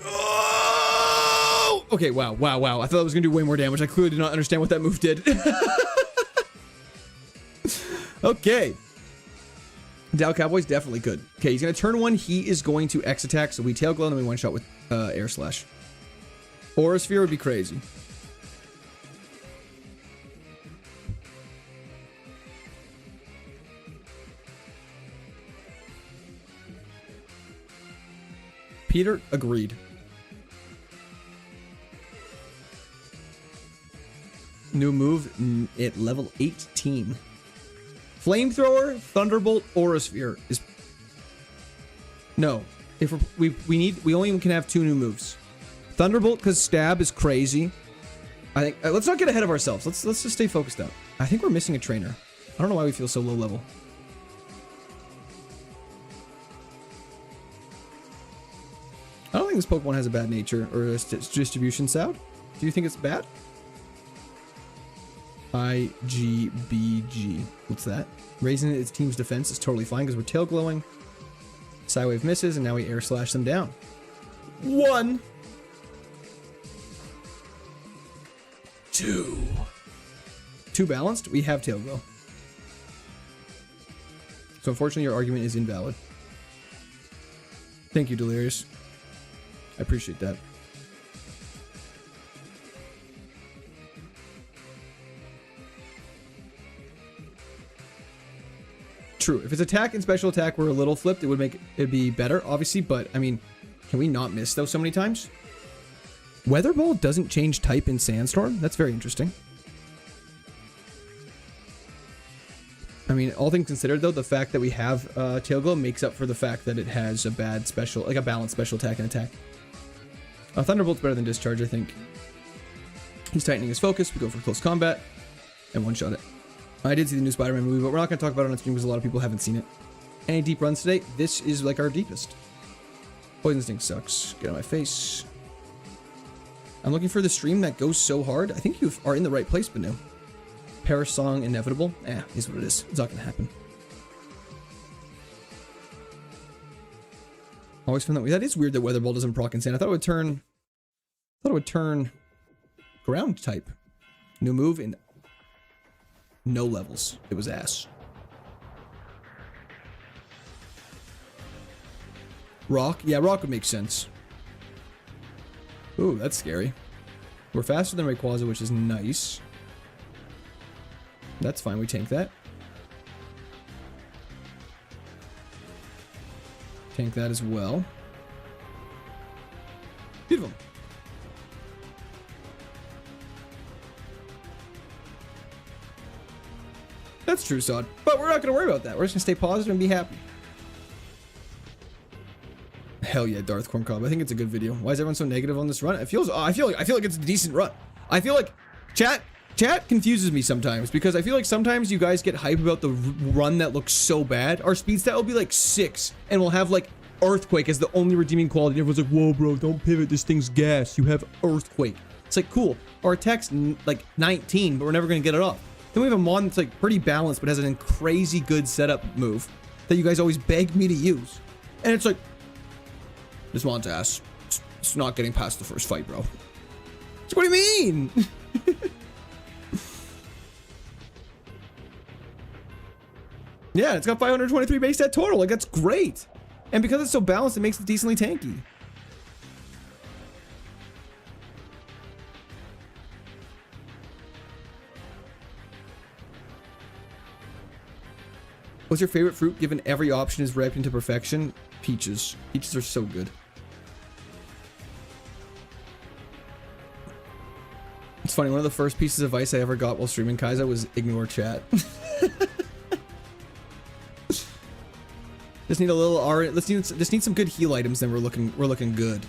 Oh! Okay, wow. I thought I was gonna do way more damage. I clearly did not understand what that move did. Okay. Dow Cowboy's definitely good. Okay, he's gonna turn 1. He is going to X attack, so we Tail Glow and then we one shot with Air Slash. Aura Sphere would be crazy. Peter agreed. New move at level 18. Flamethrower, Thunderbolt, Aura Sphere is... No. If we only can have 2 new moves. Thunderbolt, because stab is crazy. I think... let's not get ahead of ourselves. Let's just stay focused up. I think we're missing a trainer. I don't know why we feel so low level. I don't think this Pokemon has a bad nature or a distribution sound. Do you think it's bad? IGBG. What's that? Raising its team's defense is totally fine because we're Tail Glowing. Psywave misses, and now we Air Slash them down. 1. 2. 2 balanced. We have Tail Glow. So unfortunately, your argument is invalid. Thank you, Delirious. I appreciate that. True. If its attack and special attack were a little flipped, it would make it be better, obviously. But I mean, Can we not miss those so many times? Weather Ball doesn't change type in Sandstorm? That's very interesting. I mean, all things considered, though, the fact that we have Tail Glow makes up for the fact that it has a bad special, like a balanced special attack and attack. Thunderbolt's better than Discharge, I think. He's tightening his focus. We go for close combat and one-shot it. I did see the new Spider-Man movie, but we're not going to talk about it on stream because a lot of people haven't seen it. Any deep runs today? This is like our deepest. Poison Sting sucks. Get on my face. I'm looking for the stream that goes so hard. I think you are in the right place, Banu. Paris song inevitable. Is what it is. It's not gonna happen. Always found that is weird that Weather Ball doesn't proc insane. I thought it would turn ground type. New move in no levels. It was ass. Rock? Yeah, rock would make sense. Ooh, that's scary. We're faster than Rayquaza, which is nice. That's fine, we tank that. Tank that as well. Beautiful. That's true, Sod. But we're not going to worry about that. We're just going to stay positive and be happy. Hell yeah, Darth Corn Cob. I think it's a good video. Why is everyone so negative on this run? I feel like it's a decent run. I feel like chat confuses me sometimes because I feel like sometimes you guys get hype about the run that looks so bad. Our speed stat will be like 6 and we'll have like Earthquake as the only redeeming quality. And everyone's like, whoa, bro, don't pivot. This thing's gas. You have Earthquake. It's like, cool. Our attack's like 19, but we're never going to get it off. Then we have a mon that's like pretty balanced, but has a crazy good setup move that you guys always beg me to use. And it's like, this mon's ass. It's not getting past the first fight, bro. So what do you mean? Yeah, it's got 523 base stat total. Like, that's great. And because it's so balanced, it makes it decently tanky. What's your favorite fruit given every option is ripe into perfection? Peaches. Peaches are so good. It's funny, one of the first pieces of advice I ever got while streaming Kaizo was ignore chat. Just need a little R. Just need some good heal items, then we're looking good.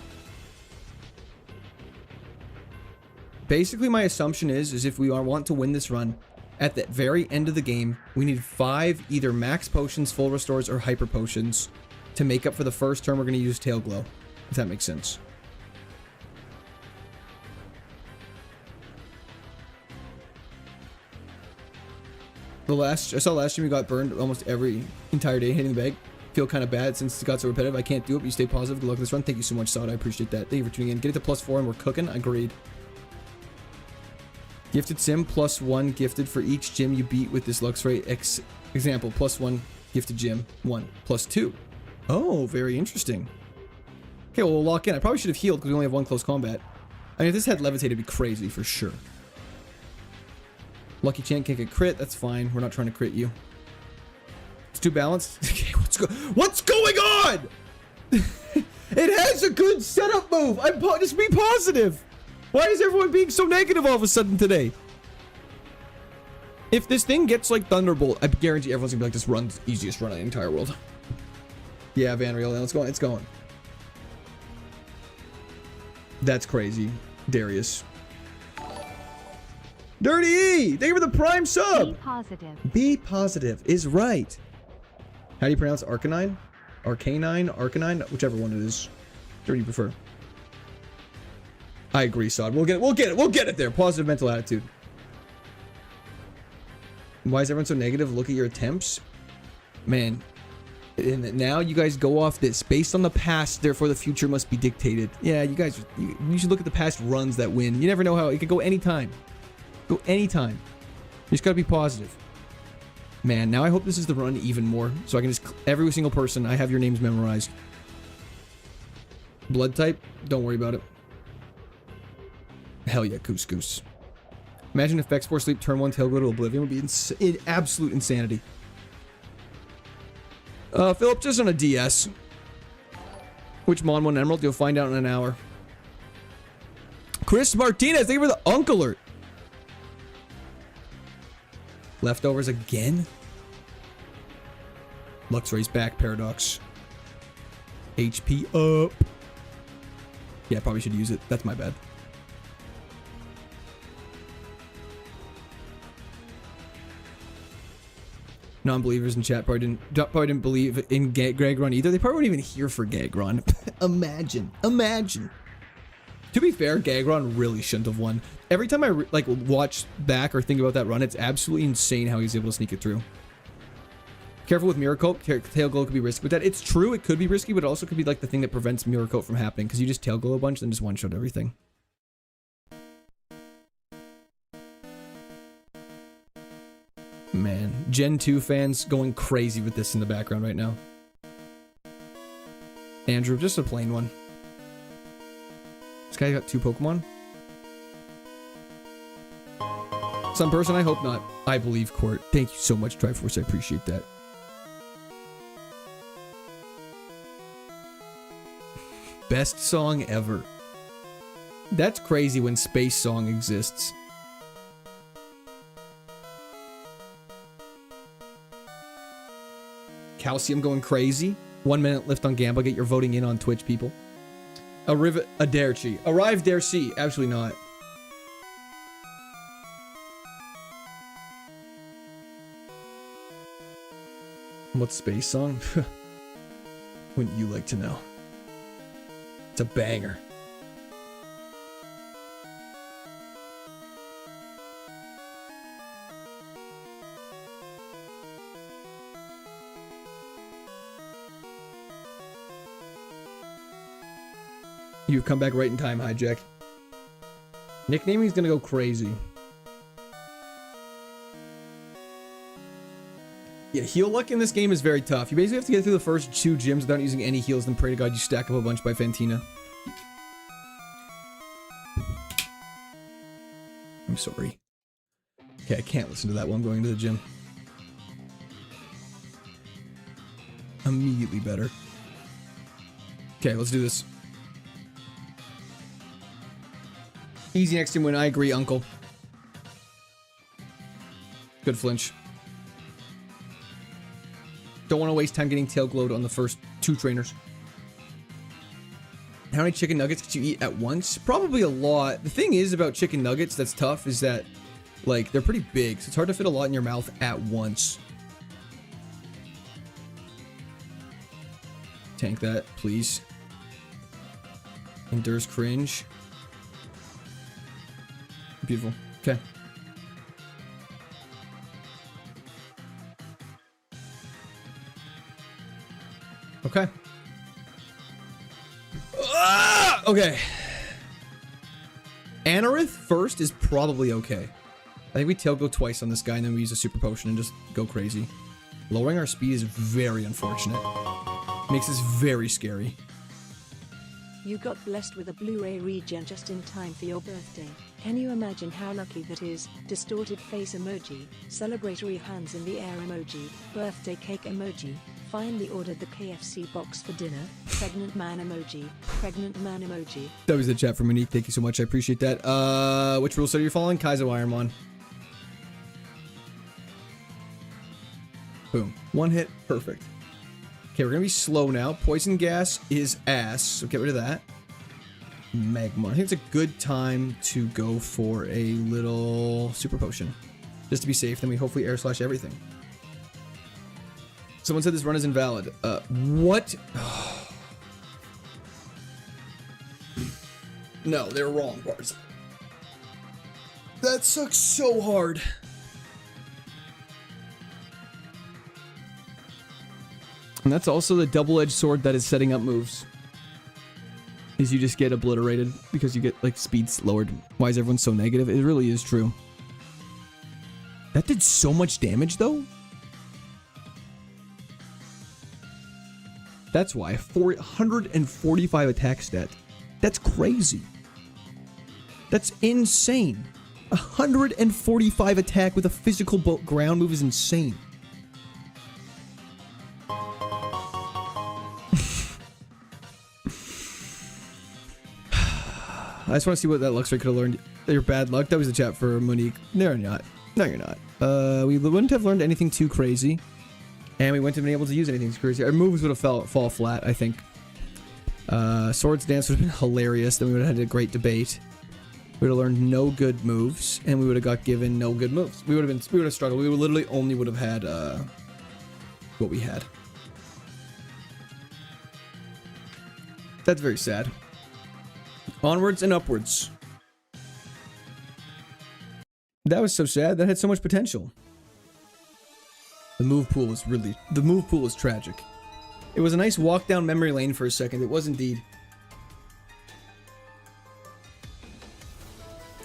Basically, my assumption is if we want to win this run, at the very end of the game, we need 5 either max potions, full restores, or hyper potions to make up for the first turn we're going to use Tail Glow, if that makes sense. I saw last year we got burned almost every entire day hitting the bag. Feel kind of bad since it got so repetitive. I can't do it, but you stay positive. Good luck with this run. Thank you so much, Sod. I appreciate that. Thank you for tuning in. Get it to +4 and we're cooking. Agreed. Gifted sim +1 gifted for each gym you beat with this Luxray example. +1 gifted gym 1 +2. Oh, very interesting. Okay, well, we'll lock in. I probably should have healed because we only have 1 close combat. I mean, if this had levitated, it'd be crazy for sure. Lucky Chan can't get crit. That's fine. We're not trying to crit you. It's too balanced. Okay, what's going on? It has a good setup move. Just be positive. Why is everyone being so negative all of a sudden today? If this thing gets like Thunderbolt, I guarantee everyone's gonna be like, this run's the easiest run in the entire world. Yeah, Van Riel, let's go. It's going. That's crazy, Darius. Dirty E! Thank you for the prime sub! Be positive. Be positive is right. How do you pronounce Arcanine? Arcanine? Arcanine? Whichever one it is. Which do you prefer? I agree, Sod. We'll get it there. Positive mental attitude. Why is everyone so negative? Look at your attempts. Man. And now you guys go off this. Based on the past, therefore the future must be dictated. Yeah, you guys, you should look at the past runs that win. You never know how it could go anytime. Go anytime. You just gotta be positive. Man, now I hope this is the run even more. So I can just, every single person, I have your names memorized. Blood type, don't worry about it. Hell yeah, Couscous. Imagine if X4 Sleep turn 1 Tail Glow to Oblivion would be absolute insanity. Philip, just on a DS. Which Mon won Emerald? You'll find out in an hour. Chris Martinez, thank you for the Unk Alert. Leftovers again? Luxray's back, Paradox. HP up. Yeah, I probably should use it. That's my bad. Non-believers in chat probably didn't believe in Gag Run either. They probably weren't even here for Gag Run. Imagine. To be fair, Gag Run really shouldn't have won. Every time I watch back or think about that run, it's absolutely insane how he's able to sneak it through. Careful with Mirror Coat. Tail Glow could be risky with that. It's true, it could be risky, but it also could be like the thing that prevents Mirror Coat from happening because you just Tail Glow a bunch and just one-shot everything. Man, Gen 2 fans going crazy with this in the background right now. Andrew, just a plain one. This guy got 2 Pokemon? Some person, I hope not. I believe Court. Thank you so much, Triforce. I appreciate that. Best song ever. That's crazy when Space Song exists. Calcium going crazy. 1 minute lift on Gamba. Get your voting in on Twitch, people. Arrive Dare C. Absolutely not. What Space Song? Wouldn't you like to know? It's a banger. You've come back right in time, Hijack. Nicknaming is gonna go crazy. Yeah, heal luck in this game is very tough. You basically have to get through the first 2 gyms without using any heals, then pray to God you stack up a bunch by Fantina. I'm sorry. Okay, I can't listen to that while I'm going to the gym. Immediately better. Okay, let's do this. Easy next team win. I agree, Uncle. Good flinch. Don't want to waste time getting tail glowed on the first 2 trainers. How many chicken nuggets could you eat at once? Probably a lot. The thing is about chicken nuggets that's tough is that, like, they're pretty big, so it's hard to fit a lot in your mouth at once. Tank that, please. Endures cringe. Beautiful. Okay. Okay. Okay. Anorith first is probably okay. I think we tail go twice on this guy and then we use a super potion and just go crazy. Lowering our speed is very unfortunate. Makes this very scary. You got blessed with a Blu-ray regen just in time for your birthday. Can you imagine how lucky that is? Distorted face emoji, celebratory hands in the air emoji, birthday cake emoji, finally ordered the KFC box for dinner, pregnant man emoji, pregnant man emoji. That was the chat from Monique. Thank you so much. I appreciate that. Which rule set are you following? KAIZO IRONMON. Boom. 1 hit. Perfect. Okay, we're gonna be slow now. Poison gas is ass, so get rid of that. Magma. I think it's a good time to go for a little super potion. Just to be safe, then we hopefully air slash everything. Someone said this run is invalid. What? No, they're wrong parts. That sucks so hard. And that's also the double-edged sword that is setting up moves. Is you just get obliterated because you get, like, speeds lowered. Why is everyone so negative? It really is true. That did so much damage, though. That's why. 445 attack stat. That's crazy. That's insane. 145 attack with a physical ground move is insane. I just want to see what that looks like. Could have learned your bad luck. That was the chat for Monique. No, you're not. No, you're not. We wouldn't have learned anything too crazy. And we wouldn't have been able to use anything too crazy. Our moves would have fall flat, I think. Swords Dance would have been hilarious. Then we would have had a great debate. We would have learned no good moves. And we would have got given no good moves. We would have struggled. We would literally only would have had, what we had. That's very sad. Onwards and upwards. That was so sad. That had so much potential. The move pool was tragic. It was a nice walk down memory lane for a second. It was indeed.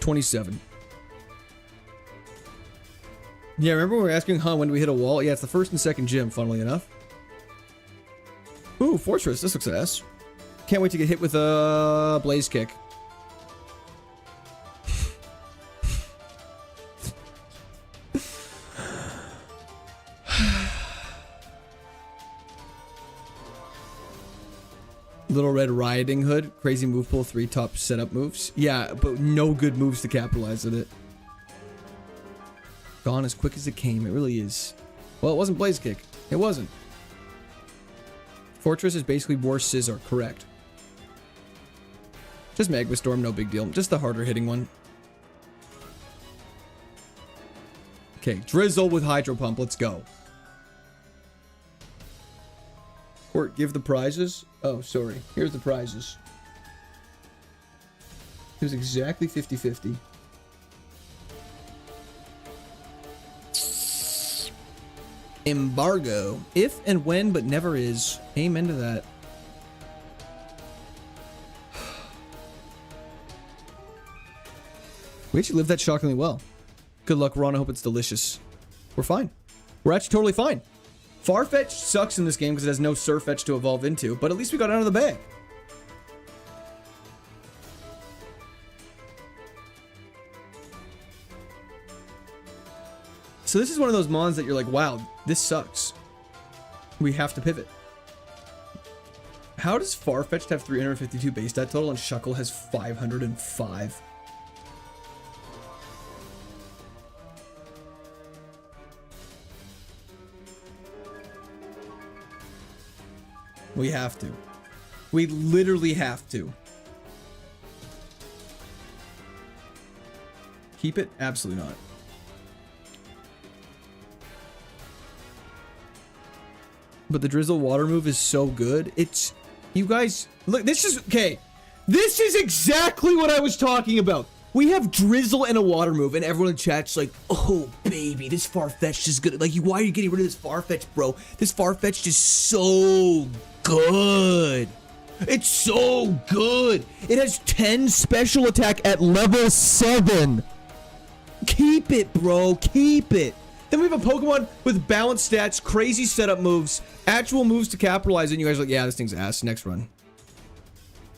27. Yeah, remember when we were asking, when do we hit a wall? Yeah, it's the first and second gym, funnily enough. Ooh, Fortress. This looks ass. Can't wait to get hit with a Blaze Kick. Little Red Riding Hood. Crazy move pool. 3 top setup moves. Yeah, but no good moves to capitalize on it. Gone as quick as it came. It really is. Well, it wasn't Blaze Kick. It wasn't. Fortress is basically more Scissor. Correct. Just Magma Storm. No big deal. Just the harder hitting one. Okay. Drizzle with Hydro Pump. Let's go. Or give the prizes. Oh, sorry. Here's the prizes. It was exactly 50-50. Embargo. If and when, but never is. Amen to that. We actually lived that shockingly well. Good luck, Ron. I hope it's delicious. We're fine. We're actually totally fine. Farfetch sucks in this game because it has no Surfetch to evolve into, but at least we got out of the bag. So this is one of those mons that you're like, wow, this sucks. We have to pivot. How does Farfetch'd have 352 base stat total and Shuckle has 505? We have to. We literally have to. Keep it? Absolutely not. But the Drizzle water move is so good. It's... You guys... Look, this is... Okay. This is exactly what I was talking about. We have Drizzle and a water move, and everyone in chat's like, oh, baby, this Farfetch'd is good. Like, why are you getting rid of this Farfetch'd, bro? This Farfetch'd is so good. It's so good. It has 10 special attack at level 7. Keep it, bro. Keep it. Then we have a Pokemon with balanced stats, crazy setup moves, actual moves to capitalize, and you guys are like, yeah, this thing's ass. Next run.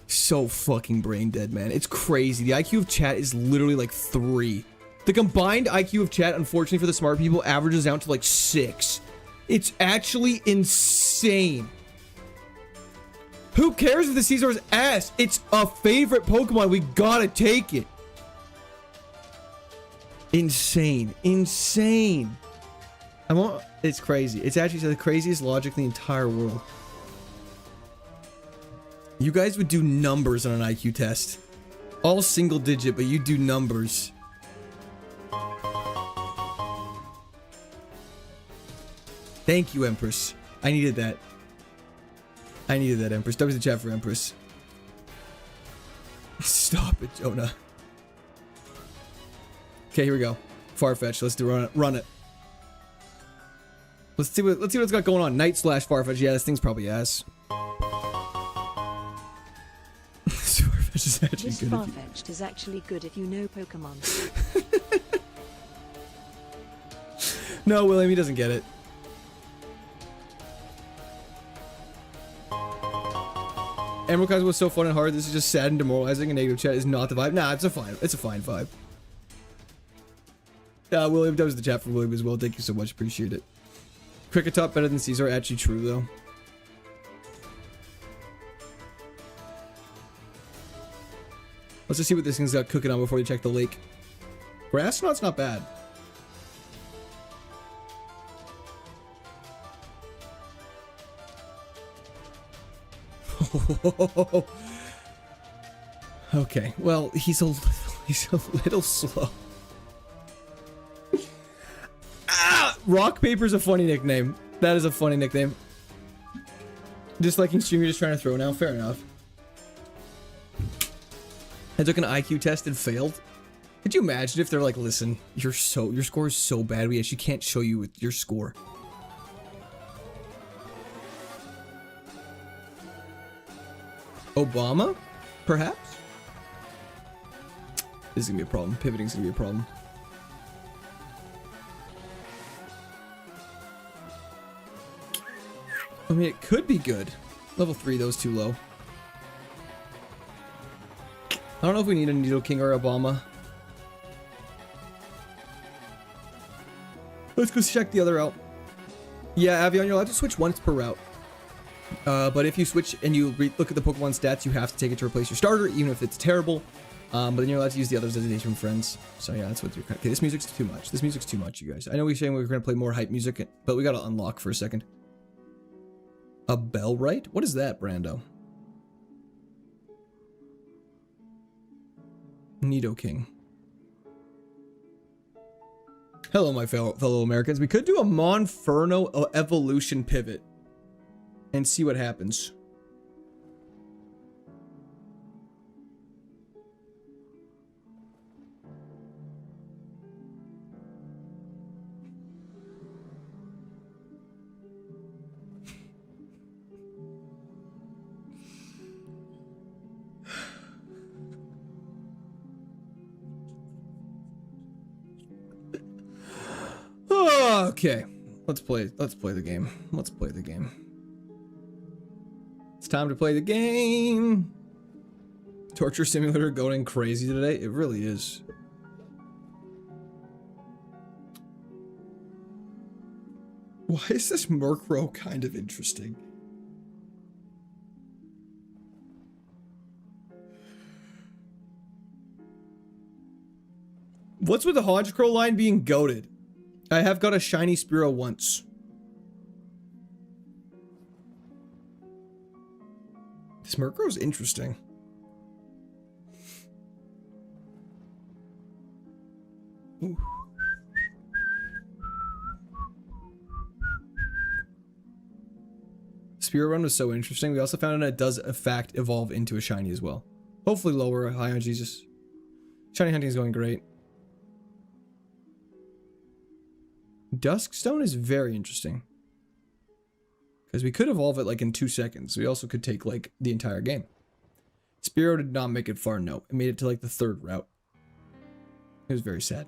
So fucking brain dead, man. It's crazy. The IQ of chat is literally like 3. The combined IQ of chat, unfortunately for the smart people, averages out to like 6. It's actually insane. Who cares if the Caesar's ass? It's a favorite Pokemon. We gotta take it. Insane. Insane. It's crazy. It's actually the craziest logic in the entire world. You guys would do numbers on an IQ test. All single digit, but you do numbers. Thank you, Empress. I needed that. I needed that, Empress. W the chat for Empress. Stop it, Jonah. Okay, here we go. Farfetch. Let's run it. Let's see what it's got going on. Night / Farfetch. Yeah, this thing's probably ass. Farfetch is actually this good. Farfetch'd is actually good if you know Pokemon. No, William, he doesn't get it. Emerald Kaizo was so fun and hard. This is just sad and demoralizing. And negative chat is not the vibe. Nah, it's a fine vibe. William, that was the chat for William as well. Thank you so much. Appreciate it. Cricket Top better than Caesar. Actually true, though. Let's just see what this thing's got cooking on before we check the lake. Grassnot's not bad. Okay, well, he's a little slow. Ah! Rock Paper's a funny nickname. That is a funny nickname. Disliking stream, you're just trying to throw now. Fair enough. I took an IQ test and failed. Could you imagine if they're like, listen, your score is so bad, we actually can't show you your score. Obama? Perhaps? This is gonna be a problem. Pivoting's gonna be a problem. I mean, it could be good. Level 3, though, is too low. I don't know if we need a Needle King or Obama. Let's go check the other route. Yeah, Avion, you're allowed to switch once per route. But if you switch and you look at the Pokemon stats, you have to take it to replace your starter, even if it's terrible. But then you're allowed to use the others as designation friends. So yeah, that's what you're... Okay, this music's too much. This music's too much, you guys. I know we're saying we were going to play more hype music, but we got to unlock for a second. A Bellrite? What is that, Brando? Nidoking. Hello, my fellow Americans. We could do a Monferno evolution pivot and see what happens. Okay, let's play the game. Let's play the game. It's time to play the game. Torture Simulator going crazy today. It really is. Why is this Murkrow kind of interesting? What's with the Hodgecrow line being goated? I have got a shiny Spearow once. This Murkrow's interesting. Ooh. Spearow run was so interesting. We also found out it does, in fact, evolve into a shiny as well. Hopefully lower. High on Jesus. Shiny hunting is going great. Duskstone is very interesting. Because we could evolve it like in 2 seconds. We also could take like the entire game. Spearow did not make it far, no. It made it to like the 3rd route. It was very sad.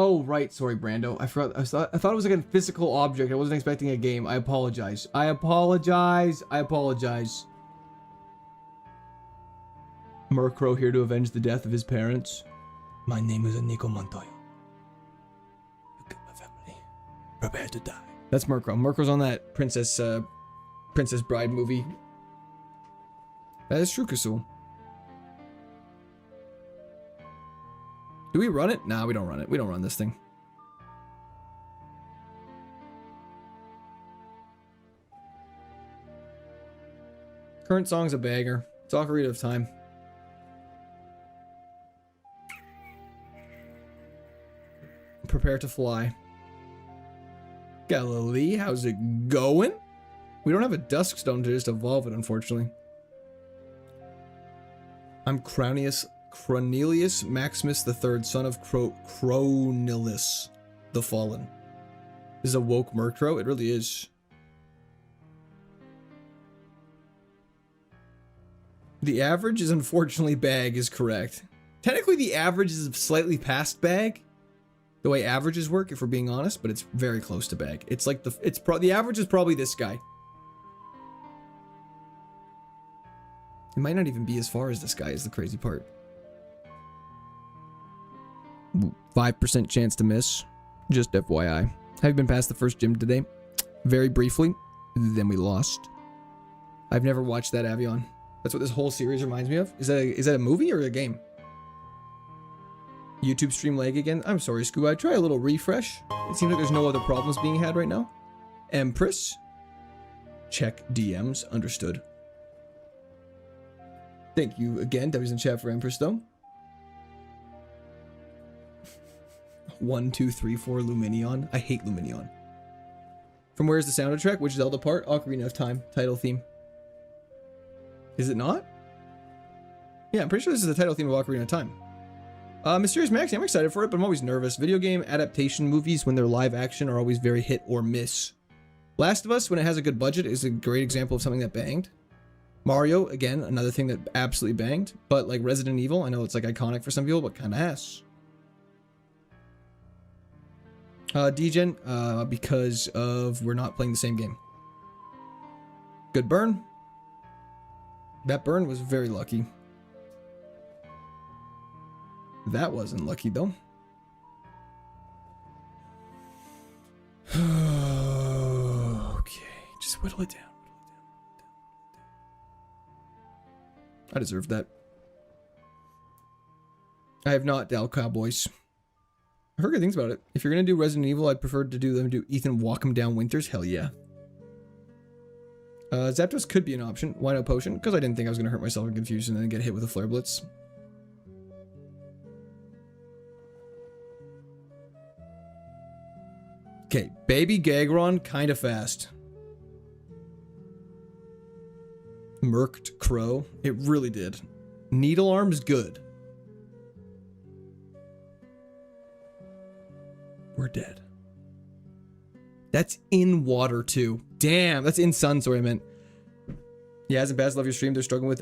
Oh, right. Sorry, Brando. I forgot. I thought it was like a physical object. I wasn't expecting a game. I apologize. I apologize. I apologize. Murkrow here to avenge the death of his parents. My name is Nico Montoya. You killed my family. Prepare to die. That's Murkrow. Murkrow's on that Princess Bride movie. That is true, Kasul. Do we run it? Nah, we don't run it. We don't run this thing. Current song's a banger. It's Ocarina of Time. Prepare to fly. Galilee, how's it going? We don't have a Duskstone to just evolve it, unfortunately. I'm Cornelius Maximus III, son of Cronilus the Fallen. This is a woke Murkrow. It really is. The average is unfortunately bag is correct. Technically, the average is slightly past bag. The way averages work, if we're being honest, but it's very close to bag. It's like the average is probably this guy. It might not even be as far as this guy is the crazy part. 5% chance to miss. Just FYI. Have you been past the first gym today? Very briefly. Then we lost. I've never watched that, Avion. That's what this whole series reminds me of. Is that a movie or a game? YouTube stream lag again? I'm sorry, Scoo. I try a little refresh. It seems like there's no other problems being had right now. Empress. Check DMs. Understood. Thank you again. W's in chat for Empress, though. 1, 2, 3, 4, Luminion. I hate Luminion. From where is the soundtrack? Which Zelda part? Ocarina of Time. Title theme. Is it not? Yeah, I'm pretty sure this is the title theme of Ocarina of Time. Mysterious Maxi, I'm excited for it, but I'm always nervous. Video game adaptation movies, when they're live action, are always very hit or miss. Last of Us, when it has a good budget, is a great example of something that banged. Mario, again, another thing that absolutely banged. But like Resident Evil, I know it's like iconic for some people, but kind of ass. Degen, because of we're not playing the same game. Good burn. That burn was very lucky. That wasn't lucky, though. Okay, just whittle it down. I deserve that. I have not, Dal Cowboys. I heard good things about it. If you're gonna do Resident Evil, I'd prefer to do Ethan walk him down Winters. Hell yeah. Zapdos could be an option. Why no potion? Because I didn't think I was gonna hurt myself in confusion and then get hit with a Flare Blitz. Okay, Baby Gagron, kind of fast. Murked Crow, it really did. Needle Arm's good. We're dead. That's in water too. Damn, that's in sun, sorry I meant. Yaz and Baz, love your stream. They're struggling with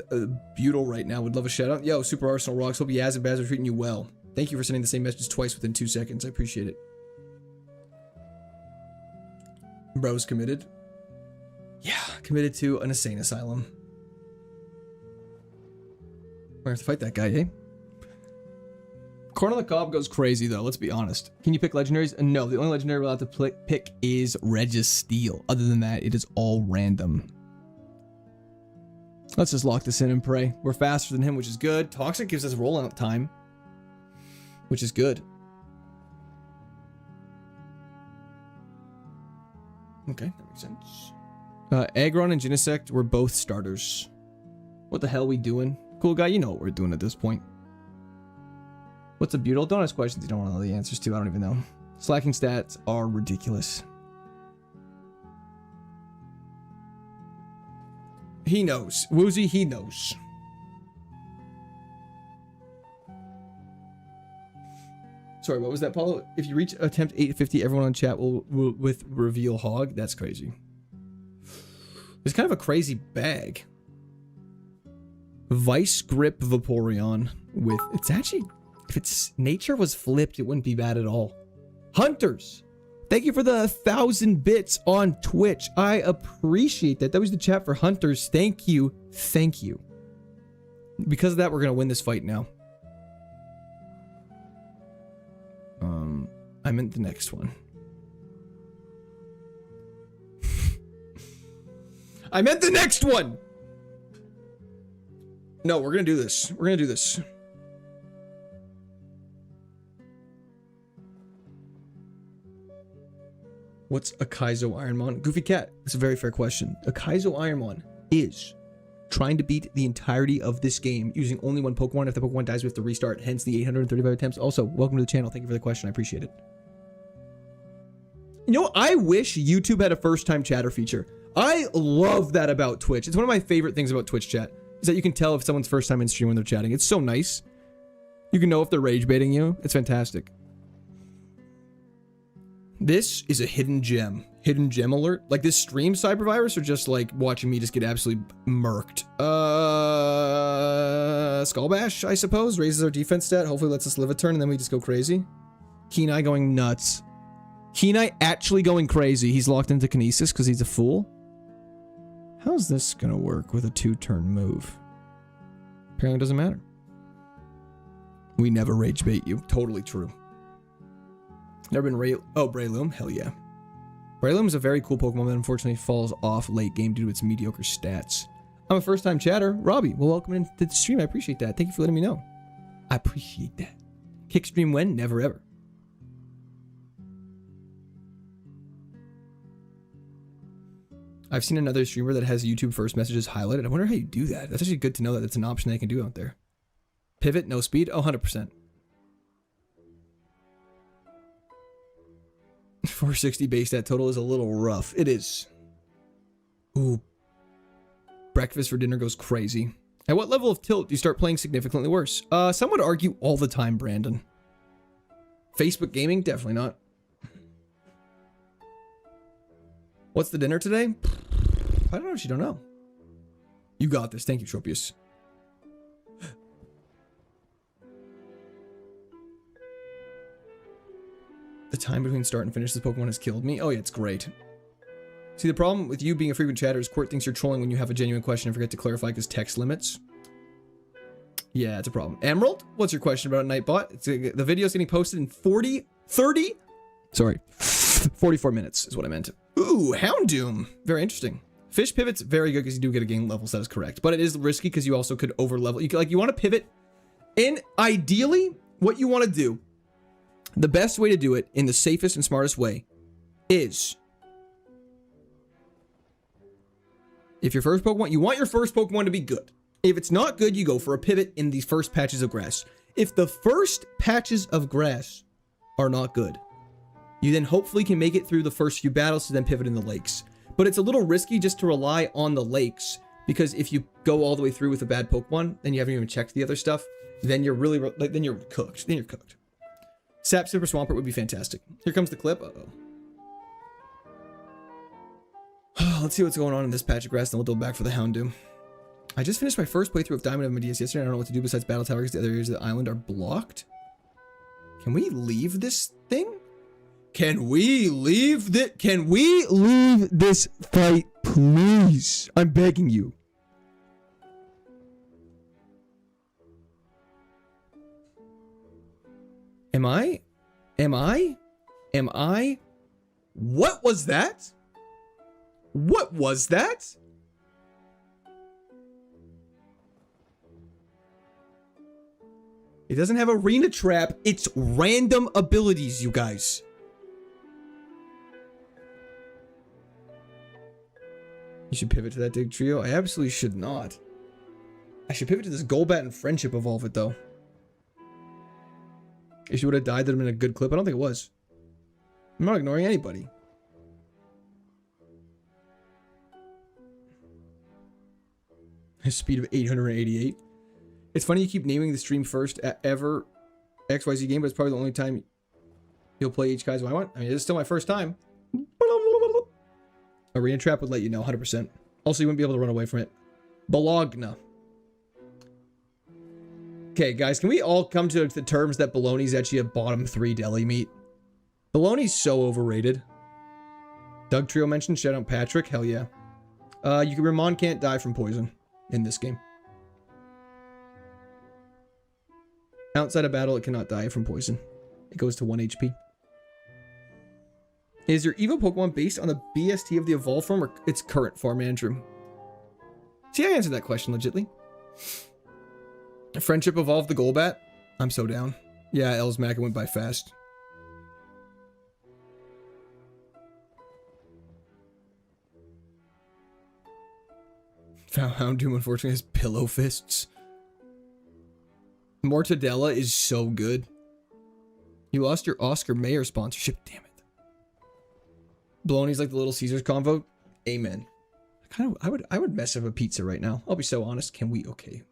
Butyl right now. Would love a shout out. Yo, Super Arsenal rocks. Hope Yaz and Baz are treating you well. Thank you for sending the same message twice within 2 seconds. I appreciate it. Bro's committed. Yeah, committed to an insane asylum. We're gonna have to fight that guy, eh? Corn on the Cob goes crazy though, let's be honest. Can you pick legendaries? No, the only legendary we're allowed to pick is Registeel. Other than that, it is all random. Let's just lock this in and pray. We're faster than him, which is good. Toxic gives us rollout time, which is good. Okay, that makes sense. Aggron and Genesect were both starters. What the hell we doing? Cool guy, you know what we're doing at this point. What's a Butyl? Don't ask questions you don't want to know the answers to. I don't even know. Slacking stats are ridiculous. He knows. Woozy, he knows. Sorry, what was that, Paulo? If you reach attempt 850, everyone on chat will with reveal hog. That's crazy. It's kind of a crazy bag. Vice Grip Vaporeon with... It's actually... If its nature was flipped, it wouldn't be bad at all. Hunters! Thank you for the 1,000 bits on Twitch. I appreciate that. That was the chat for Hunters. Thank you. Thank you. Because of that, we're going to win this fight now. I meant the next one. I meant the next one! No, we're gonna do this. We're gonna do this. What's a KAIZO Ironmon? Goofy Cat, it's a very fair question. A KAIZO Ironmon is trying to beat the entirety of this game using only one Pokemon. If the Pokemon dies, we have to restart, hence the 835 attempts. Also, welcome to the channel. Thank you for the question. I appreciate it. You know, I wish YouTube had a first-time chatter feature. I love that about Twitch. It's one of my favorite things about Twitch chat, is that you can tell if someone's first time in stream when they're chatting. It's so nice. You can know if they're rage baiting you. It's fantastic. This is a hidden gem. Hidden gem alert. Like this stream cybervirus or just like watching me just get absolutely murked. Skull Bash, I suppose. Raises our defense stat. Hopefully lets us live a turn and then we just go crazy. Kenai going nuts. Kenai actually going crazy. He's locked into Kinesis because he's a fool. How's this gonna work with a 2-turn move? Apparently it doesn't matter. We never rage bait you. Totally true. Never been Breloom? Hell yeah. Breloom is a very cool Pokemon that unfortunately falls off late game due to its mediocre stats. I'm a first-time chatter. Robbie, well, welcome into the stream. I appreciate that. Thank you for letting me know. I appreciate that. Kick stream when? Never ever. I've seen another streamer that has YouTube first messages highlighted. I wonder how you do that. That's actually good to know that it's an option they can do out there. Pivot, no speed? Oh, 100%. 460 base stat total is a little rough. It is. Ooh. Breakfast for dinner goes crazy. At what level of tilt do you start playing significantly worse? Some would argue all the time, Brandon. Facebook gaming? Definitely not. What's the dinner today? I don't know. She don't know. You got this. Thank you, Tropius. The time between start and finish this Pokemon has killed me. Oh yeah, it's great. See, the problem with you being a frequent chatter is Court thinks you're trolling when you have a genuine question and forget to clarify because text limits. Yeah, it's a problem. Emerald, what's your question about Nightbot? The video's getting posted in 44 minutes is what I meant. Ooh, Houndoom. Very interesting. Fish pivot's very good because you do get a game level, so that is correct. But it is risky because you also could over level. You want to pivot. And ideally, what you want to do, the best way to do it in the safest and smartest way is, if your first Pokemon, you want your first Pokemon to be good. If it's not good, you go for a pivot in these first patches of grass. If the first patches of grass are not good, you then hopefully can make it through the first few battles to then pivot in the lakes. But it's a little risky just to rely on the lakes, because if you go all the way through with a bad Pokemon and you haven't even checked the other stuff, then you're really, then you're cooked. Then you're cooked. Sap Super Swampert would be fantastic. Here comes the clip. Uh-oh. Let's see what's going on in this patch of grass, then we'll double back for the Houndoom. I just finished my first playthrough of Diamond of DS yesterday. I don't know what to do besides Battle Tower because the other areas of the island are blocked. Can we leave this thing? Can we leave this fight, please? I'm begging you. Am I? What was that? What was that? It doesn't have arena trap. It's random abilities, you guys. You should pivot to that Dig Trio. I absolutely should not. I should pivot to this Golbat and Friendship Evolve it, though. If she would have died, that would have been a good clip. I don't think it was. I'm not ignoring anybody. A speed of 888. It's funny you keep naming the stream first ever XYZ game, but it's probably the only time you'll play each KAIZO I want. I mean, it's still my first time. Arena Trap would let you know, 100%. Also, you wouldn't be able to run away from it. Bologna. Okay, guys, can we all come to the terms that bologna's actually a bottom 3 deli meat? Bologna's so overrated. Doug Trio mentioned, shout out Patrick, hell yeah. Ramon can't die from poison in this game. Outside of battle, it cannot die from poison. It goes to 1 HP. Is your Evo Pokemon based on the BST of the evolved form or its current form, Andrew? See, I answered that question legitly. Friendship evolved the Golbat? I'm so down. Yeah, Elsmack, it went by fast. Houndoom unfortunately has pillow fists. Mortadella is so good. You lost your Oscar Mayer sponsorship, damn it. Bologna's like the Little Caesars convo. Amen. I would mess up a pizza right now. I'll be so honest. Can we? Okay.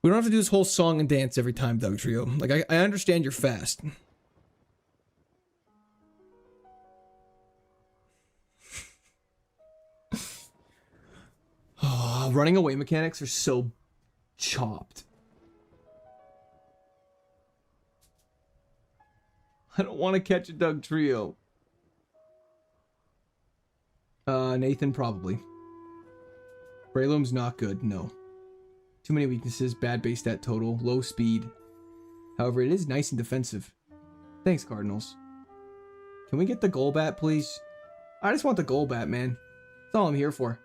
We don't have to do this whole song and dance every time, Doug Trio. Like, I understand you're fast. Oh, running away mechanics are so chopped. I don't want to catch a Doug Trio. Nathan, probably. Breloom's not good, no. Too many weaknesses, bad base stat total, low speed. However, it is nice and defensive. Thanks, Cardinals. Can we get the Golbat, please? I just want the Golbat, man. That's all I'm here for.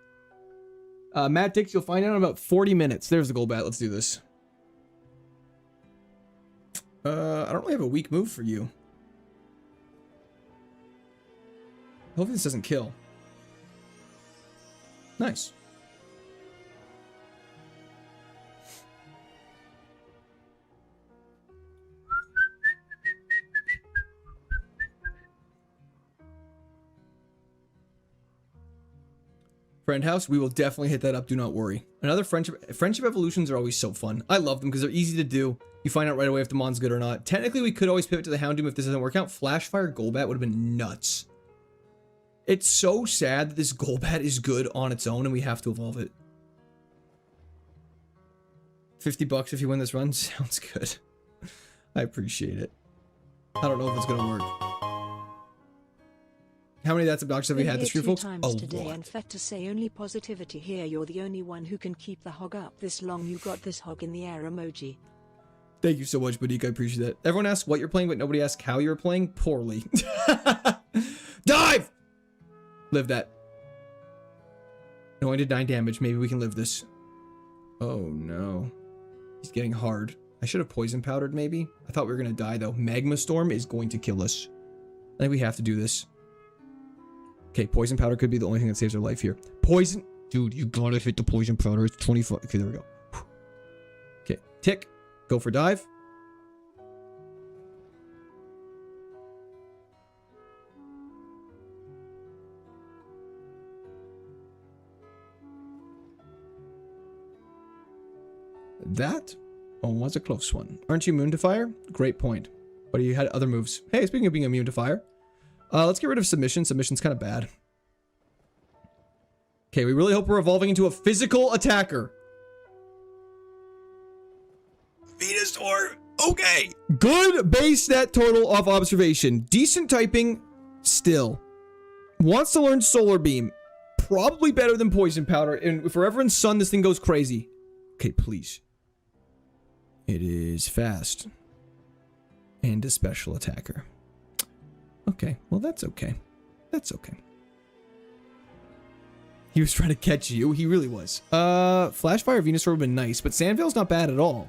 Matt Dix, you'll find out in about 40 minutes. There's the Golbat. Let's do this. I don't really have a weak move for you. Hopefully this doesn't kill. Nice. Friend house, we will definitely hit that up. Do not worry. Another friendship evolutions are always so fun. I love them because they're easy to do. You find out right away if the mon's good or not. Technically, we could always pivot to the Houndoom if this doesn't work out. Flashfire Golbat would have been nuts. It's so sad that this Golbat is good on its own and we have to evolve it. 50 bucks if you win this run. Sounds good. I appreciate it. I don't know if it's gonna work. How many That's Obnoxious have we had this year, folks? Times today and fed to say only positivity here. You're the only one who can keep the hog up this long. You got this hog in the air emoji. Thank you so much, Badik. I appreciate that. Everyone asks what you're playing, but nobody asks how you're playing. Poorly. Dive! Live that. No, I did 9 damage. Maybe we can live this. Oh, no. He's getting hard. I should have poison powdered, maybe. I thought we were going to die, though. Magma Storm is going to kill us. I think we have to do this. Okay, poison powder could be the only thing that saves our life here. Poison. Dude, you gotta hit the poison powder. It's 25. Okay, there we go. Okay, tick. Go for dive. That was a close one. Aren't you immune to fire? Great point. But you had other moves. Hey, speaking of being immune to fire. Let's get rid of submission. Submission's kind of bad. Okay, we really hope we're evolving into a physical attacker. Venusaur. Okay. Good base stat total off observation. Decent typing. Still. Wants to learn Solar Beam. Probably better than Poison Powder. And if we're ever in Sun, this thing goes crazy. Okay, please. It is fast. And a special attacker. Okay, well that's okay. That's okay. He was trying to catch you. He really was. Flashfire Venusaur would have been nice, but Sandvale's not bad at all.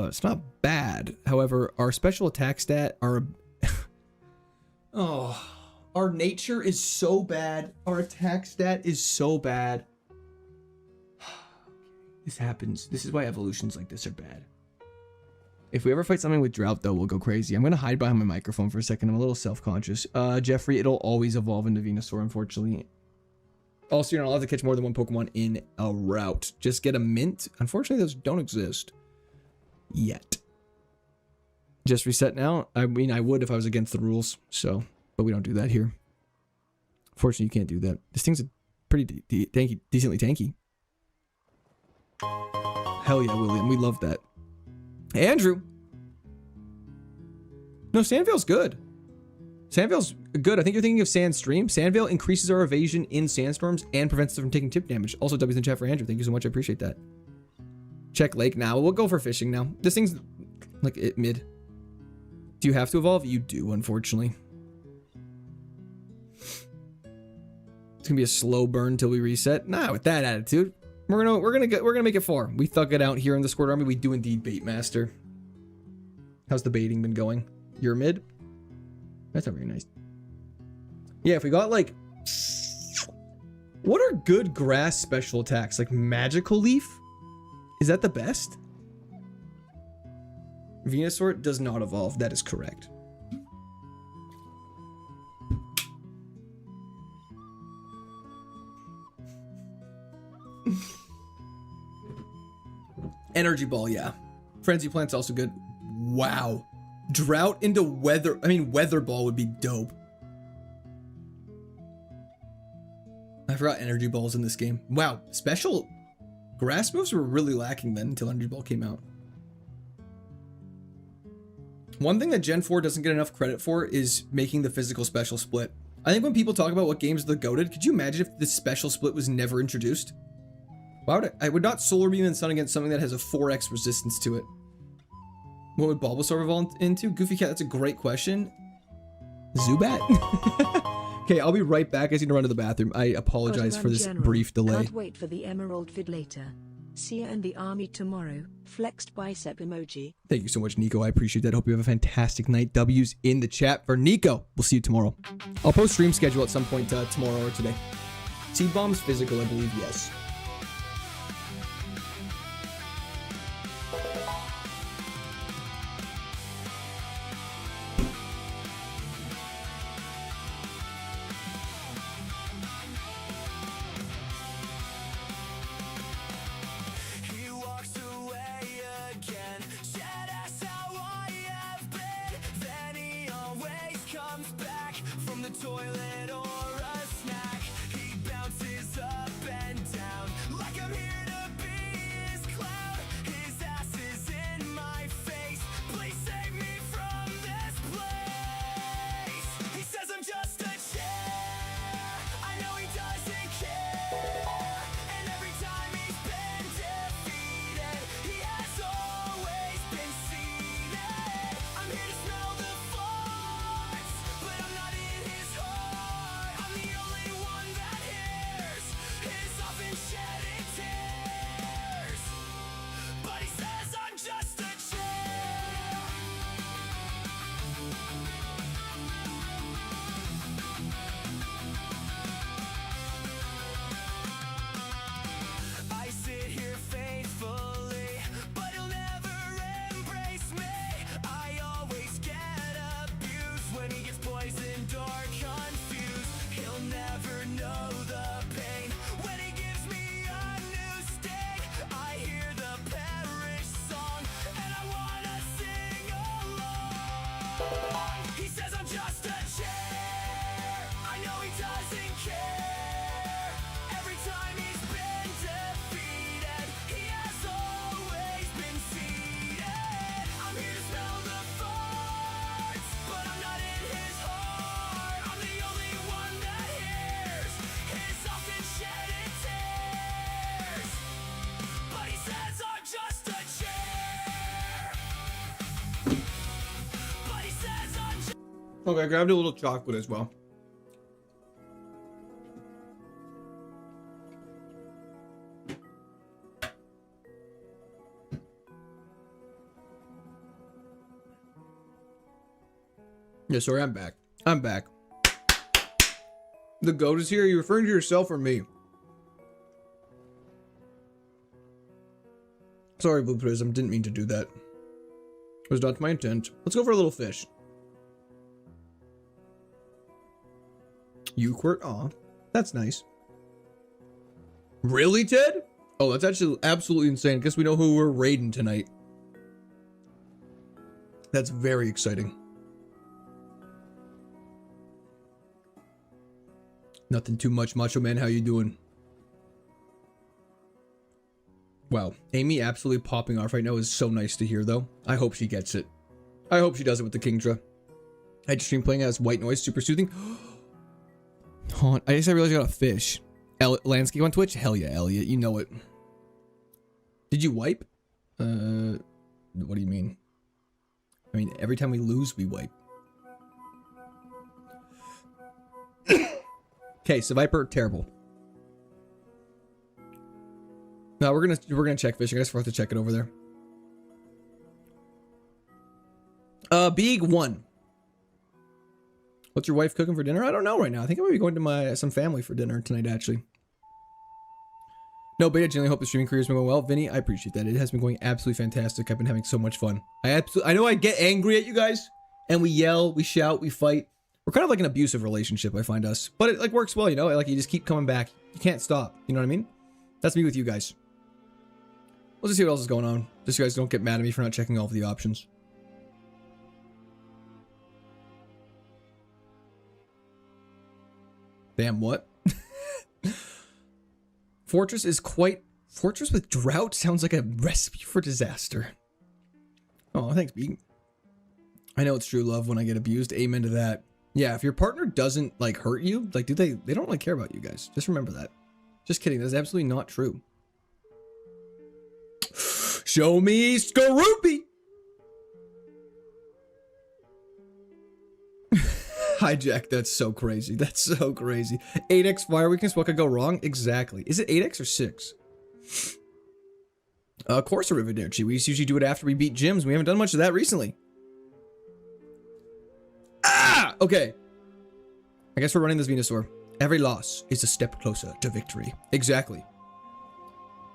It's not bad. However, our special attack stat, our our nature is so bad. Our attack stat is so bad. This happens. This is why evolutions like this are bad. If we ever fight something with drought, though, we'll go crazy. I'm going to hide behind my microphone for a second. I'm a little self-conscious. Jeffrey, it'll always evolve into Venusaur, unfortunately. Also, you're not allowed to catch more than one Pokemon in a route. Just get a mint. Unfortunately, those don't exist. Yet. Just reset now? I mean, I would if I was against the rules. So, but we don't do that here. Fortunately, you can't do that. This thing's pretty decently tanky. Hell yeah, William. We love that. Hey, Andrew. No, Sandvale's good. Sandvale's good. I think you're thinking of Sandstream. Sandvale increases our evasion in sandstorms and prevents us from taking tip damage. Also, W's in chat for Andrew. Thank you so much. I appreciate that. Check lake now. We'll go for fishing now. This thing's like mid. Do you have to evolve? You do, unfortunately. It's gonna be a slow burn till we reset. Nah, with that attitude. We're gonna make it 4. We thug it out here in the Squirt Army. We do indeed bait master. How's the baiting been going? You're mid? That's not very nice. Yeah, if we got like, what are good grass special attacks? Like Magical Leaf? Is that the best? Venusaur does not evolve. That is correct. Energy Ball, yeah. Frenzy Plant's also good. Wow. Drought into Weather... I mean, Weather Ball would be dope. I forgot Energy Balls in this game. Wow. Special... Grass moves were really lacking then until Energy Ball came out. One thing that Gen 4 doesn't get enough credit for is making the physical special split. I think when people talk about what games are the goated, could you imagine if this special split was never introduced? Why would I would not Solar Beam and Sun against something that has a 4x resistance to it. What would Bulbasaur evolve into? Goofy Cat, that's a great question. Zubat? Okay, I'll be right back. I just need to run to the bathroom. I apologize for this brief delay. Can't wait for the emerald vid later. See ya in the army tomorrow. Flexed bicep emoji. Thank you so much, Nico. I appreciate that. Hope you have a fantastic night. W's in the chat for Nico. We'll see you tomorrow. I'll post stream schedule at some point tomorrow or today. Seed Bomb's physical, I believe, yes. Okay, I grabbed a little chocolate as well. Yeah, sorry, I'm back. I'm back. The goat is here. Are you referring to yourself or me? Sorry, Blue Prism. Didn't mean to do that. It was not my intent. Let's go for a little fish. Euquirt, aw, that's nice. Really, Ted? Oh, that's actually absolutely insane. Guess we know who we're raiding tonight. That's very exciting. Nothing too much, Macho Man. How you doing? Wow, Amy absolutely popping off right now is so nice to hear, though. I hope she gets it. I hope she does it with the Kingdra. I just stream playing as White Noise, super soothing. I guess I realized I got a fish. Landscape on Twitch? Hell yeah, Elliot. You know it. Did you wipe? What do you mean? I mean, every time we lose, we wipe. Okay, so Viper, terrible. No, we're gonna check fish. I guess we'll have to check it over there. Big one. What's your wife cooking for dinner? I don't know right now. I think I might be going to some family for dinner tonight, actually. No, Beta, genuinely hope the streaming career has been going well. Vinny, I appreciate that. It has been going absolutely fantastic. I've been having so much fun. I know I get angry at you guys, and we yell, we shout, we fight. We're kind of like an abusive relationship, I find us. But it like works well, you know? Like you just keep coming back. You can't stop. You know what I mean? That's me with you guys. Let's just see what else is going on. Just so you guys don't get mad at me for not checking all of the options. Damn, what? Fortress with drought sounds like a recipe for disaster. Oh, thanks, B. I know it's true love when I get abused. Amen to that. Yeah, if your partner doesn't like hurt you, like they don't like care about you guys. Just remember that. Just kidding. That's absolutely not true. Show me Skorupi. Hijack, that's so crazy. That's so crazy. 8x fire weakness, what could go wrong? Exactly. Is it 8x or 6? Of course, Arrivederci. We usually do it after we beat gyms. We haven't done much of that recently. Ah! Okay. I guess we're running this Venusaur. Every loss is a step closer to victory. Exactly.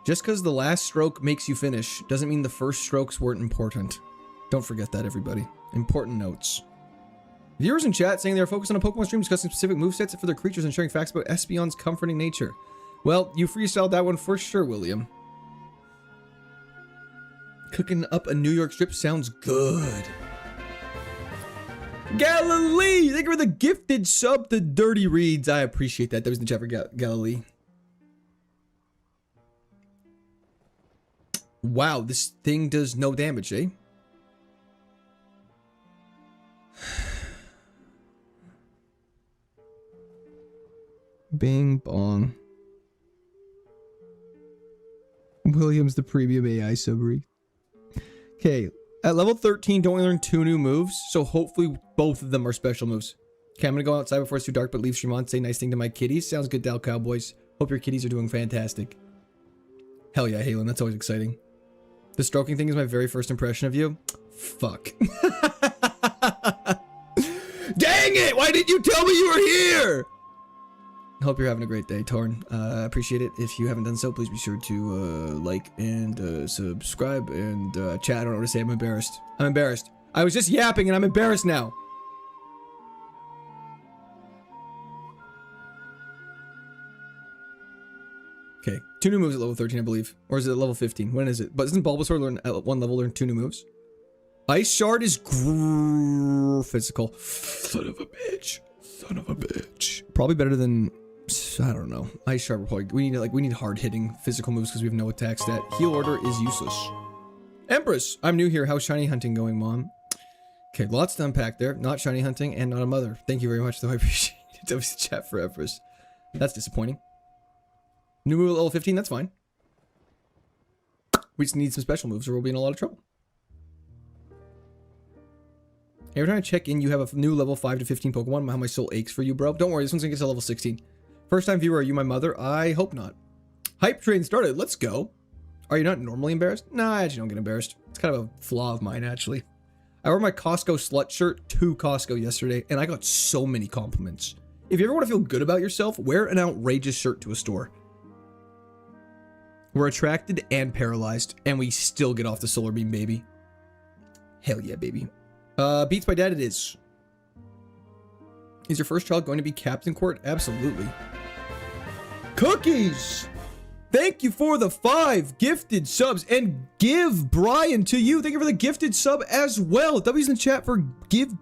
Just because the last stroke makes you finish doesn't mean the first strokes weren't important. Don't forget that, everybody. Important notes. Viewers in chat saying they're focused on a Pokemon stream discussing specific movesets for their creatures and sharing facts about Espeon's comforting nature. Well, you freestyled that one for sure, William. Cooking up a New York strip sounds good. Galilee! Thank you for the gifted sub to Dirty Reads. I appreciate that. That was in the chat for Galilee. Wow, this thing does no damage, eh? Bing bong. William's the premium AI subread. Okay, at level 13, don't we learn 2 new moves? So hopefully both of them are special moves. Okay, I'm gonna go outside before it's too dark, but leave stream on. Say nice thing to my kitties. Sounds good, Dal Cowboys. Hope your kitties are doing fantastic. Hell yeah, Halen, that's always exciting. The stroking thing is my very first impression of you. Fuck. Dang it! Why didn't you tell me you were here? Hope you're having a great day, Torn. Appreciate it. If you haven't done so, please be sure to like and subscribe and chat. I don't know what to say. I'm embarrassed. I'm embarrassed. I was just yapping and I'm embarrassed now. Okay, 2 new moves at level 13, I believe. Or is it at level 15? When is it? But isn't Bulbasaur learn at 1 level learn 2 new moves? Ice Shard is physical. Son of a bitch. Son of a bitch. Probably better than, I don't know. Ice Shard will probably, we need hard hitting physical moves because we have no attack stat. Heal Order is useless. Empress, I'm new here. How's shiny hunting going, Mom? Okay, lots to unpack there. Not shiny hunting and not a mother. Thank you very much, though. I appreciate it. That was the chat for Empress. That's disappointing. New move at level 15, that's fine. We just need some special moves or we'll be in a lot of trouble. Every time I check in, you have a new level 5 to 15 Pokemon. How my soul aches for you, bro. Don't worry, this one's gonna get to level 16. First time viewer, are you my mother? I hope not. Hype train started, let's go. Are you not normally embarrassed? No, I actually don't get embarrassed. It's kind of a flaw of mine, actually. I wore my Costco slut shirt to Costco yesterday, and I got so many compliments. If you ever want to feel good about yourself, wear an outrageous shirt to a store. We're attracted and paralyzed, and we still get off the solar beam, baby. Hell yeah, baby. Beats by Dad it is. Is your first child going to be Captain Court? Absolutely. Cookies! Thank you for the 5 gifted subs, and Give Brian to you. Thank you for the gifted sub as well. W's in the chat for Give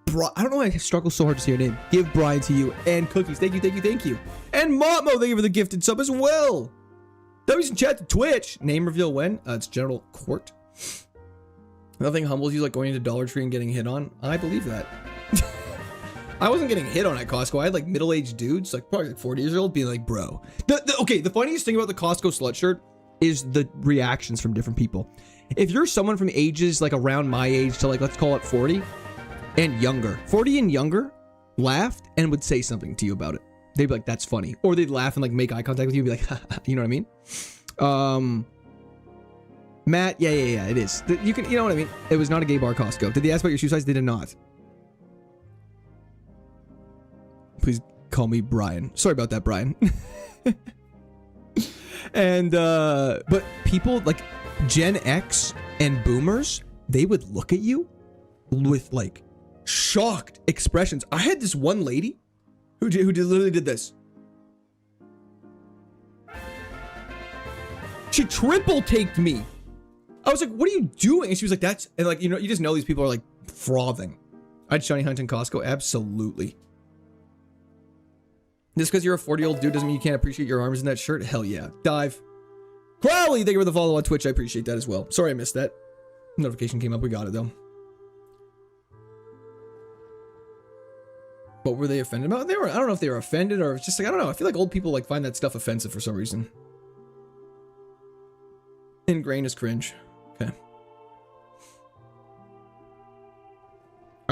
Brian. I don't know why I struggle so hard to say your name. Give Brian to you, and Cookies. Thank you, thank you, thank you. And Motmo, thank you for the gifted sub as well. W's in chat to Twitch. Name reveal when? It's General Court. Nothing humbles you like going into Dollar Tree and getting hit on. I believe that. I wasn't getting hit on at Costco. I had like middle-aged dudes, like probably like 40 years old, being like, bro. Okay, the funniest thing about the Costco slut shirt is the reactions from different people. If you're someone from ages like around my age to like, let's call it 40 and younger. 40 and younger laughed and would say something to you about it. They'd be like, that's funny. Or they'd laugh and like make eye contact with you and be like, you know what I mean? Matt, yeah, it is. You know what I mean? It was not a gay bar Costco. Did they ask about your shoe size? They did not. Please call me Brian. Sorry about that, Brian. And, but people like Gen X and boomers, they would look at you with like shocked expressions. I had this one lady who literally did this. She triple taked me. I was like, what are you doing? And she was like, that's, and like, you know, you just know these people are like frothing. I'd shiny hunt in Costco. Absolutely. Just because you're a 40-year-old dude doesn't mean you can't appreciate your arms in that shirt. Hell yeah. Dive. Crowley, thank you for the follow on Twitch. I appreciate that as well. Sorry I missed that. Notification came up. We got it though. What were they offended about? I don't know if they were offended or just like, I don't know. I feel like old people like find that stuff offensive for some reason. Ingrain is cringe. Okay.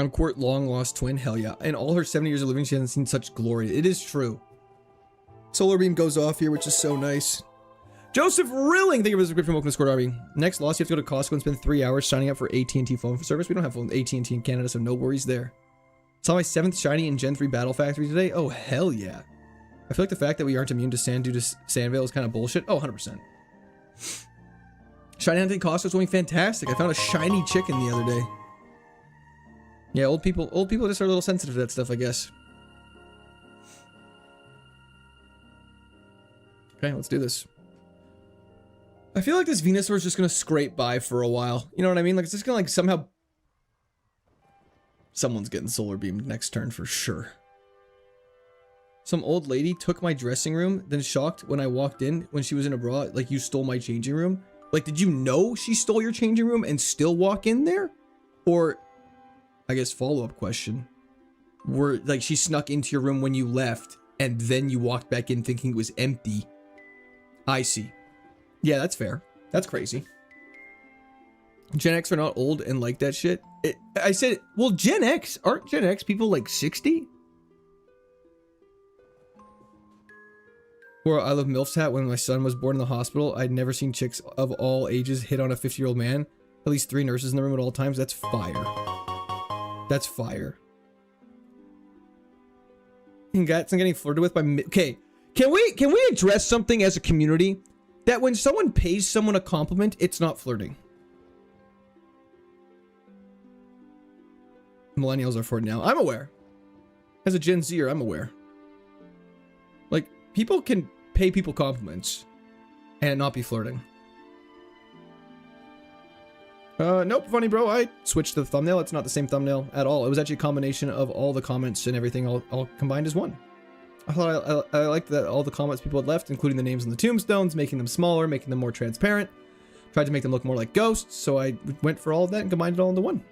I'm quote long lost twin. Hell yeah. In all her 70 years of living, she hasn't seen such glory. It is true. Solar beam goes off here, which is so nice. Joseph Rilling, thank you for the subscription. Welcome to Discord, Arby. Next loss, you have to go to Costco and spend 3 hours signing up for AT&T phone service. We don't have AT&T in Canada, so no worries there. Saw my 7th shiny in Gen 3 Battle Factory today. Oh, hell yeah. I feel like the fact that we aren't immune to sand due to Sandvale is kind of bullshit. Oh, 100%. Shiny hunting Costco's going fantastic. I found a shiny chicken the other day. Yeah, old people just are a little sensitive to that stuff, I guess. Okay, let's do this. I feel like this Venusaur is just gonna scrape by for a while. You know what I mean? Like, it's just gonna, like, somehow... Someone's getting solar beamed next turn for sure. Some old lady took my dressing room, then shocked when I walked in when she was in a bra, like, you stole my changing room. Like, did you know she stole your changing room and still walk in there? Or, I guess, follow-up question. Like, she snuck into your room when you left, and then you walked back in thinking it was empty. I see. Yeah, that's fair. That's crazy. Gen X are not old and like that shit. I said, well, Gen X, aren't Gen X people like 60? Or I love MILF's hat. When my son was born in the hospital, I'd never seen chicks of all ages hit on a 50-year-old man. At least 3 nurses in the room at all times. That's fire. That's fire. And getting flirted with by... Okay, can we address something as a community? That when someone pays someone a compliment, it's not flirting. Millennials are for it now. I'm aware. As a Gen Zer, I'm aware. Like, people can pay people compliments and not be flirting. Nope, funny bro. I switched to the thumbnail. It's not the same thumbnail at all. It was actually a combination of all the comments and everything all combined as one. I thought I liked that all the comments people had left, including the names on the tombstones, making them smaller, making them more transparent. Tried to make them look more like ghosts, so I went for all of that and combined it all into one.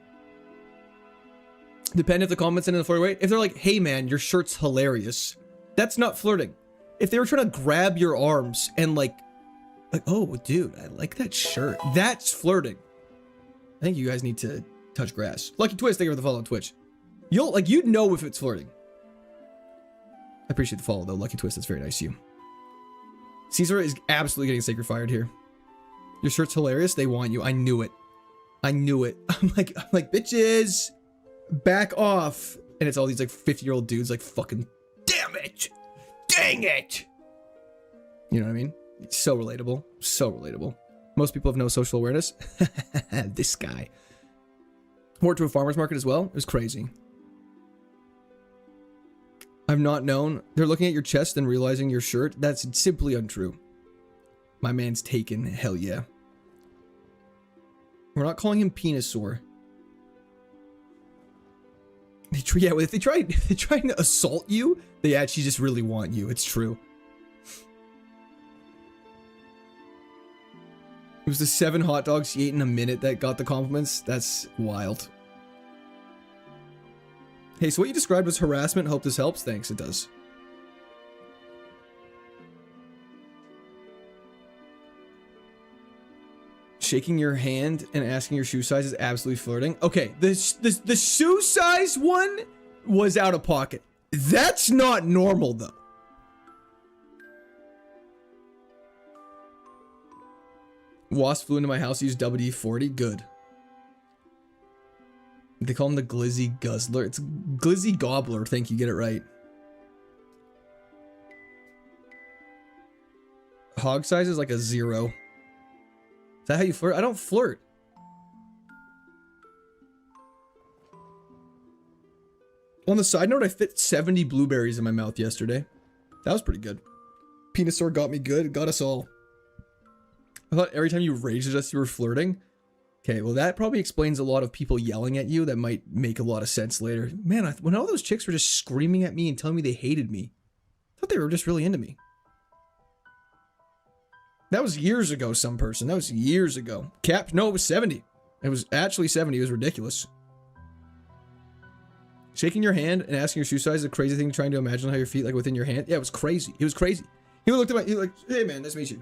Depending if the comments end in the flirty way. If they're like, hey man, your shirt's hilarious, that's not flirting. If they were trying to grab your arms and like, oh dude, I like that shirt, that's flirting. I think you guys need to touch grass. Lucky Twist, thank you for the follow on Twitch. You'd know if it's flirting. I appreciate the follow though, Lucky Twist. That's very nice of you. Caesar is absolutely getting sacred fired here. Your shirt's hilarious. They want you. I knew it. I knew it. I'm like, bitches, back off. And it's all these like 50-year-old dudes like, fucking, damn it, dang it. You know what I mean? It's so relatable. So relatable. Most people have no social awareness. This guy. Worked to a farmer's market as well. It was crazy. I've not known. They're looking at your chest and realizing your shirt. That's simply untrue. My man's taken. Hell yeah. We're not calling him Penisaur. If they try to assault you, they actually just really want you. It's true. It was the 7 hot dogs she ate in a minute that got the compliments. That's wild. Hey, so what you described was harassment. Hope this helps. Thanks, it does. Shaking your hand and asking your shoe size is absolutely flirting. Okay, the shoe size one was out of pocket. That's not normal, though. Wasp flew into my house, used WD-40. Good. They call him the Glizzy Guzzler. It's Glizzy Gobbler. Thank you. Get it right. Hog size is like a 0. Is that how you flirt? I don't flirt. On the side note, I fit 70 blueberries in my mouth yesterday. That was pretty good. Penisaur got me good. It got us all. I thought every time you raged at us, you were flirting. Okay, well, that probably explains a lot of people yelling at you. That might make a lot of sense later. Man, when all those chicks were just screaming at me and telling me they hated me, I thought they were just really into me. That was years ago, some person. That was years ago. No, it was 70. It was actually 70. It was ridiculous. Shaking your hand and asking your shoe size is a crazy thing, trying to imagine how your feet like within your hand. Yeah, it was crazy. It was crazy. He looked at my, he was like, hey man, nice to meet you.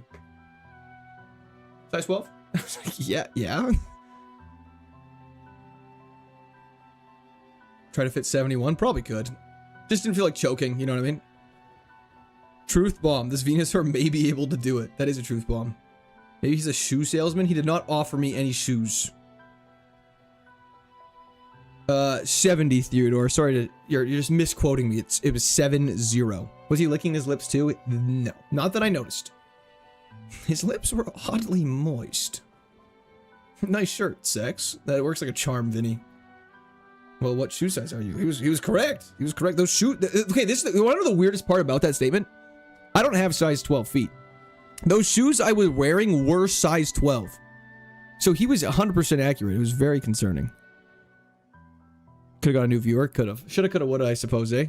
Size 12? I was like, yeah. Try to fit 71? Probably could. Just didn't feel like choking, you know what I mean? Truth bomb. This Venusaur may be able to do it. That is a truth bomb. Maybe he's a shoe salesman. He did not offer me any shoes. 70, Theodore. Sorry to... You're just misquoting me. It was 7-0. Was he licking his lips too? No. Not that I noticed. His lips were oddly moist. Nice shirt, Sex. That works like a charm, Vinny. Well, what shoe size are you? He was correct. He was correct. Those shoes... Okay, this is... You want to know the weirdest part about that statement? I don't have size 12 feet. Those shoes I was wearing were size 12. So he was 100% accurate. It was very concerning. Could have got a new viewer. Could have. Should have, could have, would have, I suppose, eh?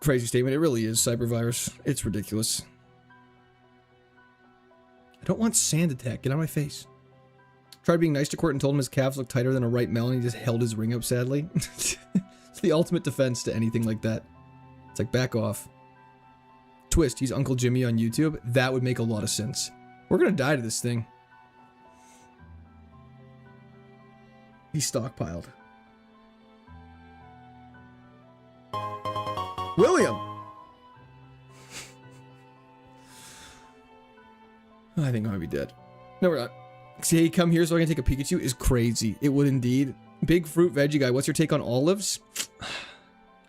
Crazy statement. It really is, Cybervirus. It's ridiculous. I don't want sand attack. Get out of my face. Tried being nice to Court and told him his calves look tighter than a ripe melon. He just held his ring up sadly. It's the ultimate defense to anything like that. It's like, back off. Twist, he's Uncle Jimmy on YouTube. That would make a lot of sense. We're gonna die to this thing. He's stockpiled. William! I think I might be dead. No, we're not. See, come here so I can take a Pikachu is crazy. It would indeed. Big fruit veggie guy. What's your take on olives?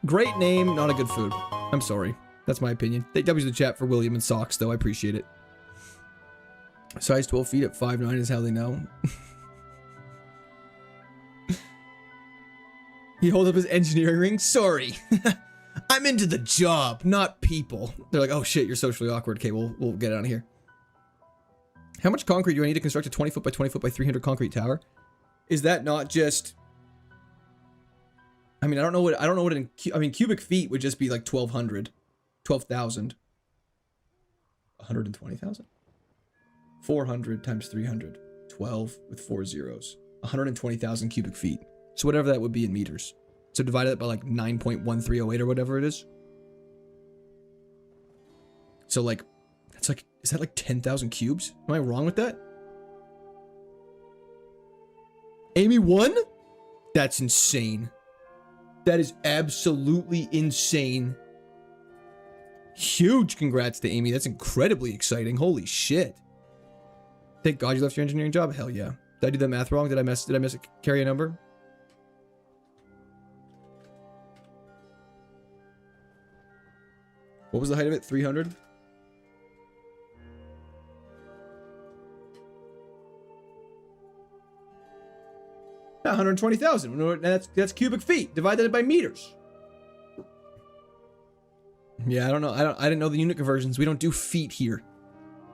Great name, not a good food. I'm sorry. That's my opinion. Thank W's in the chat for William and socks, though. I appreciate it. Size 12 feet at 5'9" is how they know. He holds up his engineering ring. Sorry. I'm into the job, not people. They're like, oh shit, you're socially awkward. Okay, we'll get out of here. How much concrete do I need to construct a 20 foot by 20 foot by 300 concrete tower? Is that not just... I mean, I don't know what I mean, cubic feet would just be like 1,200. 12,000. 120,000? 400 times 300. 12 with 4 zeros. 120,000 cubic feet. So whatever that would be in meters. So divide it by like 9.1308 or whatever it is. So like, that's like, is that like 10,000 cubes? Am I wrong with that? Amy won? That's insane. That is absolutely insane. Huge congrats to Amy. That's incredibly exciting. Holy shit. Thank God you left your engineering job. Hell yeah. Did I do that math wrong? Did I miss a carry a number? What was the height of it? 300? Yeah, 120,000. That's cubic feet divided by meters. Yeah, I don't know. I didn't know the unit conversions. We don't do feet here.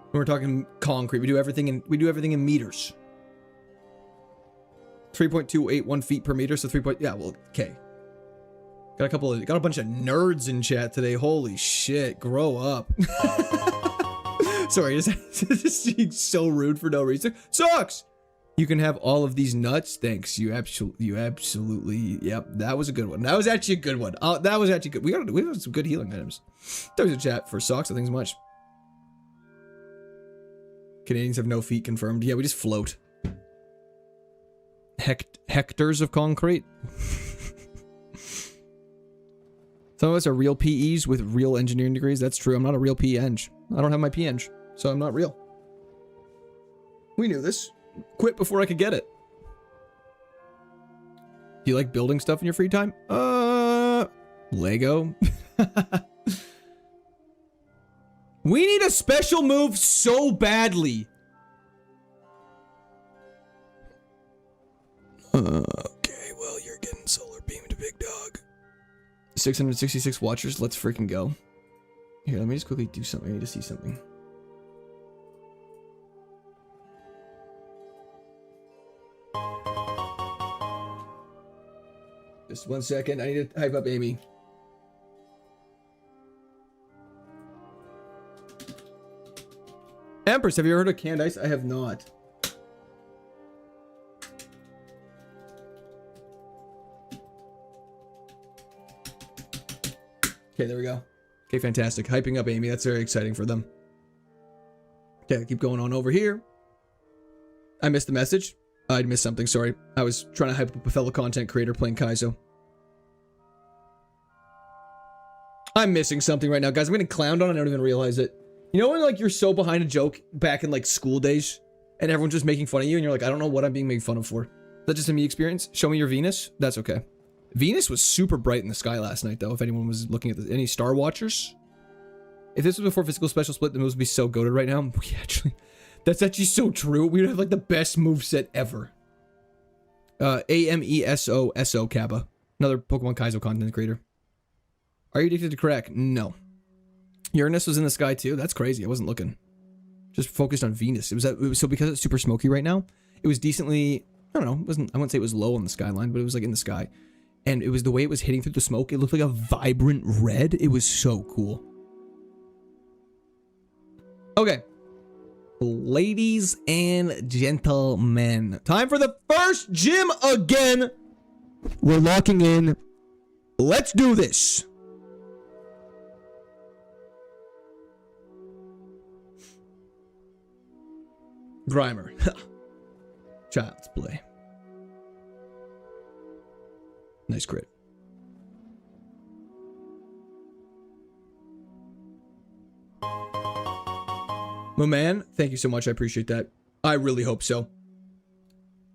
When we're talking concrete, we do everything in meters. 3.281 feet per meter, so 3. Yeah, well, okay. Got a bunch of nerds in chat today. Holy shit, grow up. Sorry, just being so rude for no reason. Sucks. You can have all of these nuts. Thanks. You absolutely. Yep, that was a good one. That was actually a good one. That was actually good. We have some good healing items. There's a chat for socks. I think as much. Canadians have no feet confirmed. Yeah, we just float. Hectares of concrete. Some of us are real PEs with real engineering degrees. That's true. I'm not a real PE-eng. I don't have my PE-eng, so I'm not real. We knew this. Quit before I could get it. Do you like building stuff in your free time? Lego. We need a special move so badly. Okay, well, you're getting solar beamed, big dog. 666 watchers. Let's freaking go. Here, let me just quickly do something. I need to see something. Just 1 second. I need to hype up Amy. Empress, have you ever heard of canned ice? I have not. Okay, there we go. Okay, fantastic. Hyping up Amy. That's very exciting for them. Okay, keep going on over here. I missed the message. I'd missed something, sorry. I was trying to hype up a fellow content creator playing Kaizo. I'm missing something right now, guys. I'm getting clowned on and I don't even realize it. You know when, like, you're so behind a joke back in, like, school days and everyone's just making fun of you and you're like, I don't know what I'm being made fun of for. Is that just a me experience? Show me your Venus? That's okay. Venus was super bright in the sky last night, though, if anyone was looking at this. Any Star Watchers? If this was before Physical Special Split, the moves would be so goated right now. We actually... That's actually so true. We would have, like, the best moveset ever. AMESO Kappa. Another Pokemon Kaizo content creator. Are you addicted to crack? No. Uranus was in the sky, too? That's crazy. I wasn't looking. Just focused on Venus. It was so because it's super smoky right now, it was decently... I don't know. It wasn't... I wouldn't say it was low on the skyline, but it was, like, in the sky. And it was the way it was hitting through the smoke. It looked like a vibrant red. It was so cool. Okay. Ladies and gentlemen. Time for the first gym again. We're locking in. Let's do this. Grimer. Child's play. Nice crit. My man, thank you so much. I appreciate that. I really hope so.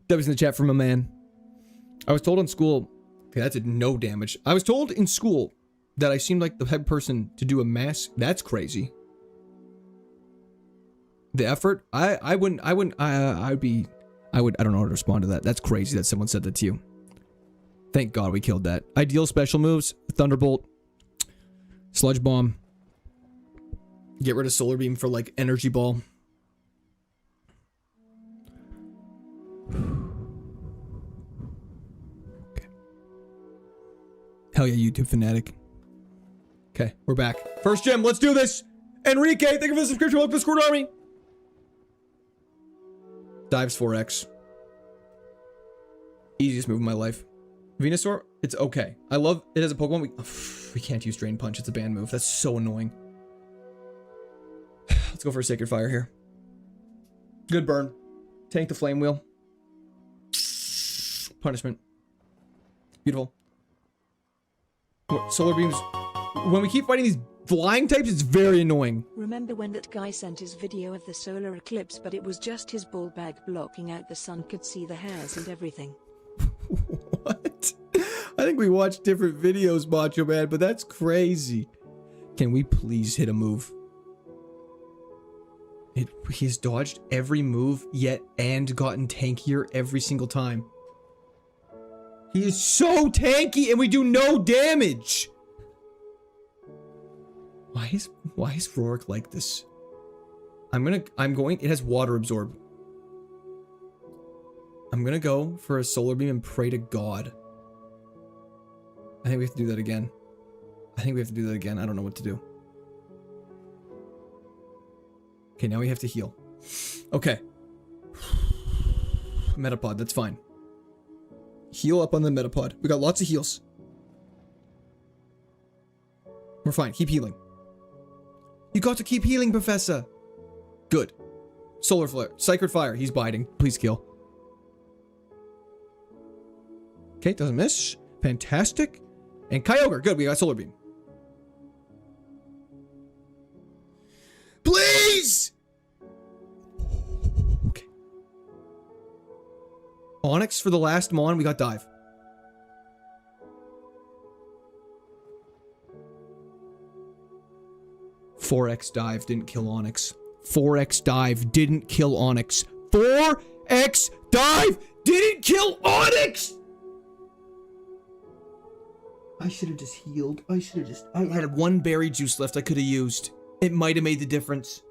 That was in the chat from my man. I was told in school... Okay, that did no damage. I was told in school that I seemed like the type of person to do a mass... That's crazy. The effort? I don't know how to respond to that. That's crazy that someone said that to you. Thank God we killed that. Ideal special moves. Thunderbolt. Sludge Bomb. Get rid of Solar Beam for, like, Energy Ball. Okay. Hell yeah, YouTube fanatic. Okay, we're back. First gym, let's do this! Enrique, thank you for the subscription. Welcome to Squirt Army! Dives 4x. Easiest move of my life. Venusaur, it's okay. I love it as a Pokemon. We can't use Drain Punch. It's a banned move. That's so annoying. Let's go for a Sacred Fire here. Good burn. Tank the Flame Wheel. Punishment. Beautiful. Solar Beams. When we keep fighting these flying types, it's very annoying. Remember when that guy sent his video of the solar eclipse, but it was just his ball bag blocking out the sun, could see the hairs and everything. What? I think we watched different videos, Macho Man, but that's crazy. Can we please hit a move? He's dodged every move yet and gotten tankier every single time. He is so tanky and we do no damage. Why is Roark like this? It has Water Absorb. I'm gonna go for a Solar Beam and pray to God. I think we have to do that again. I don't know what to do. Okay, now we have to heal. Okay. Metapod, that's fine. Heal up on the Metapod. We got lots of heals. We're fine. Keep healing. You got to keep healing, Professor. Good. Solar Flare. Sacred Fire. He's biting. Please kill. Okay, doesn't miss. Fantastic. And Kyogre. Good, we got Solar Beam. Please! Okay. Onyx for the last Mon. We got Dive. "4x Dive didn't kill Onyx. 4x Dive didn't kill Onyx. 4x Dive didn't kill Onyx! I should have just healed. I had one berry juice left I could have used. It might have made the difference.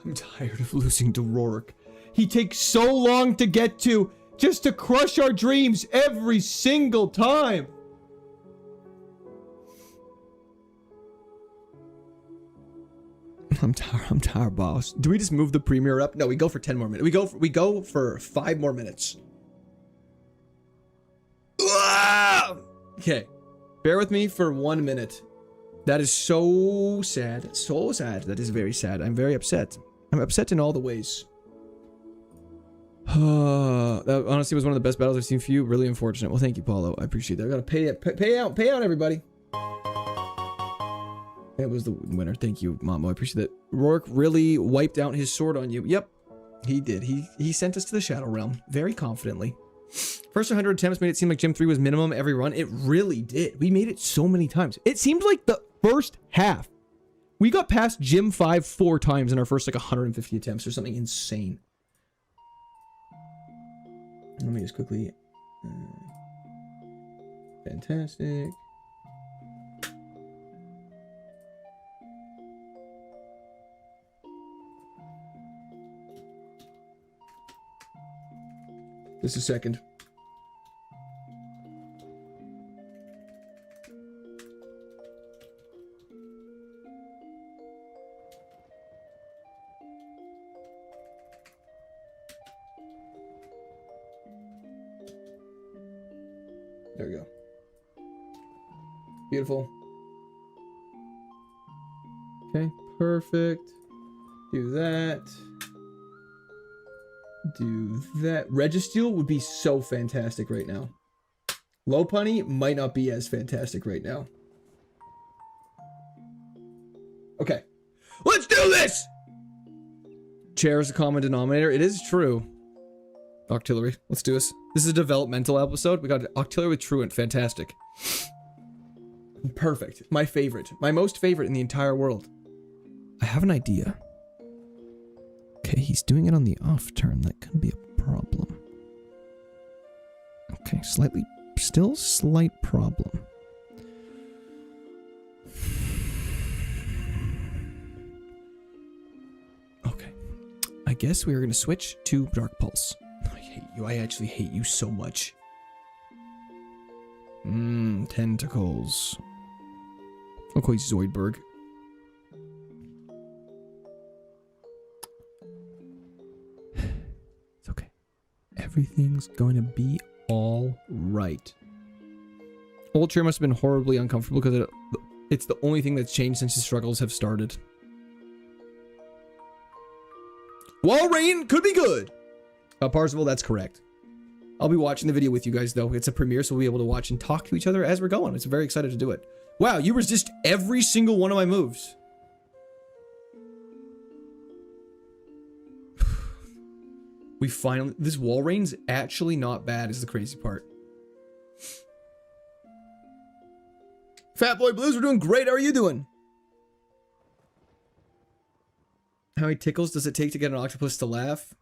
I'm tired of losing to Roark. He takes so long to get to, just to crush our dreams every single time. I'm tired, boss. Do we just move the premiere up? No, we go for 10 more minutes. We go for 5 more minutes. Okay. Bear with me for 1 minute. That is so sad. So sad. That is very sad. I'm very upset. I'm upset in all the ways. That honestly was one of the best battles I've seen for you. Really unfortunate. Well, thank you, Paulo. I appreciate that. I gotta pay out, everybody. It was the winner. Thank you, Mamo. I appreciate that. Rourke really wiped out his sword on you. Yep, he did. He sent us to the Shadow Realm very confidently. First 100 attempts made it seem like Gym 3 was minimum every run. It really did. We made it so many times. It seemed like the first half. We got past Gym 5 4 times in our first like 150 attempts or something insane. Let me just quickly... fantastic. Just a second. There we go. Beautiful. Okay, perfect. Do that. Do that. Registeel would be so fantastic right now. Low punny might not be as fantastic right now. Okay. Let's do this! Chair is a common denominator. It is true. Octillery. Let's do this. This is a developmental episode. We got Octillery with Truant. Fantastic. Perfect. My favorite. My most favorite in the entire world. I have an idea. Okay, he's doing it on the off turn. That could be a problem. Okay, still slight problem. Okay. I guess we are going to switch to Dark Pulse. I hate you. I actually hate you so much. Tentacles. Okay, Zoidberg. It's okay. Everything's going to be all right. Old Chair must have been horribly uncomfortable because it's the only thing that's changed since his struggles have started. Wall Rain could be good. Parzival, that's correct. I'll be watching the video with you guys, though. It's a premiere, so we'll be able to watch and talk to each other as we're going. I'm very excited to do it. Wow, you resist every single one of my moves. We finally... This wall rain's actually not bad, is the crazy part. Fat Boy Blues, we're doing great. How are you doing? How many tickles does it take to get an octopus to laugh?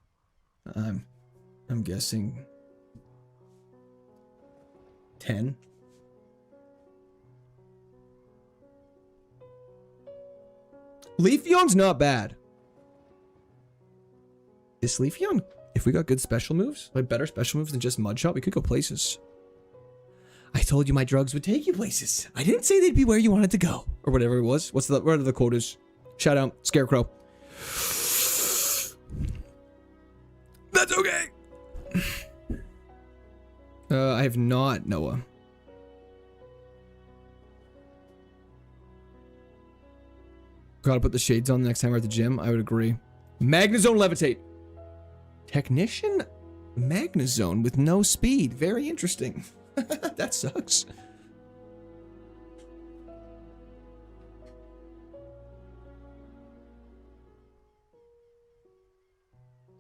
I'm guessing 10. Leafeon's not bad. Is Leafeon, if we got good special moves, like better special moves than just Mudshot, we could go places. I told you my drugs would take you places. I didn't say they'd be where you wanted to go. Or whatever it was. What are the quotas? Shout out, Scarecrow. That's okay. I have not, Noah. Gotta put the shades on the next time we're at the gym. I would agree. Magnezone Levitate. Technician Magnezone with no speed. Very interesting. That sucks.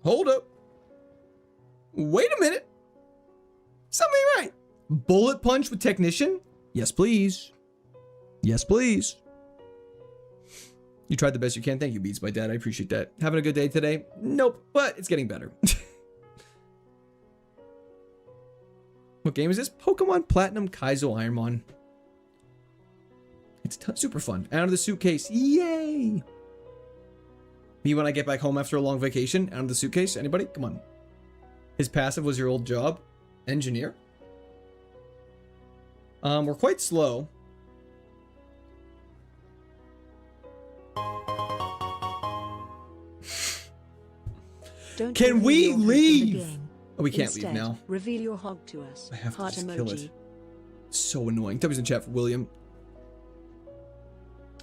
Hold up. Wait a minute. Something right. Bullet Punch with Technician? Yes, please. Yes, please. You tried the best you can. Thank you, Beats by Dad. I appreciate that. Having a good day today? Nope, but it's getting better. What game is this? Pokemon Platinum KAIZO IRONMON. It's super fun. Out of the suitcase. Yay! Me when I get back home after a long vacation. Out of the suitcase. Anybody? Come on. His passive was your old job. Engineer. We're quite slow. Can we leave? Oh, we can't leave now. Reveal your hog to us. I have to Heart just emoji. kill it. So annoying. W's in chat for William.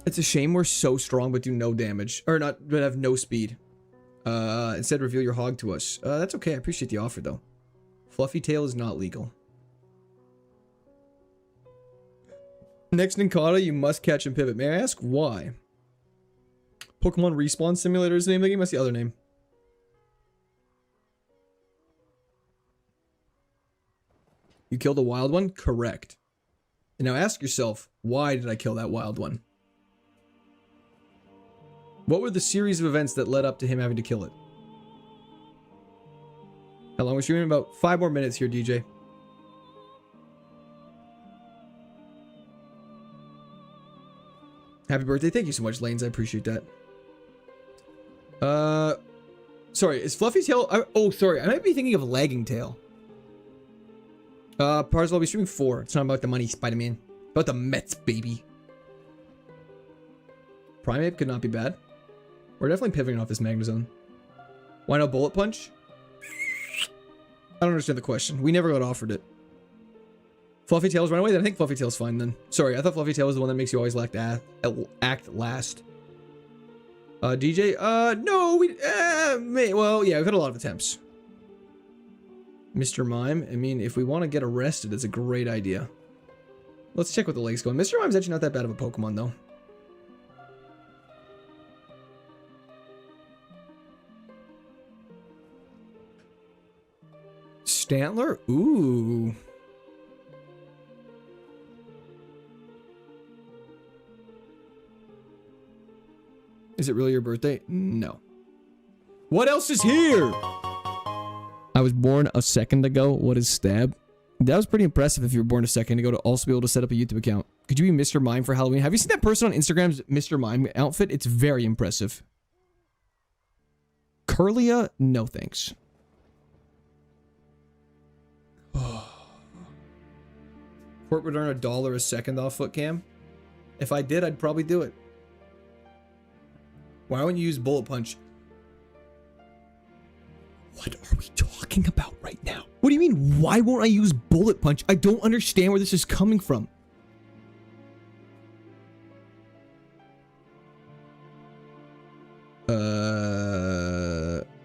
It's a shame we're so strong but do no damage. Or not, but have no speed. Instead reveal your hog to us. That's okay, I appreciate the offer though. Fluffy tail is not legal. Next Ninkata, you must catch and pivot. May I ask why? Pokemon Respawn Simulator is the name of the game? What's the other name? You killed a wild one? Correct. And now ask yourself, why did I kill that wild one? What were the series of events that led up to him having to kill it? How long was streaming? About 5 more minutes here, DJ. Happy birthday. Thank you so much, Lanes. I appreciate that. Sorry, is Fluffy Tail... oh, sorry. I might be thinking of Lagging Tail. Parcel, I'll be streaming 4. It's not about the money, Spider-Man. About the Mets, baby. Primeape could not be bad. We're definitely pivoting off this Magnezone. Why no Bullet Punch? I don't understand the question. We never got offered it. Fluffy Tails run away? Then I think Fluffy Tail's fine then. Sorry, I thought Fluffy Tail was the one that makes you always act last. DJ? No, well, yeah, we've had a lot of attempts. Mr. Mime? I mean, if we want to get arrested, it's a great idea. Let's check what the lake's going. Mr. Mime's actually not that bad of a Pokemon, though. Stantler? Ooh. Is it really your birthday? No. What else is here? I was born a second ago. What is stab? That was pretty impressive if you were born a second ago to also be able to set up a YouTube account. Could you be Mr. Mime for Halloween? Have you seen that person on Instagram's Mr. Mime outfit? It's very impressive. Curlia? No thanks. Court would earn $1 a second off foot cam. If I did, I'd probably do it. Why wouldn't you use Bullet Punch? What are we talking about right now? What do you mean, why won't I use Bullet Punch? I don't understand where this is coming from.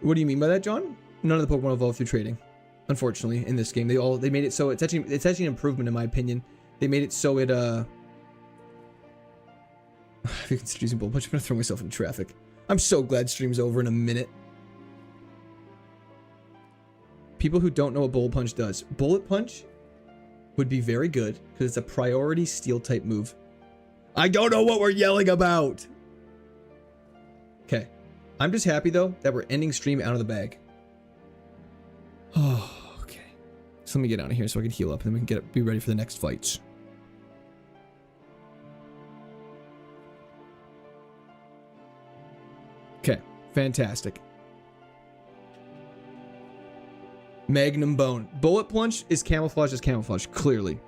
What do you mean by that, John? None of the Pokemon evolve through trading. Unfortunately, in this game, they made it so it's actually an improvement in my opinion. They made it so it if you consider using Bullet Punch, I'm gonna throw myself into traffic. I'm so glad stream's over in a minute. People who don't know what Bullet Punch does. Bullet Punch would be very good because it's a priority steel type move. I don't know what we're yelling about. Okay. I'm just happy though that we're ending stream out of the bag. Oh, okay. So let me get out of here so I can heal up and then we can be ready for the next fights. Okay, fantastic. Magnum Bone. Bullet Punch is camouflage as camouflage, clearly.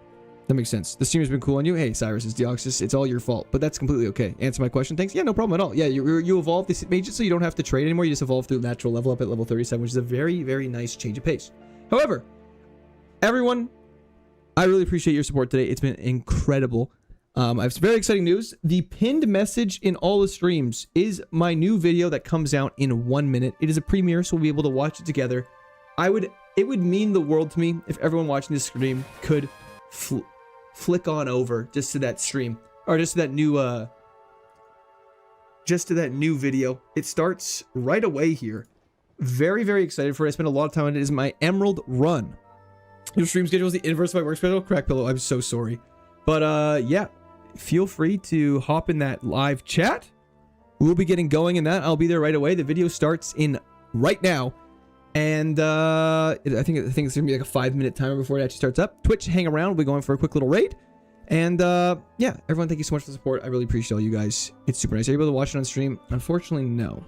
That makes sense. The stream has been cool on you. Hey, Cyrus, it's Deoxys. It's all your fault, but that's completely okay. Answer my question, thanks. Yeah, no problem at all. Yeah, you evolved. This made it so you don't have to trade anymore. You just evolve through natural level up at level 37, which is a very, very nice change of pace. However, everyone, I really appreciate your support today. It's been incredible. I have some very exciting news. The pinned message in all the streams is my new video that comes out in 1 minute. It is a premiere, so we'll be able to watch it together. It would mean the world to me if everyone watching this stream could flick on over just to that stream, or just to that new video. It starts right away here. Very, very excited for it. I spent a lot of time on it. It is my Emerald Run. Your stream schedule is the inverse of my work schedule. Crack pillow. I'm so sorry. But yeah, feel free to hop in that live chat. We'll be getting going in that. I'll be there right away. The video starts in right now. And I think it's gonna be like a 5-minute timer before it actually starts up. Twitch, hang around. We'll be going for a quick little raid. And yeah, everyone, thank you so much for the support. I really appreciate all you guys. It's super nice. Are you able to watch it on stream? Unfortunately, no.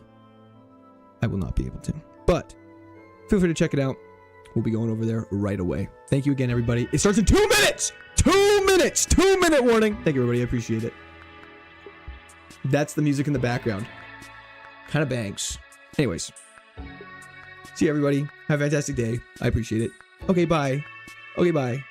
I will not be able to. But feel free to check it out. We'll be going over there right away. Thank you again, everybody. It starts in 2 minutes! 2 minutes! 2-minute warning! Thank you, everybody. I appreciate it. That's the music in the background. Kind of bangs. Anyways. See you, everybody. Have a fantastic day. I appreciate it. Okay, bye. Okay, bye.